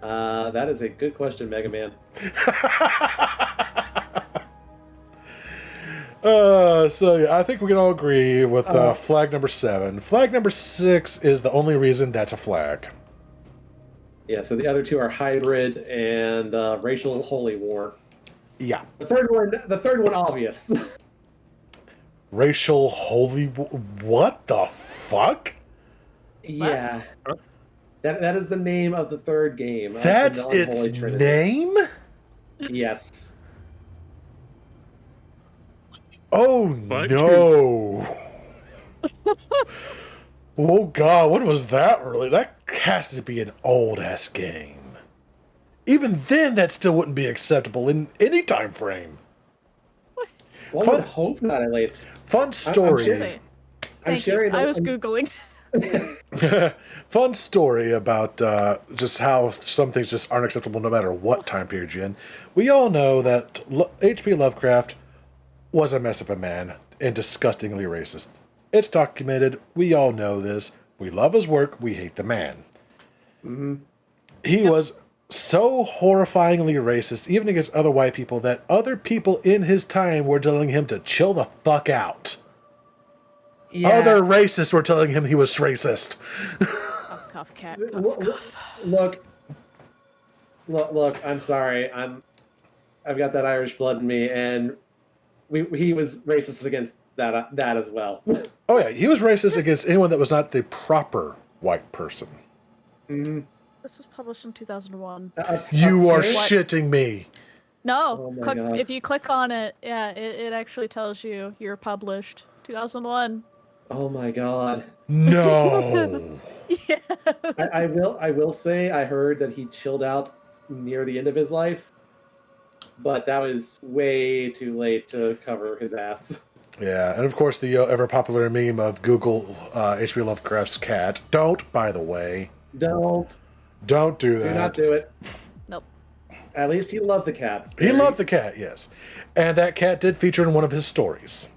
That is a good question, Mega Man. So yeah, I think we can all agree with flag number 7. Flag number 6 is the only reason that's a flag. Yeah, so the other two are hybrid and racial holy war. Yeah. The third one, obvious. Racial holy war? What the fuck? Yeah. That is the name of the third game. That's its name? Yes. Oh no! Oh god, what was that really? That has to be an old ass game. Even then, that still wouldn't be acceptable in any time frame. One would hope not, at least. Fun story. I'm sharing. I was Googling. Fun story about just how some things just aren't acceptable no matter what time period you're in. We all know that H.P. Lovecraft was a mess of a man and disgustingly racist. It's documented. We all know this. We love his work. We hate the man. Mm-hmm. He was so horrifyingly racist, even against other white people, that other people in his time were telling him to chill the fuck out. Yeah. Other racists were telling him he was racist. Cough, cough, cat. Cough, cough. Look. I'm sorry. I've got that Irish blood in me, and he was racist against that as well. Oh yeah, he was racist against anyone that was not the proper white person. Mm-hmm. This was published in 2001. You are shitting me. No, if you click on it, yeah, it actually tells you you're published 2001. Oh my god. No. Yeah. I will say I heard that he chilled out near the end of his life, but that was way too late to cover his ass. Yeah, and of course the ever popular meme of Google H.P. Lovecraft's cat. Don't, by the way. Don't do that. Do not do it. Nope. At least he loved the cat. He loved the cat, yes. And that cat did feature in one of his stories.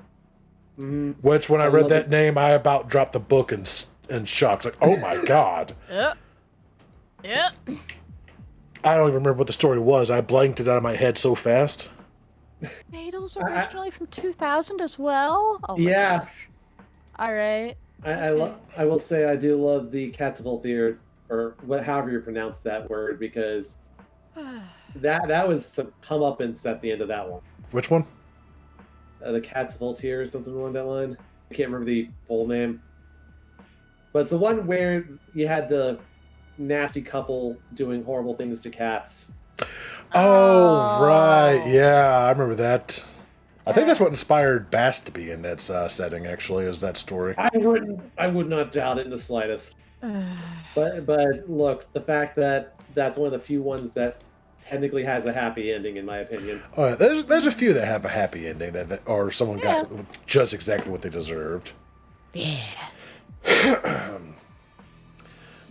Which, when I read that name, I about dropped the book in shock. Like, oh my god. Yep. Yep. I don't even remember what the story was. I blanked it out of my head so fast. Fatal's originally from 2000 as well? Oh my Yeah. gosh. Alright. I will say I do love the Catsville Theater, or however you pronounce that word, because that was some comeuppance at the end of that one. Which one? The Cat's Voltaire or something along that line. I can't remember the full name. But it's the one where you had the nasty couple doing horrible things to cats. Oh, right. Yeah, I remember that. I think that's what inspired Bass to be in that setting, actually, is that story. I would not doubt it in the slightest. But look, the fact that that's one of the few ones that technically has a happy ending, in my opinion. Oh, yeah, there's a few that have a happy ending, or someone got just exactly what they deserved. Yeah.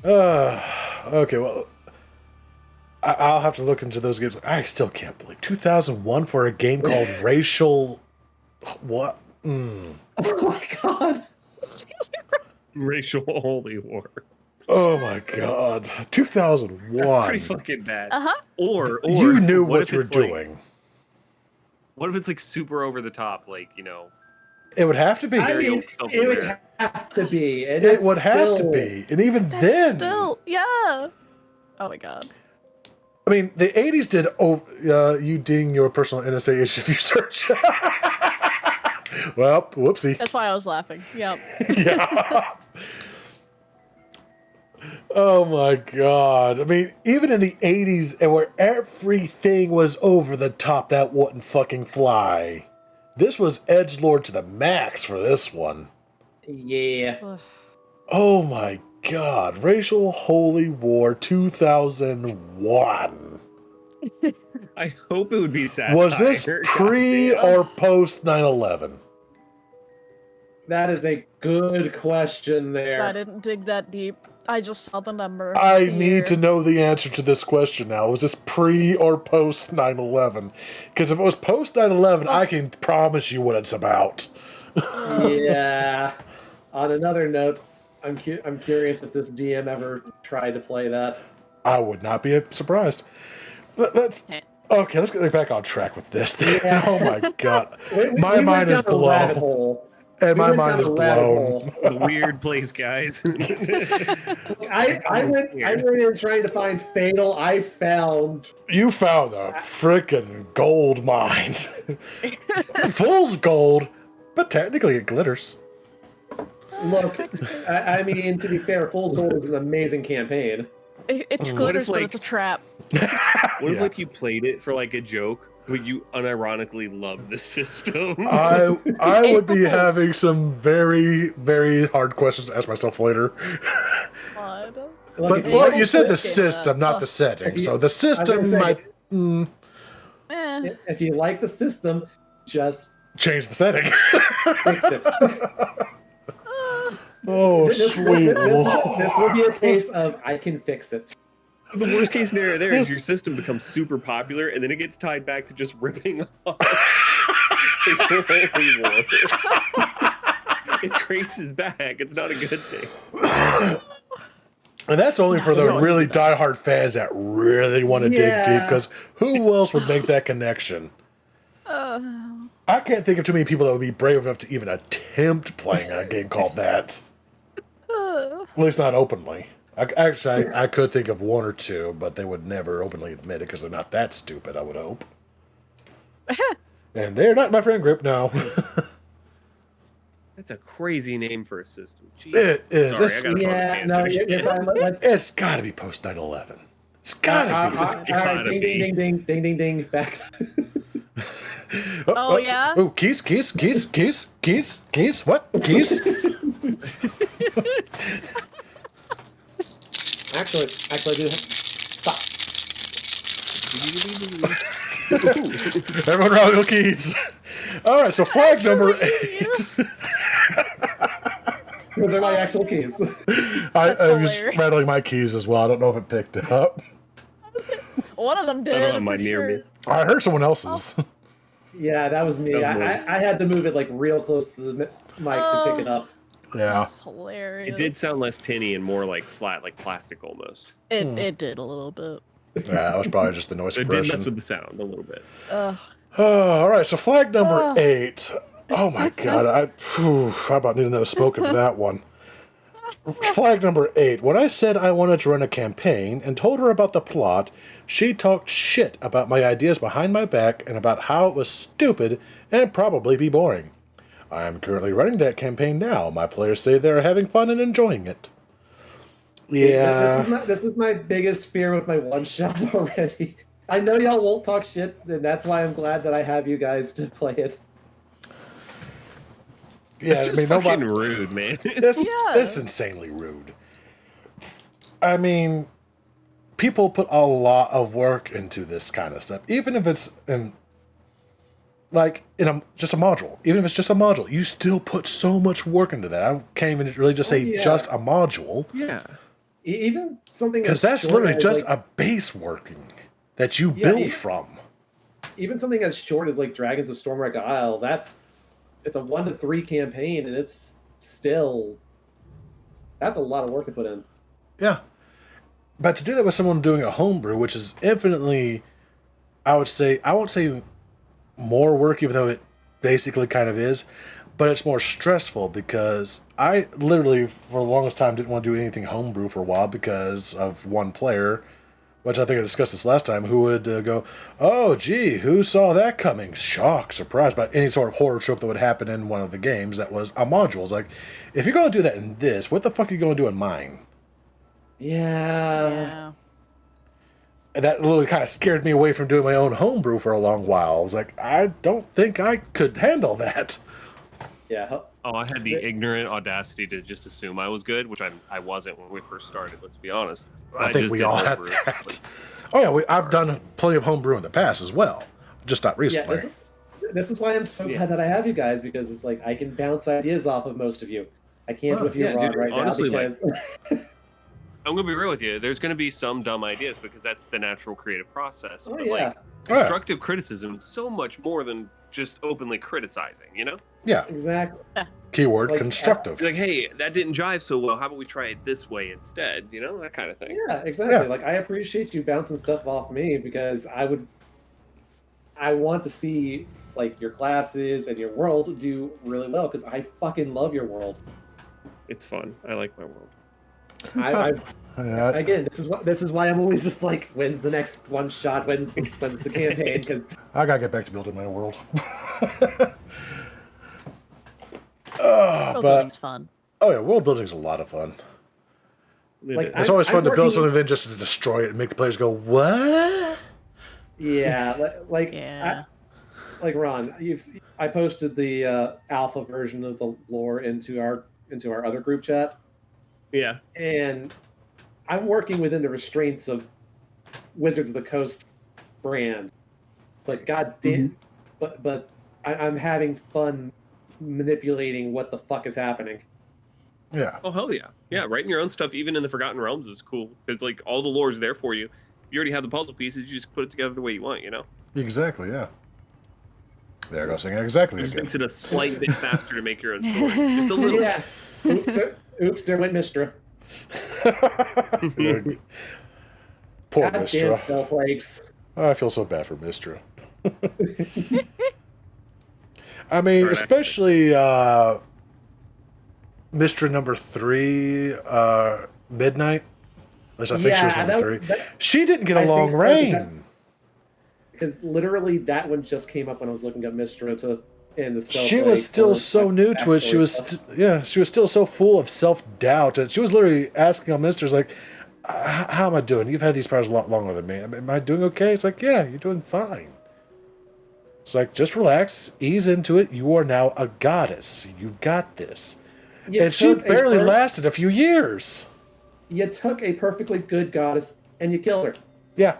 Okay, well, I'll have to look into those games. I still can't believe 2001 for a game called Racial. What? Oh my god! Racial holy war. Oh my god, 2001. Pretty fucking bad. Uh-huh. Or you knew what if you were it's, like, doing. what if it's like super over the top, like, It would have to be. I mean, something it would there. have to be. And It it's would have to still- be, and even That's then, still, yeah. Oh my god. I mean, the 80s did. You ding your personal NSA if you search. Well, whoopsie. That's why I was laughing. Yep. Yeah. Oh my god. I mean, even in the 80s, and where everything was over the top, that wouldn't fucking fly. This was edgelord to the max for this one. Yeah. Oh my god. Racial Holy War 2001. I hope it would be satire. Was this pre Goddamn. or post 9/11? That is a good question there. I didn't dig that deep. I just saw the number. I here. need to know the answer to this question now. Was this pre or post 9/11? Because if it was post 9/11, I can promise you what it's about. Yeah. On another note, I'm curious if this DM ever tried to play that. I would not be surprised. Let's get back on track with this. Yeah. Oh my god, We my went mind is down a rabbit blown, hole. and We my went mind down is a rabbit blown. hole. A weird place, guys. I went in trying to find Fatal. I found You found a freaking gold mine. Fool's gold, but technically it glitters. look. I mean, to be fair, Fool's Gold is an amazing campaign. It's What glitters, if, but like- it's a trap. What if, Yeah. like, you played it for, like, a joke, but you unironically love the system? I would be April Fools. having some very, very hard questions to ask myself later. God. Look, But if you well, like you said the Fools game, system, not the setting. If you- So the system say- might if you like the system, just change the setting. fix it. Oh, This sweet this would be a lord. case of I can fix it. The worst case scenario there is your system becomes super popular, and then it gets tied back to just ripping off Racial Holy War. It traces back. It's not a good thing. And that's only for the don't really diehard fans that really want to dig deep, Yeah. because who else would make that connection? I can't think of too many people that would be brave enough to even attempt playing a game called that. At least not openly. I could think of one or two, but they would never openly admit it because they're not that stupid, I would hope. And they're not in my friend group, no. That's a crazy name for a system. Jeez. It is. Sorry, It's- I gotta Yeah, no, you're fine. Let's. It's got to be post 9/11. It's got to be. all gotta right, ding, be. ding, ding, ding, ding, ding, back. Oh, yeah? Oh, keys. What? Keys? Actually, I do. Stop. Everyone around your keys. All right, so flag number 8. Those are my actual keys. I was hilarious. rattling my keys as well. I don't know if it picked it up. One of them I did. don't have For mine near me. sure. I heard someone else's. Yeah, that was me. I had to move it like real close to the mic to pick it up. Yeah. That's hilarious. It did sound less tinny and more like flat, like plastic almost. It did a little bit. Yeah, that was probably just the noise It did mess suppression. with the sound a little bit. All right, so flag number 8. Oh my god, I about need another smoke of that one. Flag number 8. When I said I wanted to run a campaign and told her about the plot, she talked shit about my ideas behind my back and about how it was stupid and probably be boring. I am currently running that campaign now. My players say they are having fun and enjoying it. Yeah. This is my biggest fear with my one shot already. I know y'all won't talk shit, and that's why I'm glad that I have you guys to play it. Yeah, It's just fucking rude, man. It's insanely rude. I mean, people put a lot of work into this kind of stuff, even if it's just a module. Even if it's just a module, you still put so much work into that. I can't even really just say just a module. Yeah. Even something because that's literally just a base working that you build from. Even something as short as like Dragons of Stormwreck Isle, it's a 1 to 3 campaign, and it's still that's a lot of work to put in. Yeah, but to do that with someone doing a homebrew, which is infinitely, I won't say more work, even though it basically kind of is, but it's more stressful because I literally, for the longest time, didn't want to do anything homebrew for a while because of one player, which I think I discussed this last time, who would go, oh, gee, who saw that coming? Shock, surprise, by any sort of horror trope that would happen in one of the games that was a module. It's like, if you're going to do that in this, what the fuck are you going to do in mine? Yeah. And that literally kind of scared me away from doing my own homebrew for a long while. I was like, I don't think I could handle that. Yeah. Oh, I had the ignorant audacity to just assume I was good, which I wasn't when we first started, let's be honest. I think we all had that. Oh, yeah, I've done plenty of homebrew in the past as well. Just not recently. Yeah, this is why I'm so glad that I have you guys, because it's like I can bounce ideas off of most of you. I can't with you, Rod, right honestly, now because... I'm going to be real with you. There's going to be some dumb ideas because that's the natural creative process. Oh, but yeah. like constructive criticism is so much more than just openly criticizing, you know? Yeah. Exactly. Keyword constructive. Like, hey, that didn't jive so well. How about we try it this way instead? You know, that kind of thing. Yeah, exactly. Like, I appreciate you bouncing stuff off me because I want to see like your classes and your world do really well because I fucking love your world. It's fun. I like my world. Again, this is why I'm always just like, when's the next one shot? When's the campaign? Because I gotta get back to building my world. World building's fun. Oh yeah, world building's a lot of fun. like, It's always fun to build something, then just to destroy it and make the players go, "What?" Yeah, like Ron, I posted the alpha version of the lore into our other group chat. Yeah. And I'm working within the restraints of Wizards of the Coast brand. But goddamn, but I'm having fun manipulating what the fuck is happening. Yeah. Oh hell yeah. Yeah, writing your own stuff even in the Forgotten Realms is cool because like all the lore is there for you. You already have the puzzle pieces. You just put it together the way you want. You know. Exactly. Yeah. There goes saying exactly. Just makes it a slight bit faster to make your own stories. Just a little. Yeah. Oops, there went Mistra. Poor Goddamn Mistra. spell plagues. I feel so bad for Mistra. I mean, especially Mistra number 3, Midnight. At least I think she was number 3. She didn't get a long reign. Because literally that one just came up when I was looking at Mistra in the spell. She was still so new to it. She was she was still so full of self-doubt. And she was literally asking on Mister's like, how am I doing? You've had these powers a lot longer than me. Am I doing okay? It's like, yeah, you're doing fine. It's like, just relax, ease into it. You are now a goddess. You've got this. And she barely lasted a few years. You took a perfectly good goddess and you killed her. Yeah.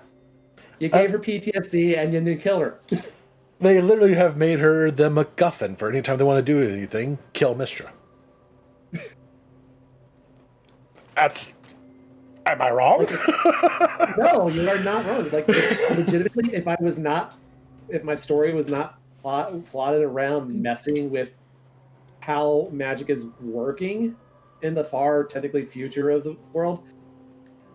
You gave her PTSD and you killed her. They literally have made her the MacGuffin for any time they want to do anything. Kill Mistra. That's Am I wrong? No, you are not wrong. Like, legitimately, if my story was not plotted around messing with how magic is working in the far technically future of the world,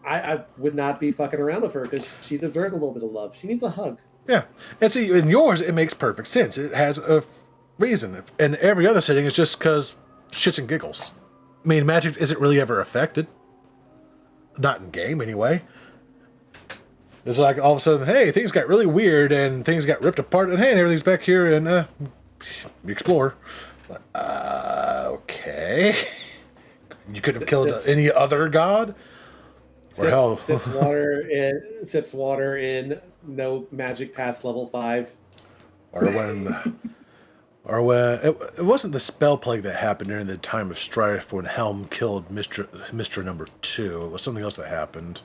I would not be fucking around with her because she deserves a little bit of love. She needs a hug. Yeah. And see, in yours, it makes perfect sense. It has a reason. And every other setting is just because shits and giggles. I mean, magic isn't really ever affected. Not in game, anyway. It's like all of a sudden, hey, things got really weird and things got ripped apart, and hey, and everything's back here, and explore. Okay. You could have killed any other god? Or hell. Sips water in no magic past level 5. Or when it wasn't the spell plague that happened during the time of strife when Helm killed Mr. Number 2. It was something else that happened.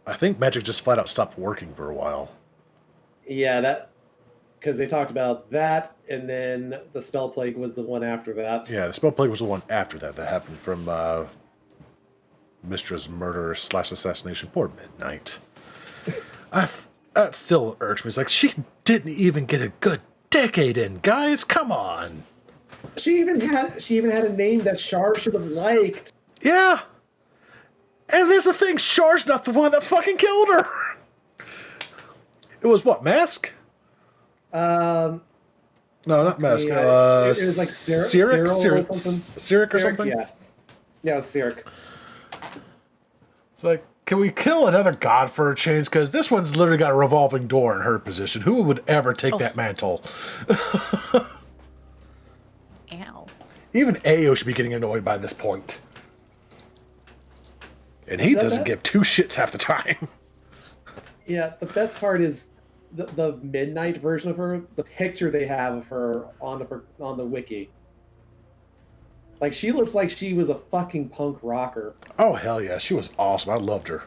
I think magic just flat out stopped working for a while. Yeah, that because they talked about that, and then the spell plague was the one after that. Yeah, the spell plague was the one after that happened from Mistra's murder / assassination. Poor Midnight. That still irks me. It's like, she didn't even get a good decade in, guys. Come on. She even had a name that Shar should have liked. Yeah. And there's the thing, Shar's not the one that fucking killed her. It was what, Mask? No, not Mask. it was like Cyric or something? Yeah, it was Cyric. It's like, can we kill another god for a change? Because this one's literally got a revolving door in her position. Who would ever take that mantle? Ow. Even Ao should be getting annoyed by this point. And he doesn't give two shits half the time. Yeah, the best part is the Midnight version of her, the picture they have of her on the wiki. Like, she looks like she was a fucking punk rocker. Oh, hell yeah. She was awesome. I loved her.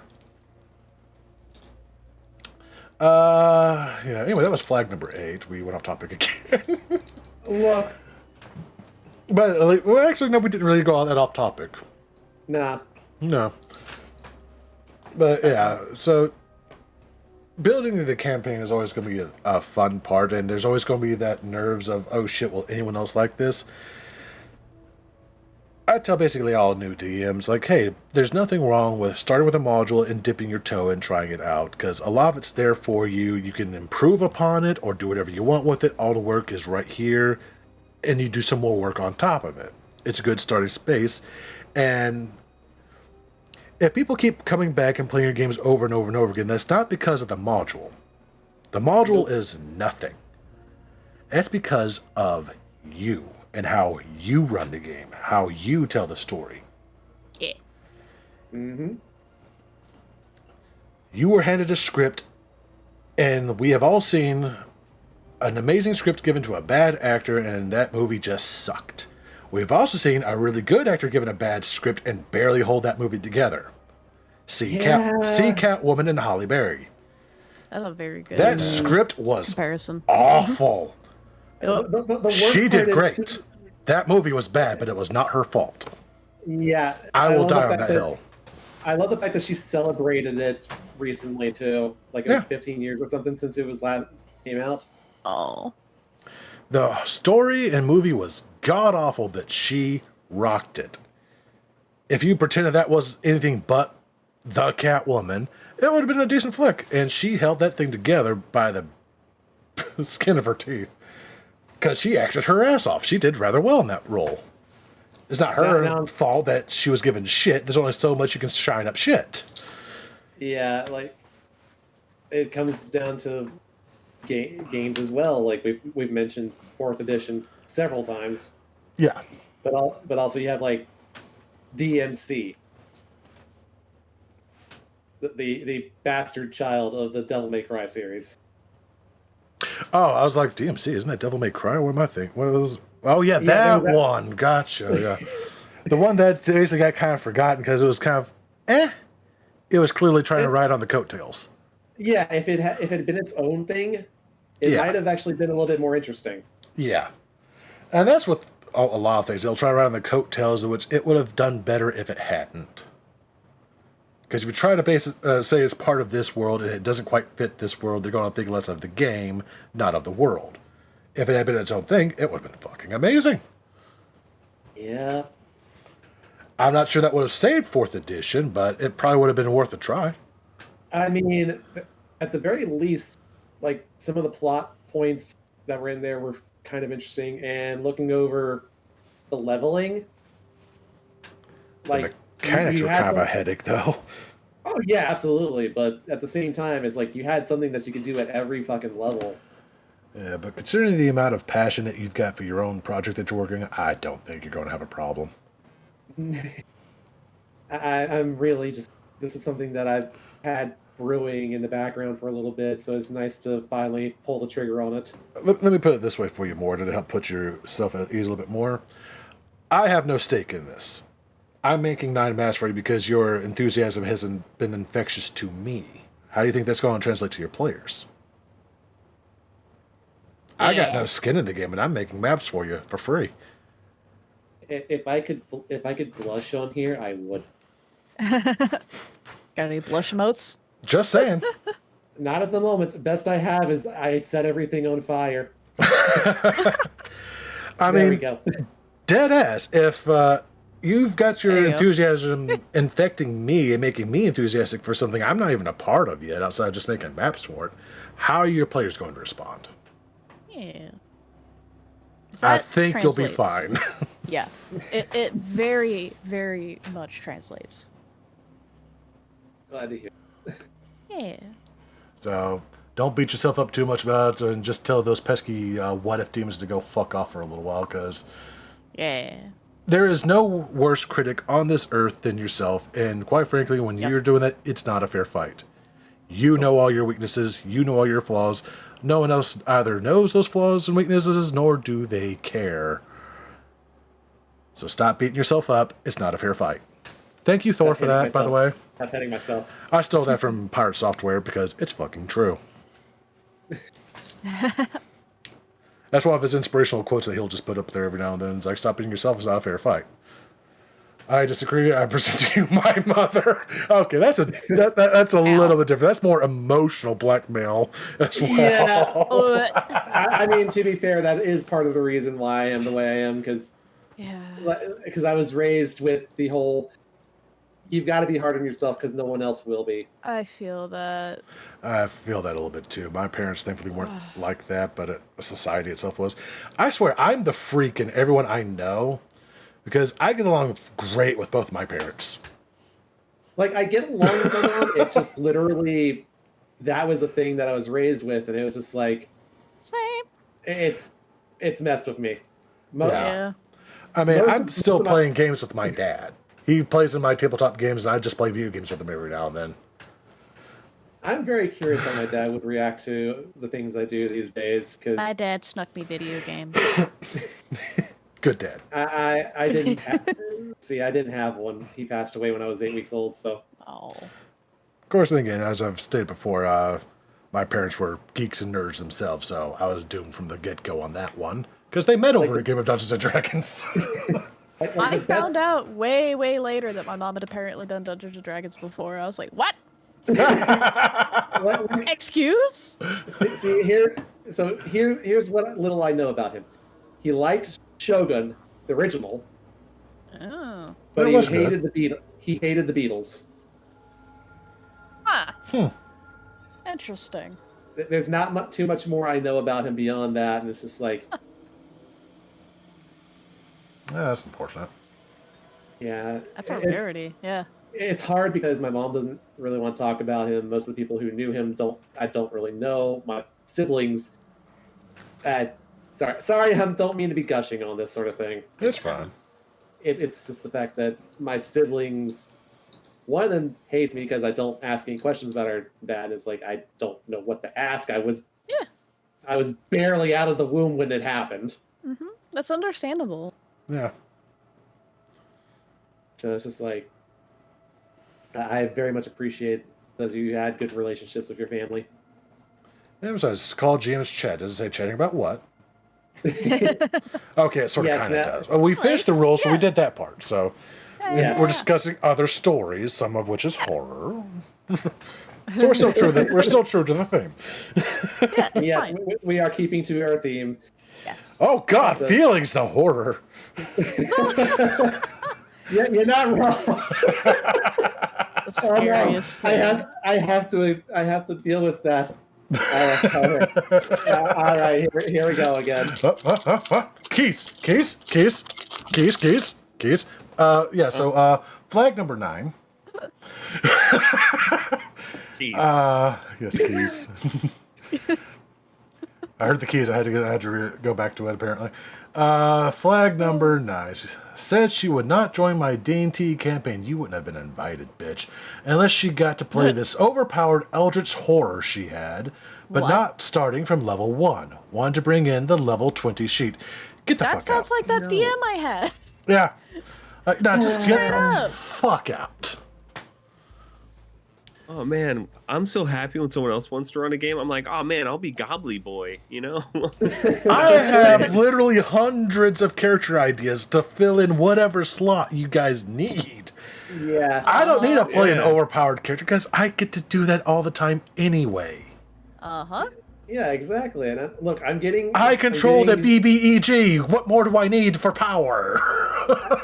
Yeah, anyway, that was flag number 8. We went off topic again. Look. But, well, actually, no, we didn't really go on that off topic. Nah. No. But, yeah, so building the campaign is always going to be a fun part, and there's always going to be that nerves of, oh shit, will anyone else like this? I tell basically all new DMs, like, hey, there's nothing wrong with starting with a module and dipping your toe and trying it out, because a lot of it's there for you. You can improve upon it or do whatever you want with it. All the work is right here, and you do some more work on top of it. It's a good starting space, and if people keep coming back and playing your games over and over and over again, that's not because of the module. The module is nothing. That's because of you. And how you run the game, how you tell the story. Yeah. Mm-hmm. You were handed a script, and we have all seen an amazing script given to a bad actor, and that movie just sucked. We've also seen a really good actor given a bad script and barely hold that movie together. See Catwoman and Halle Berry. That's a very good That script was comparison. awful. The worst She did part is great. That movie was bad, but it was not her fault. Yeah. I will love the die on fact that hill. I love the fact that she celebrated it recently, too. Like, it was 15 years or something since it was came out. Oh. The story and movie was god-awful, but she rocked it. If you pretended that was anything but the Catwoman, it would have been a decent flick. And she held that thing together by the skin of her teeth. Because she acted her ass off. She did rather well in that role. It's not her fault that she was given shit. There's only so much you can shine up shit. Yeah, like, it comes down to games as well. Like, we've mentioned 4th edition several times. Yeah. But also you have, like, DMC. The bastard child of the Devil May Cry series. Oh, I was like, DMC, isn't that Devil May Cry? What am I thinking? What was? Oh, yeah, that one. Gotcha, yeah. The one that basically got kind of forgotten because it was kind of, It was clearly trying to ride on the coattails. Yeah, if it had been its own thing, it might have actually been a little bit more interesting. Yeah. And that's with a lot of things. They'll try to ride on the coattails, which it would have done better if it hadn't. Because if you try to say it's part of this world and it doesn't quite fit this world, they're going to think less of the game, not of the world. If it had been its own thing, it would have been fucking amazing. Yeah. I'm not sure that would have saved 4th edition, but it probably would have been worth a try. I mean, at the very least, like some of the plot points that were in there were kind of interesting, and looking over the leveling, like The mechanics you were had kind of a some- headache, though. Oh yeah, absolutely. But at the same time, it's like you had something that you could do at every fucking level. Yeah, but considering the amount of passion that you've got for your own project that you're working on, I don't think you're going to have a problem. I'm really just, this is something that I've had brewing in the background for a little bit, so it's nice to finally pull the trigger on it. Let me put it this way for you, more to help put yourself at ease a little bit more. I have no stake in this. I'm making 9 maps for you because your enthusiasm hasn't been infectious to me. How do you think that's going to translate to your players? I got no skin in the game, and I'm making maps for you for free. If I could blush on here, I would. Got any blush emotes? Just saying. Not at the moment. Best I have is I set everything on fire. I There we mean, go. dead ass. If you've got your There you go. enthusiasm infecting me and making me enthusiastic for something I'm not even a part of yet, outside of just making maps for it, how are your players going to respond? Yeah. I That think you'll be translates. fine. Yeah. It very, very much translates. Glad to hear. Yeah. So don't beat yourself up too much about it, and just tell those pesky what if demons to go fuck off for a little while, because Yeah. there is no worse critic on this earth than yourself, and quite frankly, when Yep. you're doing that, it's not a fair fight. You know all your weaknesses, you know all your flaws. No one else either knows those flaws and weaknesses, nor do they care. So stop beating yourself up. It's not a fair fight. Thank you, Thor, for hitting that, by the way. myself. I'm petting myself. I stole that from Pirate Software because it's fucking true. That's one of his inspirational quotes that he'll just put up there every now and then. It's like, stop beating yourself, it's not a fair fight. I disagree. I present to you my mother. Okay, that's a little bit different. That's more emotional blackmail as well. Yeah. I mean, to be fair, that is part of the reason why I am the way I am, because Yeah. I was raised with the whole, you've got to be hard on yourself because no one else will be. I feel that. I feel that a little bit too. My parents thankfully weren't like that, but society itself was. I swear, I'm the freak in everyone I know because I get along great with both my parents. Like, I get along with my mom. It's just literally, that was a thing that I was raised with, and it was just like, Same. it's messed with me. Yeah. Yeah. I mean, Most I'm of- still most of my- playing games with my dad. He plays in my tabletop games, and I just play video games with him every now and then. I'm very curious how my dad would react to the things I do these days, because My dad snuck me video games. Good dad. I didn't I didn't have one. He passed away when I was 8 weeks old, so Oh. Of course, then again, as I've stated before, my parents were geeks and nerds themselves, so I was doomed from the get-go on that one. Because they met over a game of Dungeons & Dragons. I found out way, way later that my mom had apparently done Dungeons and Dragons before. I was like, what? Excuse? see here's what little I know about him. He liked Shogun, the original, Oh. but That he was good. hated the Beatles. Huh. Interesting. There's not too much more I know about him beyond that, and it's just like, Yeah, that's unfortunate. yeah, That's a it's- rarity. Yeah. It's hard because my mom doesn't really want to talk about him. Most of the people who knew him I don't really know. My siblings, sorry, I don't mean to be gushing on this sort of thing. It's fine. It's just the fact that my siblings, one of them hates me because I don't ask any questions about our dad. It's like I don't know what to ask. I was barely out of the womb when it happened, That's understandable. Yeah. so it's just like I very much appreciate that you had good relationships with your family. Yeah, besides, it's called GMs Chat. Does it say chatting about what? Okay, it sort of Yes, kind of that- does. Well, we finished the Nice, rules, so we yeah. did that part. So Yeah. we're discussing other stories, some of which is horror. So we're still true. We're still true to the theme. Yeah, it's Yes, fine. we are keeping to our theme. Yes. Oh God, So- feelings to horror. Yeah, you're not wrong. The scariest thing. I have to deal with that. All right, here we go again. Keys. Yeah. So flag number 9. Keys. Yes, keys. I heard the keys. I had to go back to it. Apparently, flag number 9 said she would not join my D&T campaign. You wouldn't have been invited, bitch, unless she got to play this overpowered eldritch horror she had, but What? not starting from level 1. Wanted to bring in the level 20 sheet. Get the That fuck sounds out. like that DM I had. Yeah. Just get the up. fuck out. Oh man, I'm so happy when someone else wants to run a game. I'm like, oh man, I'll be Gobbly Boy, you know? I have literally hundreds of character ideas to fill in whatever slot you guys need. Yeah. I don't need to play an Yeah. overpowered character because I get to do that all the time anyway. Uh-huh. Yeah, exactly. And look, I'm getting. I control the I'm getting- BBEG. What more do I need for power?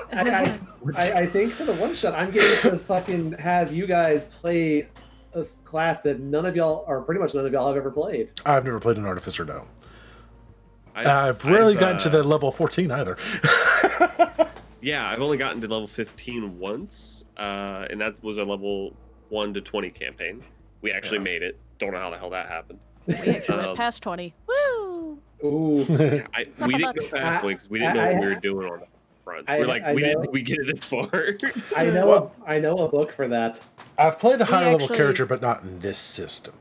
I think for the one shot, I'm getting to fucking have you guys play a class that none of y'all, or pretty much none of y'all, have ever played. I've never played an artificer, no. I've rarely gotten to the level 14 either. Yeah, I've only gotten to level 15 once, and that was a level 1 to 20 campaign. We actually made it. Don't know how the hell that happened. We actually went Um, past 20. Woo! Ooh. We didn't go fast because we didn't know what we were doing on the front. We're like, I we know. didn't we get it this far. I know. I know a book for that. I've played a higher level actually- character, but not in this system.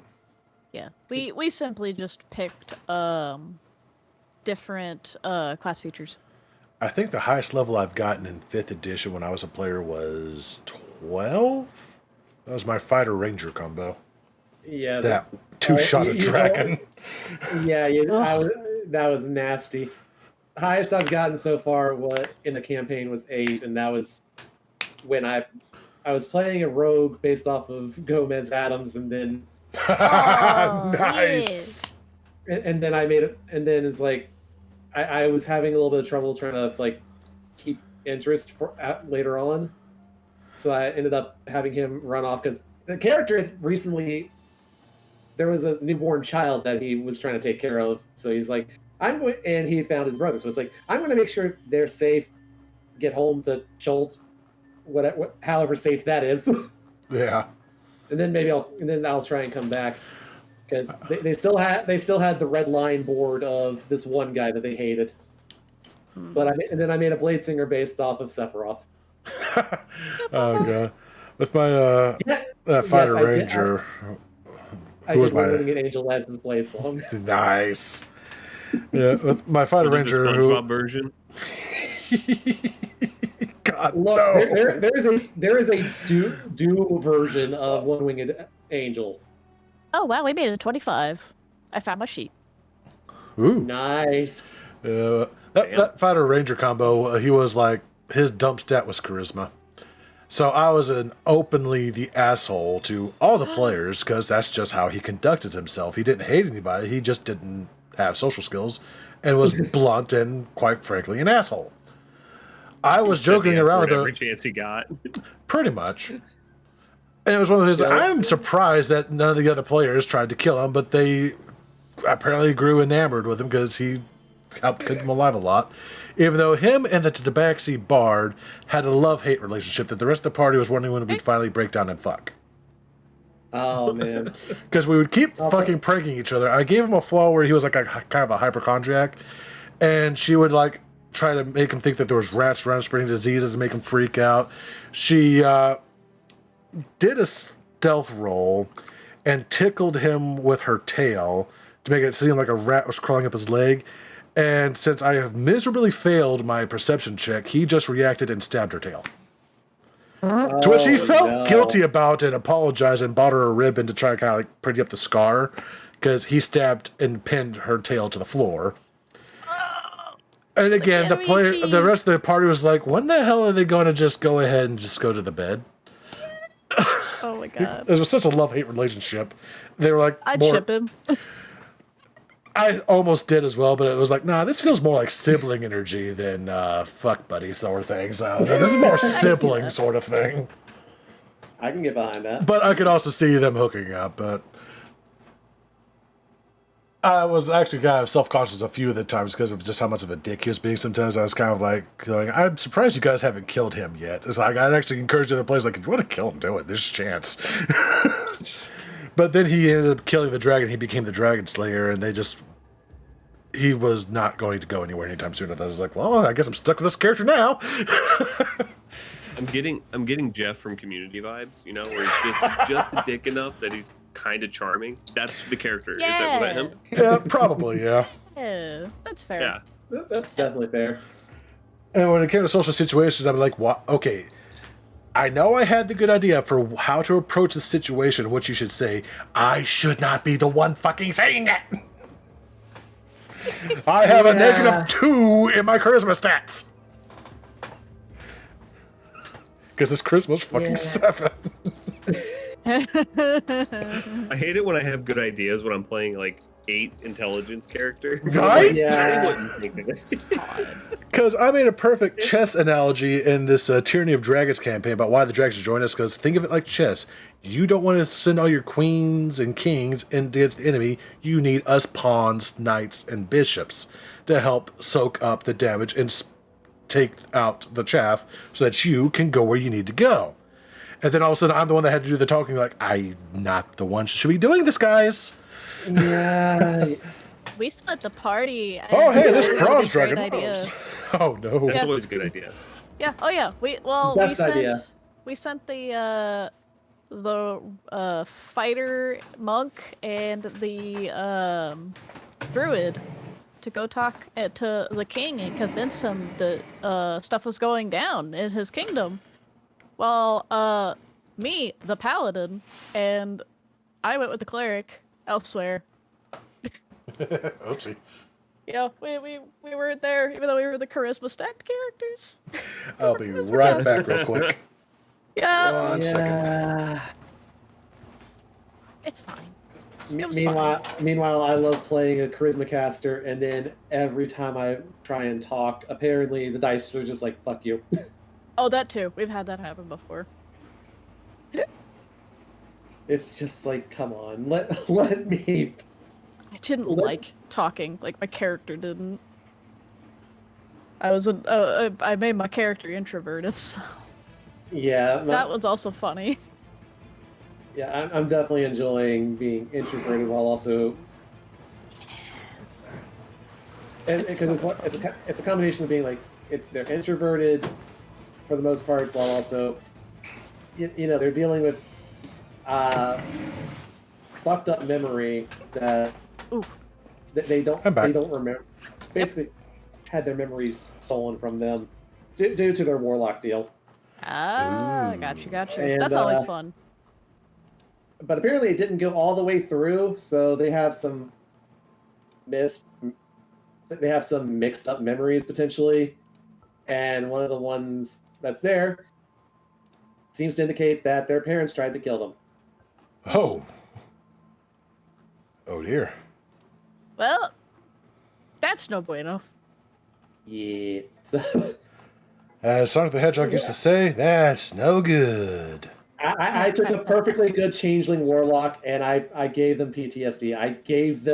Yeah. We simply just picked different class features. I think the highest level I've gotten in 5th edition when I was a player was 12? That was my fighter ranger combo. Yeah. That two-shot you- dragon. Yeah. That was nasty. Highest I've gotten so far in the campaign was 8, and that was when I was playing a rogue based off of Gomez Adams, and then Oh, Nice. and then I made it, and then it's like I was having a little bit of trouble trying to like keep interest later on, so I ended up having him run off because the character had recently there was a newborn child that he was trying to take care of, so he's like and he found his brother, so it's like I'm going to make sure they're safe, get home to Schultz, however safe that is. Yeah. And then I'll try and come back because they still had the red line board of this one guy that they hated. But and then I made a Blade Singer based off of Sephiroth. Oh god. With my Yeah, fighter yes, I did- ranger. I Who was did my Winging an Angel as his Blade song. nice? Yeah, with my fighter Was it the ranger SpongeBob who version. God Look, no. there is a dual version of One Winged Angel. Oh, wow, we made it 25. I found my sheet. Ooh. Nice. That fighter ranger combo, he was like his dump stat was charisma. So I was an openly the asshole to all the players because that's just how he conducted himself. He didn't hate anybody. He just didn't have social skills and was blunt and quite frankly an asshole. I was joking around with every chance he got. pretty much. And it was one of those things, Yeah. I'm surprised that none of the other players tried to kill him, but they apparently grew enamored with him because he helped keep him alive a lot. Even though him and the Tabaxi Bard had a love-hate relationship that the rest of the party was wondering when we'd finally break down and fuck. Oh man. Because we would keep Also- fucking pranking each other. I gave him a flaw where he was like a kind of a hypochondriac, and she would like try to make him think that there was rats around spreading diseases and make him freak out. She did a stealth roll and tickled him with her tail to make it seem like a rat was crawling up his leg. And since I have miserably failed my perception check, he just reacted and stabbed her tail. To which he Oh, felt no. guilty about and apologized and bought her a ribbon to try to kind of like pretty up the scar because he stabbed and pinned her tail to the floor. And again, like, the rest of the party was like, when the hell are they going to just go ahead and just go to the bed? Oh my god. It was such a love-hate relationship. They were like, I'd more, ship him. I almost did as well, but it was like, nah, this feels more like sibling energy than fuck buddy sort of thing. So this is more sibling that. sort of thing. I can get behind that. But I could also see them hooking up, but I was actually kind of self-conscious a few of the times because of just how much of a dick he was being sometimes. I was kind of like going, I'm surprised you guys haven't killed him yet. It's like, I'd actually encouraged other players, like, if you want to kill him, do it. There's a chance. But then he ended up killing the dragon. He became the Dragon Slayer, and he was not going to go anywhere anytime soon. I was like, well, I guess I'm stuck with this character now. I'm getting Jeff from Community vibes, you know, where he's just a dick enough that he's kind of charming. That's the character. Yeah. Was that him? Yeah, probably, yeah. Yeah, that's fair. Yeah. That's definitely fair. And when it came to social situations, I'm like, what? Okay, I know I had the good idea for how to approach the situation, what you should say. I should not be the one fucking saying that. I have a -2 in my charisma stats. Because this charisma's fucking 7. I hate it when I have good ideas when I'm playing like 8 intelligence character. Right? Yeah. I wouldn't think of it. Because I made a perfect chess analogy in this Tyranny of Dragons campaign about why the dragons should join us. Because think of it like chess. You don't want to send all your queens and kings against the enemy. You need us pawns, knights, and bishops to help soak up the damage and take out the chaff so that you can go where you need to go. And then all of a sudden, I'm the one that had to do the talking. Like, I'm not the one should be doing this, guys. Yeah. We split the party. And Oh, hey, this decided bronze it was a great dragon. idea. Oh no. That's always a good idea. Yeah. Oh yeah. Best idea. We sent the fighter monk and the druid to go talk to the king and convince him that stuff was going down in his kingdom. Well, me, the paladin, and I went with the cleric elsewhere. Oopsie. Yeah, we weren't there, even though we were the charisma stacked characters. I'll be right back real quick. Yeah, One second. Yeah. it's fine. It was fine. Meanwhile, I love playing a charisma caster, and then every time I try and talk, apparently the dice are just like, fuck you. Oh, that too. We've had that happen before. It's just like, come on, let me. I didn't What? like talking, like my character didn't. I made my character introverted, so Yeah, that was also funny. yeah, I'm definitely enjoying being introverted while also. Because it's a combination of being like they're introverted for the most part, while also, you know, they're dealing with fucked up memory that Oof. they don't I'm back. remember. Basically, had their memories stolen from them due to their warlock deal. Ah, Ooh. gotcha. And, That's always fun. But apparently, it didn't go all the way through, so they have some mixed up memories potentially, and one of the ones that's there seems to indicate that their parents tried to kill them. Oh. Oh dear. Well, that's no bueno. Yeah. So, As Sonic the Hedgehog used to say, that's no good. I took a perfectly good changeling warlock and I gave them PTSD. I gave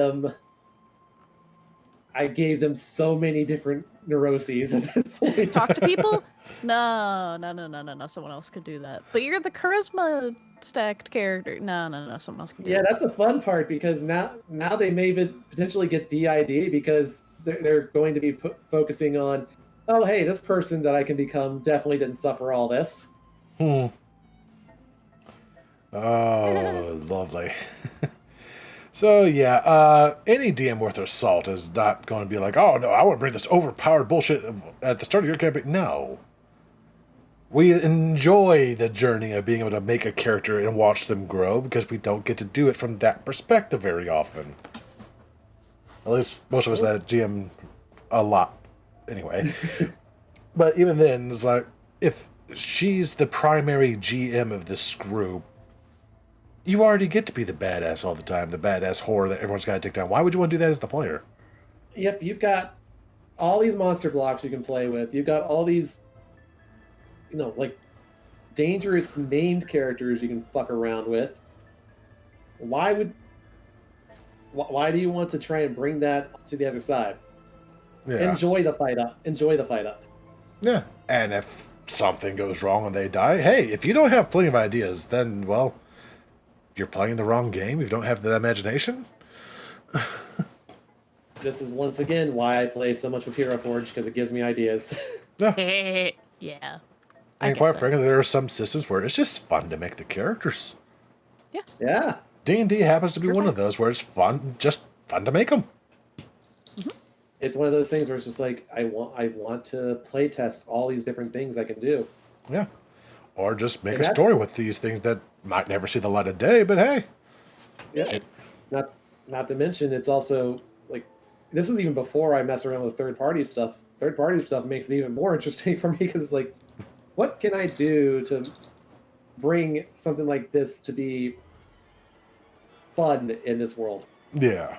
them so many different neuroses at this point. Talk to people? No. Someone else could do that. But you're the charisma stacked character. No. Someone else can do Yeah, that. that's the fun part because now they may even potentially get DID because they're going to be focusing on, oh, hey, this person that I can become definitely didn't suffer all this. Oh, lovely. So, yeah, any DM worth their salt is not going to be like, oh, no, I want to bring this overpowered bullshit at the start of your campaign. No. We enjoy the journey of being able to make a character and watch them grow because we don't get to do it from that perspective very often. At least most of us that GM a lot anyway. But even then, it's like, if she's the primary GM of this group, you already get to be the badass all the time, the badass whore that everyone's got to take down. Why would you want to do that as the player? Yep, you've got all these monster blocks you can play with. You've got all these, like dangerous named characters you can fuck around with. Why do you want to try and bring that to the other side? Yeah. Enjoy the fight up. Enjoy the fight up. Yeah. And if something goes wrong and they die, hey, if you don't have plenty of ideas, then, well, you're playing the wrong game. You don't have the imagination. This is once again why I play so much with Hero Forge, because it gives me ideas. Yeah. Yeah. And quite frankly, there are some systems where it's just fun to make the characters. Yes. Yeah. D&D happens to be Sure one of does. those where it's fun, just fun to make them. It's one of those things where it's just like I want to play test all these different things I can do. Yeah. Or just make And a that's- story with these things that might never see the light of day, but hey. Yeah. Not to mention, it's also like this is even before I mess around with third party stuff. Third party stuff makes it even more interesting for me because it's like, what can I do to bring something like this to be fun in this world? Yeah.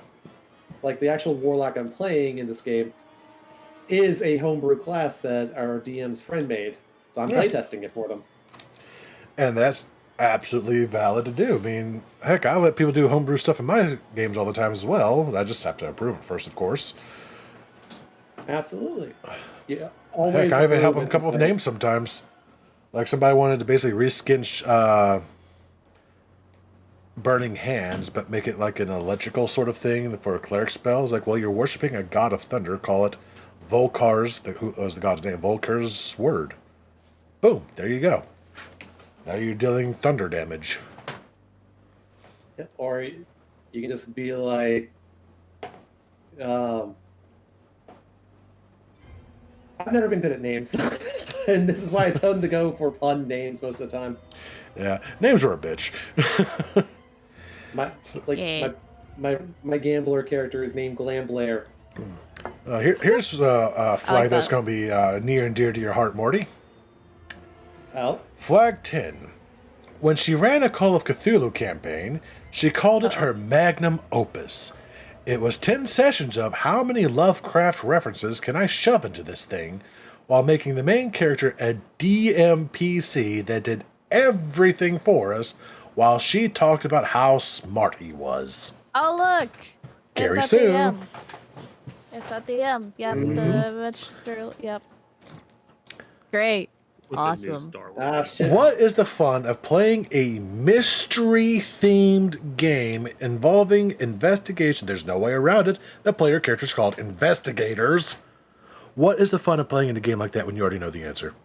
Like the actual warlock I'm playing in this game is a homebrew class that our DM's friend made, so I'm Yeah. playtesting it for them. And that's absolutely valid to do. I mean, heck, I let people do homebrew stuff in my games all the time as well. I just have to approve it first, of course. Absolutely. Yeah. Always. Heck, I even help them approve come up with it. names sometimes. Like somebody wanted to basically reskin Burning Hands, but make it like an electrical sort of thing for cleric spells. Like, well, you're worshiping a god of thunder. Call it Volkar's, who was the god's name, Volkar's word. Boom, there you go. Now you're dealing thunder damage. Yeah, or you can just be like, I've never been good at names, and this is why I tend to go for pun names most of the time. Yeah, names are a bitch. My like Yeah. my gambler character is named Glam Blair. Here's a flag like that's that. going to be near and dear to your heart, Morty. Oh, Flag 10. When she ran a Call of Cthulhu campaign, she called it her magnum opus. It was 10 sessions of how many Lovecraft references can I shove into this thing, while making the main character a DMPC that did everything for us, while she talked about how smart he was. Oh, look. Gary it's Sue. at the M. It's at the M. Yep. Yep. Great. With the new Awesome. Star Wars. shit. What is the fun of playing a mystery-themed game involving investigation? There's no way around it. The player character's called investigators. What is the fun of playing in a game like that when you already know the answer?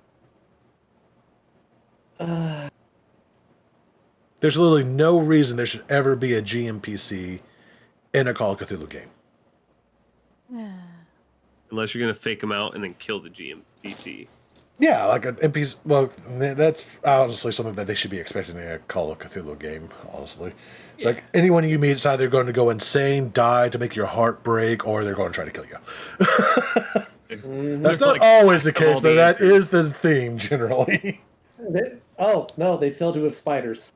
There's literally no reason there should ever be a GMPC in a Call of Cthulhu game. Unless you're gonna fake them out and then kill the GMPC. Yeah, like an NPC. Well, that's honestly something that they should be expecting in a Call of Cthulhu game, honestly. It's like anyone you meet is either going to go insane, die to make your heart break, or they're going to try to kill you. That's not Like, always the all case, the but that answers. is the theme generally. Oh no, they filled you with spiders.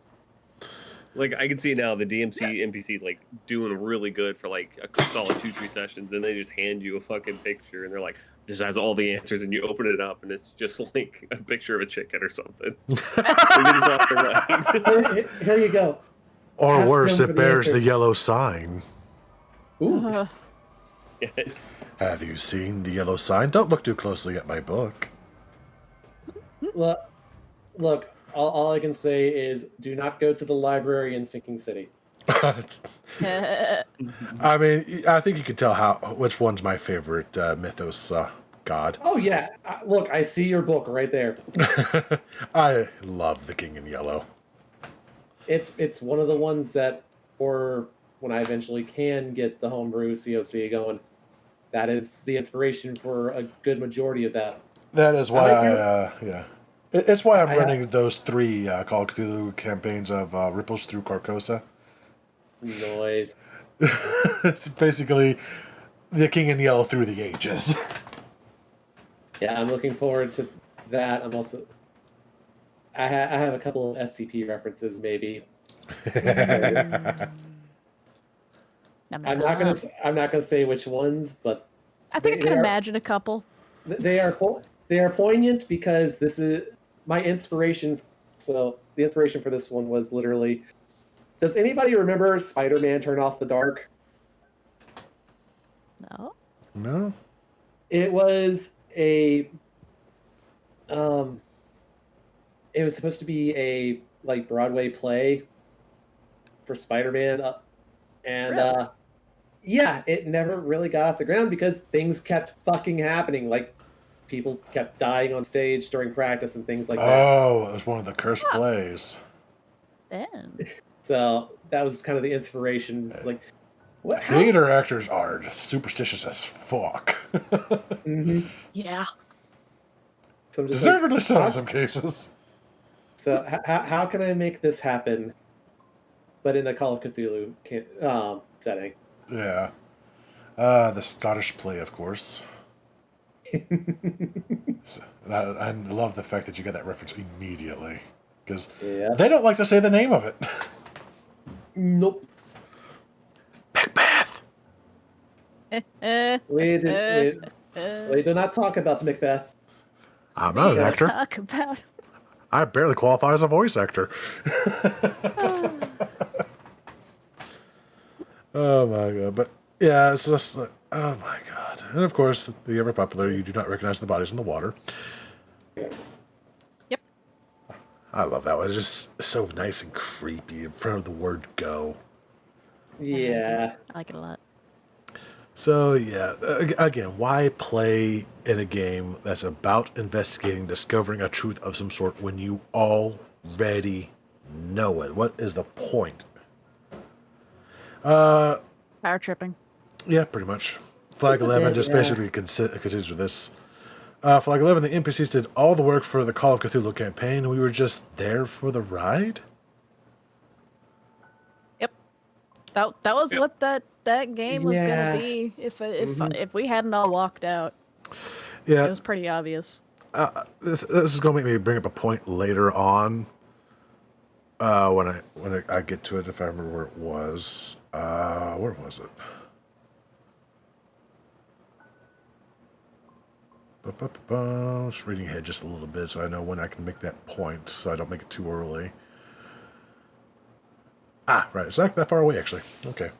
Like I can see now the DMC NPCs like doing really good for like a solid 2-3 sessions, and they just hand you a fucking picture, and they're like, "This has all the answers," and you open it up, and it's just like a picture of a chicken or something. Like, it is off the right. Here you go. Or Ask worse, them it for the bears the answers. yellow sign. Ooh. Yes. Have you seen the yellow sign? Don't look too closely at my book. Look. All I can say is, do not go to the library in Sinking City. I mean, I think you can tell which one's my favorite mythos god. Oh yeah, look, I see your book right there. I love the King in Yellow. It's one of the ones that, or when I eventually can get the homebrew COC going, that is the inspiration for a good majority of that. That is why might be- yeah. It's why I'm I- running those 3 Call of Cthulhu campaigns of Ripples Through Carcosa. Noise. It's basically the King in Yellow through the ages. Yeah, I'm looking forward to that. I'm also I have a couple of SCP references maybe. Nom, nom, I'm nom. not gonna say which ones, but I think I they can are imagine a couple. they are they are poignant because this is my inspiration. So the inspiration for this one was literally. Does anybody remember Spider-Man Turn Off the Dark? No. No? It was a um it was supposed to be a like Broadway play for Spider-Man and Really? yeah, it never really got off the ground because things kept fucking happening. Like people kept dying on stage during practice and things like that. Oh, it was one of the cursed Oh. plays. Then. So that was kind of the inspiration. Like, what? How? Theater actors are just superstitious as fuck. Mm-hmm. Yeah. So I'm just like, Deservedly so how, in some cases. so how can I make this happen, but in a Call of Cthulhu setting? Yeah. The Scottish play, of course. So, I love the fact that you get that reference immediately. Because Yeah. they don't like to say the name of it. Nope. Macbeth! We do not talk about Macbeth. I'm not an We actor. talk about. I barely qualify as a voice actor. Oh my god. But yeah, it's just like, oh my god. And of course, the ever popular, you do not recognize the bodies in the water. Yep. I love that one. It's just so nice and creepy in front of the word go. Yeah. I like it a lot. So yeah, again, why play in a game that's about investigating, discovering a truth of some sort when you already know it? What is the point? Power tripping. Yeah, pretty much. Flag Just a 11 bit, just yeah. basically continues with this. Flag 11, the NPCs did all the work for the Call of Cthulhu campaign. We were just there for the ride? Yep. That was Yep. what that game was Yeah. gonna be if Mhm. if we hadn't all walked out. Yeah, It was pretty obvious. this is going to make me bring up a point later on. When I get to it, if I remember where it was. Where was it? Just reading ahead just a little bit so I know when I can make that point so I don't make it too early. Ah, right. It's not that far away, actually. Okay.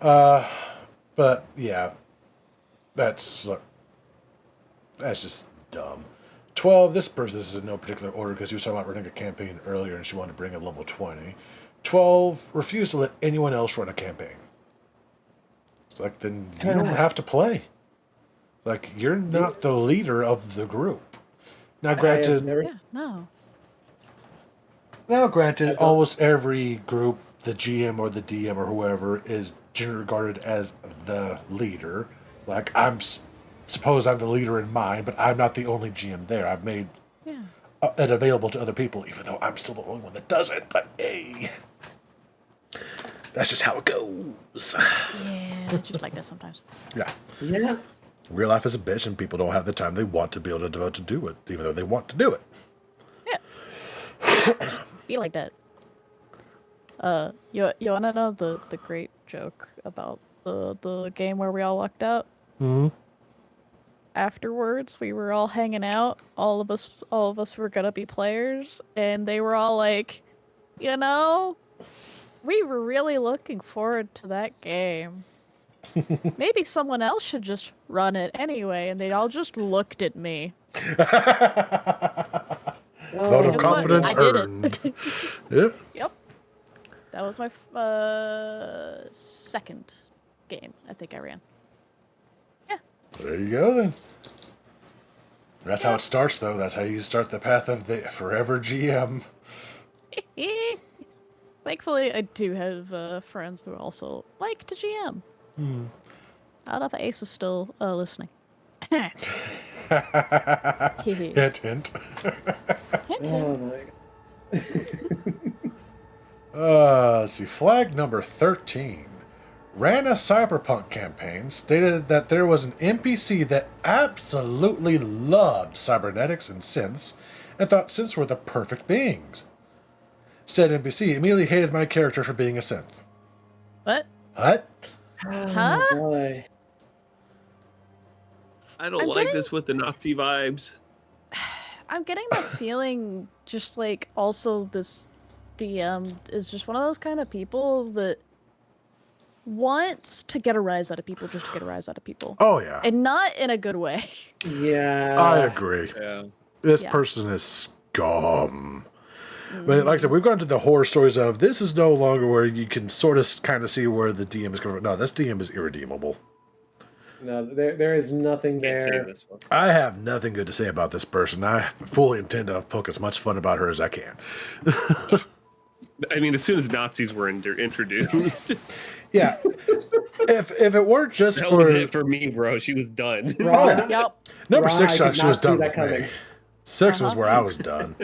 But, yeah. That's just dumb. 12, this is in no particular order because you was talking about running a campaign earlier and she wanted to bring a level 20. 12, refuse to let anyone else run a campaign. It's like, then you don't have to play. Like, you're not the leader of the group. Now, I have granted, never. Yeah. No. I don't- almost every group, the GM or the DM or whoever, is generally regarded as the leader. Like, suppose I'm the leader in mine, but I'm not the only GM there. I've made Yeah. it available to other people, even though I'm still the only one that does it. But hey, that's just how it goes. Yeah. It's just like that sometimes. Yeah. Yeah. Real life is a bitch, and people don't have the time they want to be able to devote to do it, even though they want to do it. Yeah. Just be like that. You wanna know the great joke about the game where we all walked out? Hmm. Afterwards, we were all hanging out. All of us were gonna be players, and they were all like, you know, we were really looking forward to that game. Maybe someone else should just run it anyway, and they all just looked at me. Vote of Guess what? confidence I did earned. it. Yeah. Yep. That was my second game I think I ran. Yeah. There you go, then. That's how it starts, though. That's how you start the path of the forever GM. Thankfully, I do have friends who also like to GM. I don't know if Ace is still listening. Hint, hint. Oh my. Let's see. Flag number 13. ran a cyberpunk campaign, stated that there was an NPC that absolutely loved cybernetics and synths, and thought synths were the perfect beings. Said NPC immediately hated my character for being a synth. What? What? Huh? Oh, boy. I don't I'm like getting- this with the Nazi vibes. I'm getting the feeling just like also this DM is just one of those kind of people that wants to get a rise out of people just to get a rise out of people. Oh, yeah. And not in a good way. Yeah. I agree. Yeah. This Yeah. person is scum. But like I said, we've gone to the horror stories of this is no longer where you can sort of kind of see where the DM is coming from. No, this DM is irredeemable. No, there is nothing Can't say there. this one. I have nothing good to say about this person. I fully intend to poke as much fun about her as I can. I mean, as soon as Nazis were introduced, Yeah. if it weren't just that for was it for me, bro. She was done. Ron, Yep. number Ron, 6 I shot, did she not was see done that with coming. me. 6 was where I was done.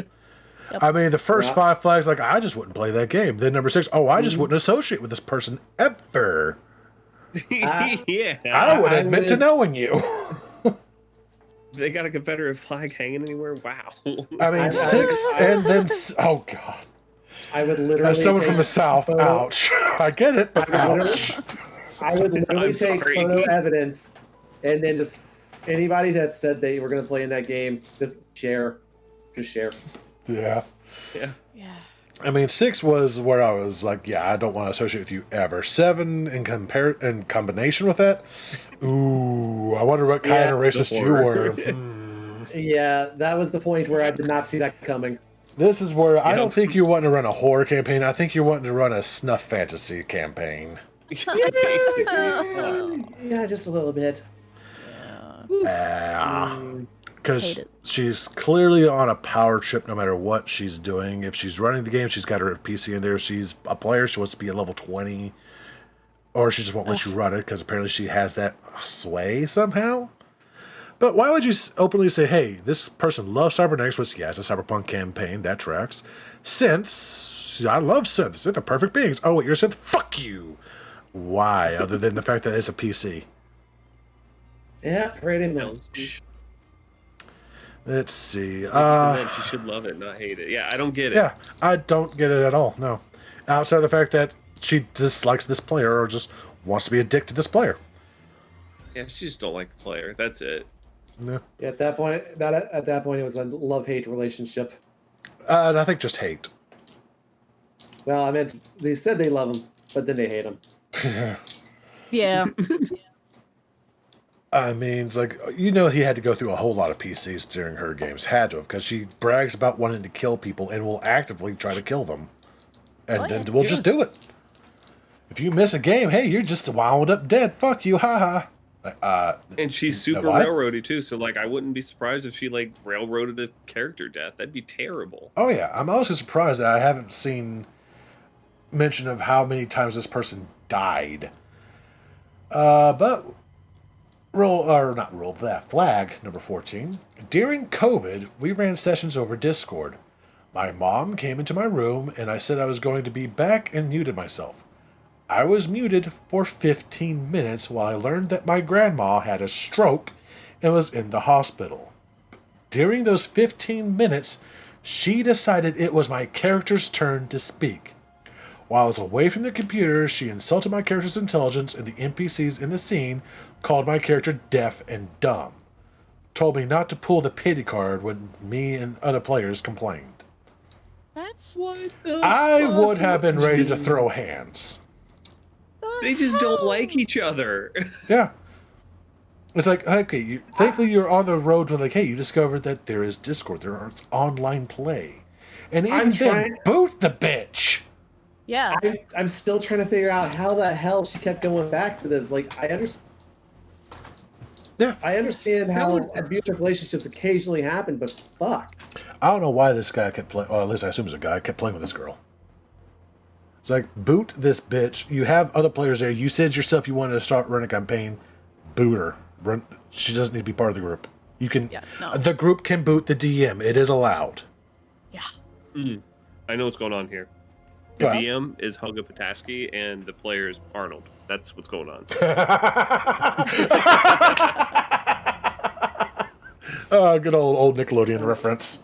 I mean, the first Ron- 5 flags, like, I just wouldn't play that game. Then number 6, I just wouldn't associate with this person ever. Yeah. I would I admit to would- knowing you. They got a Confederate flag hanging anywhere? Wow. I mean, 6 and then... Oh, God. I would literally. As someone from take the South, photo- ouch. I get it, but I would ouch. I would literally I'm take sorry. photo evidence, and then just anybody that said they were going to play in that game, just share. Yeah. Yeah. Yeah. I mean, 6 was where I was like, yeah, I don't want to associate with you ever. 7 in combination with that, ooh, I wonder what kind Yeah, of racist the you horror. were. Yeah, that was the point where I did not see that coming. This is where I Yeah. don't think you're wanting to run a horror campaign. I think you're wanting to run a snuff fantasy campaign. Basically. Yeah, just a little bit. Because Hate it. she's clearly on a power trip no matter what she's doing. If she's running the game, she's got her PC in there. She's a player, she wants to be a level 20. Or she just won't let you run it because apparently she has that sway somehow. But why would you openly say, hey, this person loves cybernetics, which, yeah, it's a cyberpunk campaign, that tracks. Synths, I love synths, they're the perfect beings. Oh, wait, you're a synth? Fuck you. Why, other than the fact that it's a PC? Yeah, pretty much. Let's see. And then she should love it, not hate it. Yeah, I don't get it. Yeah, I don't get it at all, no. Outside of the fact that she dislikes this player or just wants to be a dick to this player. Yeah, she just don't like the player. That's it. Yeah. Yeah, at that point, it was a love-hate relationship. And I think just hate. Well, I meant they said they love him, but then they hate him. Yeah. I mean, it's like, you know, he had to go through a whole lot of PCs during her games. Had to have, because she brags about wanting to kill people and will actively try to kill them. And Oh, then yeah. we'll just do it. If you miss a game, hey, you're just wound up dead. Fuck you, haha. And she's super what? railroady too, so like I wouldn't be surprised if she like railroaded a character death. That'd be terrible. Oh, yeah. I'm also surprised that I haven't seen mention of how many times this person died. But flag number 14. During COVID, we ran sessions over Discord. My mom came into my room and I said I was going to be back and muted myself. I was muted for 15 minutes while I learned that my grandma had a stroke and was in the hospital. During those 15 minutes, she decided it was my character's turn to speak. While I was away from the computer, she insulted my character's intelligence and the NPCs in the scene, called my character deaf and dumb. Told me not to pull the pity card when me and other players complained. That's What the I fuck? would have been ready to throw hands. They just don't like each other. Yeah. It's like, okay, thankfully you're on the road to like, hey, you discovered that there is Discord, there is online play. And even I'm then, trying- boot the bitch. yeah. I'm still trying to figure out how the hell she kept going back to this. Like, Yeah. I understand how abusive relationships occasionally happen, but fuck. I don't know why this guy kept playing, or at least I assume it's a guy, kept playing with this girl. It's like, boot this bitch. You have other players there. You said yourself you wanted to start running a campaign. Boot her. She doesn't need to be part of the group. You can. Yeah, no. The group can boot the DM. It is allowed. Yeah. I know what's going on here. The Wow. DM is Helga Patashki and the player is Arnold. That's what's going on. Oh, good old Nickelodeon reference.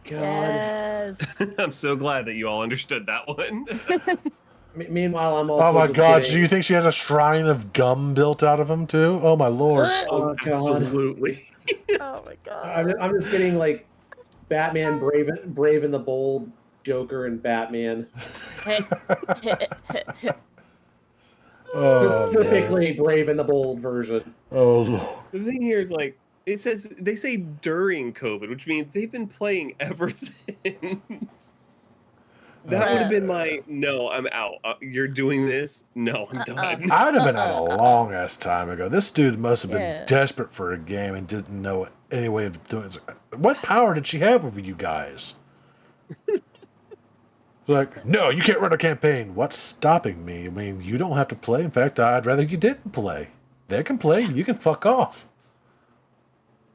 God. Yes. I'm so glad that you all understood that one. Meanwhile, I'm also. Oh my just god, getting- do you think she has a shrine of gum built out of him too? Oh my lord. Oh God. Absolutely. Oh my god. I'm just getting like Batman, Brave and the Bold, Joker, and Batman. Oh, Specifically, Brave and the Bold version. oh lord. The thing here is like it says they say during COVID, which means they've been playing ever since. That would have been my no, I'm out. You're doing this? No, I'm done. I'd have been out a long ass time ago. This dude must have been Yeah. desperate for a game and didn't know any way of doing it. What power did she have over you guys? Like, no, you can't run a campaign. What's stopping me? I mean, you don't have to play. In fact, I'd rather you didn't play. They can play. You can fuck off.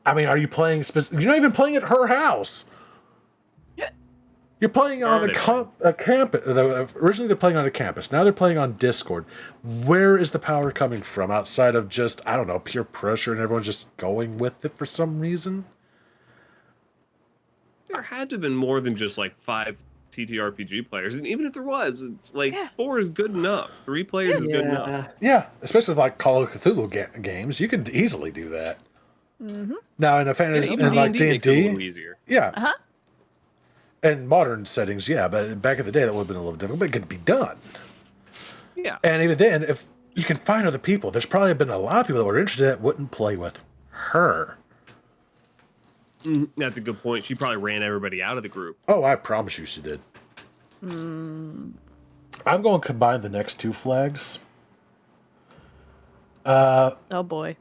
I mean, are you playing? You're not even playing at her house. You're playing on a campus. Originally, they're playing on a campus. Now they're playing on Discord. Where is the power coming from outside of just, I don't know, peer pressure and everyone's just going with it for some reason? There had to have been more than just like 5 TTRPG players, and even if there was, it's like 4 is good enough. 3 players is good enough. Yeah, especially with like Call of Cthulhu games, you can easily do that. Mm-hmm. Now in a fantasy, Even in like D&D makes it a little D&D, easier. yeah. Uh-huh. In modern settings, yeah, but back in the day that would have been a little difficult, but it could be done. Yeah. And even then, if you can find other people, there's probably been a lot of people that were interested that wouldn't play with her. That's a good point. She probably ran everybody out of the group. Oh, I promise you she did. I'm going to combine the next 2 flags. Oh boy.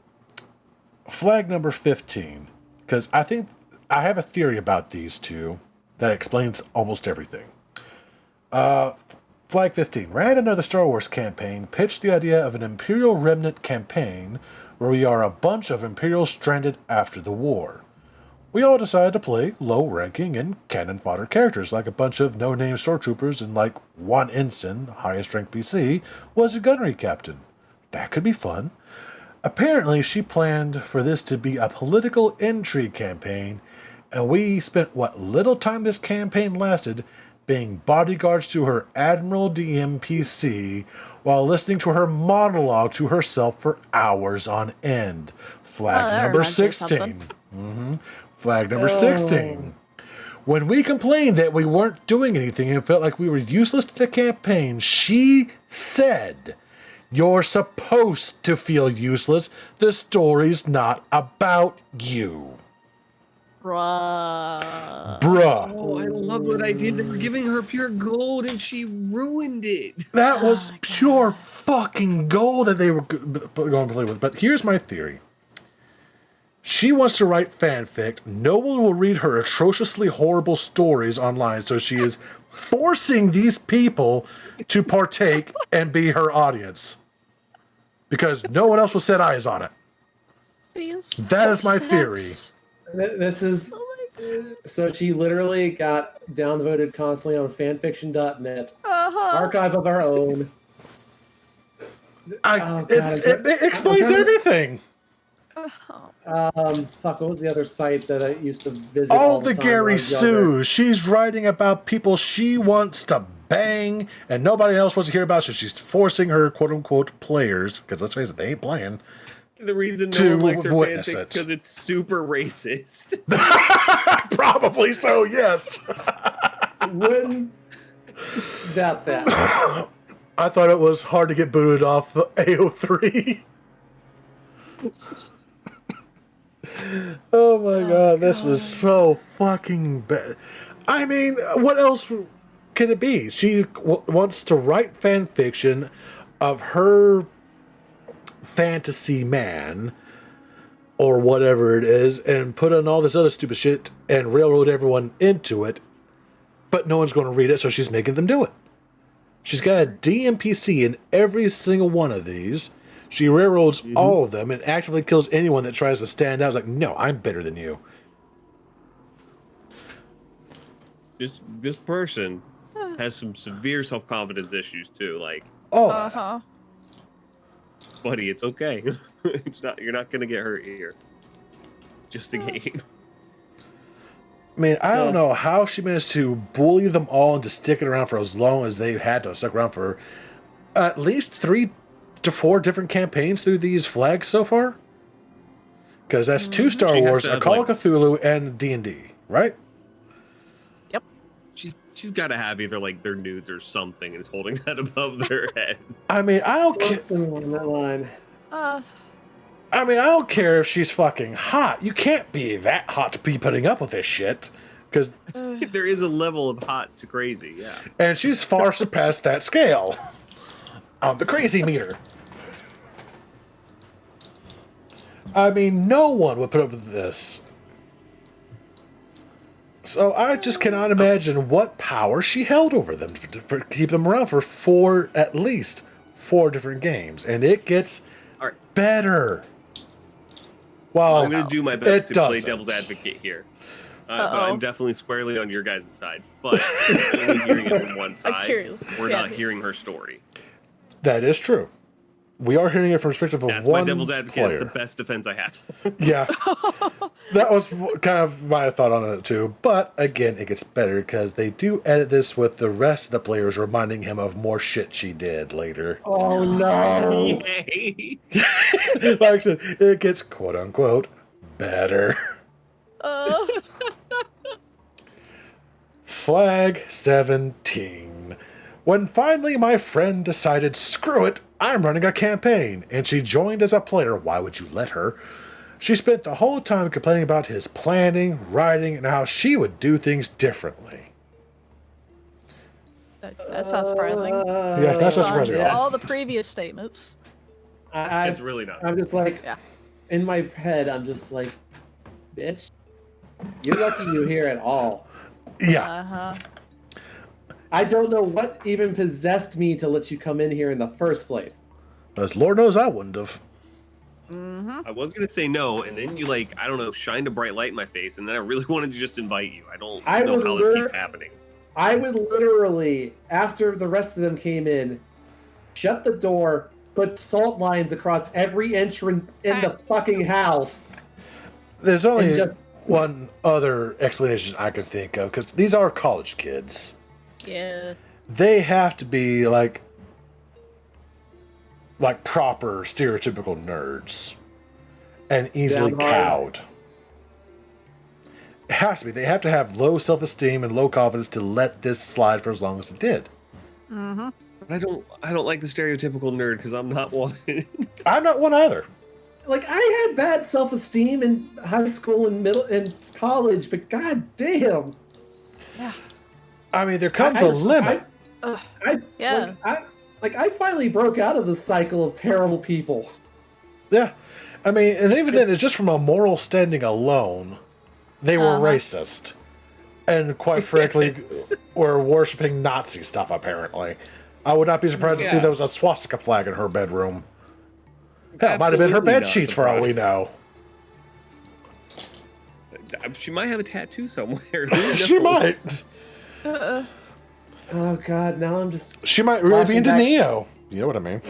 Flag number 15, because I think I have a theory about these two that explains almost everything. Flag 15. Ran another Star Wars campaign, pitched the idea of an Imperial Remnant campaign where we are a bunch of Imperials stranded after the war. We all decided to play low-ranking and cannon fodder characters, like a bunch of no-name stormtroopers and like one ensign, highest rank PC, was a gunnery captain. That could be fun. Apparently, she planned for this to be a political intrigue campaign, and we spent what little time this campaign lasted being bodyguards to her Admiral DMPC while listening to her monologue to herself for hours on end. Flag that number reminds me of 16. Flag number 16. When we complained that we weren't doing anything and felt like we were useless to the campaign, she said, "You're supposed to feel useless. The story's not about you." Bruh. Bruh. Oh, I love what I did. They were giving her pure gold and she ruined it. That was pure fucking gold that they were going to play with. But here's my theory. She wants to write fanfic. No one will read her atrociously horrible stories online, so she is forcing these people to partake and be her audience. Because no one else will set eyes on it. That is my theory. This is so she literally got downvoted constantly on fanfiction.net. Archive of our own. It explains everything. Fuck, what was the other site that I used to visit? All the the time when I Gary was younger? Sue. She's writing about people she wants to bang and nobody else wants to hear about, so she's forcing her quote unquote players, because let's face it, they ain't playing. The reason To no one likes her witness fanfic it. because it's super racist. Probably so, yes. Wouldn't doubt that. I thought it was hard to get booted off AO3. Oh my god, this is so fucking bad. I mean, what else can it be? She wants to write fan fiction of her fantasy man or whatever it is and put on all this other stupid shit and railroad everyone into it, but no one's going to read it, so she's making them do it. She's got a DMPC in every single one of these. She railroads all of them and actively kills anyone that tries to stand out. It's like, no, I'm better than you. This person has some severe self-confidence issues too. Like, Oh, Uh-huh. buddy, it's okay. It's not. You're not gonna get hurt here. Just a game. I mean, I don't Just- know how she managed to bully them all into sticking around for as long as they had to stuck around for at least 3 to 4 different campaigns through these flags so far. Because that's 2 Star She has Wars, to a have, Call like- of Cthulhu, and D&D, right? Yep. She's got to have either like their nudes or something, and is holding that above their head. I mean, I don't care. Something along that line. I mean, I don't care if she's fucking hot. You can't be that hot to be putting up with this shit. Because, There is a level of hot to crazy. Yeah. and she's far surpassed that scale on the crazy meter. I mean, no one would put up with this. So I just cannot imagine what power she held over them for keep them around for at least 4 different games, and it gets All right. better. Well, I'm going to do my best to play doesn't. devil's advocate here. But Uh-oh. I'm definitely squarely on your guys' side. But I'm only hearing it from one side. curious. We're Yeah. not hearing her story. That is true. We are hearing it from the perspective of That's one my devil's advocate. player. It's the best defense I have. Yeah, that was kind of my thought on it too. But again, it gets better because they do edit this with the rest of the players reminding him of more shit she did later. Oh no! Yay. Like I said, it gets quote unquote better. Flag 17. When finally my friend decided, screw it, I'm running a campaign, and she joined as a player, why would you let her? She spent the whole time complaining about his planning, writing, and how she would do things differently. That's not surprising. Yeah, that's not On surprising at all. all the previous statements. It's really not. I'm just like, Yeah. in my head, I'm just like, bitch, you're lucky you're here at all. Yeah, Uh-huh. I don't know what even possessed me to let you come in here in the first place. as Lord knows I wouldn't have. I was gonna say no, and then you like, I don't know, shined a bright light in my face, and then I really wanted to just invite you. I don't I know was how this liter- keeps happening. I would literally, after the rest of them came in, shut the door, put salt lines across every entrance in the fucking house. There's only And just- one other explanation I could think of, because these are college kids. Yeah. They have to be like proper stereotypical nerds and easily Damn right. cowed. It has to be. They have to have low self-esteem and low confidence to let this slide for as long as it did. Mm-hmm. But I don't like the stereotypical nerd because I'm not one. I'm not one either. Like, I had bad self-esteem in high school and middle and college, but god damn. Yeah. I mean, there comes I- a limit. Yeah. I finally broke out of the cycle of terrible people. Yeah. I mean, and even then, it's just from a moral standing alone, they were Uh-huh. racist. And quite frankly, Yes. were worshipping Nazi stuff, apparently. I would not be surprised to see Yeah. there was a swastika flag in her bedroom. Hell, it might have been her Absolutely bed not sheets for all we know. She might have a tattoo somewhere. Who She knows? might. Oh god, now I'm just She might really be Flashing into back- Neo. You know what I mean?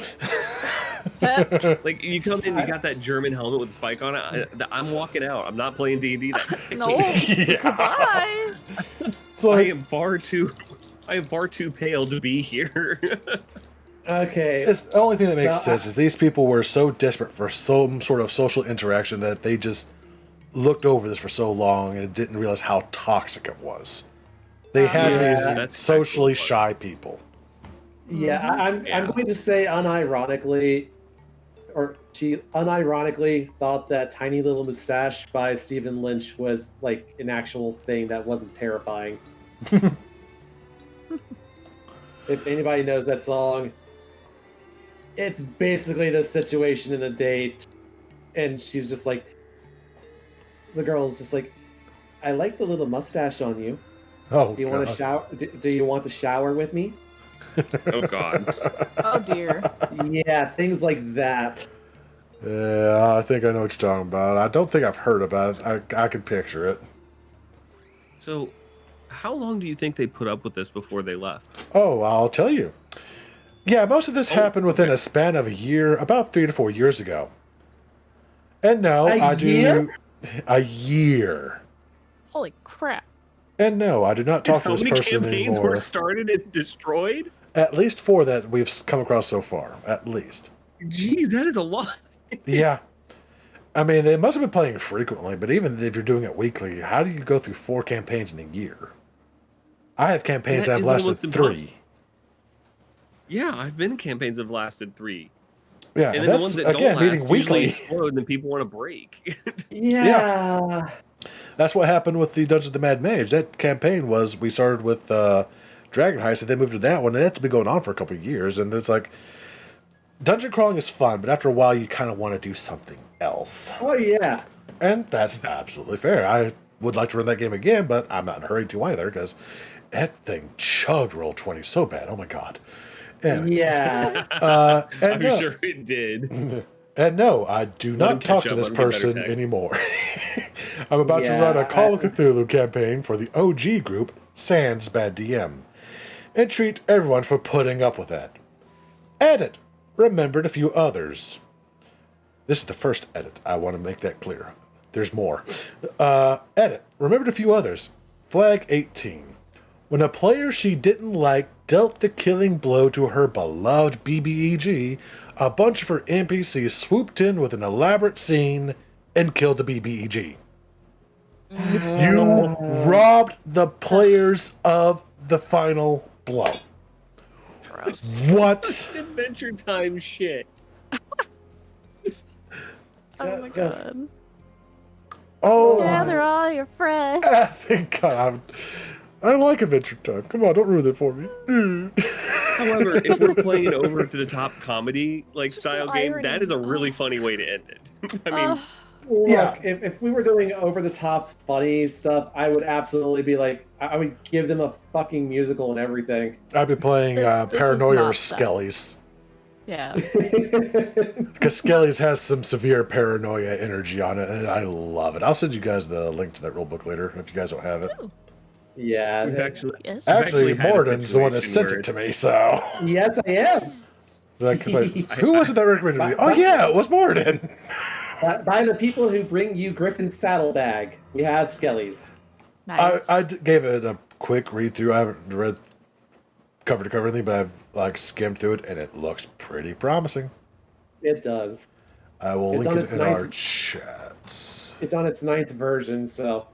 Like you come in, you got that German helmet with a spike on it. I'm walking out. I'm not playing D&D. No. Yeah. Goodbye. It's like, I am far too pale to be here. okay. it's the only thing that makes So, sense is these people were so desperate for some sort of social interaction that they just looked over this for so long and didn't realize how toxic it was. They had Yeah. to be That's socially exactly shy people. Yeah, I'm Yeah. going to say unironically, or she unironically thought that Tiny Little Mustache by Stephen Lynch was like an actual thing that wasn't terrifying. If anybody knows that song, it's basically the situation in a date, and she's just like, the girl's just like, I like the little mustache on you. Oh, Do you want to God. shower? Do you want to shower with me? Oh God. Oh dear. Yeah, things like that. Yeah, I think I know what you're talking about. I don't think I've heard about it. I can picture it. So, How long do you think they put up with this before they left? Oh, I'll tell you. Yeah, most of this happened within a span of a year, about 3 to 4 years ago. And no, I do a year. Holy crap. And no, I do not talk to How this many person campaigns anymore. were started and destroyed? At least 4 that we've come across so far. At least. Jeez, that is a lot. Yeah. I mean, they must have been playing frequently, but even if you're doing it weekly, how do you go through 4 campaigns in a year? I have campaigns that have lasted 3. Yeah, I've been in campaigns that have lasted 3. Yeah, And then that's, the ones that again, don't meeting last usually weekly. explode and people want to break. Yeah. That's what happened with the Dungeons of the Mad Mage. That campaign was, we started with Dragon Heist, and then moved to that one, and that's been going on for a couple of years, and it's like, dungeon crawling is fun, but after a while you kind of want to do something else. Oh yeah. And that's absolutely fair. I would like to run that game again, but I'm not in a hurry to either, because that thing chugged Roll20 so bad. Oh my god. Anyway. Yeah. And I'm no, sure it did. and no, I do Let him not talk catch to up, this let him get better person tech. anymore. I'm about to Yeah, run a Call of Cthulhu campaign for the OG group, Sans Bad DM, and treat everyone for putting up with that. Edit. Remembered a few others. This is the first edit. I want to make that clear. There's more. Edit. Remembered a few others. Flag 18. When a player she didn't like dealt the killing blow to her beloved BBEG, a bunch of her NPCs swooped in with an elaborate scene and killed the BBEG. You robbed the players of the final blow. Gross. What? Adventure Time shit. Oh my Just- god. Oh, Gather all your friends. effing God. I like Adventure Time. Come on, don't ruin it for me. However, if we're playing an over to the top comedy like Just style the game, irony. that is a really funny way to end it. I mean, Look, Yeah. if we were doing over the top funny stuff, I would absolutely be like, I would give them a fucking musical and everything. I've been playing This is Paranoia or not that. Skelly's. Yeah. Because Skelly's has some severe paranoia energy on it, and I love it. I'll send you guys the link to that rulebook later if you guys don't have it. Yeah. we've actually, Yes. Actually, actually had a Morden's the one that situation sent where it to me, it's- so. Yes, I am. Like, who was it that recommended me? Oh, yeah, it was Morden. By the people who bring you Griffin's saddlebag, we have Skelly's. Nice. I gave it a quick read through. I haven't read cover to cover anything, but I've like skimmed through it, and it looks pretty promising. It does. I will It's link on it its in ninth- our chats. It's on its 9th version, so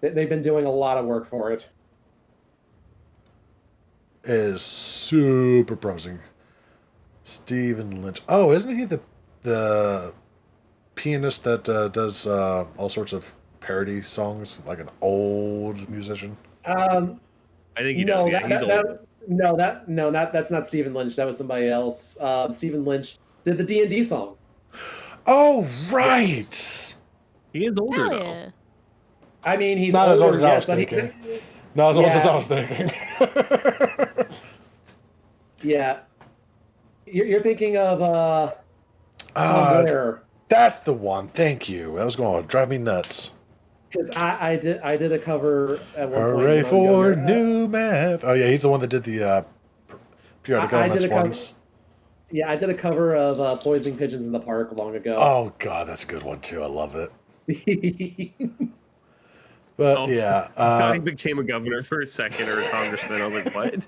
they've been doing a lot of work for it. It is super promising. Stephen Lynch. Oh, isn't he the pianist that does all sorts of parody songs, like an old musician? Um, I think he does. no, Yeah, he's old. that's not Stephen Lynch. That was somebody else. Stephen Lynch did the D&D song. Oh, right. He is older Hell though. yeah. I mean, he's Not as old older, as I was yes, but thinking. Not as old as Yeah. I was thinking. Yeah. You're thinking of Tom Blair. That's the one. Thank you. That was going to drive me nuts. Because I did a cover at one point. Hooray when I was for younger. new math. Oh, yeah, he's the one that did the periodic I elements did a cover- ones. Yeah, I did a cover of Poisoning Pigeons in the Park long ago. Oh, God, that's a good one, too. I love it. But, Oh, yeah. I thought he became a governor for a second or a congressman. I was like, what?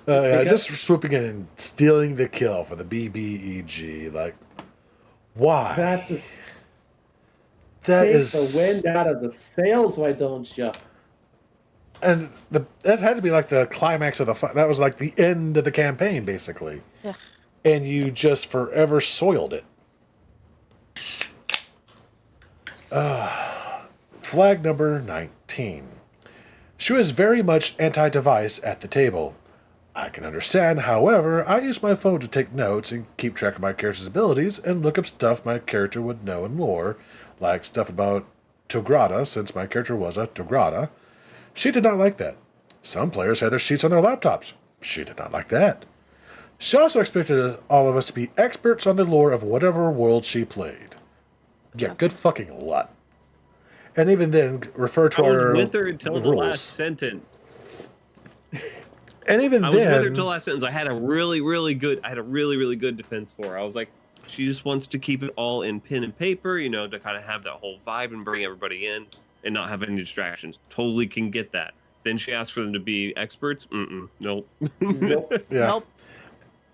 Yeah, just swooping in and stealing the kill for the BBEG. Like, why? That just That takes is. the wind out of the sails, why don't you? And that had to be like the climax of the fight. That was like the end of the campaign, basically. Yeah. And you just forever soiled it. Flag number 19. She was very much anti-device at the table. I can understand, however, I use my phone to take notes and keep track of my character's abilities and look up stuff my character would know in lore, like stuff about Tograda, since my character was a Tograda. She did not like that. Some players had their sheets on their laptops. She did not like that. She also expected all of us to be experts on the lore of whatever world she played. Yeah, good fucking luck. And even then, refer to I was our with her until the last rules. sentence. And even I was with her then, until the last sentence. I had a really, really good defense for her. I was like, she just wants to keep it all in pen and paper, you know, to kind of have that whole vibe and bring everybody in and not have any distractions. Totally can get that. Then she asked for them to be experts. Nope. Nope. yeah. Nope.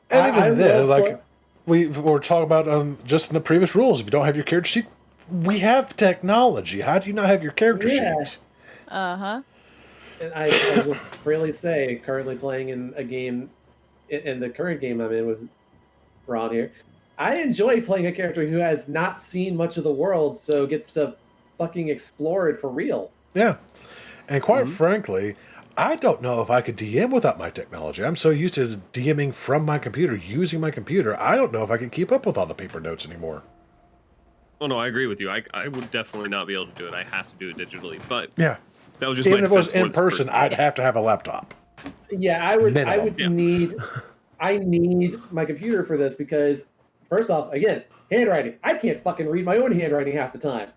And I even then, love like we were talking about just in the previous rules, if you don't have your character sheet, we have technology. How do you not have your character Yeah. sheet? Uh-huh. And I will freely say, currently playing in a game, in the current game I'm in was Ron here. I enjoy playing a character who has not seen much of the world, so gets to fucking explore it for real. Yeah. And quite frankly, I don't know if I could DM without my technology. I'm so used to DMing from my computer, using my computer. I don't know if I can keep up with all the paper notes anymore. Oh no, I agree with you. I would definitely not be able to do it. I have to do it digitally. But Yeah. that was just Even my if it was defense for in this person, I'd have to have a laptop. Yeah, I would Minimum. need I need my computer for this because first off, again, handwriting. I can't fucking read my own handwriting half the time.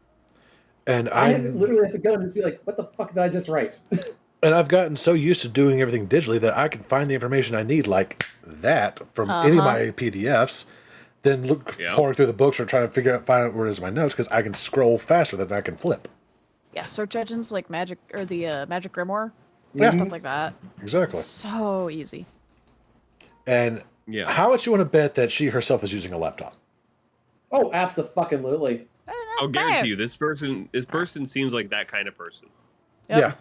And I literally have to go and just be like, what the fuck did I just write? And I've gotten so used to doing everything digitally that I can find the information I need like that from any of my PDFs, then pouring through the books or trying to find out where it is in my notes because I can scroll faster than I can flip. Yeah, search engines like Magic or the Magic Grimoire, Yeah. stuff like that. Exactly. So easy. And how much you want to bet that she herself is using a laptop? Oh, absolutely. I'll guarantee you, this person seems like that kind of person. Yep.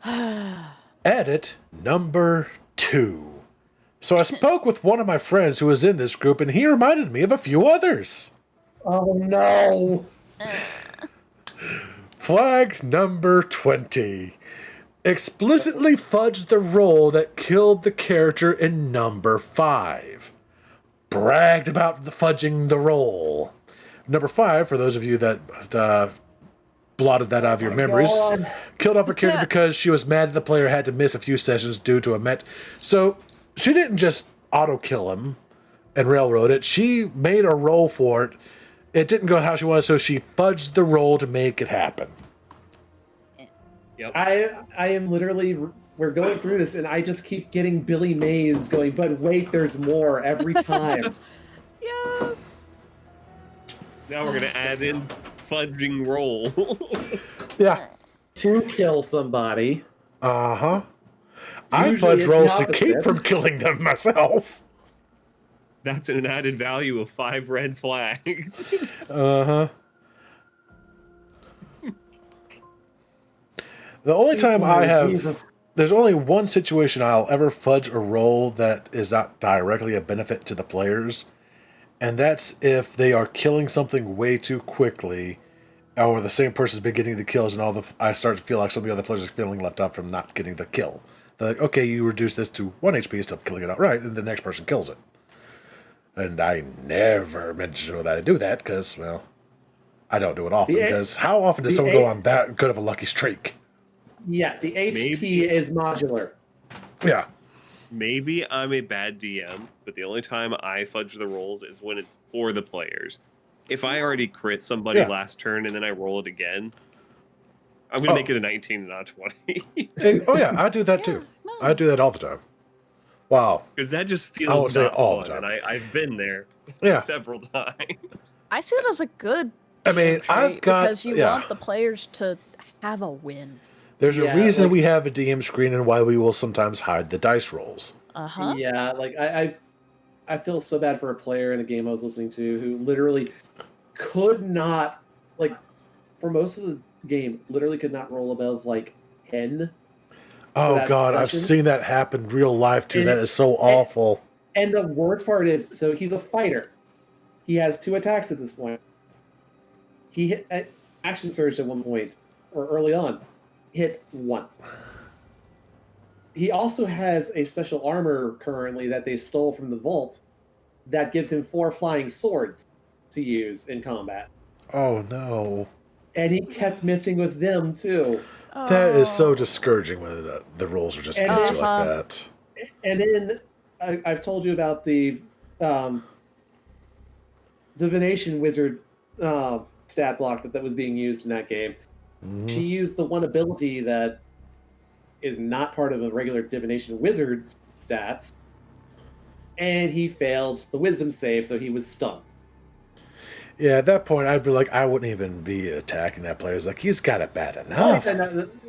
Yeah. Edit number 2. So I spoke with one of my friends who was in this group, and he reminded me of a few others. Oh no. Flag number 20. Explicitly fudged the roll that killed the character in number 5. Bragged about the fudging the roll. Number 5, for those of you that blotted that out of your memories, killed off her character because she was mad that the player had to miss a few sessions due to a met. So she didn't just auto kill him and railroad it. She made a roll for it. It didn't go how she wanted, so she fudged the roll to make it happen. Yep. I am literally, we're going through this and I just keep getting Billy Mays going, but wait, there's more every time. Yes. Now we're gonna add in fudging roll. Yeah. To kill somebody. Uh-huh. I Usually fudge it's rolls the to keep opposite. from killing them myself. That's an added value of 5 red flags. Uh-huh. The only time I have... Jesus. There's only one situation I'll ever fudge a roll that is not directly a benefit to the players, and that's if they are killing something way too quickly, or the same person's been getting the kills, and I start to feel like some of the other players are feeling left out from not getting the kill. They're like, okay, you reduce this to 1 HP instead of killing it outright, and the next person kills it. And I never mention that I do that, because, well, I don't do it often, because how often does someone go on that good of a lucky streak? Yeah, the HP Maybe. is modular. Yeah. Maybe I'm a bad DM, but the only time I fudge the rolls is when it's for the players. If I already crit somebody last turn and then I roll it again, I'm going to make it a 19 and not a 20. Oh, yeah, I do that too. I do that all the time. Wow. Because that just I won't feels say not all the fun, time. and I've been there Yeah. several times. I see it as a good I mean, trait I've got... because you want the players to have a win. There's Yeah, a reason like- we have a DM screen and why we will sometimes hide the dice rolls. Uh-huh. Yeah, like I feel so bad for a player in a game I was listening to who literally could not, like, for most of the game, literally could not roll above, like, 10. Oh, God, I've session. seen that happen real life, too. And- That is so awful. And the worst part is, so he's a fighter. He has 2 attacks at this point. He hit action surge at one point, or early on, hit once. He also has a special armor currently that they stole from the vault that gives him 4 flying swords to use in combat. Oh, no. And he kept missing with them too. That is so discouraging when the rolls are just And against then- you like that. And then I've told you about the divination wizard stat block that was being used in that game. Mhm. She used the one ability that is not part of a regular divination wizard's stats, and he failed the wisdom save, so he was stunned. Yeah, at that point, I'd be like, I wouldn't even be attacking that player. It's like, he's got it bad enough.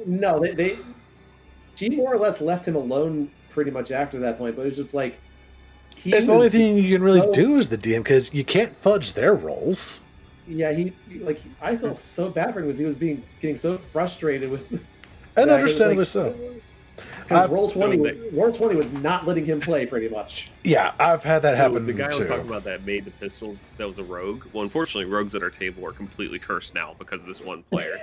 No, she more or less left him alone pretty much after that point, but it was just like It's the only thing you can really do as the DM, because you can't fudge their rolls. Yeah, I felt so bad for him because he was getting so frustrated with. And understandably so. Because roll 20 was not letting him play pretty much. Yeah, I've had that happen. The guy I too. was talking about that made the pistol, that was a rogue. Well, unfortunately, rogues at our table are completely cursed now because of this one player.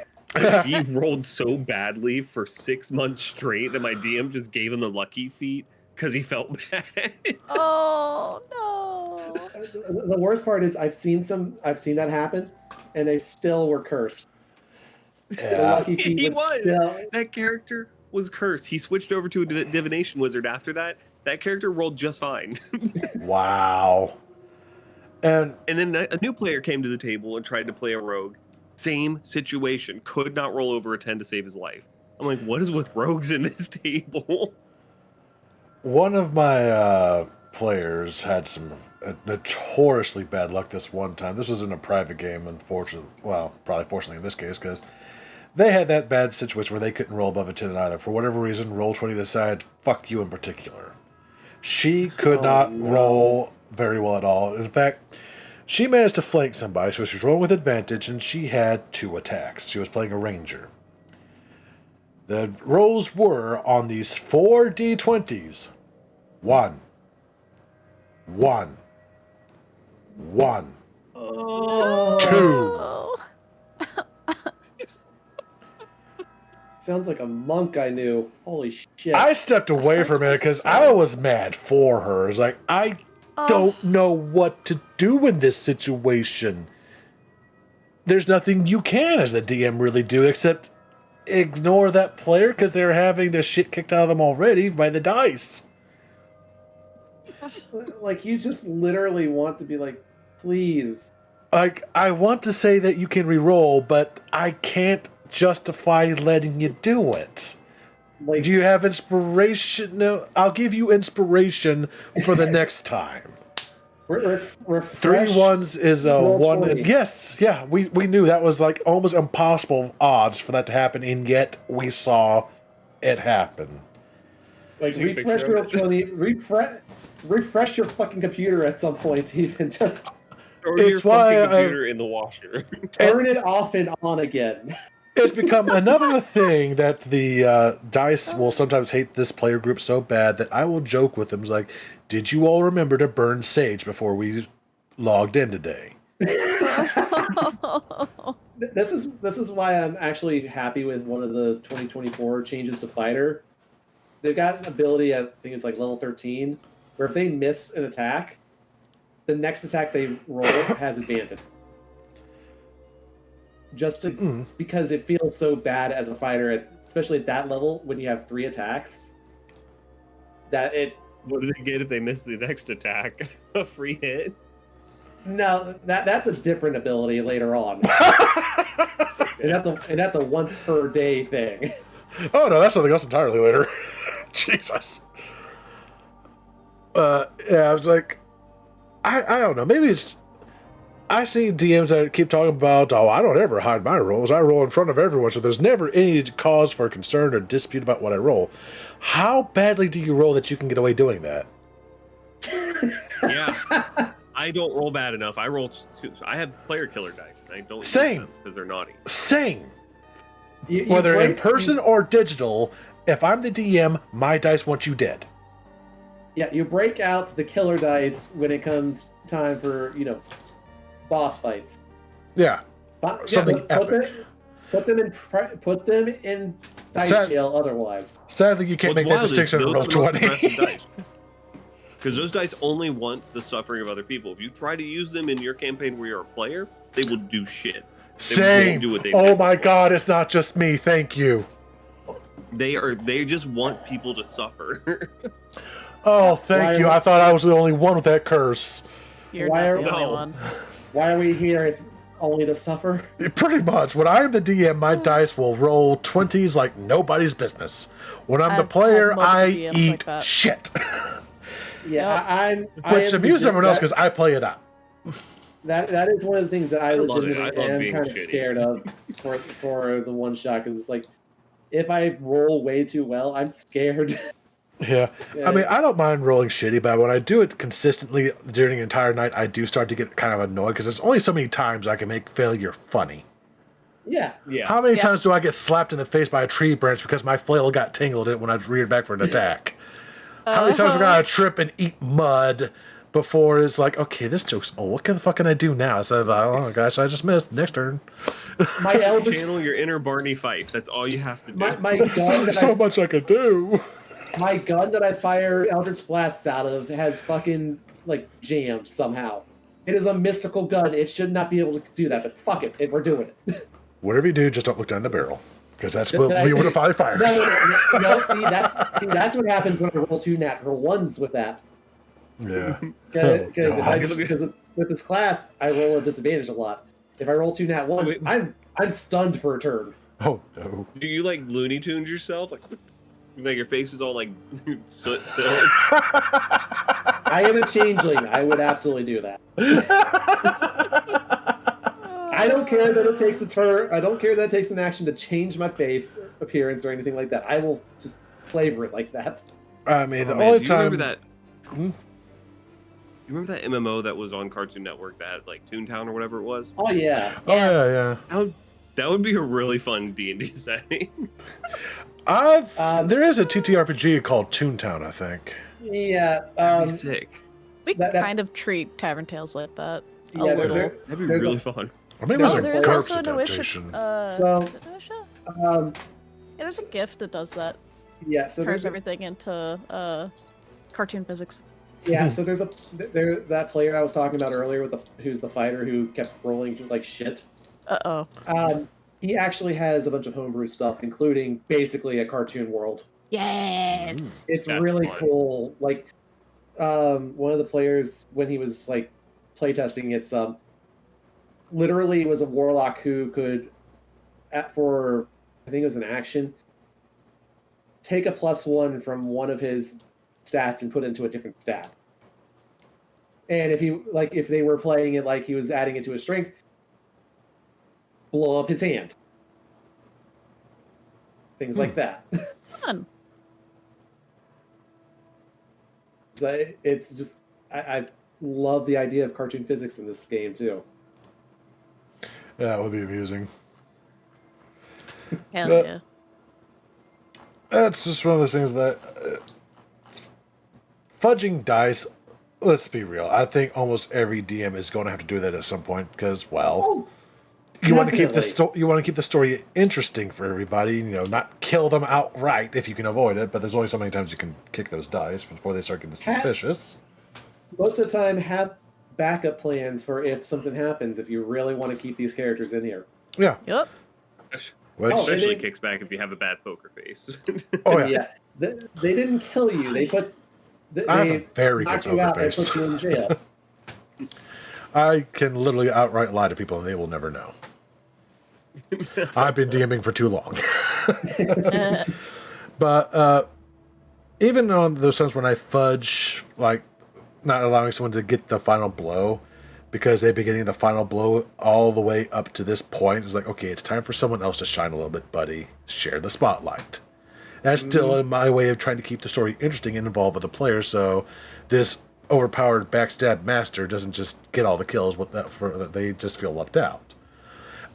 He rolled so badly for 6 months straight that my DM just gave him the lucky feat because he felt bad. Oh no! The worst part is I've seen that happen, and they still were cursed. Yeah. The lucky feat He would was. still- That character was cursed. He switched over to a divination wizard after that. That character rolled just fine. Wow. And then a new player came to the table and tried to play a rogue. Same situation. Could not roll over a 10 to save his life. I'm like, what is with rogues in this table? one of my players had some notoriously bad luck this one time. This was in a private game, unfortunately. Well, probably fortunately in this case, because they had that bad situation where they couldn't roll above a 10 either. For whatever reason, Roll20 decided, fuck you in particular. She could not roll very well at all. In fact, she managed to flank somebody, so she was rolling with advantage, and she had 2 attacks. She was playing a ranger. The rolls were on these 4 D20s. 1. 1. 1. Oh. 2. Oh. Sounds like a monk I knew. Holy shit. I stepped away for a minute because I was mad for her. It's like, I don't know what to do in this situation. There's nothing you can, as the DM, really do except ignore that player because they're having the shit kicked out of them already by the dice. Like, you just literally want to be like, please. Like, I want to say that you can re-roll, but I can't justify letting you do it. Like, Do you have inspiration? No, I'll give you inspiration for the next time. refresh 3 ones is a roll 1. 20. Yes, yeah, we knew that was like almost impossible odds for that to happen, and yet we saw it happen. Like, Take a refresh picture your of it. refresh your fucking computer at some point, even just Or It's your why fucking computer in the washer. turn it off and on again. It's become enough of a thing that the dice will sometimes hate this player group so bad that I will joke with them. It's like, did you all remember to burn sage before we logged in today? This is why I'm actually happy with one of the 2024 changes to fighter. They've got an ability, I think it's like level 13, where if they miss an attack, the next attack they roll has advantage. Just to, because it feels so bad as a fighter, especially at that level when you have 3 attacks, that it. What do they get if they miss the next attack? A free hit? No, that's a different ability later on, and that's a once per day thing. Oh no, that's something else entirely later. Jesus. Yeah, I was like, I don't know. Maybe it's. I see DMs that keep talking about, oh, I don't ever hide my rolls. I roll in front of everyone, so there's never any cause for concern or dispute about what I roll. How badly do you roll that you can get away doing that? Yeah. I don't roll bad enough. I roll I have player killer dice. I don't Same. because they're naughty. Same. You Whether in break- person or digital, if I'm the DM, my dice want you dead. Yeah, you break out the killer dice when it comes time for, boss fights. Yeah. Something Put them in dice jail otherwise. Sadly, you can't make that distinction in Roll20. Because those dice only want the suffering of other people. If you try to use them in your campaign where you're a player, they will do shit. Same. won't do what they Oh meant my for. god, it's not just me. Thank you. They just want people to suffer. Oh, thank you. I thought I was the only one with that curse. You're Why not are- the only No. one. Why are we here if only to suffer. Pretty much. When I'm the DM, my dice will roll 20s like nobody's business. When I'm the I've player, had multiple I DMs like eat that. shit. Yeah, Yep. Which amuses everyone else because I play it up. that is one of the things that I love it. legitimately I love am being kind of shitty. scared of for the one shot, because it's like, if I roll way too well, I'm scared. Yeah. I mean, I don't mind rolling shitty, but when I do it consistently during the entire night, I do start to get kind of annoyed because there's only so many times I can make failure funny. Yeah. Yeah. How many Yeah. times do I get slapped in the face by a tree branch because my flail got tangled in it when I reared back for an attack? How many times do I gotta trip and eat mud before it's like, okay, this joke's, oh, what the fuck can I do now? Instead of, oh gosh, I just missed. Next turn. My Eldritch, Channel your inner Barney Fife. That's all you have to do. my gun that So much I could do. my gun that I fire Eldritch Blasts out of has fucking like jammed somehow. It is a mystical gun. It should not be able to do that, but fuck it, we're doing it. Whatever you do, just don't look down the barrel. Because that's Did what I- we would have probably fires. No, see that's what happens when I roll 2 natural ones with that. Yeah. Because God. with this class, I roll a disadvantage a lot. If I roll 2 nat ones, Wait. I'm stunned for a turn. Oh, no. Do you like Looney Tunes yourself? Like your face is all like soot filled. I am a changeling. I would absolutely do that. I don't care that it takes a turn. I don't care that it takes an action to change my face appearance or anything like that. I will just flavor it like that. I mean, the Oh, man, only do you time. remember that? Hmm? You remember that MMO that was on Cartoon Network that had like Toontown or whatever it was? Oh yeah. Oh, yeah. That would be a really fun D&D setting. There is a TTRPG called Toontown, I think. Yeah. That'd be sick. We That- kind of treat Tavern Tales like that. A Yeah, little. That'd be There's really a- fun. Or maybe it was Oh, a there's GURPS also a Noisha. adaptation. So- Is it Noisha? Um, Yeah, there's a gift that does that. yeah. So Turns there's everything into cartoon physics. yeah. So there's that player I was talking about earlier with who's the fighter who kept rolling like shit. Uh-oh. He actually has a bunch of homebrew stuff, including basically a cartoon world. Yes! It's That's really fun. cool. Like, one of the players when he was like playtesting, it's literally was a warlock who could, for I think it was an action, take a +1 from one of his stats and put it into a different stat. And if they were playing it like he was adding it to his strength, blow up his hand. Things like that. Fun. So it's just I love the idea of cartoon physics in this game too. Yeah, that would be amusing. Hell But- yeah. That's just one of those things that fudging dice. Let's be real. I think almost every DM is going to have to do that at some point because, well, Oh, you want to keep the definitely. you want to keep the story interesting for everybody. You know, not kill them outright if you can avoid it. But there's only so many times you can kick those dice before they start getting suspicious. Most of the time, have backup plans for if something happens. If you really want to keep these characters in here. Yeah. Yep. Which, Oh, Especially they- kicks back if you have a bad poker face. oh yeah. They didn't kill you. They put I have a they very good knocked you poker out and face. put you in jail. I can literally outright lie to people and they will never know. I've been DMing for too long. But even on those times when I fudge, like not allowing someone to get the final blow because they've been getting the final blow all the way up to this point, it's like, okay, it's time for someone else to shine a little bit, buddy. Share the spotlight. That's still in my way of trying to keep the story interesting and involve other players, so this overpowered backstab master doesn't just get all the kills with that they just feel left out.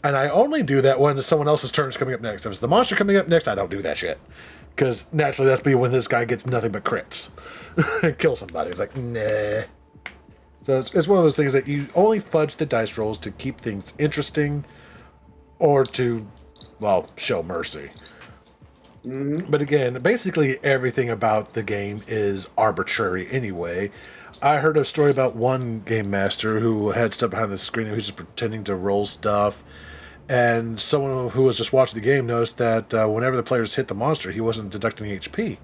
And I only do that when someone else's turn is coming up next. If it's the monster coming up next, I don't do that shit. Because naturally that's be when this guy gets nothing but crits. And kill somebody. It's like, nah. So it's one of those things that you only fudge the dice rolls to keep things interesting or to, well, show mercy. But again, basically everything about the game is arbitrary anyway. I heard a story about one game master who had stuff behind the screen and who's just pretending to roll stuff. And someone who was just watching the game noticed that whenever the players hit the monster, he wasn't deducting HP.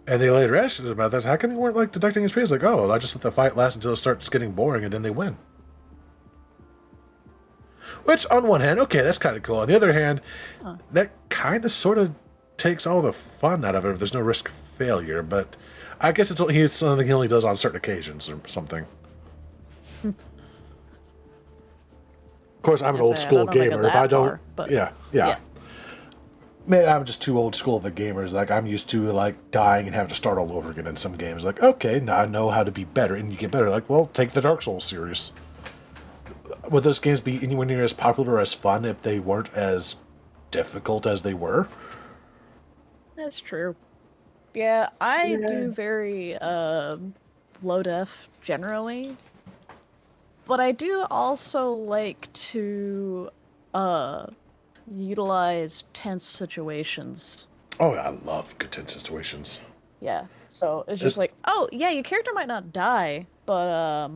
And they later asked him about that. How come you weren't like deducting HP? It's like, oh, I just let the fight last until it starts getting boring and then they win. Which, on one hand, okay, that's kind of cool. On the other hand, Huh. that kind of sort of takes all the fun out of it if there's no risk of failure. But I guess it's something he only does on certain occasions or something. Of course, I'm an I say, old I school don't know if I go gamer. If I that don't, far, but yeah. yeah. Man, I'm just too old school of a gamer. Like, I'm used to like dying and having to start all over again in some games. Like, okay, now I know how to be better, and you get better. Like, well, take the Dark Souls series. Would those games be anywhere near as popular or as fun if they weren't as difficult as they were? That's true. Yeah, I Yeah. do very low def generally, but I do also like to uh utilize tense situations. Oh, I love good tense situations. Yeah. So it's just like, oh yeah, your character might not die, but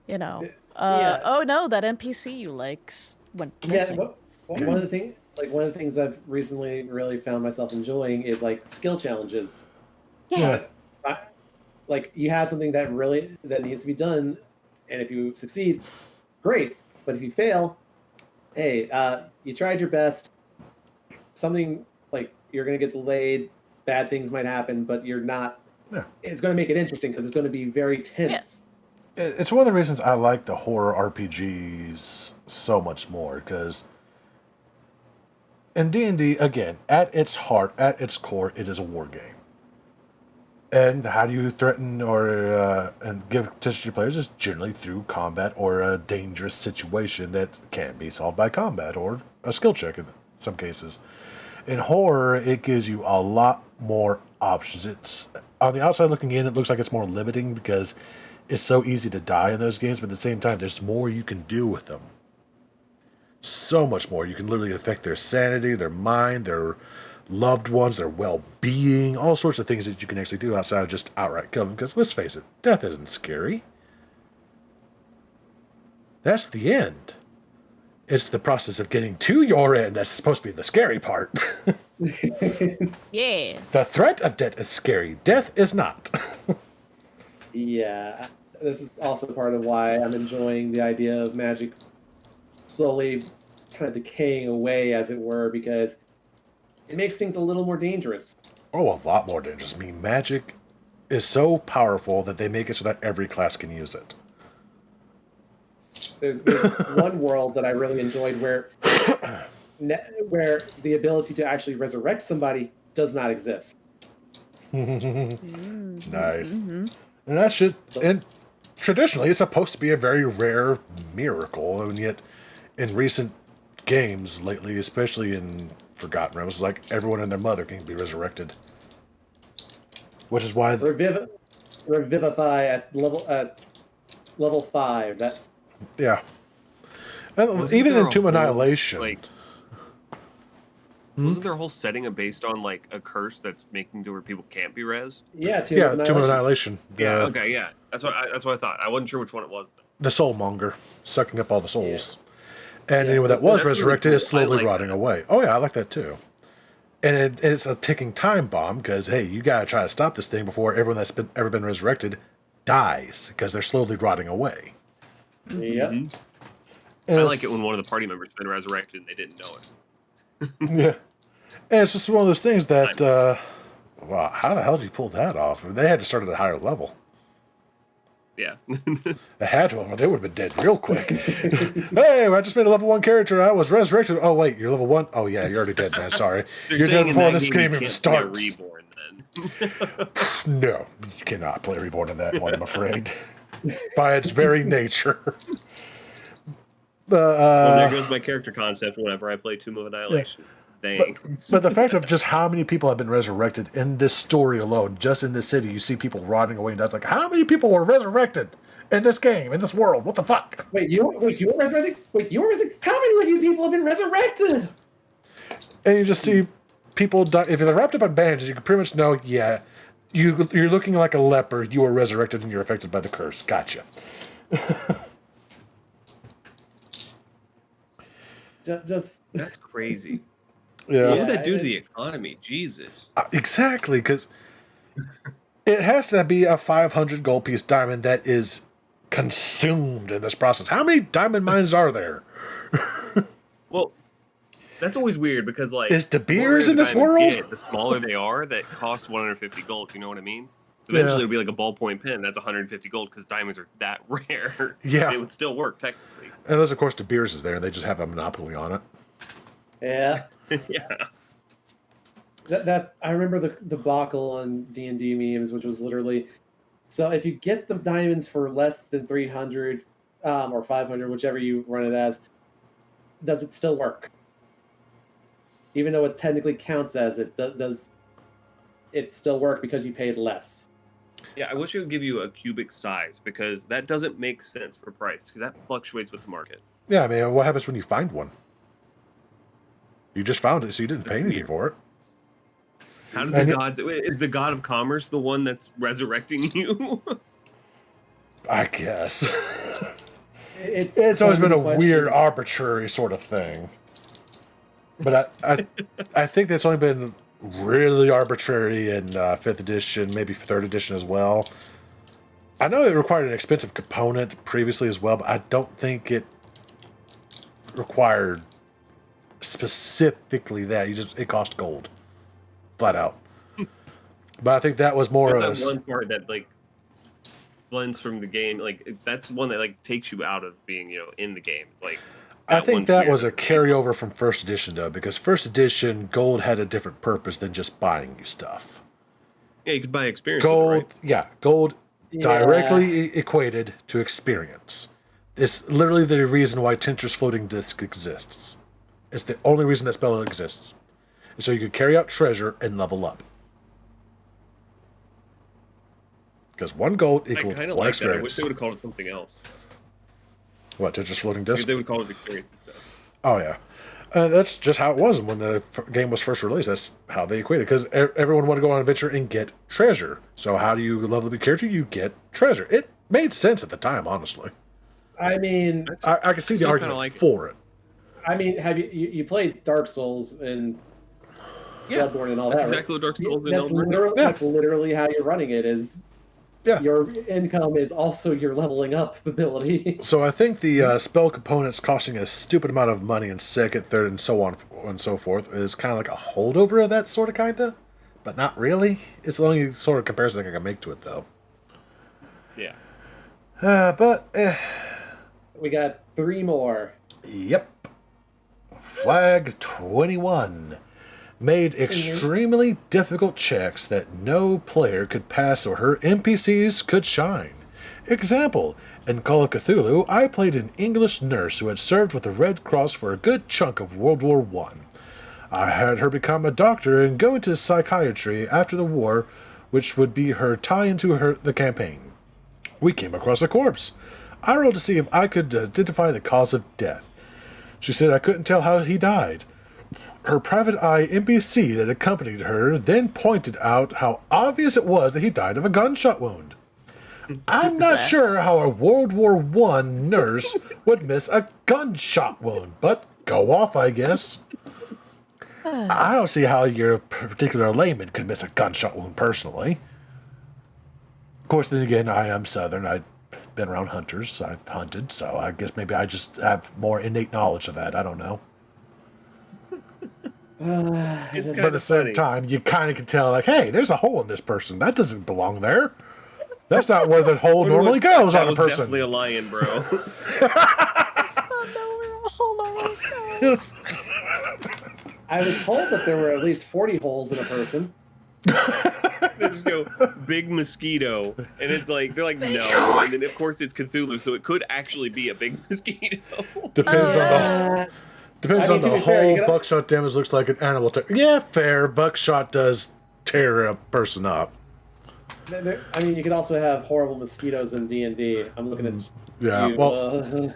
you know, Yeah. oh no, that NPC you went Yeah, missing. but one of the things I've recently really found myself enjoying is like skill challenges. Yeah. I, like you have something that needs to be done, and if you succeed, great. But if you fail, hey, you tried your best. Something like you're gonna get delayed, bad things might happen, but you're not. Yeah. It's gonna make it interesting because it's gonna be very tense. It's one of the reasons I like the horror RPGs so much more, because in D&D, again, at its heart, at its core, it is a war game. And how do you threaten or and give attention to your players is generally through combat or a dangerous situation that can be solved by combat or a skill check in some cases. In horror, it gives you a lot more options. It's on the outside looking in, it looks like it's more limiting because it's so easy to die in those games, but at the same time, there's more you can do with them. So much more. You can literally affect their sanity, their mind, their loved ones, their well-being, all sorts of things that you can actually do outside of just outright kill them. Because let's face it, death isn't scary. That's the end. It's the process of getting to your end that's supposed to be the scary part. Yeah. The threat of death is scary. Death is not. Yeah, this is also part of why I'm enjoying the idea of magic slowly kind of decaying away, as it were, because it makes things a little more dangerous. Oh, a lot more dangerous. I mean, magic is so powerful that they make it so that every class can use it. There's one world that I really enjoyed where the ability to actually resurrect somebody does not exist. Nice. And that should, and traditionally, it's supposed to be a very rare miracle, and yet in recent games lately, especially in Forgotten Realms, like everyone and their mother can be resurrected. Which is why, Revivify at level 5. That's yeah. And Wasn't even there in a Tomb whole, Annihilation, like, wasn't their whole setting based on like a curse that's making to where people can't be rezzed? yeah, Tomb of Annihilation. Yeah. Okay. Yeah. That's what I thought. I wasn't sure which one it was. The soulmonger, sucking up all the souls. Yeah. And Yeah, anyone that but was that's really resurrected cool. is slowly I like rotting that. away. Oh yeah, I like that too. And it's a ticking time bomb because hey, you gotta try to stop this thing before everyone that's ever been resurrected dies because they're slowly rotting away. Yep. Mhm. And I like it when one of the party members has been resurrected and they didn't know it. yeah, and it's just one of those things that wow, how the hell did you pull that off? They had to start at a higher level. Yeah. They had to, or they would have been dead real quick. Hey, I just made a level 1 character. I was resurrected. Oh wait, you're level 1. Oh yeah, you're already dead, man. Sorry, They're you're dead saying in before that this game game you even can't play a starts. Reborn then. No, you cannot play Reborn in that one, I'm afraid. By its very nature. Well, there goes my character concept whenever I play Tomb of Annihilation. Dang. But the fact of just how many people have been resurrected in this story alone, just in this city, you see people rotting away, and that's like, how many people were resurrected in this game, in this world? What the fuck? Wait, you were resurrected? Wait, you were resurrected? How many of you people have been resurrected? And you just see people die. If they're wrapped up in bandages, you can pretty much know, yeah, you're looking like a leper. You were resurrected and you're affected by the curse. Gotcha. Just That's crazy. Yeah. What would Yeah, that do it to the is. economy? Jesus. Exactly, because it has to be a 500 gold piece diamond that is consumed in this process. How many diamond mines are there? Well, that's always weird because like Is De the more Beers rare in the this diamonds world? get, the smaller they are, that cost 150 gold. You know what I mean? So Yeah. eventually it'll be like a ballpoint pen. That's 150 gold because diamonds are that rare. Yeah. It would still work technically. Unless, of course, De Beers is there and they just have a monopoly on it. Yeah. Yeah. That I remember the debacle on D&D memes, which was literally, so if you get the diamonds for less than 300 or 500, whichever you run it as, does it still work? Even though it technically counts as it, does it still work because you paid less? Yeah, I wish it would give you a cubic size because that doesn't make sense for price because that fluctuates with the market. Yeah, I mean, what happens when you find one? You just found it, so you didn't pay anything for it. How does is the god of commerce the one that's resurrecting you? I guess. It's always been a question. weird, arbitrary sort of thing. But I think that's only been really arbitrary in 5th edition, maybe 3rd edition as well. I know it required an expensive component previously as well, but I don't think it required specifically that. It cost gold. Flat out. But I think that was more of that one part that like blends from the game. Like that's one that like takes you out of being in the game. It's like I think that was a weird. carryover from 1st edition though, because 1st edition gold had a different purpose than just buying you stuff. Yeah, you could buy experience. Gold, with it, right? yeah, gold Yeah. directly equated to experience. It's literally the reason why Tinter's floating disc exists. It's the only reason that spell exists. So you could carry out treasure and level up. Because 1 gold I equals kind of 1 like that. I wish experience. they would have called it something else. What, Tinter's floating Because disc? they would call it experience instead. Oh, yeah. That's just how it was when the game was first released. That's how they equated. Because everyone wanted to go on an adventure and get treasure. So how do you level up your character? You get treasure. It made sense at the time, honestly. I mean, I can see the Still argument kinda like it. for it. have you played Dark Souls and Bloodborne and all That's that? exactly what Dark Souls and That's Elden Ring. literally, Yeah. that's literally how you're running it. Is Yeah. your income is also your leveling up ability. So I think the spell components costing a stupid amount of money in 2nd, 3rd, and so on and so forth is kind of like a holdover of that sort of kind of, but not really. It's the only sort of comparison I can make to it, though. Yeah. We got 3 more. Yep. Flag 21. Made extremely difficult checks that no player could pass or her NPCs could shine. Example, in Call of Cthulhu, I played an English nurse who had served with the Red Cross for a good chunk of World War I. I had her become a doctor and go into psychiatry after the war, which would be her tie into the campaign. We came across a corpse. I rolled to see if I could identify the cause of death. She said I couldn't tell how he died. Her private eye NPC that accompanied her then pointed out how obvious it was that he died of a gunshot wound. I'm not sure how a World War I nurse would miss a gunshot wound, but go off, I guess. I don't see how your particular layman could miss a gunshot wound personally. Of course, then again, I am Southern. I've been around hunters. I've hunted, so I guess maybe I just have more innate knowledge of that. I don't know. It's But kind at the of same funny. time, you kind of can tell, like, hey, there's a hole in this person. That doesn't belong there. That's not where the hole normally goes That on a was person. definitely a lion, bro. I was told that there were at least 40 holes in a person. They just go big mosquito, and it's like they're like no, and then of course it's Cthulhu, so it could actually be a big mosquito. Depends on the Uh, depends I on mean, to the be fair, you hole. gotta- Buckshot damage looks like an animal. Yeah, fair. Buckshot does tear a person up. I mean, you could also have horrible mosquitoes in D&D. I'm looking at Yeah. you. Well,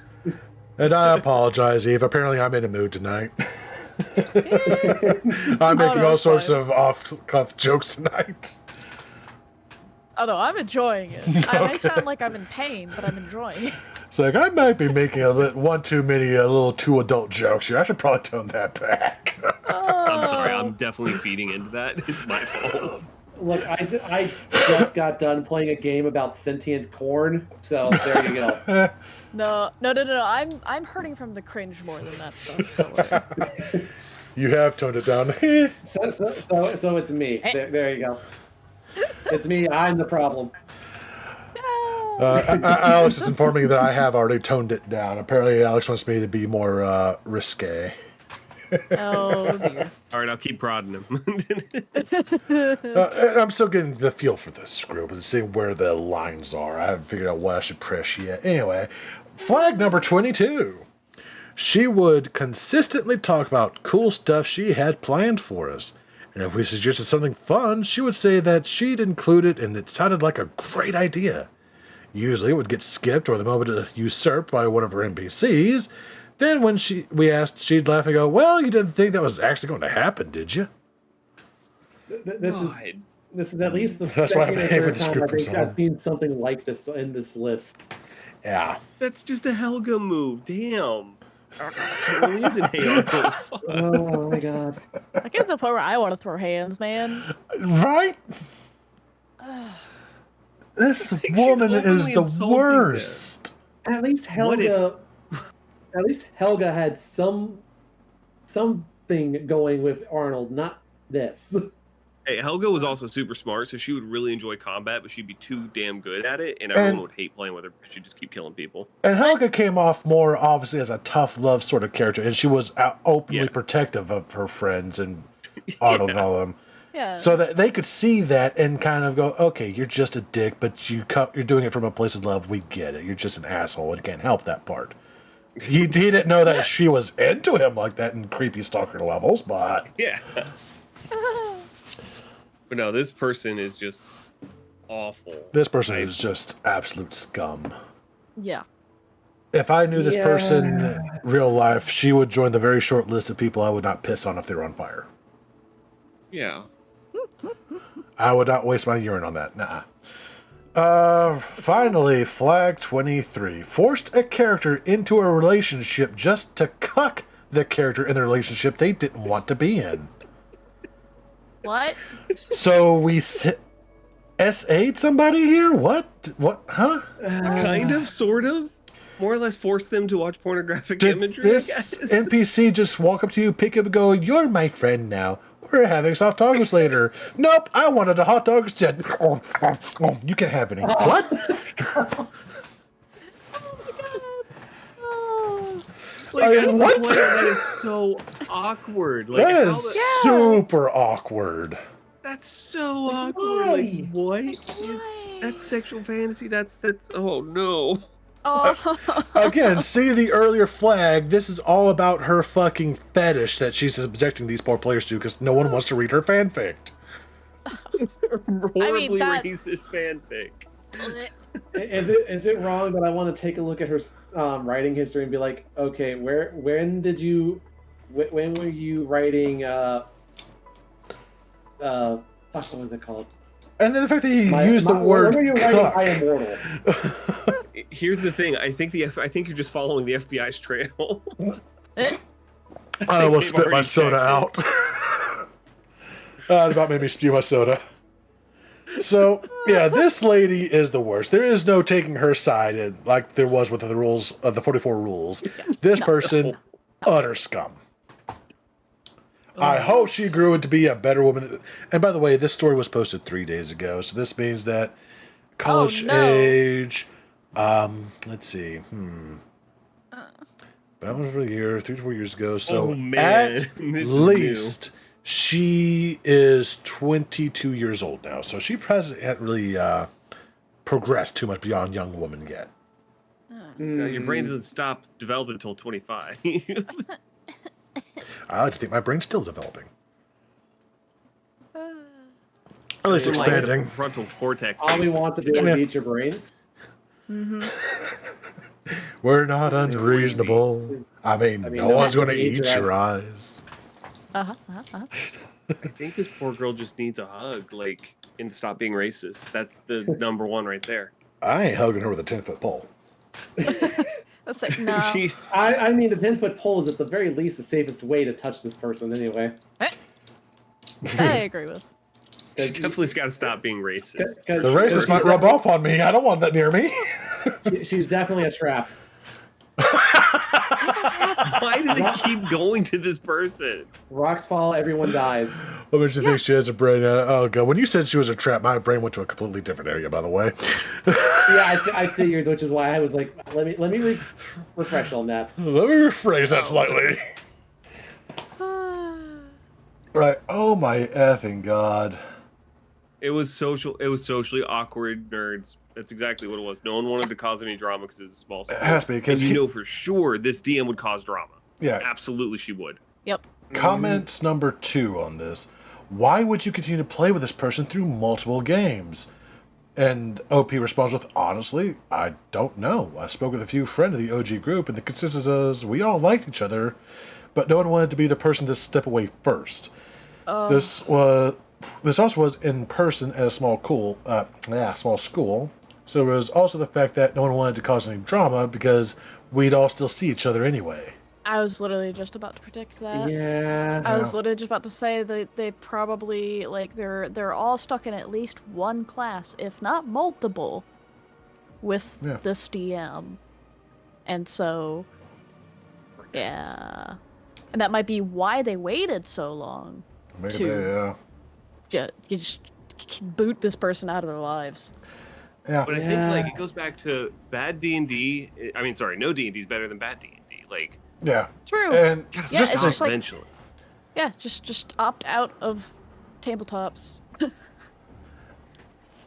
and I apologize, Eve. Apparently, I'm in a mood tonight. I'm making no, all it's sorts fine. of off-cuff jokes tonight. Oh no, I'm enjoying it. I may sound like I'm in pain, but I'm enjoying it. It's like I might be making one too many, a little too adult jokes here. I should probably tone that back. I'm sorry, I'm definitely feeding into that. It's my fault. Look, I just got done playing a game about sentient corn, so there you go. No. I'm hurting from the cringe more than that stuff. Don't worry. You have toned it down. So it's me. There you go. It's me. I'm the problem. Alex is informing me that I have already toned it down. Apparently, Alex wants me to be more risque. Oh dear. All right, I'll keep prodding him. I'm still getting the feel for this group and seeing where the lines are. I haven't figured out what I should press yet. Anyway, flag number 22. She would consistently talk about cool stuff she had planned for us. And if we suggested something fun, she would say that she'd include it and it sounded like a great idea. Usually it would get skipped or the moment usurped by one of her NPCs. Then when we asked, she'd laugh and go, well, you didn't think that was actually going to happen, did you? This is at least the That's why I'm second or paying for third the time script I think myself. I've seen something like this in this list. Yeah. That's just a Helga move. Damn. It really isn't hey Arnold. Fuck. Oh my god. I get to the point where I want to throw hands, man. Right? This She's woman is openly the insulting worst. At least What if- Helga had something going with Arnold, not this. Hey, Helga was also super smart, so she would really enjoy combat, but she'd be too damn good at it, and everyone would hate playing with her because she'd just keep killing people. And Helga came off more obviously as a tough love sort of character, and she was openly Yeah. protective of her friends and Arnold and all of them. Yeah. So that they could see that and kind of go, okay, you're just a dick, but you're doing it from a place of love. We get it. You're just an asshole and can't help that part. He didn't know that she was into him like that in creepy stalker levels, but Yeah. But no, this person is just awful. this person is just absolute scum. Yeah. If I knew this Yeah. person real life, she would join the very short list of people I would not piss on if they were on fire. Yeah. I would not waste my urine on that. Nah. Finally, flag 23. Forced a character into a relationship just to cuck the character in the relationship they didn't want to be in. What? So we S8'd somebody here? What? What? Huh? Kind of, sort of. More or less force them to watch pornographic Did imagery, this I guess. NPC just walk up to you, pick you up, and go, "You're my friend now. We're having soft dogs later." Nope, I wanted a hot dog instead. You can't have any. What? Like, mean, as a what? player, that is so awkward. Like, That how is the- super awkward. that's so awkward. Like, what? Why? That's sexual fantasy. That's. Oh no. Oh. Again, see the earlier flag. This is all about her fucking fetish that she's subjecting these poor players to because no one wants to read her fanfic. Horribly that- racist fanfic. Is it wrong that I want to take a look at her writing history and be like, okay, when were you writing fuck, what was it called? And then the fact that he used the word when were you writing I cuck. Am Mortal? Here's the thing. I think you're just following the FBI's trail. I almost they've spit my already soda checked out. That about made me spew my soda. So, yeah, this lady is the worst. There is no taking her side like there was with the rules of the 44 rules. This person, utter scum. I hope she grew to be a better woman. And by the way, this story was posted 3 days ago, so this means that college no. age. Let's see. That was for a year, 3 to 4 years ago. So Oh, man. at This is least she is 22 years old now. So she hasn't really progressed too much beyond young woman yet. Your brain doesn't stop developing until 25. I like to think my brain's still developing. At least Like, expanding. frontal cortex. All we want to do Yeah. is eat your brains. We're not unreasonable. I mean, no no one's one going to can eat eat your your eyes. I think this poor girl just needs a hug, like, and stop being racist. That's the number one right there. I ain't hugging her with a 10-foot pole. That's like, no. She, I mean, the 10-foot pole is at the very least the safest way to touch this person anyway. I agree with. She definitely's got to stop being racist. The racist might rub off on me. I don't want that near me. She's definitely a trap. Why do they keep going to this person? Rocks fall, everyone dies. What makes you think she has a brain? Oh god! When you said she was a trap, my brain went to a completely different area. By the way. Yeah, I figured, which is why I was like, let me refresh on that. Let me rephrase that slightly. Right. Oh my effing god. It was socially awkward nerds. That's exactly what it was. No one wanted to cause any drama because it was a small school. It has to be, because you know for sure this DM would cause drama. Yeah. Absolutely she would. Yep. Comments number 2 on this. Why would you continue to play with this person through multiple games? And OP responds with, honestly, I don't know. I spoke with a few friends of the OG group, and the consensus is we all liked each other, but no one wanted to be the person to step away first. This also was in person at a small school. So there was also the fact that no one wanted to cause any drama because we'd all still see each other anyway. I was literally just about to predict that. Yeah. I was literally just about to say that they probably they're all stuck in at least one class, if not multiple, with this DM, and so yeah, and that might be why they waited so long. Maybe, yeah. Just boot this person out of their lives. Yeah. But I think like it goes back to bad D&D. I mean, sorry, no D&D is better than bad D&D. Like, yeah. True. And gotta Yeah, stop it's just like- eventually. Yeah, just opt out of tabletops.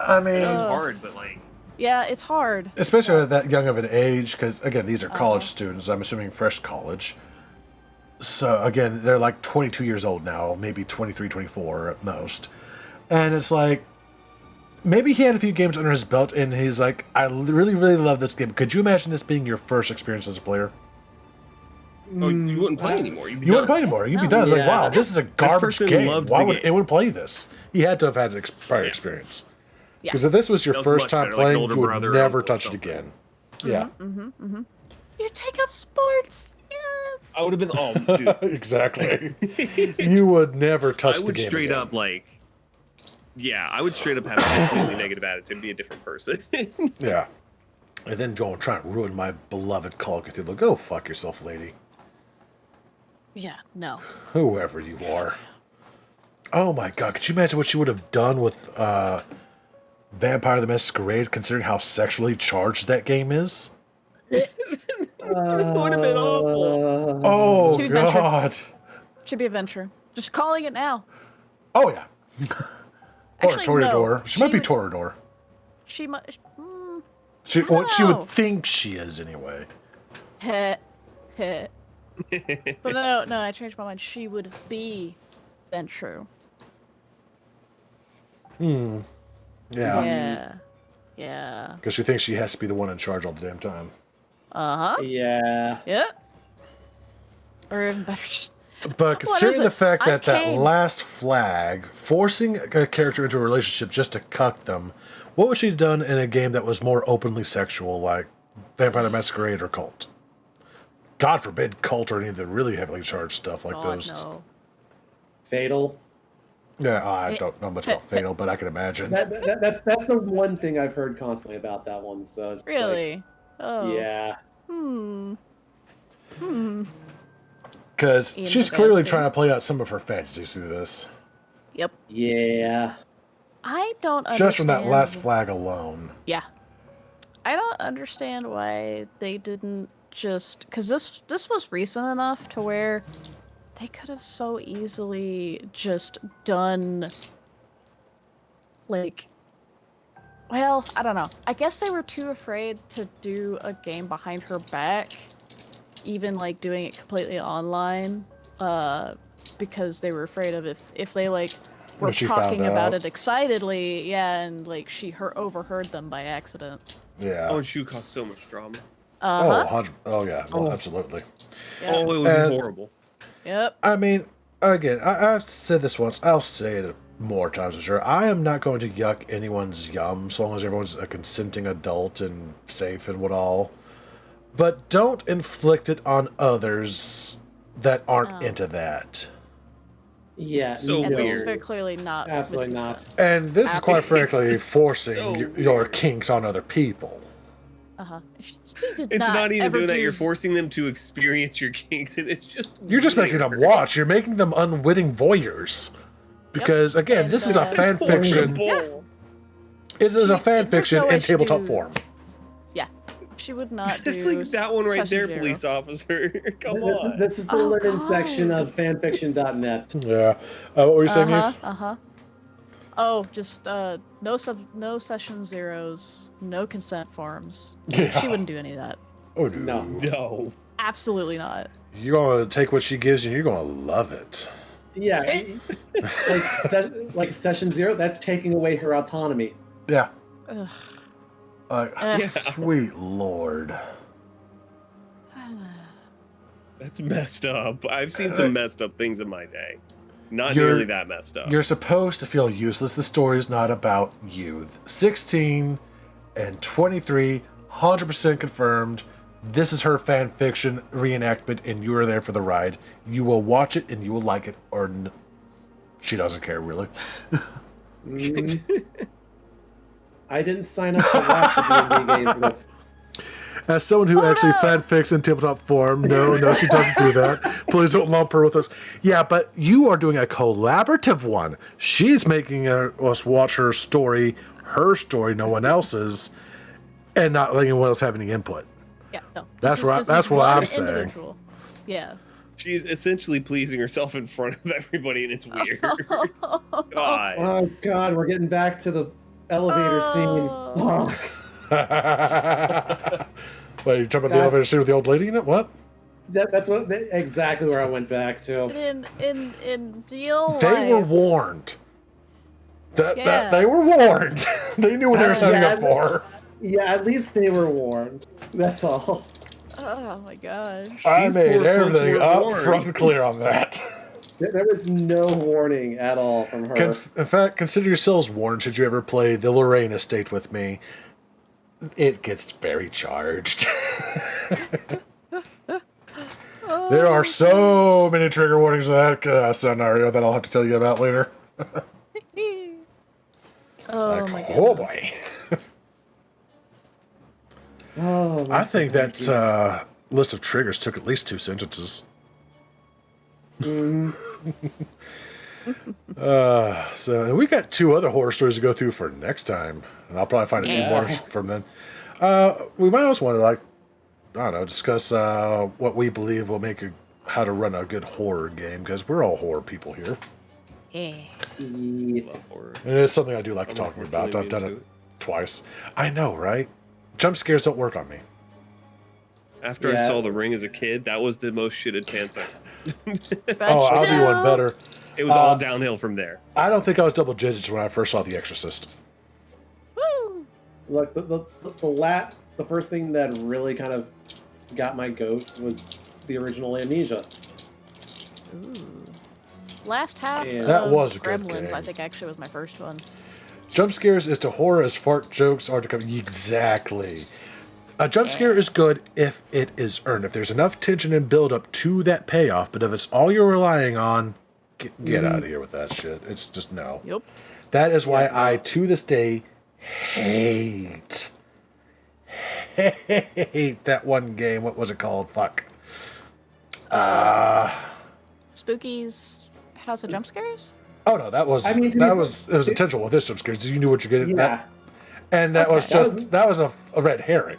I mean, It's hard, but like, Yeah, it's hard. especially at that young of an age, because again, these are college students. I'm assuming fresh college. So again, they're like 22 years old now, maybe 23, 24 at most. And it's like, maybe he had a few games under his belt, and he's like, I really, really love this game. Could you imagine this being your first experience as a player? oh, you wouldn't play anymore. You'd be You wouldn't done. play anymore. You'd be done. It's like, Yeah. wow, this is a garbage person game. loved Why the would game. anyone play this? He had to have had an prior experience. Yeah. Because if this was your That was first much time better, like an playing, older you would brother or never uncle or touch it something. again. Yeah, You take up sports. Yes. I would have been, oh, dude. exactly. You would never touch I the would game straight again. up like, yeah, I would straight up have a completely negative attitude and be a different person. Yeah. And then go and try and ruin my beloved Call of Cthulhu. Go fuck yourself, lady. Yeah. No. Whoever you are. Oh my god, could you imagine what she would have done with Vampire the Masquerade, considering how sexually charged that game is? It would have been awful. Oh Should be venture. god. Should be a venture. Just calling it now. Oh yeah. Actually, or no. Toreador. She might be would- Toreador. She might. She know. would think she is anyway. Heh. Heh. But no, I changed my mind. She would be Ventrue. Yeah. Yeah. Yeah. Because she thinks she has to be the one in charge all the damn time. Uh-huh. Yeah. Yep. Or even better. just- But considering is the it? fact I'm that that Kane. last flag, forcing a character into a relationship just to cuck them, what would she have done in a game that was more openly sexual, like Vampire the Masquerade or Cult? God forbid Cult or any of the really heavily charged stuff like God, those. no. Fatal. Yeah, I don't know much about Fatal, but I can imagine. That's the one thing I've heard constantly about that one. So it's like, Really? Oh. yeah. Because Ian she's clearly Sebastian. trying to play out some of her fantasies through this. Yep. Yeah. I don't understand. Just from that last flag alone. Yeah. I don't understand why they didn't just, because this was recent enough to where they could have so easily just done, like, well, I don't know. I guess they were too afraid to do a game behind her back, even like doing it completely online, because they were afraid of if they like were If she talking found about out. it excitedly, yeah, and like overheard them by accident. Yeah. Oh, and she would cause so much drama. Oh, yeah. Well, absolutely. Yeah. Oh, it would And- be horrible. Yep. I mean, again, I've said this once. I'll say it more times, I'm sure. I am not going to yuck anyone's yum so long as everyone's a consenting adult and safe and what all. But don't inflict it on others that aren't into that. Yeah, So And this was weird. very clearly not. absolutely with not. consent. And this is quite frankly It's forcing so your weird. kinks on other people. She did It's not even ever doing that. do You're forcing them to experience your kinks, and it's just. You're just making them weird. watch. You're making them unwitting voyeurs. Because again, And, this is a fan It's fiction. horrible. It is a fan there's fiction no way in to tabletop do- form. Yeah, she would not do. It's like that one right there, session police officer. Come This, on. this is the Oh, linen God. section of fanfiction.net. Yeah. What were you saying, Eve? Oh, just no session zeros, no consent forms. Yeah. She wouldn't do any of that. Oh, No. No. Absolutely not. You're going to take what she gives you and you're going to love it. Yeah, like session 0, that's taking away her autonomy. Yeah. Ugh. Sweet Lord. That's messed up. I've seen some messed up things in my day. Not You're- nearly that messed up. You're supposed to feel useless. The story is not about youth. 16 and 23, 100% confirmed. This is her fan fiction reenactment, and you are there for the ride. You will watch it, and you will like it, or she doesn't care, really. Mm. I didn't sign up to watch a D&D game for this. As someone who actually fanfics in tabletop form, no, she doesn't do that. Please don't lump her with us. Yeah, but you are doing a collaborative one. She's making us watch her story, no one else's, and not letting anyone else have any input. Yeah, no. That's right. That's what I'm saying. Individual. Yeah. She's essentially pleasing herself in front of everybody, and it's weird. God. Oh god, we're getting back to the elevator scene. Fuck. Wait, you talking about the elevator scene with the old lady in it? What? That's what exactly where I went back to. In real They life. were warned. Yeah. They were warned. They knew what they were signing Yeah, up for. Yeah, at least they were warned. That's all. Oh my gosh. I These made poor folks everything were up warned. front and clear on that. There was no warning at all from her. In fact, consider yourselves warned should you ever play the Lorraine estate with me. It gets very charged. There are so many trigger warnings in that scenario that I'll have to tell you about later. Oh my goodness. Oh boy. Oh, I think that list of triggers took at least 2 sentences. So we got 2 other horror stories to go through for next time, and I'll probably find a few more from then. We might also want to, like, I don't know, discuss what we believe will make how to run a good horror game, because we're all horror people here, Yeah. Love horror. and it's something I do like talking about. I've done it twice. I know, right? Jump scares don't work on me. After I Yeah. saw The Ring as a kid, that was the most shitted pants I. Oh, I'll do one better. It was all downhill from there. I don't think I was double digits when I first saw The Exorcist. Woo! Look, the first thing that really kind of got my goat was the original Amnesia. Ooh. Last half Yeah. of That was a good Gremlins, game. I think, actually was my first one. Jump scares is to horror as fart jokes are to come. Exactly. A jump scare is good if it is earned. If there's enough tension and build up to that payoff, but if it's all you're relying on, get out of here with that shit. It's just no. Yep. That is why I, to this day, hate that one game. What was it called? Fuck. Spooky's House of Jump Scares? Oh no, that was I mean, to that be- was it was intentional with this jump scares. You knew what you're getting. Yeah. And that Okay. was just that was a red herring.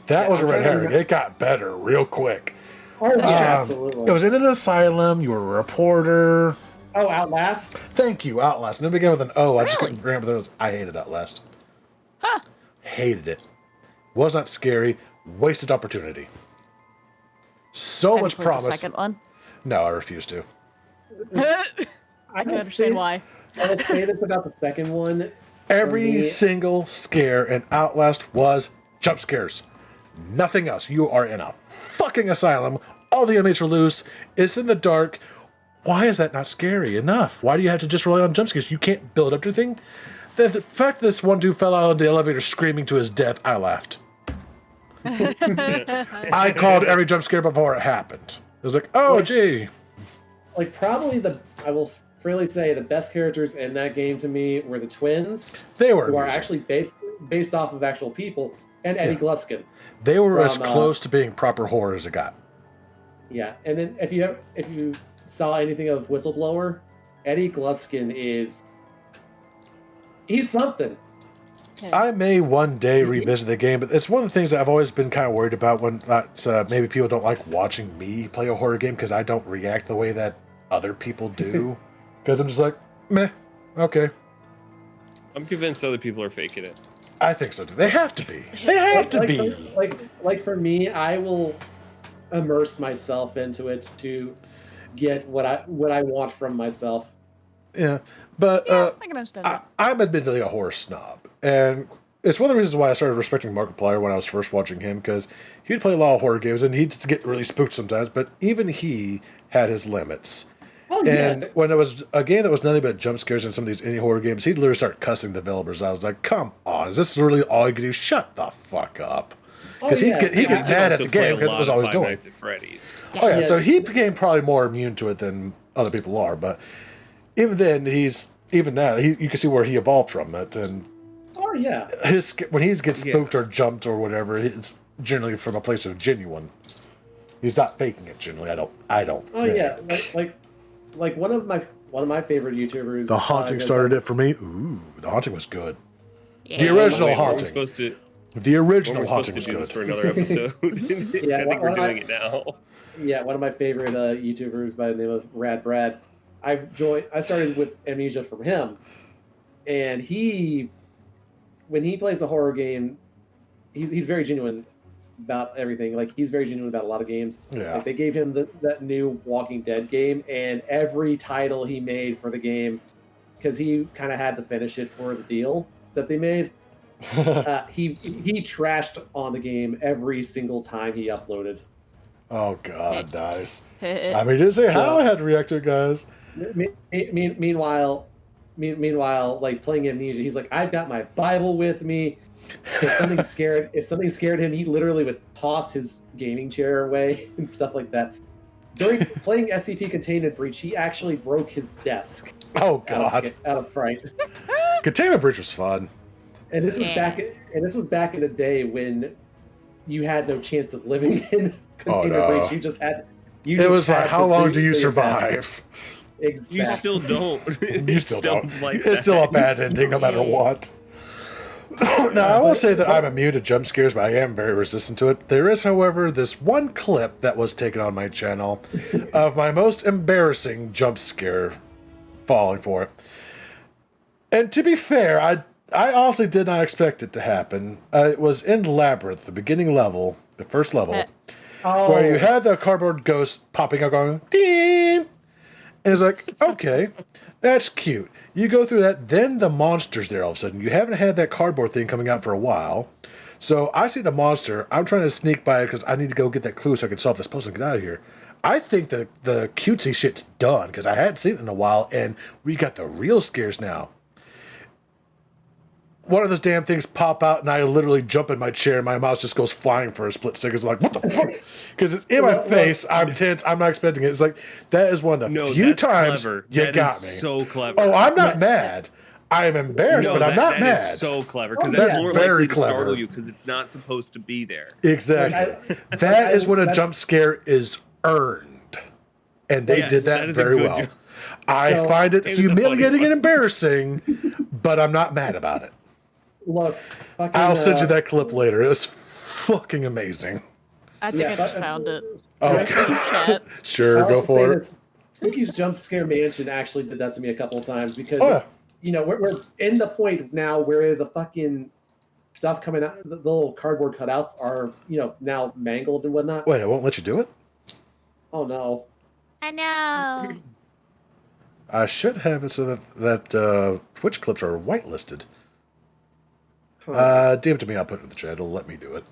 That Yeah, was a I'm red trying to herring. remember- It got better real quick. Oh, yeah, true. absolutely. It was in an asylum. You were a reporter. Oh, Outlast? Thank you, Outlast. And it began with an O. I just Really? couldn't remember those. I hated Outlast. Huh. Hated it. Was not scary. Wasted opportunity. So Have you much played the promise. second one? No, I refuse to. I can understand why. I'll say this about the second one. Every me- single scare in Outlast was jump scares. Nothing else. You are in a fucking asylum. All the inmates are loose. It's in the dark. Why is that not scary enough? Why do you have to just rely on jump scares? You can't build up to anything. The fact that this one dude fell out of the elevator screaming to his death, I laughed. I called every jump scare before it happened. It was like, oh, gee. like probably I will freely say the best characters in that game to me were the twins, They were who are amusing. actually based off of actual people, and Eddie Yeah. Gluskin. They were as from, close to being proper horror as it got. Yeah, and then if you saw anything of Whistleblower, Eddie Gluskin he's something. I may one day revisit the game, but it's one of the things that I've always been kind of worried about when maybe people don't like watching me play a horror game because I don't react the way that other people do. Because I'm just like, meh, okay. I'm convinced other people are faking it. I think so too. They have to be. They have to be. Like for me, I will immerse myself into it to get what I want from myself. Yeah, but I can understand that. I'm admittedly a horror snob, and it's one of the reasons why I started respecting Markiplier when I was first watching him, because he'd play a lot of horror games, and he'd get really spooked sometimes, but even he had his limits. Oh, And yeah. when it was a game that was nothing but jump scares in some of these indie horror games, he'd literally start cussing developers. I was like, come on, is this really all you can do? Shut the fuck up. Because Oh, yeah. he'd get mad at Also the play game a because it lot was of always Five doing. Nights at Freddy's. Oh yeah, Yeah. so he became probably more immune to it than other people are. But even then, you can see where he evolved from it, and Oh yeah. when he gets spooked or jumped or whatever, it's generally from a place of genuine. He's not faking it generally. I don't. Oh think. yeah. Like one of my favorite YouTubers. The haunting goes started by- it for me. Ooh, the haunting was good. Yeah. The original Wait, haunting. The We're original supposed haunting to was do this good. for another episode. Yeah, I think we're doing it now. Yeah, one of my favorite YouTubers by the name of Rad Brad. I started with Amnesia from him, and when he plays a horror game, he's very genuine about everything. Like he's very genuine about a lot of games. Yeah. Like they gave him that new Walking Dead game, and every title he made for the game, because he kind of had to finish it for the deal that they made. He trashed on the game every single time he uploaded. Oh God, nice. I mean, didn't say how I had to react to it, guys. Meanwhile, like playing Amnesia, he's like, I've got my Bible with me. If something scared him, he literally would toss his gaming chair away and stuff like that. During playing SCP Containment Breach, he actually broke his desk. Oh God, out of fright. Containment Breach was fun. And this was back in the day when you had no chance of living in Containment Breach. You just had. It was like, how long do you survive? Exactly. You still don't. You still don't. Like It's still a that. bad ending, no matter what. Now, I won't say that I'm immune to jump scares, but I am very resistant to it. There is, however, this one clip that was taken on my channel of my most embarrassing jump scare falling for it. And to be fair, I honestly did not expect it to happen. It was in Labyrinth, the beginning level, the first level, where you had the cardboard ghost popping up going, ding! And it's like, okay, that's cute. You go through that, then the monster's there all of a sudden. You haven't had that cardboard thing coming out for a while. So I see the monster. I'm trying to sneak by it because I need to go get that clue so I can solve this puzzle and get out of here. I think that the cutesy shit's done because I hadn't seen it in a while, and we got the real scares now. One of those damn things pop out, and I literally jump in my chair, and my mouse just goes flying for a split second. It's like, what the fuck? Because it's in my face. I'm tense. I'm not expecting it. It's like, that is one of the few that's times clever. you That got is me. So clever. Oh, I'm not mad. I am embarrassed, but I'm not that mad. is so clever because That's that's more very likely to clever. startle you because it's not supposed to be there. Exactly. That is when a jump scare is earned. And they Yes, did that that is a very good well. jump. I find it And it's a funny humiliating one. and embarrassing, but I'm not mad about it. Look, fucking, I'll send you that clip later. It was fucking amazing. I think Yeah, I just but- found it. Oh, Can I chat? Sure, I'll go also say for it. this, Spooky's Jump Scare Mansion actually did that to me a couple of times because, Oh, yeah. we're in the point now where the fucking stuff coming out, the little cardboard cutouts are, now mangled and whatnot. Wait, I won't let you do it? Oh no. I know. I should have it so that Twitch clips are whitelisted. Huh. DM to me, I'll put it in the chat. It'll let me do it.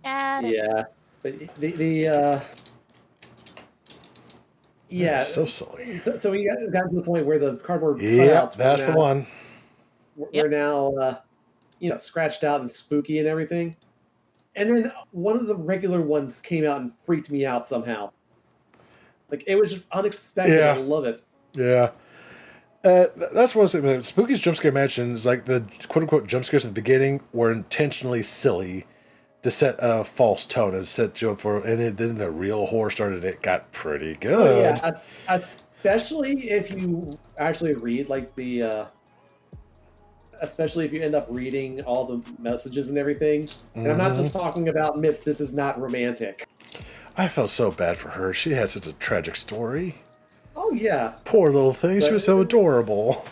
Got it. Yeah. But yeah. So silly. So we got to the point where the cardboard Yep, cutouts that's the one. we're now scratched out and spooky and everything. And then one of the regular ones came out and freaked me out somehow. Like it was just unexpected. Yeah. I love it. Yeah. That's one thing. Spooky's jump scare mansion is like the quote unquote jump scares at the beginning were intentionally silly to set a false tone and set you up for, and then the real horror started. It got pretty good. Oh yeah, especially if you actually read like especially if you end up reading all the messages and everything. And I'm not just talking about Miss. This is not romantic. I felt so bad for her. She had such a tragic story. Oh yeah, Poor little thing. She was so adorable.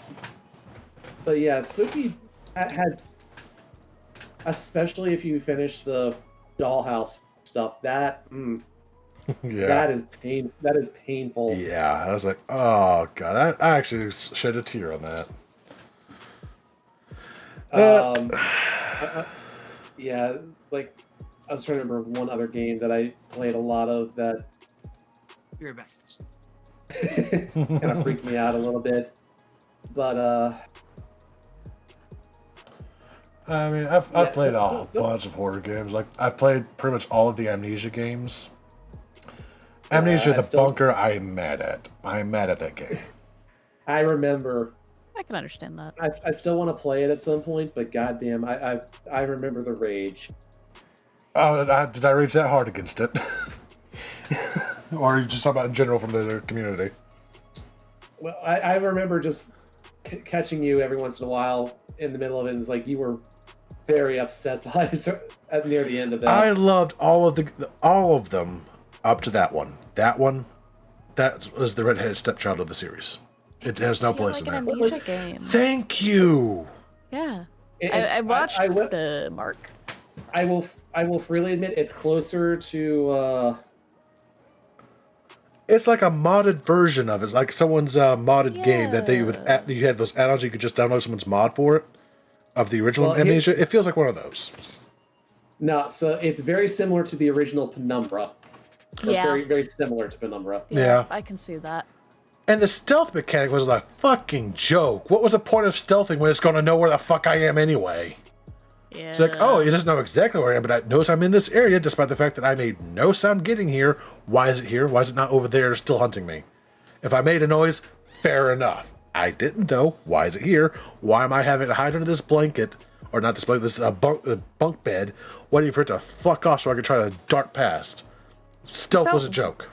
but yeah, Spooky had, especially if you finish the dollhouse stuff. That Yeah. that is painful. Yeah. I was like, oh god, I actually shed a tear on that. Yeah, like I was trying to remember one other game that I played a lot of that You're back. kind of freaked me out a little bit. But I mean, I've played a bunch of horror games. Like I've played pretty much all of the Amnesia games. Amnesia, the bunker. I am mad at. I am mad at that game. I remember. I can understand that. I still want to play it at some point, but goddamn, I remember the rage. Oh, did I rage that hard against it? Or are you just talking about in general from the community? Well, I remember just catching you every once in a while in the middle of it, and it's like you were very upset by it near the end of that. I loved all of them up to that one. That was the redheaded stepchild of the series. It has no place like in an there. Amnesia game. Thank you. Yeah. It's- I watched I will- Mark. I will freely admit it's closer to It's like a modded version of it. It's like someone's modded game that they would you had those add-ons you could just download someone's mod for it of the original Well, Amnesia. It feels like one of those. no, so it's very similar to the original Penumbra. Or Yeah. very very similar to Penumbra. Yeah. I can see that. And the stealth mechanic was a fucking joke. What was the point of stealthing when it's going to know where the fuck I am anyway? Yeah. It's like, oh, it doesn't know exactly where I am, but it knows I'm in this area despite the fact that I made no sound getting here. Why is it here? Why is it not over there still hunting me? If I made a noise, fair enough. I didn't though. Why is it here? Why am I having to hide under this blanket? Or not this blanket, this bunk bed, waiting for it to fuck off so I could try to dart past. Stealth was a joke.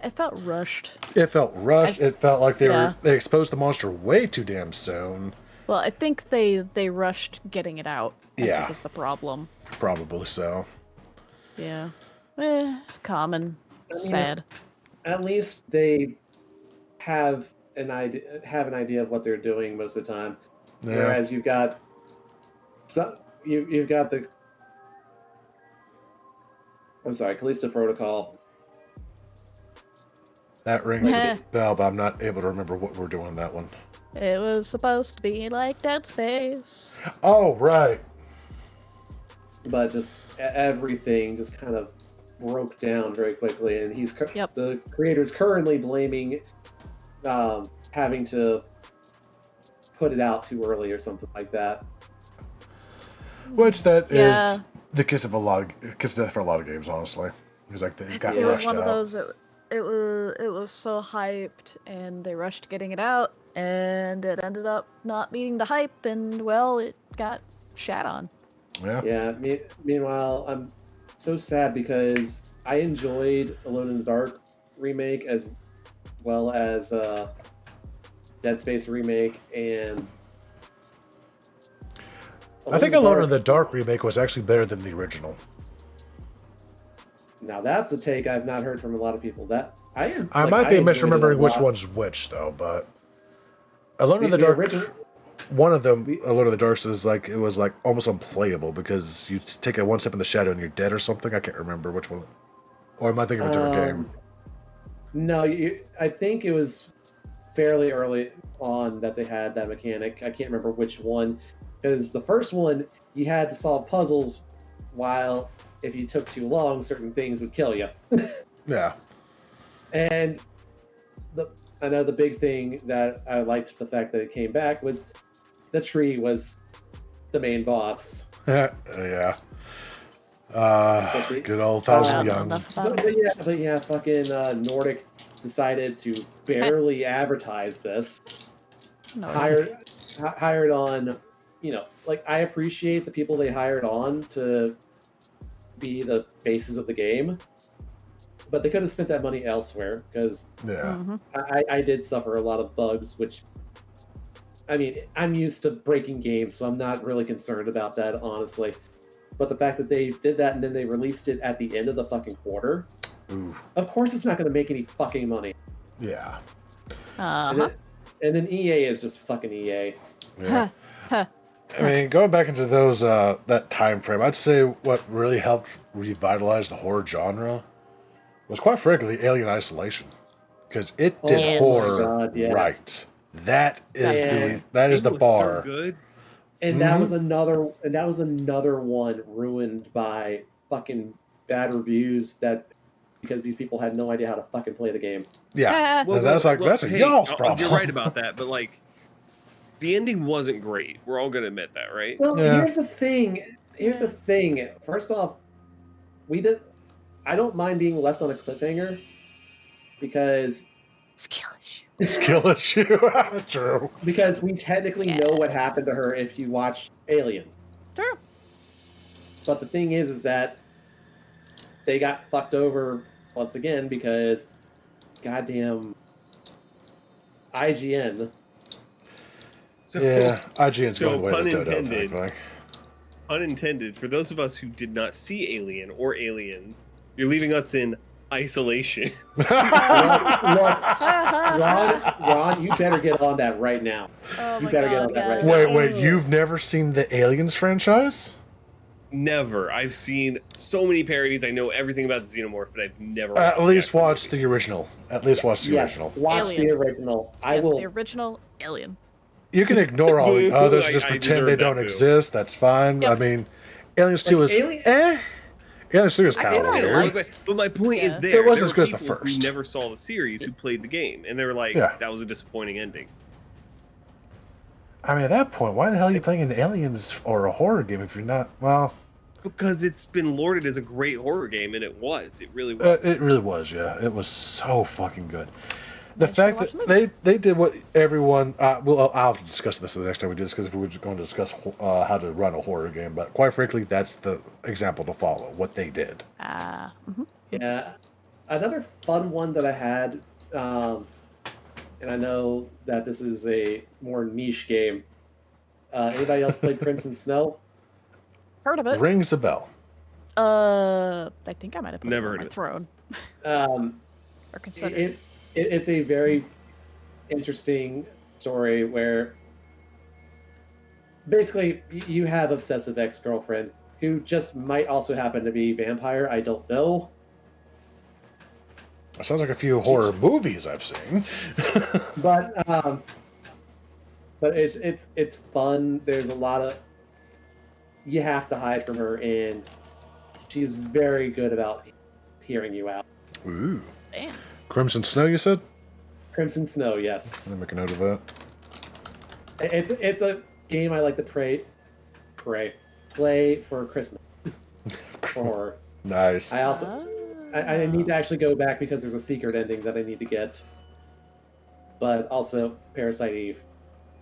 It felt rushed. It felt rushed. It felt like Yeah. they exposed the monster way too damn soon. Well, I think they rushed getting it out. I Yeah. think was the problem. Probably so. Yeah. It's common. mean, Sad. At least they have an idea of what they're doing most of the time. Yeah. Whereas you've got you've got the Callisto Protocol. That rings a bell, but I'm not able to remember what we're doing in that one. It was supposed to be like Dead Space. Oh, right. But just everything just kind of broke down very quickly, and the creator's currently blaming having to put it out too early or something like that. Which that Yeah. is the kiss of death for a lot of games, honestly. It's like they got It was rushed one out. of those. It was so hyped, and they rushed getting it out, and it ended up not meeting the hype, and well, it got shat on. Yeah. Yeah. Meanwhile, I'm so sad because I enjoyed Alone in the Dark remake as well as Dead Space remake, and I think Alone in the Dark remake was actually better than the original. Now that's a take I've not heard from a lot of people. That I like, might be enjoyed it a misremembering which lot. one's which, though, but Alone in the The Dark, original- one of them, Alone in the Dark, is like, it was like almost unplayable because you take a one step in the shadow and you're dead or something. I can't remember which one. Or am I thinking of a different game? No, I think it was fairly early on that they had that mechanic. I can't remember which one. Because the first one, you had to solve puzzles while if you took too long, certain things would kill you. Yeah. And I know the big thing that I liked the fact that it came back was the tree was the main boss. Yeah. Good old Thousand Young. Enough about it. But yeah, fucking Nordic decided to barely advertise this. No. Hired on, like, I appreciate the people they hired on to be the faces of the game, but they could have spent that money elsewhere, because Yeah. I did suffer a lot of bugs, which, I mean, I'm used to breaking games, so I'm not really concerned about that, honestly. But the fact that they did that and then they released it at the end of the fucking quarter, Ooh. of course it's not going to make any fucking money. Yeah. And then EA is just fucking EA. Yeah. I mean, going back into those that time frame, I'd say what really helped revitalize the horror genre was, quite frankly, Alien Isolation, because it did yes. horror God, yes. right. That is Yeah. the was bar. So good. And that was another one ruined by fucking bad reviews, because these people had no idea how to fucking play the game. Yeah, that's a hey, y'all's problem. You're right about that, but like, the ending wasn't great. We're all gonna admit that, right? Well, Yeah. here's the thing. First off, I don't mind being left on a cliffhanger, because Skill issue. Skill issue. True. because we technically know what happened to her if you watch Aliens. True. But the thing is that they got fucked over once again, because goddamn IGN. So, Yeah, IGN's so going the way pun of Dodo, intended. frankly. Unintended. For those of us who did not see Alien or Aliens, you're leaving us in isolation. Look, Ron, you better get on that right now. Oh You my better get God, on that right guys. now. Wait, you've never seen the Aliens franchise? Never. I've seen so many parodies. I know everything about the Xenomorph, but I've never. At least watch the the original. At least watch the Yes, original. watch Alien. the original. I Yes, will. the original Alien. You can ignore all the others, I- just I pretend deserve they that don't boo. exist. That's fine. Yep. I mean, Aliens 2 is Aliens 2 is kind of It's weird. But my point is Yeah. there. It wasn't there as were good as the people first. Who never saw the series, who played the game, and they were like, Yeah. "That was a disappointing ending." I mean, at that point, why the hell are you playing an Aliens or a horror game if you're not? Well, Because it's been lauded as a great horror game, and it was. It really was. it really was. Yeah, it was so fucking good. The should fact watch that the they did what everyone. Well, I'll have to discuss this the next time we do this, because if we were going to discuss how to run a horror game, but quite frankly, that's the example to follow. What they did. Yeah. Another fun one that I had, and I know that this is a more niche game. Anybody else played Crimson Snow? Heard of it? Rings a bell. I think I might have put Never it on heard my of it. throne. Or considered. It's a very interesting story where basically you have obsessive ex-girlfriend who just might also happen to be vampire. I don't know. That sounds like a few horror movies I've seen. But it's fun. There's a lot of, you have to hide from her, and she's very good about hearing you out. Ooh. Damn. Crimson Snow, you said? Crimson Snow, yes. Let me make a note of that. It's a game I like to play for Christmas. For Nice. I also I need to actually go back because there's a secret ending that I need to get. But also Parasite Eve.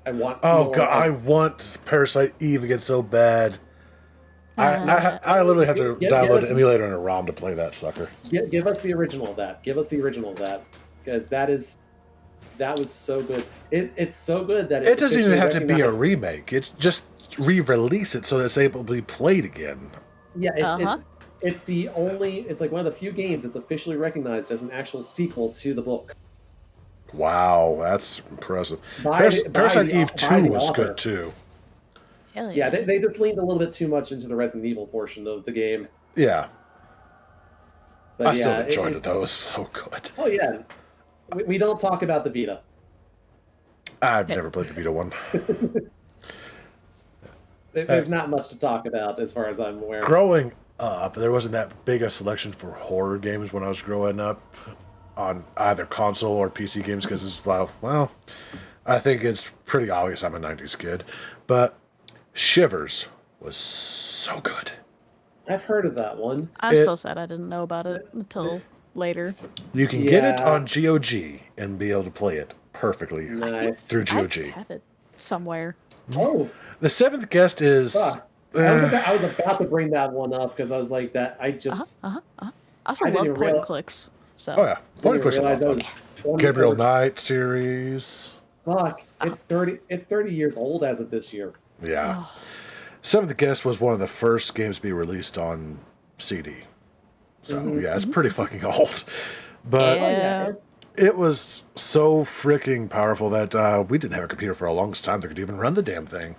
I want. Oh more god, I of- want Parasite Eve again so bad. I literally have to Get download us- an emulator and a ROM to play that sucker. give us the original of that. Give us the original of that, because that was so good. It's so good that it's It doesn't even officially have to be a recognized- remake. It's just re-release it so that it's able to be played again. Yeah, Uh-huh. it's the only. It's like one of the few games that's officially recognized as an actual sequel to the book. Wow, that's impressive. By Parasite the- Eve by 2 the was author. good too. Hell Yeah, they just leaned a little bit too much into the Resident Evil portion of the game. Yeah, But I yeah, still enjoyed it though. It was so good. Oh yeah, we don't talk about the Vita. I've never played the Vita one. There's not much to talk about as far as I'm aware. Growing up, there wasn't that big a selection for horror games when I was growing up on either console or PC games, because it's, well, I think it's pretty obvious I'm a 90s kid. But Shivers was so good. I've heard of that one. I'm It- so sad I didn't know about it until later. You can get it on GOG and be able to play it perfectly Nice. through I GOG. have it somewhere. Oh, The seventh guest is. fuck. I was about to bring that one up because I was like that. I just I also I didn't love even point and real- clicks. So Oh yeah, didn't point and even clicks are a realize lot that of fun. was 20 Gabriel or- Knight series. Fuck, it's 30. It's 30 years old as of this year. Yeah. oh, Seventh Guest was one of the first games to be released on CD. So yeah, it's pretty fucking old. But yeah. it was so freaking powerful that we didn't have a computer for a longest time that could even run the damn thing.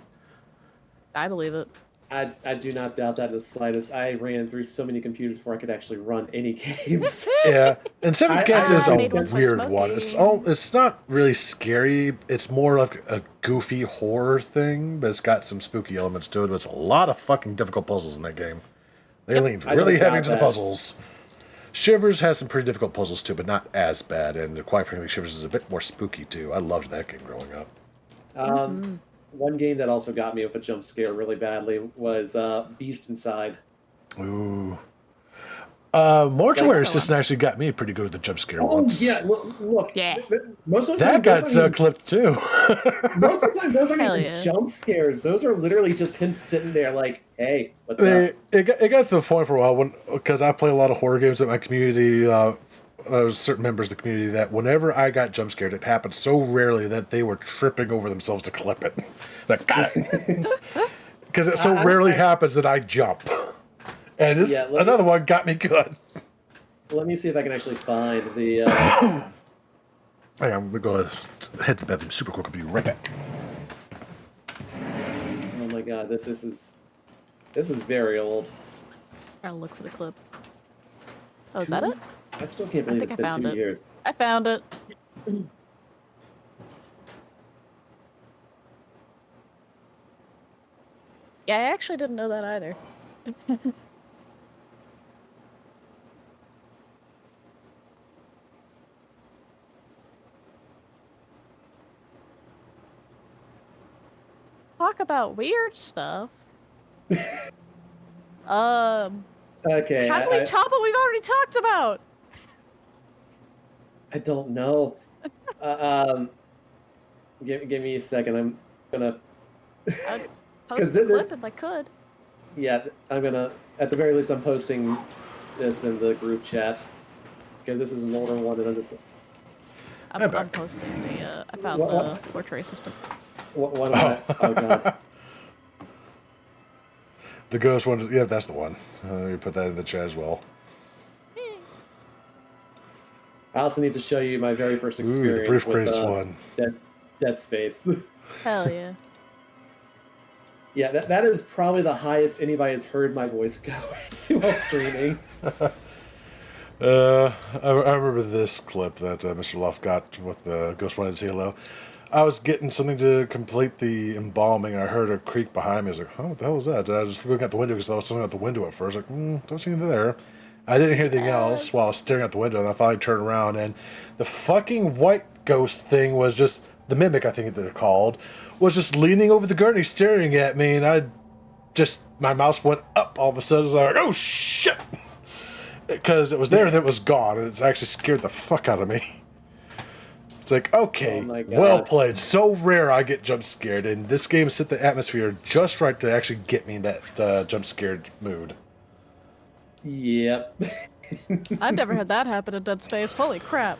I believe it. I do not doubt that in the slightest. I ran through so many computers before I could actually run any games. Yeah, and Seventh Guest is I a made one so weird one. It's not really scary. It's more like a goofy horror thing, but it's got some spooky elements to it. But it's a lot of fucking difficult puzzles in that game. They leaned I really don't heavy doubt into the that. puzzles. Shivers has some pretty difficult puzzles too, but not as bad. And quite frankly, Shivers is a bit more spooky too. I loved that game growing up. One game that also got me with a jump scare really badly was Beast Inside. Ooh. Mortuary Assistant actually got me pretty good with the jump scare Oh once. yeah, look. Yeah. Most of the That time, got those aren't even- clipped too. most of the time, those aren't Hell even yeah. jump scares. Those are literally just him sitting there like, "Hey, what's up?" It got to the point for a while because I play a lot of horror games at my community. There was certain members of the community that whenever I got jump scared, it happened so rarely that they were tripping over themselves to clip it. Like, got it. Because it so rarely happens that I jump. And this Yeah, let me- another one got me good. Let me see if I can actually find the. Hang on, I'm going to head to the bathroom super quick. I'll be right back. Oh my god, this is very old. Trying to look for the clip. Oh, is that it? I still can't believe think it's I been found 2 it. years. I found it. Yeah, I actually didn't know that either. Talk about weird stuff. Okay, How do we top what we've already talked about? I don't know. Give me a second. I'm gonna. I'd 'Cause post the this- clip if I could. Yeah, I'm gonna. At the very least, I'm posting this in the group chat because this is an older one, and I'm just. I'm back. posting the. I found What- the what? portrait system. What am I? Oh god. The ghost one, yeah, that's the one. You put that in the chat as well. I also need to show you my very first Ooh, experience the briefcase with one. Dead Space. Hell yeah. Yeah, that is probably the highest anybody has heard my voice go while streaming. I remember this clip that Mr. Luff got with the Ghost One in Halo. I was getting something to complete the embalming, and I heard a creak behind me. I was like, "Oh, what the hell was that?" And I was just looking out the window because I was looking out the window at first. Like, don't see anything there. I didn't hear anything else while I was staring out the window, and I finally turned around, and the fucking white ghost thing was just the mimic, I think they're called, was just leaning over the gurney, staring at me, and my mouse went up all of a sudden. I was like, "Oh shit!" Because it was there and it was gone, and it actually scared the fuck out of me. It's like, okay, Oh my God. well played. So rare I get jump scared, and this game set the atmosphere just right to actually get me in that jump scared mood. Yep. I've never had that happen in Dead Space. Holy crap.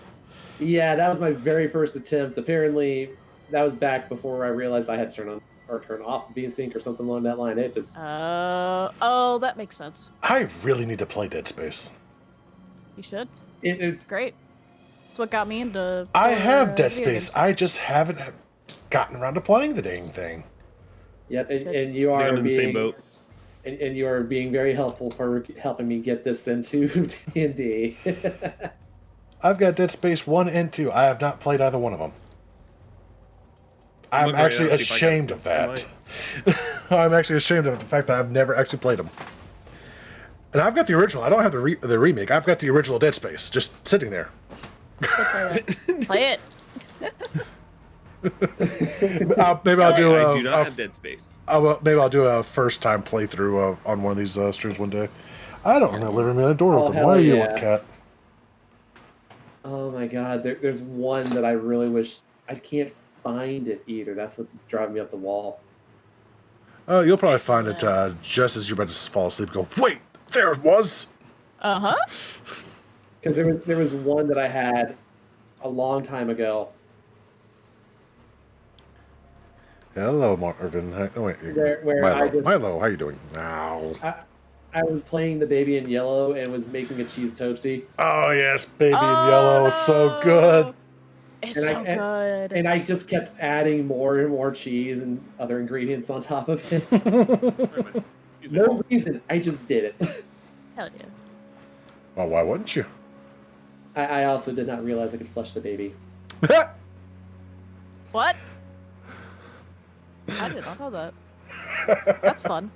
Yeah, that was my very first attempt. Apparently, that was back before I realized I had to turn on or turn off VSync or something along that line. It just Oh, that makes sense. I really need to play Dead Space. You should. it's Great. That's what got me into. I have Dead video Space. games. I just haven't gotten around to playing the dang thing. yep, and you I think are I'm in the being same boat. and you are being very helpful for helping me get this into D&D. I've got Dead Space 1 and 2. I have not played either one of them. I'm looking right actually now to see if I got ashamed some. of that. I'm actually ashamed of the fact that I've never actually played them. And I've got the original. I don't have the remake. I've got the original Dead Space just sitting there. Play it. Maybe I'll do I do not have Dead Space. maybe I'll do a first time playthrough on one of these streams one day. I don't remember leaving my door Oh, open. hell Why are you yeah. one, Cat? my god, there's one that I really wish I can't find it either. That's what's driving me up the wall. Oh, you'll probably find it Yeah. just as you're about to fall asleep. Go, wait, there it was. Uh-huh. Because there was one that I had a long time ago Hello, Marvin. Oh, wait, where I Milo. just Milo, how you doing? Ow. I was playing the baby in yellow and was making a cheese toasty, Oh yes, baby in Oh, yellow, so good. no. It's And so good. and I just kept adding more and more cheese and other ingredients on top of it. No reason, I just did it. Hell yeah. Well, why wouldn't you? I also did not realize I could flush the baby. What? I did not know that. That's fun.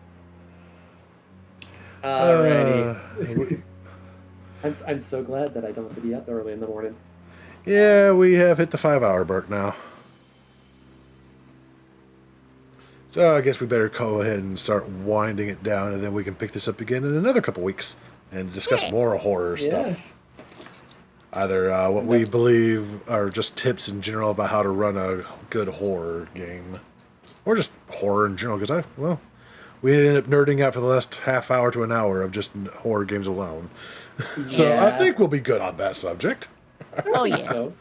Alrighty. I'm so glad that I don't have to be up early in the morning. Yeah, we have hit the 5-hour mark now. So I guess we better go ahead and start winding it down, and then we can pick this up again in another couple weeks and discuss Yeah. more horror Yeah. stuff. Either what we believe are just tips in general about how to run a good horror game, or just horror in general. Because we ended up nerding out for the last half hour to an hour of just horror games alone. So I Yeah. think we'll be good on that subject. Oh yeah. So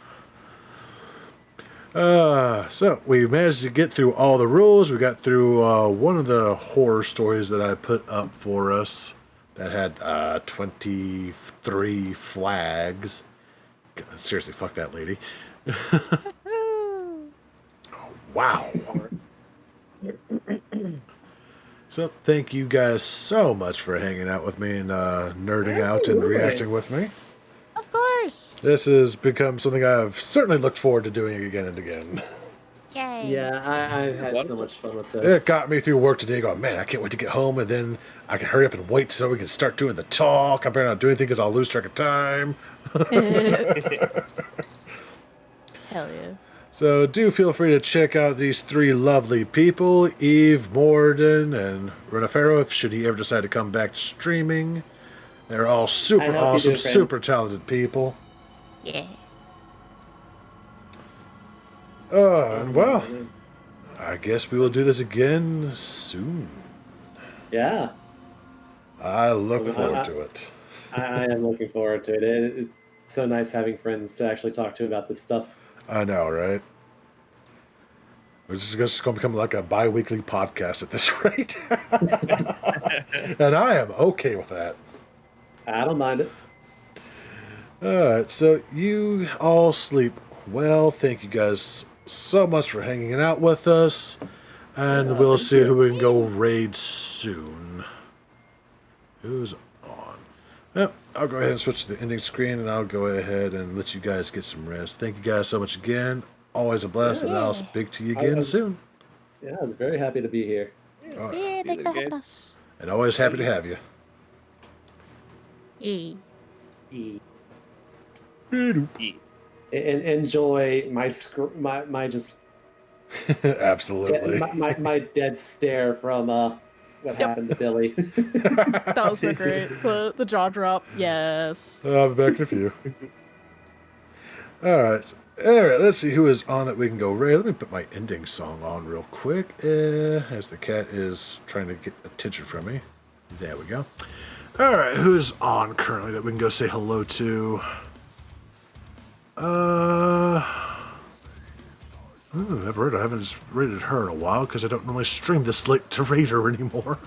So we managed to get through all the rules. We got through one of the horror stories that I put up for us that had 23 flags. God, seriously, fuck that lady. Wow. So thank you guys so much for hanging out with me and nerding out and Absolutely. reacting with me. Of course. This has become something I've certainly looked forward to doing again and again. Yay. yeah, I've had so much fun with this. It got me through work today going, man, I can't wait to get home, and then I can hurry up and wait so we can start doing the talk. I better not do anything because I'll lose track of time. Hell yeah. So do feel free to check out these three lovely people, Eve, Morden, and Renafero, if should he ever decide to come back to streaming. They're all I super hope you awesome, do, friend. super talented people. Yeah. And well, I guess we will do this again soon. Yeah, I look Well, forward I- to it. I am looking forward to it. It's so nice having friends to actually talk to about this stuff. I know, right? It's just going to become like a bi-weekly podcast at this rate. And I am okay with that. I don't mind it. Alright, so you all sleep well. Thank you guys so much for hanging out with us. And Yeah, we'll thank see you. who we can go raid soon. Who's on? Yep, I'll go ahead and switch to the ending screen, and I'll go ahead and let you guys get some rest. Thank you guys so much again. Always a blast, and I'll Yeah. speak to you again soon. Yeah, I was very happy to be here. Yeah, Either thanks for good. having us. And always happy to have you. Yeah. And enjoy my just Absolutely. my dead stare from what happened to Billy. That was so great. The jaw drop. Yes. I'll be back in a few. Alright. Alright, let's see who is on that we can go raid. Let me put my ending song on real quick. As the cat is trying to get attention from me. There we go. Alright, who's on currently that we can go say hello to? I've heard I haven't just rated her in a while because I don't normally stream this late to raid her anymore.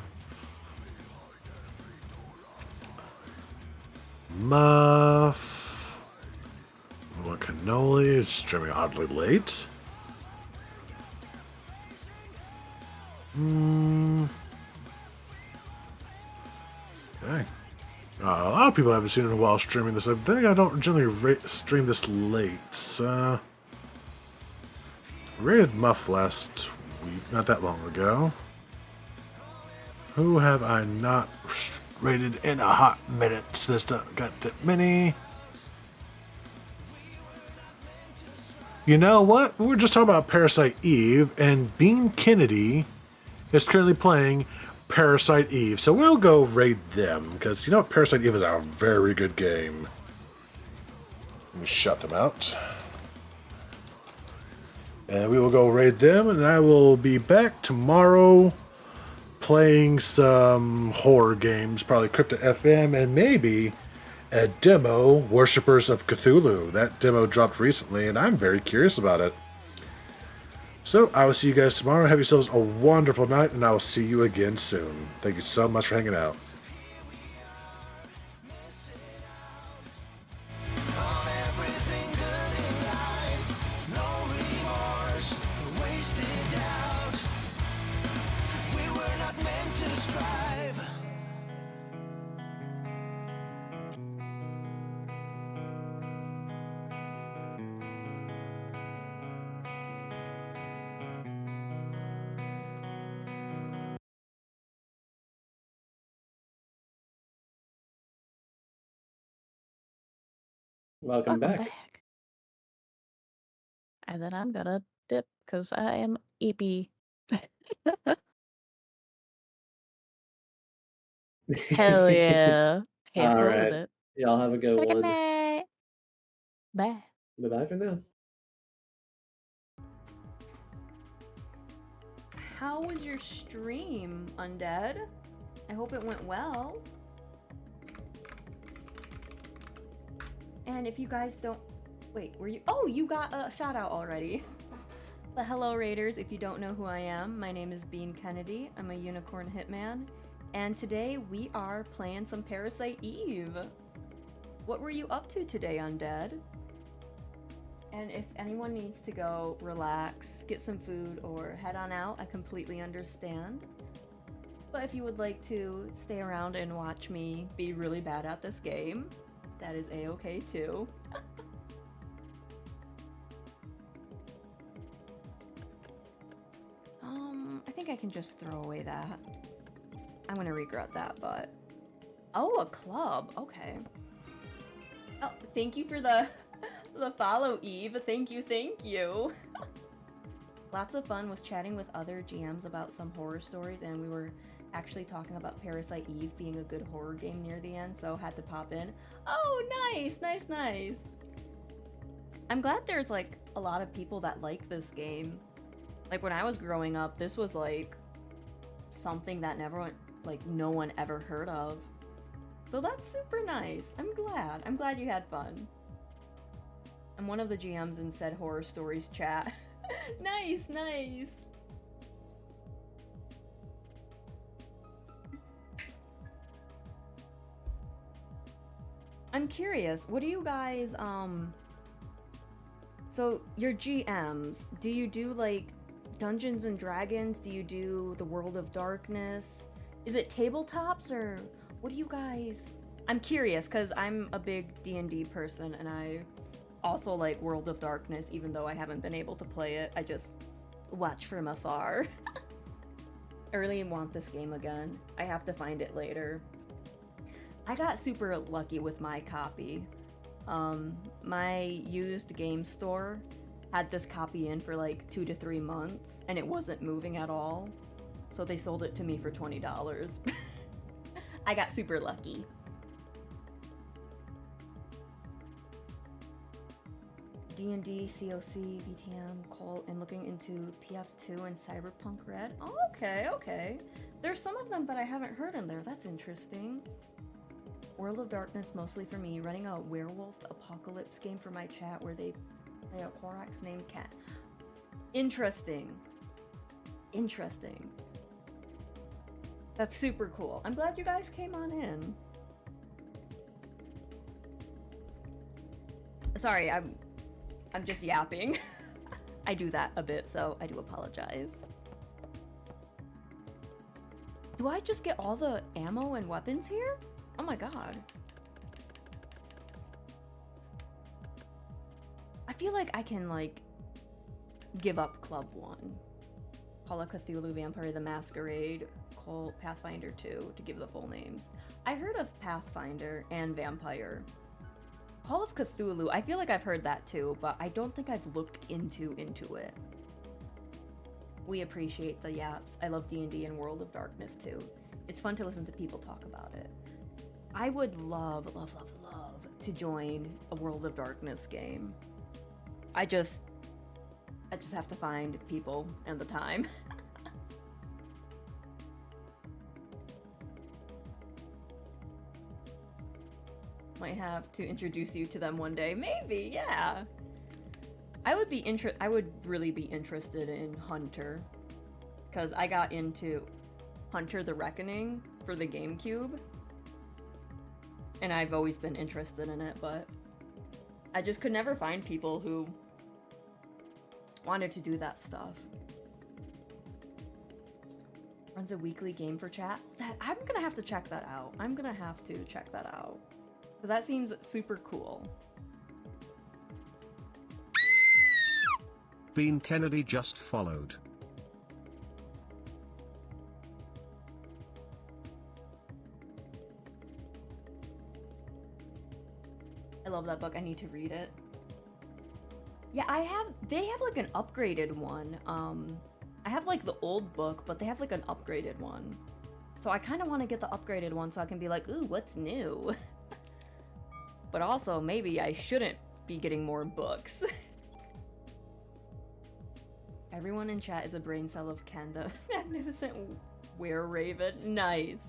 Muff. Cannoli is streaming oddly late. Okay. A lot of people I haven't seen in a while streaming this. I think I don't generally stream this late. Rated Muff last week, not that long ago. Who have I not rated in a hot minute? So there's not got that many. You know what? We were just talking about Parasite Eve, and Bean Kennedy is currently playing Parasite Eve. So we'll go raid them, because you know what? Parasite Eve is a very good game. Let me shut them out. And we will go raid them, and I will be back tomorrow playing some horror games, probably Crypto FM, and maybe a demo, Worshippers of Cthulhu. That demo dropped recently, and I'm very curious about it. So, I will see you guys tomorrow. Have yourselves a wonderful night, and I will see you again soon. Thank you so much for hanging out. On everything good in life, no remorse, wasted out. We were not meant to strive. Welcome Welcome back. back. And then I'm gonna dip because I am EP. Hell yeah. Have All fun with right. it. Y'all have a good Have a good one. night. Bye. Bye for now. How was your stream, Undead? I hope it went well. And if you guys don't... Wait, were you... Oh, you got a shout out already. But hello, Raiders. If you don't know who I am, my name is Bean Kennedy. I'm a unicorn hitman. And today we are playing some Parasite Eve. What were you up to today, Undead? And if anyone needs to go relax, get some food, or head on out, I completely understand. But if you would like to stay around and watch me be really bad at this game, that is a-okay too. I think I can just throw away that. I'm gonna regret that, but... Oh, a club, okay. Oh, thank you for the follow, Eve. Thank you. Lots of fun was chatting with other GMs about some horror stories, and we were actually talking about Parasite Eve being a good horror game near the end, so had to pop in. Oh, nice. I'm glad there's like a lot of people that like this game. Like when I was growing up, this was like something that no one ever heard of. So that's super nice. I'm glad you had fun. I'm one of the GMs in said horror stories chat. Nice. I'm curious, what do you guys, so your GMs, do you do like Dungeons and Dragons? Do you do the World of Darkness? Is it tabletops or what do you guys... I'm curious because I'm a big D&D person and I also like World of Darkness even though I haven't been able to play it. I just watch from afar. I really want this game again. I have to find it later. I got super lucky with my copy. My used game store had this copy in for like 2 to 3 months and it wasn't moving at all. So they sold it to me for $20. I got super lucky. D&D, COC, VTM, Cult, and looking into PF2 and Cyberpunk Red. Oh, okay. There's some of them that I haven't heard in there. That's interesting. World of Darkness mostly for me, running a werewolf apocalypse game for my chat where they play a Korax named Cat. Interesting. That's super cool. I'm glad you guys came on in. Sorry, I'm just yapping. I do that a bit, so I do apologize. Do I just get all the ammo and weapons here? Oh my god. I feel like I can, like, give up Club 1. Call of Cthulhu, Vampire the Masquerade, Cult, Pathfinder 2, to give the full names. I heard of Pathfinder and Vampire. Call of Cthulhu, I feel like I've heard that too, but I don't think I've looked into it. We appreciate the yaps. I love D&D and World of Darkness too. It's fun to listen to people talk about it. I would love to join a World of Darkness game. I just have to find people and the time. Might have to introduce you to them one day. Maybe, yeah. I would really be interested in Hunter, because I got into Hunter the Reckoning for the GameCube, and I've always been interested in it, but I just could never find people who wanted to do that stuff. Runs a weekly game for chat. I'm gonna have to check that out. Because that seems super cool. Bean Kennedy just followed. I love that book. I need to read it. Yeah, they have like an upgraded one. I have like the old book, but they have like an upgraded one. So I kind of want to get the upgraded one so I can be like, ooh, what's new? But also, maybe I shouldn't be getting more books. Everyone in chat is a brain cell of Ken, the magnificent were-raven. Nice.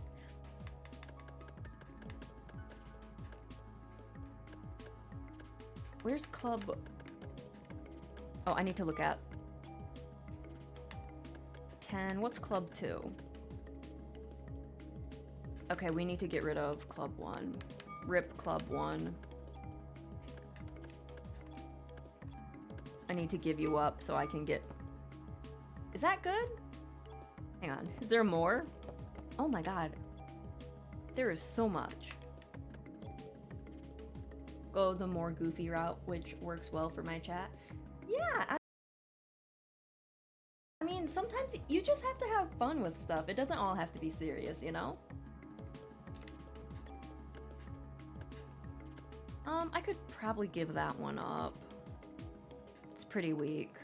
Where's Club? Oh, I need to look at 10. What's Club 2? Okay, we need to get rid of Club 1. Rip Club 1. I need to give you up so I can get... Is that good? Hang on. Is there more? Oh my god. There is so much. Go the more goofy route, which works well for my chat. Yeah, I mean, sometimes you just have to have fun with stuff. It doesn't all have to be serious, you know? I could probably give that one up. It's pretty weak.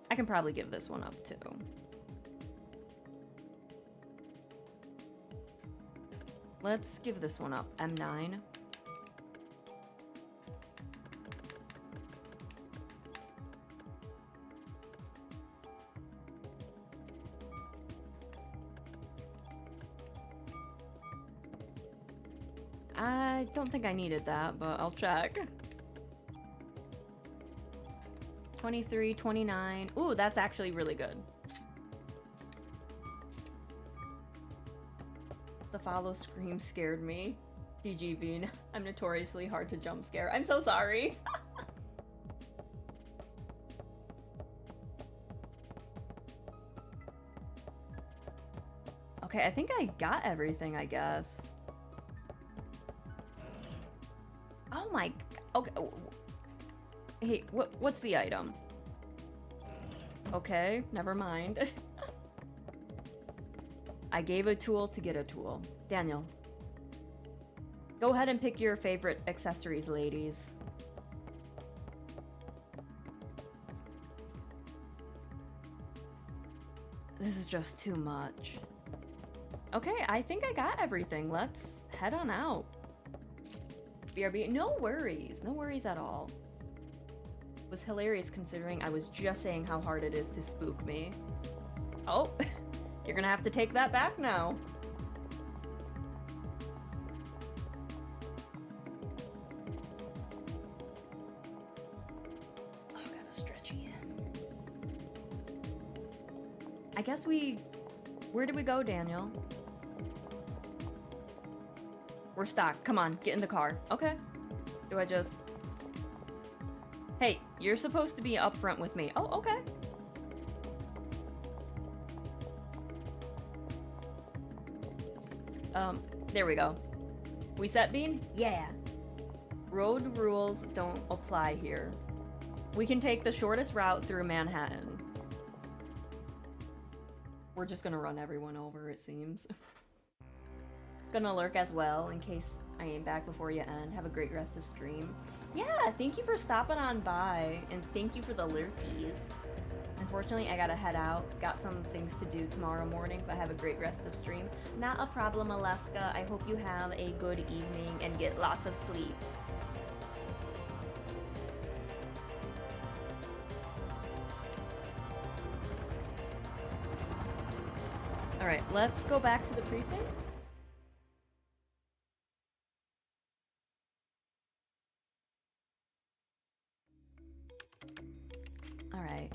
I can probably give this one up too. Let's give this one up. M9. I don't think I needed that, but I'll check. 23, 29. Ooh, that's actually really good. The follow scream scared me. GG Bean. I'm notoriously hard to jump scare. I'm so sorry. Okay, I think I got everything, I guess. Oh my... Okay. Hey, what's the item? Okay, never mind. I gave a tool to get a tool. Daniel. Go ahead and pick your favorite accessories, ladies. This is just too much. Okay, I think I got everything. Let's head on out. BRB, no worries at all. It was hilarious considering I was just saying how hard it is to spook me. Oh, you're gonna have to take that back now. Oh, got a stretchy. I guess where did we go, Daniel? We're stocked. Come on, get in the car. Okay. Do I just... Hey, you're supposed to be up front with me. Oh, okay. There we go. We set, Bean? Yeah. Road rules don't apply here. We can take the shortest route through Manhattan. We're just gonna run everyone over, it seems. Gonna lurk as well in case I ain't back before you end. Have a great rest of stream. Yeah, thank you for stopping on by, and thank you for the lurkies. Unfortunately, I gotta head out. Got some things to do tomorrow morning, but have a great rest of stream. Not a problem, Alaska. I hope you have a good evening and get lots of sleep. Alright, let's go back to the precinct. Alright.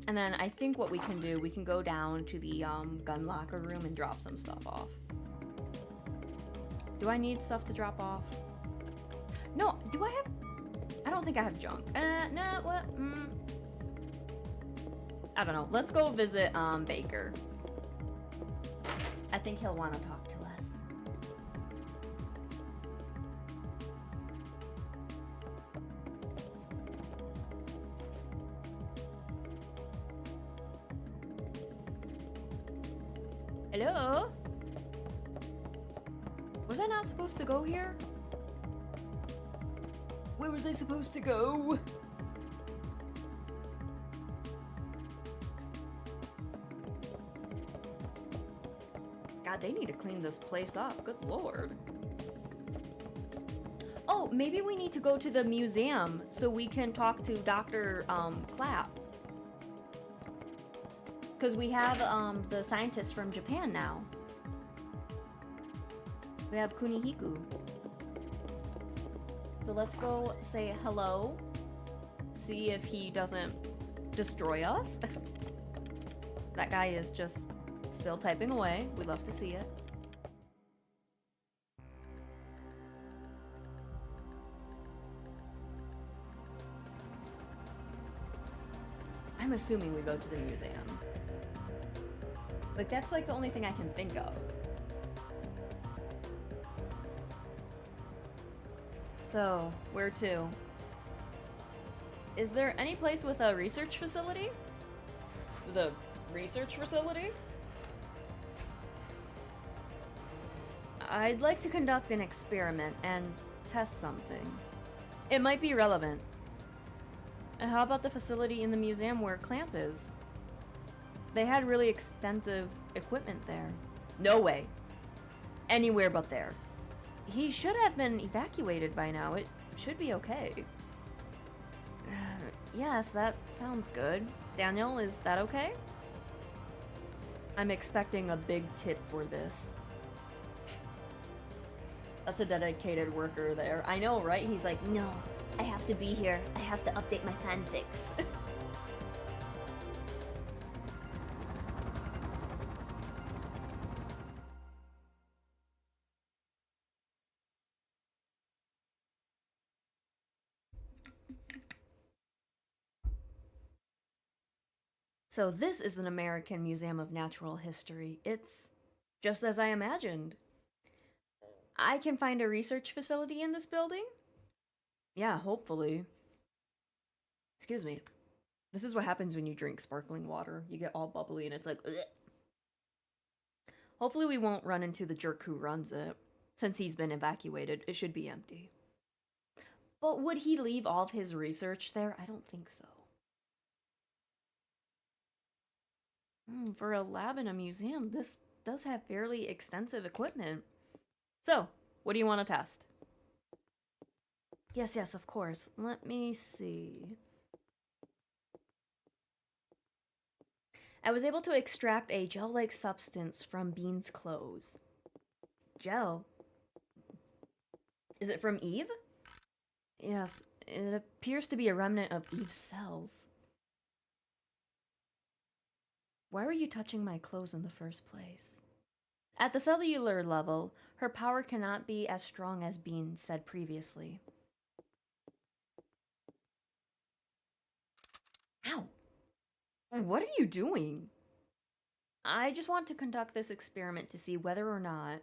And then I think what we can do, we can go down to the gun locker room and drop some stuff off. Do I need stuff to drop off? No, do I have... I don't think I have junk. No, what? I don't know. Let's go visit Baker. I think he'll want to talk to us. Hello? Was I not supposed to go here? Where was I supposed to go? God, they need to clean this place up. Good lord. Oh, maybe we need to go to the museum so we can talk to Dr. Clapp. Because we have the scientists from Japan now. We have Kunihiku. So let's go say hello. See if he doesn't destroy us. That guy is just still typing away. We'd love to see it. I'm assuming we go to the museum. Like, that's like the only thing I can think of. So, where to? Is there any place with a research facility? The research facility? I'd like to conduct an experiment and test something. It might be relevant. How about the facility in the museum where Clamp is? They had really extensive equipment there. No way. Anywhere but there. He should have been evacuated by now. It should be okay. Yes, that sounds good. Daniel, is that okay? I'm expecting a big tip for this. That's a dedicated worker there. I know, right? He's like, no, I have to be here. I have to update my fanfics. So this is an American Museum of Natural History. It's just as I imagined. I can find a research facility in this building? Yeah, hopefully. Excuse me. This is what happens when you drink sparkling water. You get all bubbly and it's like, ugh. Hopefully we won't run into the jerk who runs it. Since he's been evacuated, it should be empty. But would he leave all of his research there? I don't think so. For a lab in a museum, this does have fairly extensive equipment. So, what do you want to test? Yes, of course. Let me see. I was able to extract a gel-like substance from Bean's clothes. Gel? Is it from Eve? Yes, it appears to be a remnant of Eve's cells. Why were you touching my clothes in the first place? At the cellular level, her power cannot be as strong as Bean said previously. Ow! What are you doing? I just want to conduct this experiment to see whether or not...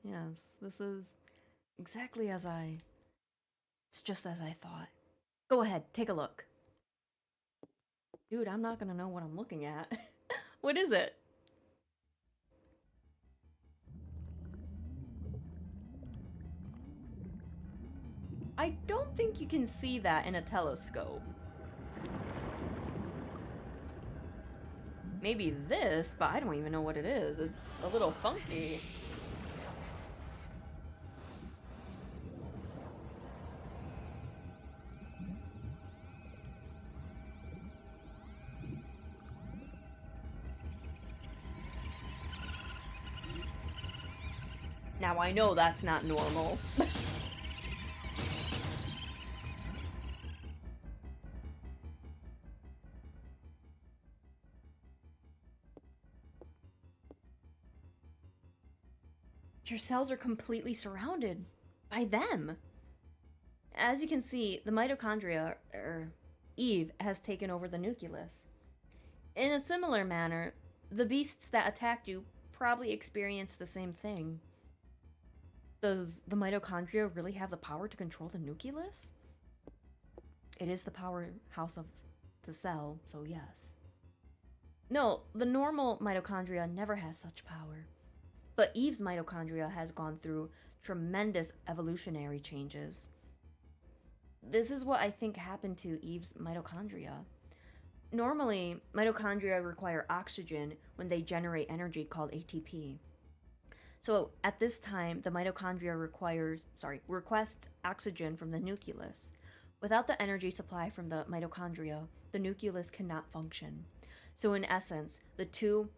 yes. This is exactly as I... It's just as I thought. Go ahead, take a look. Dude, I'm not gonna know what I'm looking at. What is it? I don't think you can see that in a telescope. Maybe this, but I don't even know what it is. It's a little funky. Now I know that's not normal. Your cells are completely surrounded by them. As you can see, the mitochondria, Eve, has taken over the nucleus. In a similar manner, the beasts that attacked you probably experienced the same thing. Does the mitochondria really have the power to control the nucleus? It is the powerhouse of the cell, so yes. No, the normal mitochondria never has such power. But Eve's mitochondria has gone through tremendous evolutionary changes. This is what I think happened to Eve's mitochondria. Normally, mitochondria require oxygen when they generate energy called ATP. So at this time, the mitochondria request oxygen from the nucleus. Without the energy supply from the mitochondria, the nucleus cannot function. So in essence, the two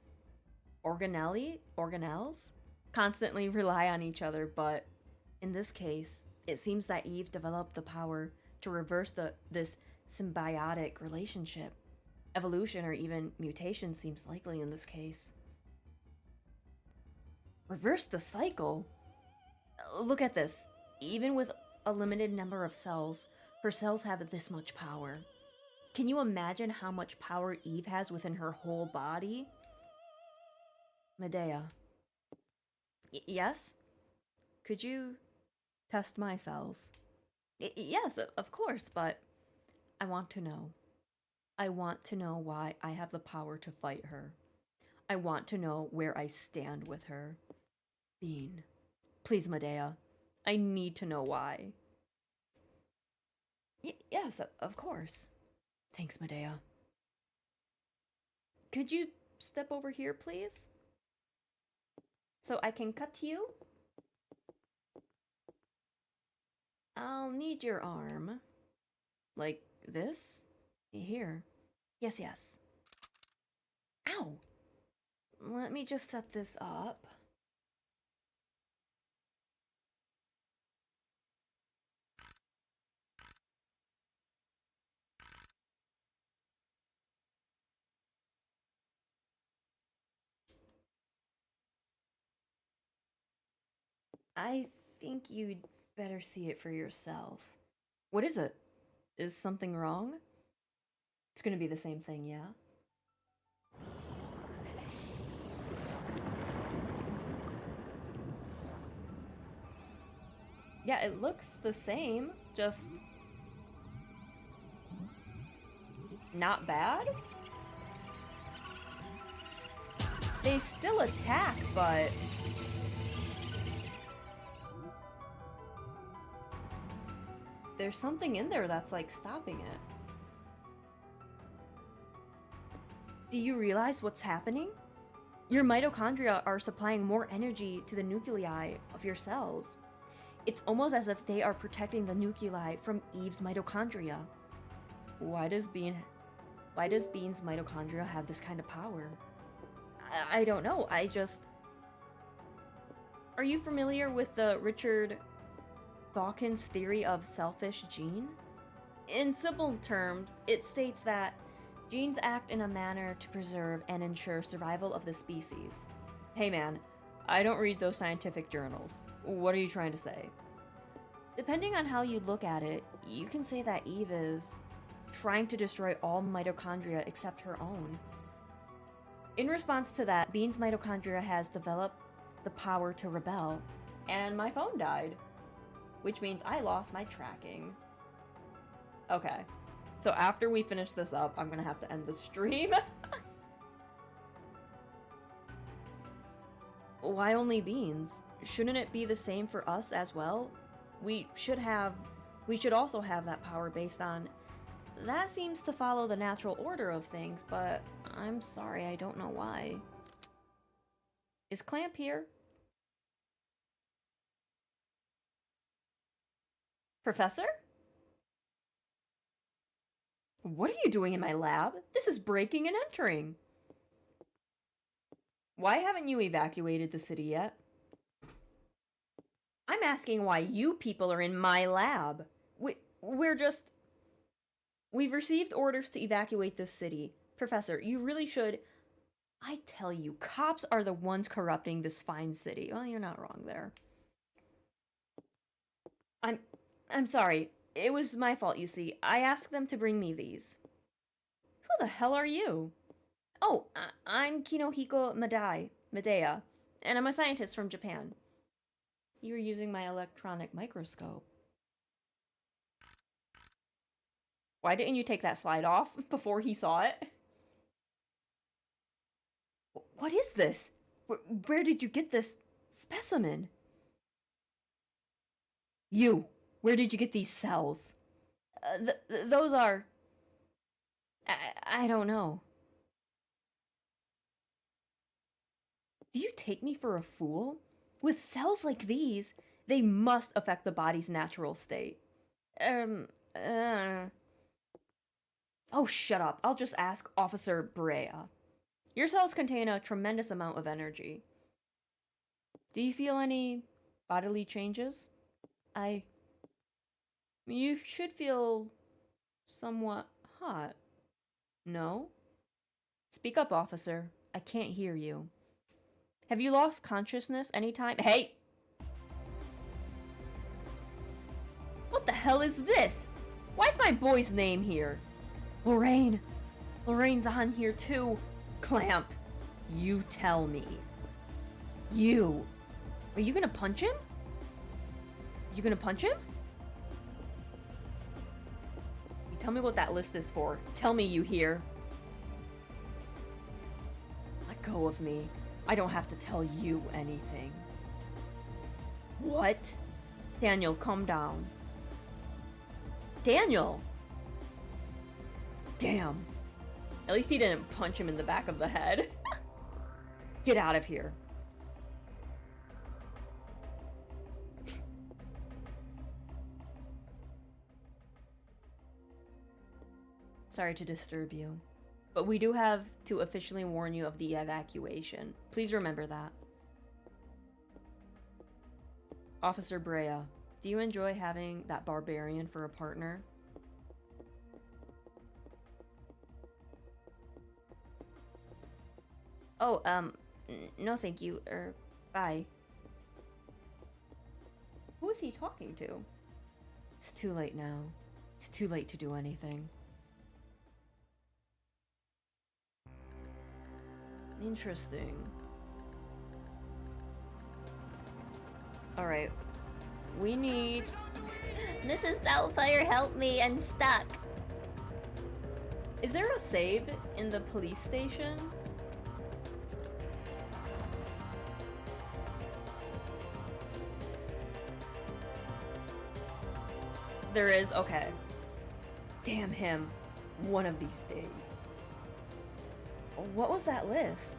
organelles constantly rely on each other, but in this case, it seems that Eve developed the power to reverse this symbiotic relationship. Evolution or even mutation seems likely in this case. Reverse the cycle? Look at this. Even with a limited number of cells, her cells have this much power. Can you imagine how much power Eve has within her whole body? Medea. Yes? Could you test my cells? Yes, of course, but I want to know. I want to know why I have the power to fight her. I want to know where I stand with her. Bean. Please, Medea. I need to know why. Yes, of course. Thanks, Medea. Could you step over here, please? So I can cut you? I'll need your arm. Like this? Here. Yes, yes. Ow! Let me just set this up. I think you'd better see it for yourself. What is it? Is something wrong? It's gonna be the same thing, yeah? Yeah, it looks the same, just not bad? They still attack, but there's something in there that's like stopping it. Do you realize what's happening? Your mitochondria are supplying more energy to the nuclei of your cells. It's almost as if they are protecting the nuclei from Eve's mitochondria. Why does Bean's mitochondria have this kind of power? I don't know, Are you familiar with the Richard Dawkins theory of selfish gene? In simple terms, it states that genes act in a manner to preserve and ensure survival of the species. Hey man, I don't read those scientific journals. What are you trying to say? Depending on how you look at it, you can say that Eve is trying to destroy all mitochondria except her own. In response to that, Bean's mitochondria has developed the power to rebel, and my phone died, which means I lost my tracking. Okay, so after we finish this up, I'm gonna have to end the stream. Why only beans? Shouldn't it be the same for us as well? We should also have that power based on... That seems to follow the natural order of things, but I'm sorry, I don't know why. Is Clamp here? Professor? What are you doing in my lab? This is breaking and entering. Why haven't you evacuated the city yet? I'm asking why you people are in my lab. We've received orders to evacuate this city. Professor, you really should... I tell you, cops are the ones corrupting this fine city. Well, you're not wrong there. I'm sorry. It was my fault, you see. I asked them to bring me these. Who the hell are you? Oh, I'm Kinohiko Medea, and I'm a scientist from Japan. You were using my electronic microscope. Why didn't you take that slide off before he saw it? What is this? Where did you get this specimen? You! Where did you get these cells? Those are... I don't know. Do you take me for a fool? With cells like these, they must affect the body's natural state. Oh, shut up. I'll just ask Officer Brea. Your cells contain a tremendous amount of energy. Do you feel any bodily changes? You should feel somewhat hot. No? Speak up, officer. I can't hear you. Have you lost consciousness anytime? Hey! What the hell is this? Why is my boy's name here? Lorraine. Lorraine's on here too. Clamp. You tell me. You. Are you gonna punch him? You gonna punch him? You tell me what that list is for. Tell me, you hear. Let go of me. I don't have to tell you anything. What? Daniel, calm down. Daniel! Damn. At least he didn't punch him in the back of the head. Get out of here. Sorry to disturb you, but we do have to officially warn you of the evacuation. Please remember that. Officer Brea, do you enjoy having that barbarian for a partner? Oh, no thank you, bye. Who is he talking to? It's too late now. It's too late to do anything. Interesting. Alright. We need... Mrs. Doubtfire, help me, I'm stuck. Is there a save in the police station? There is? Okay. Damn him. One of these days. What was that list?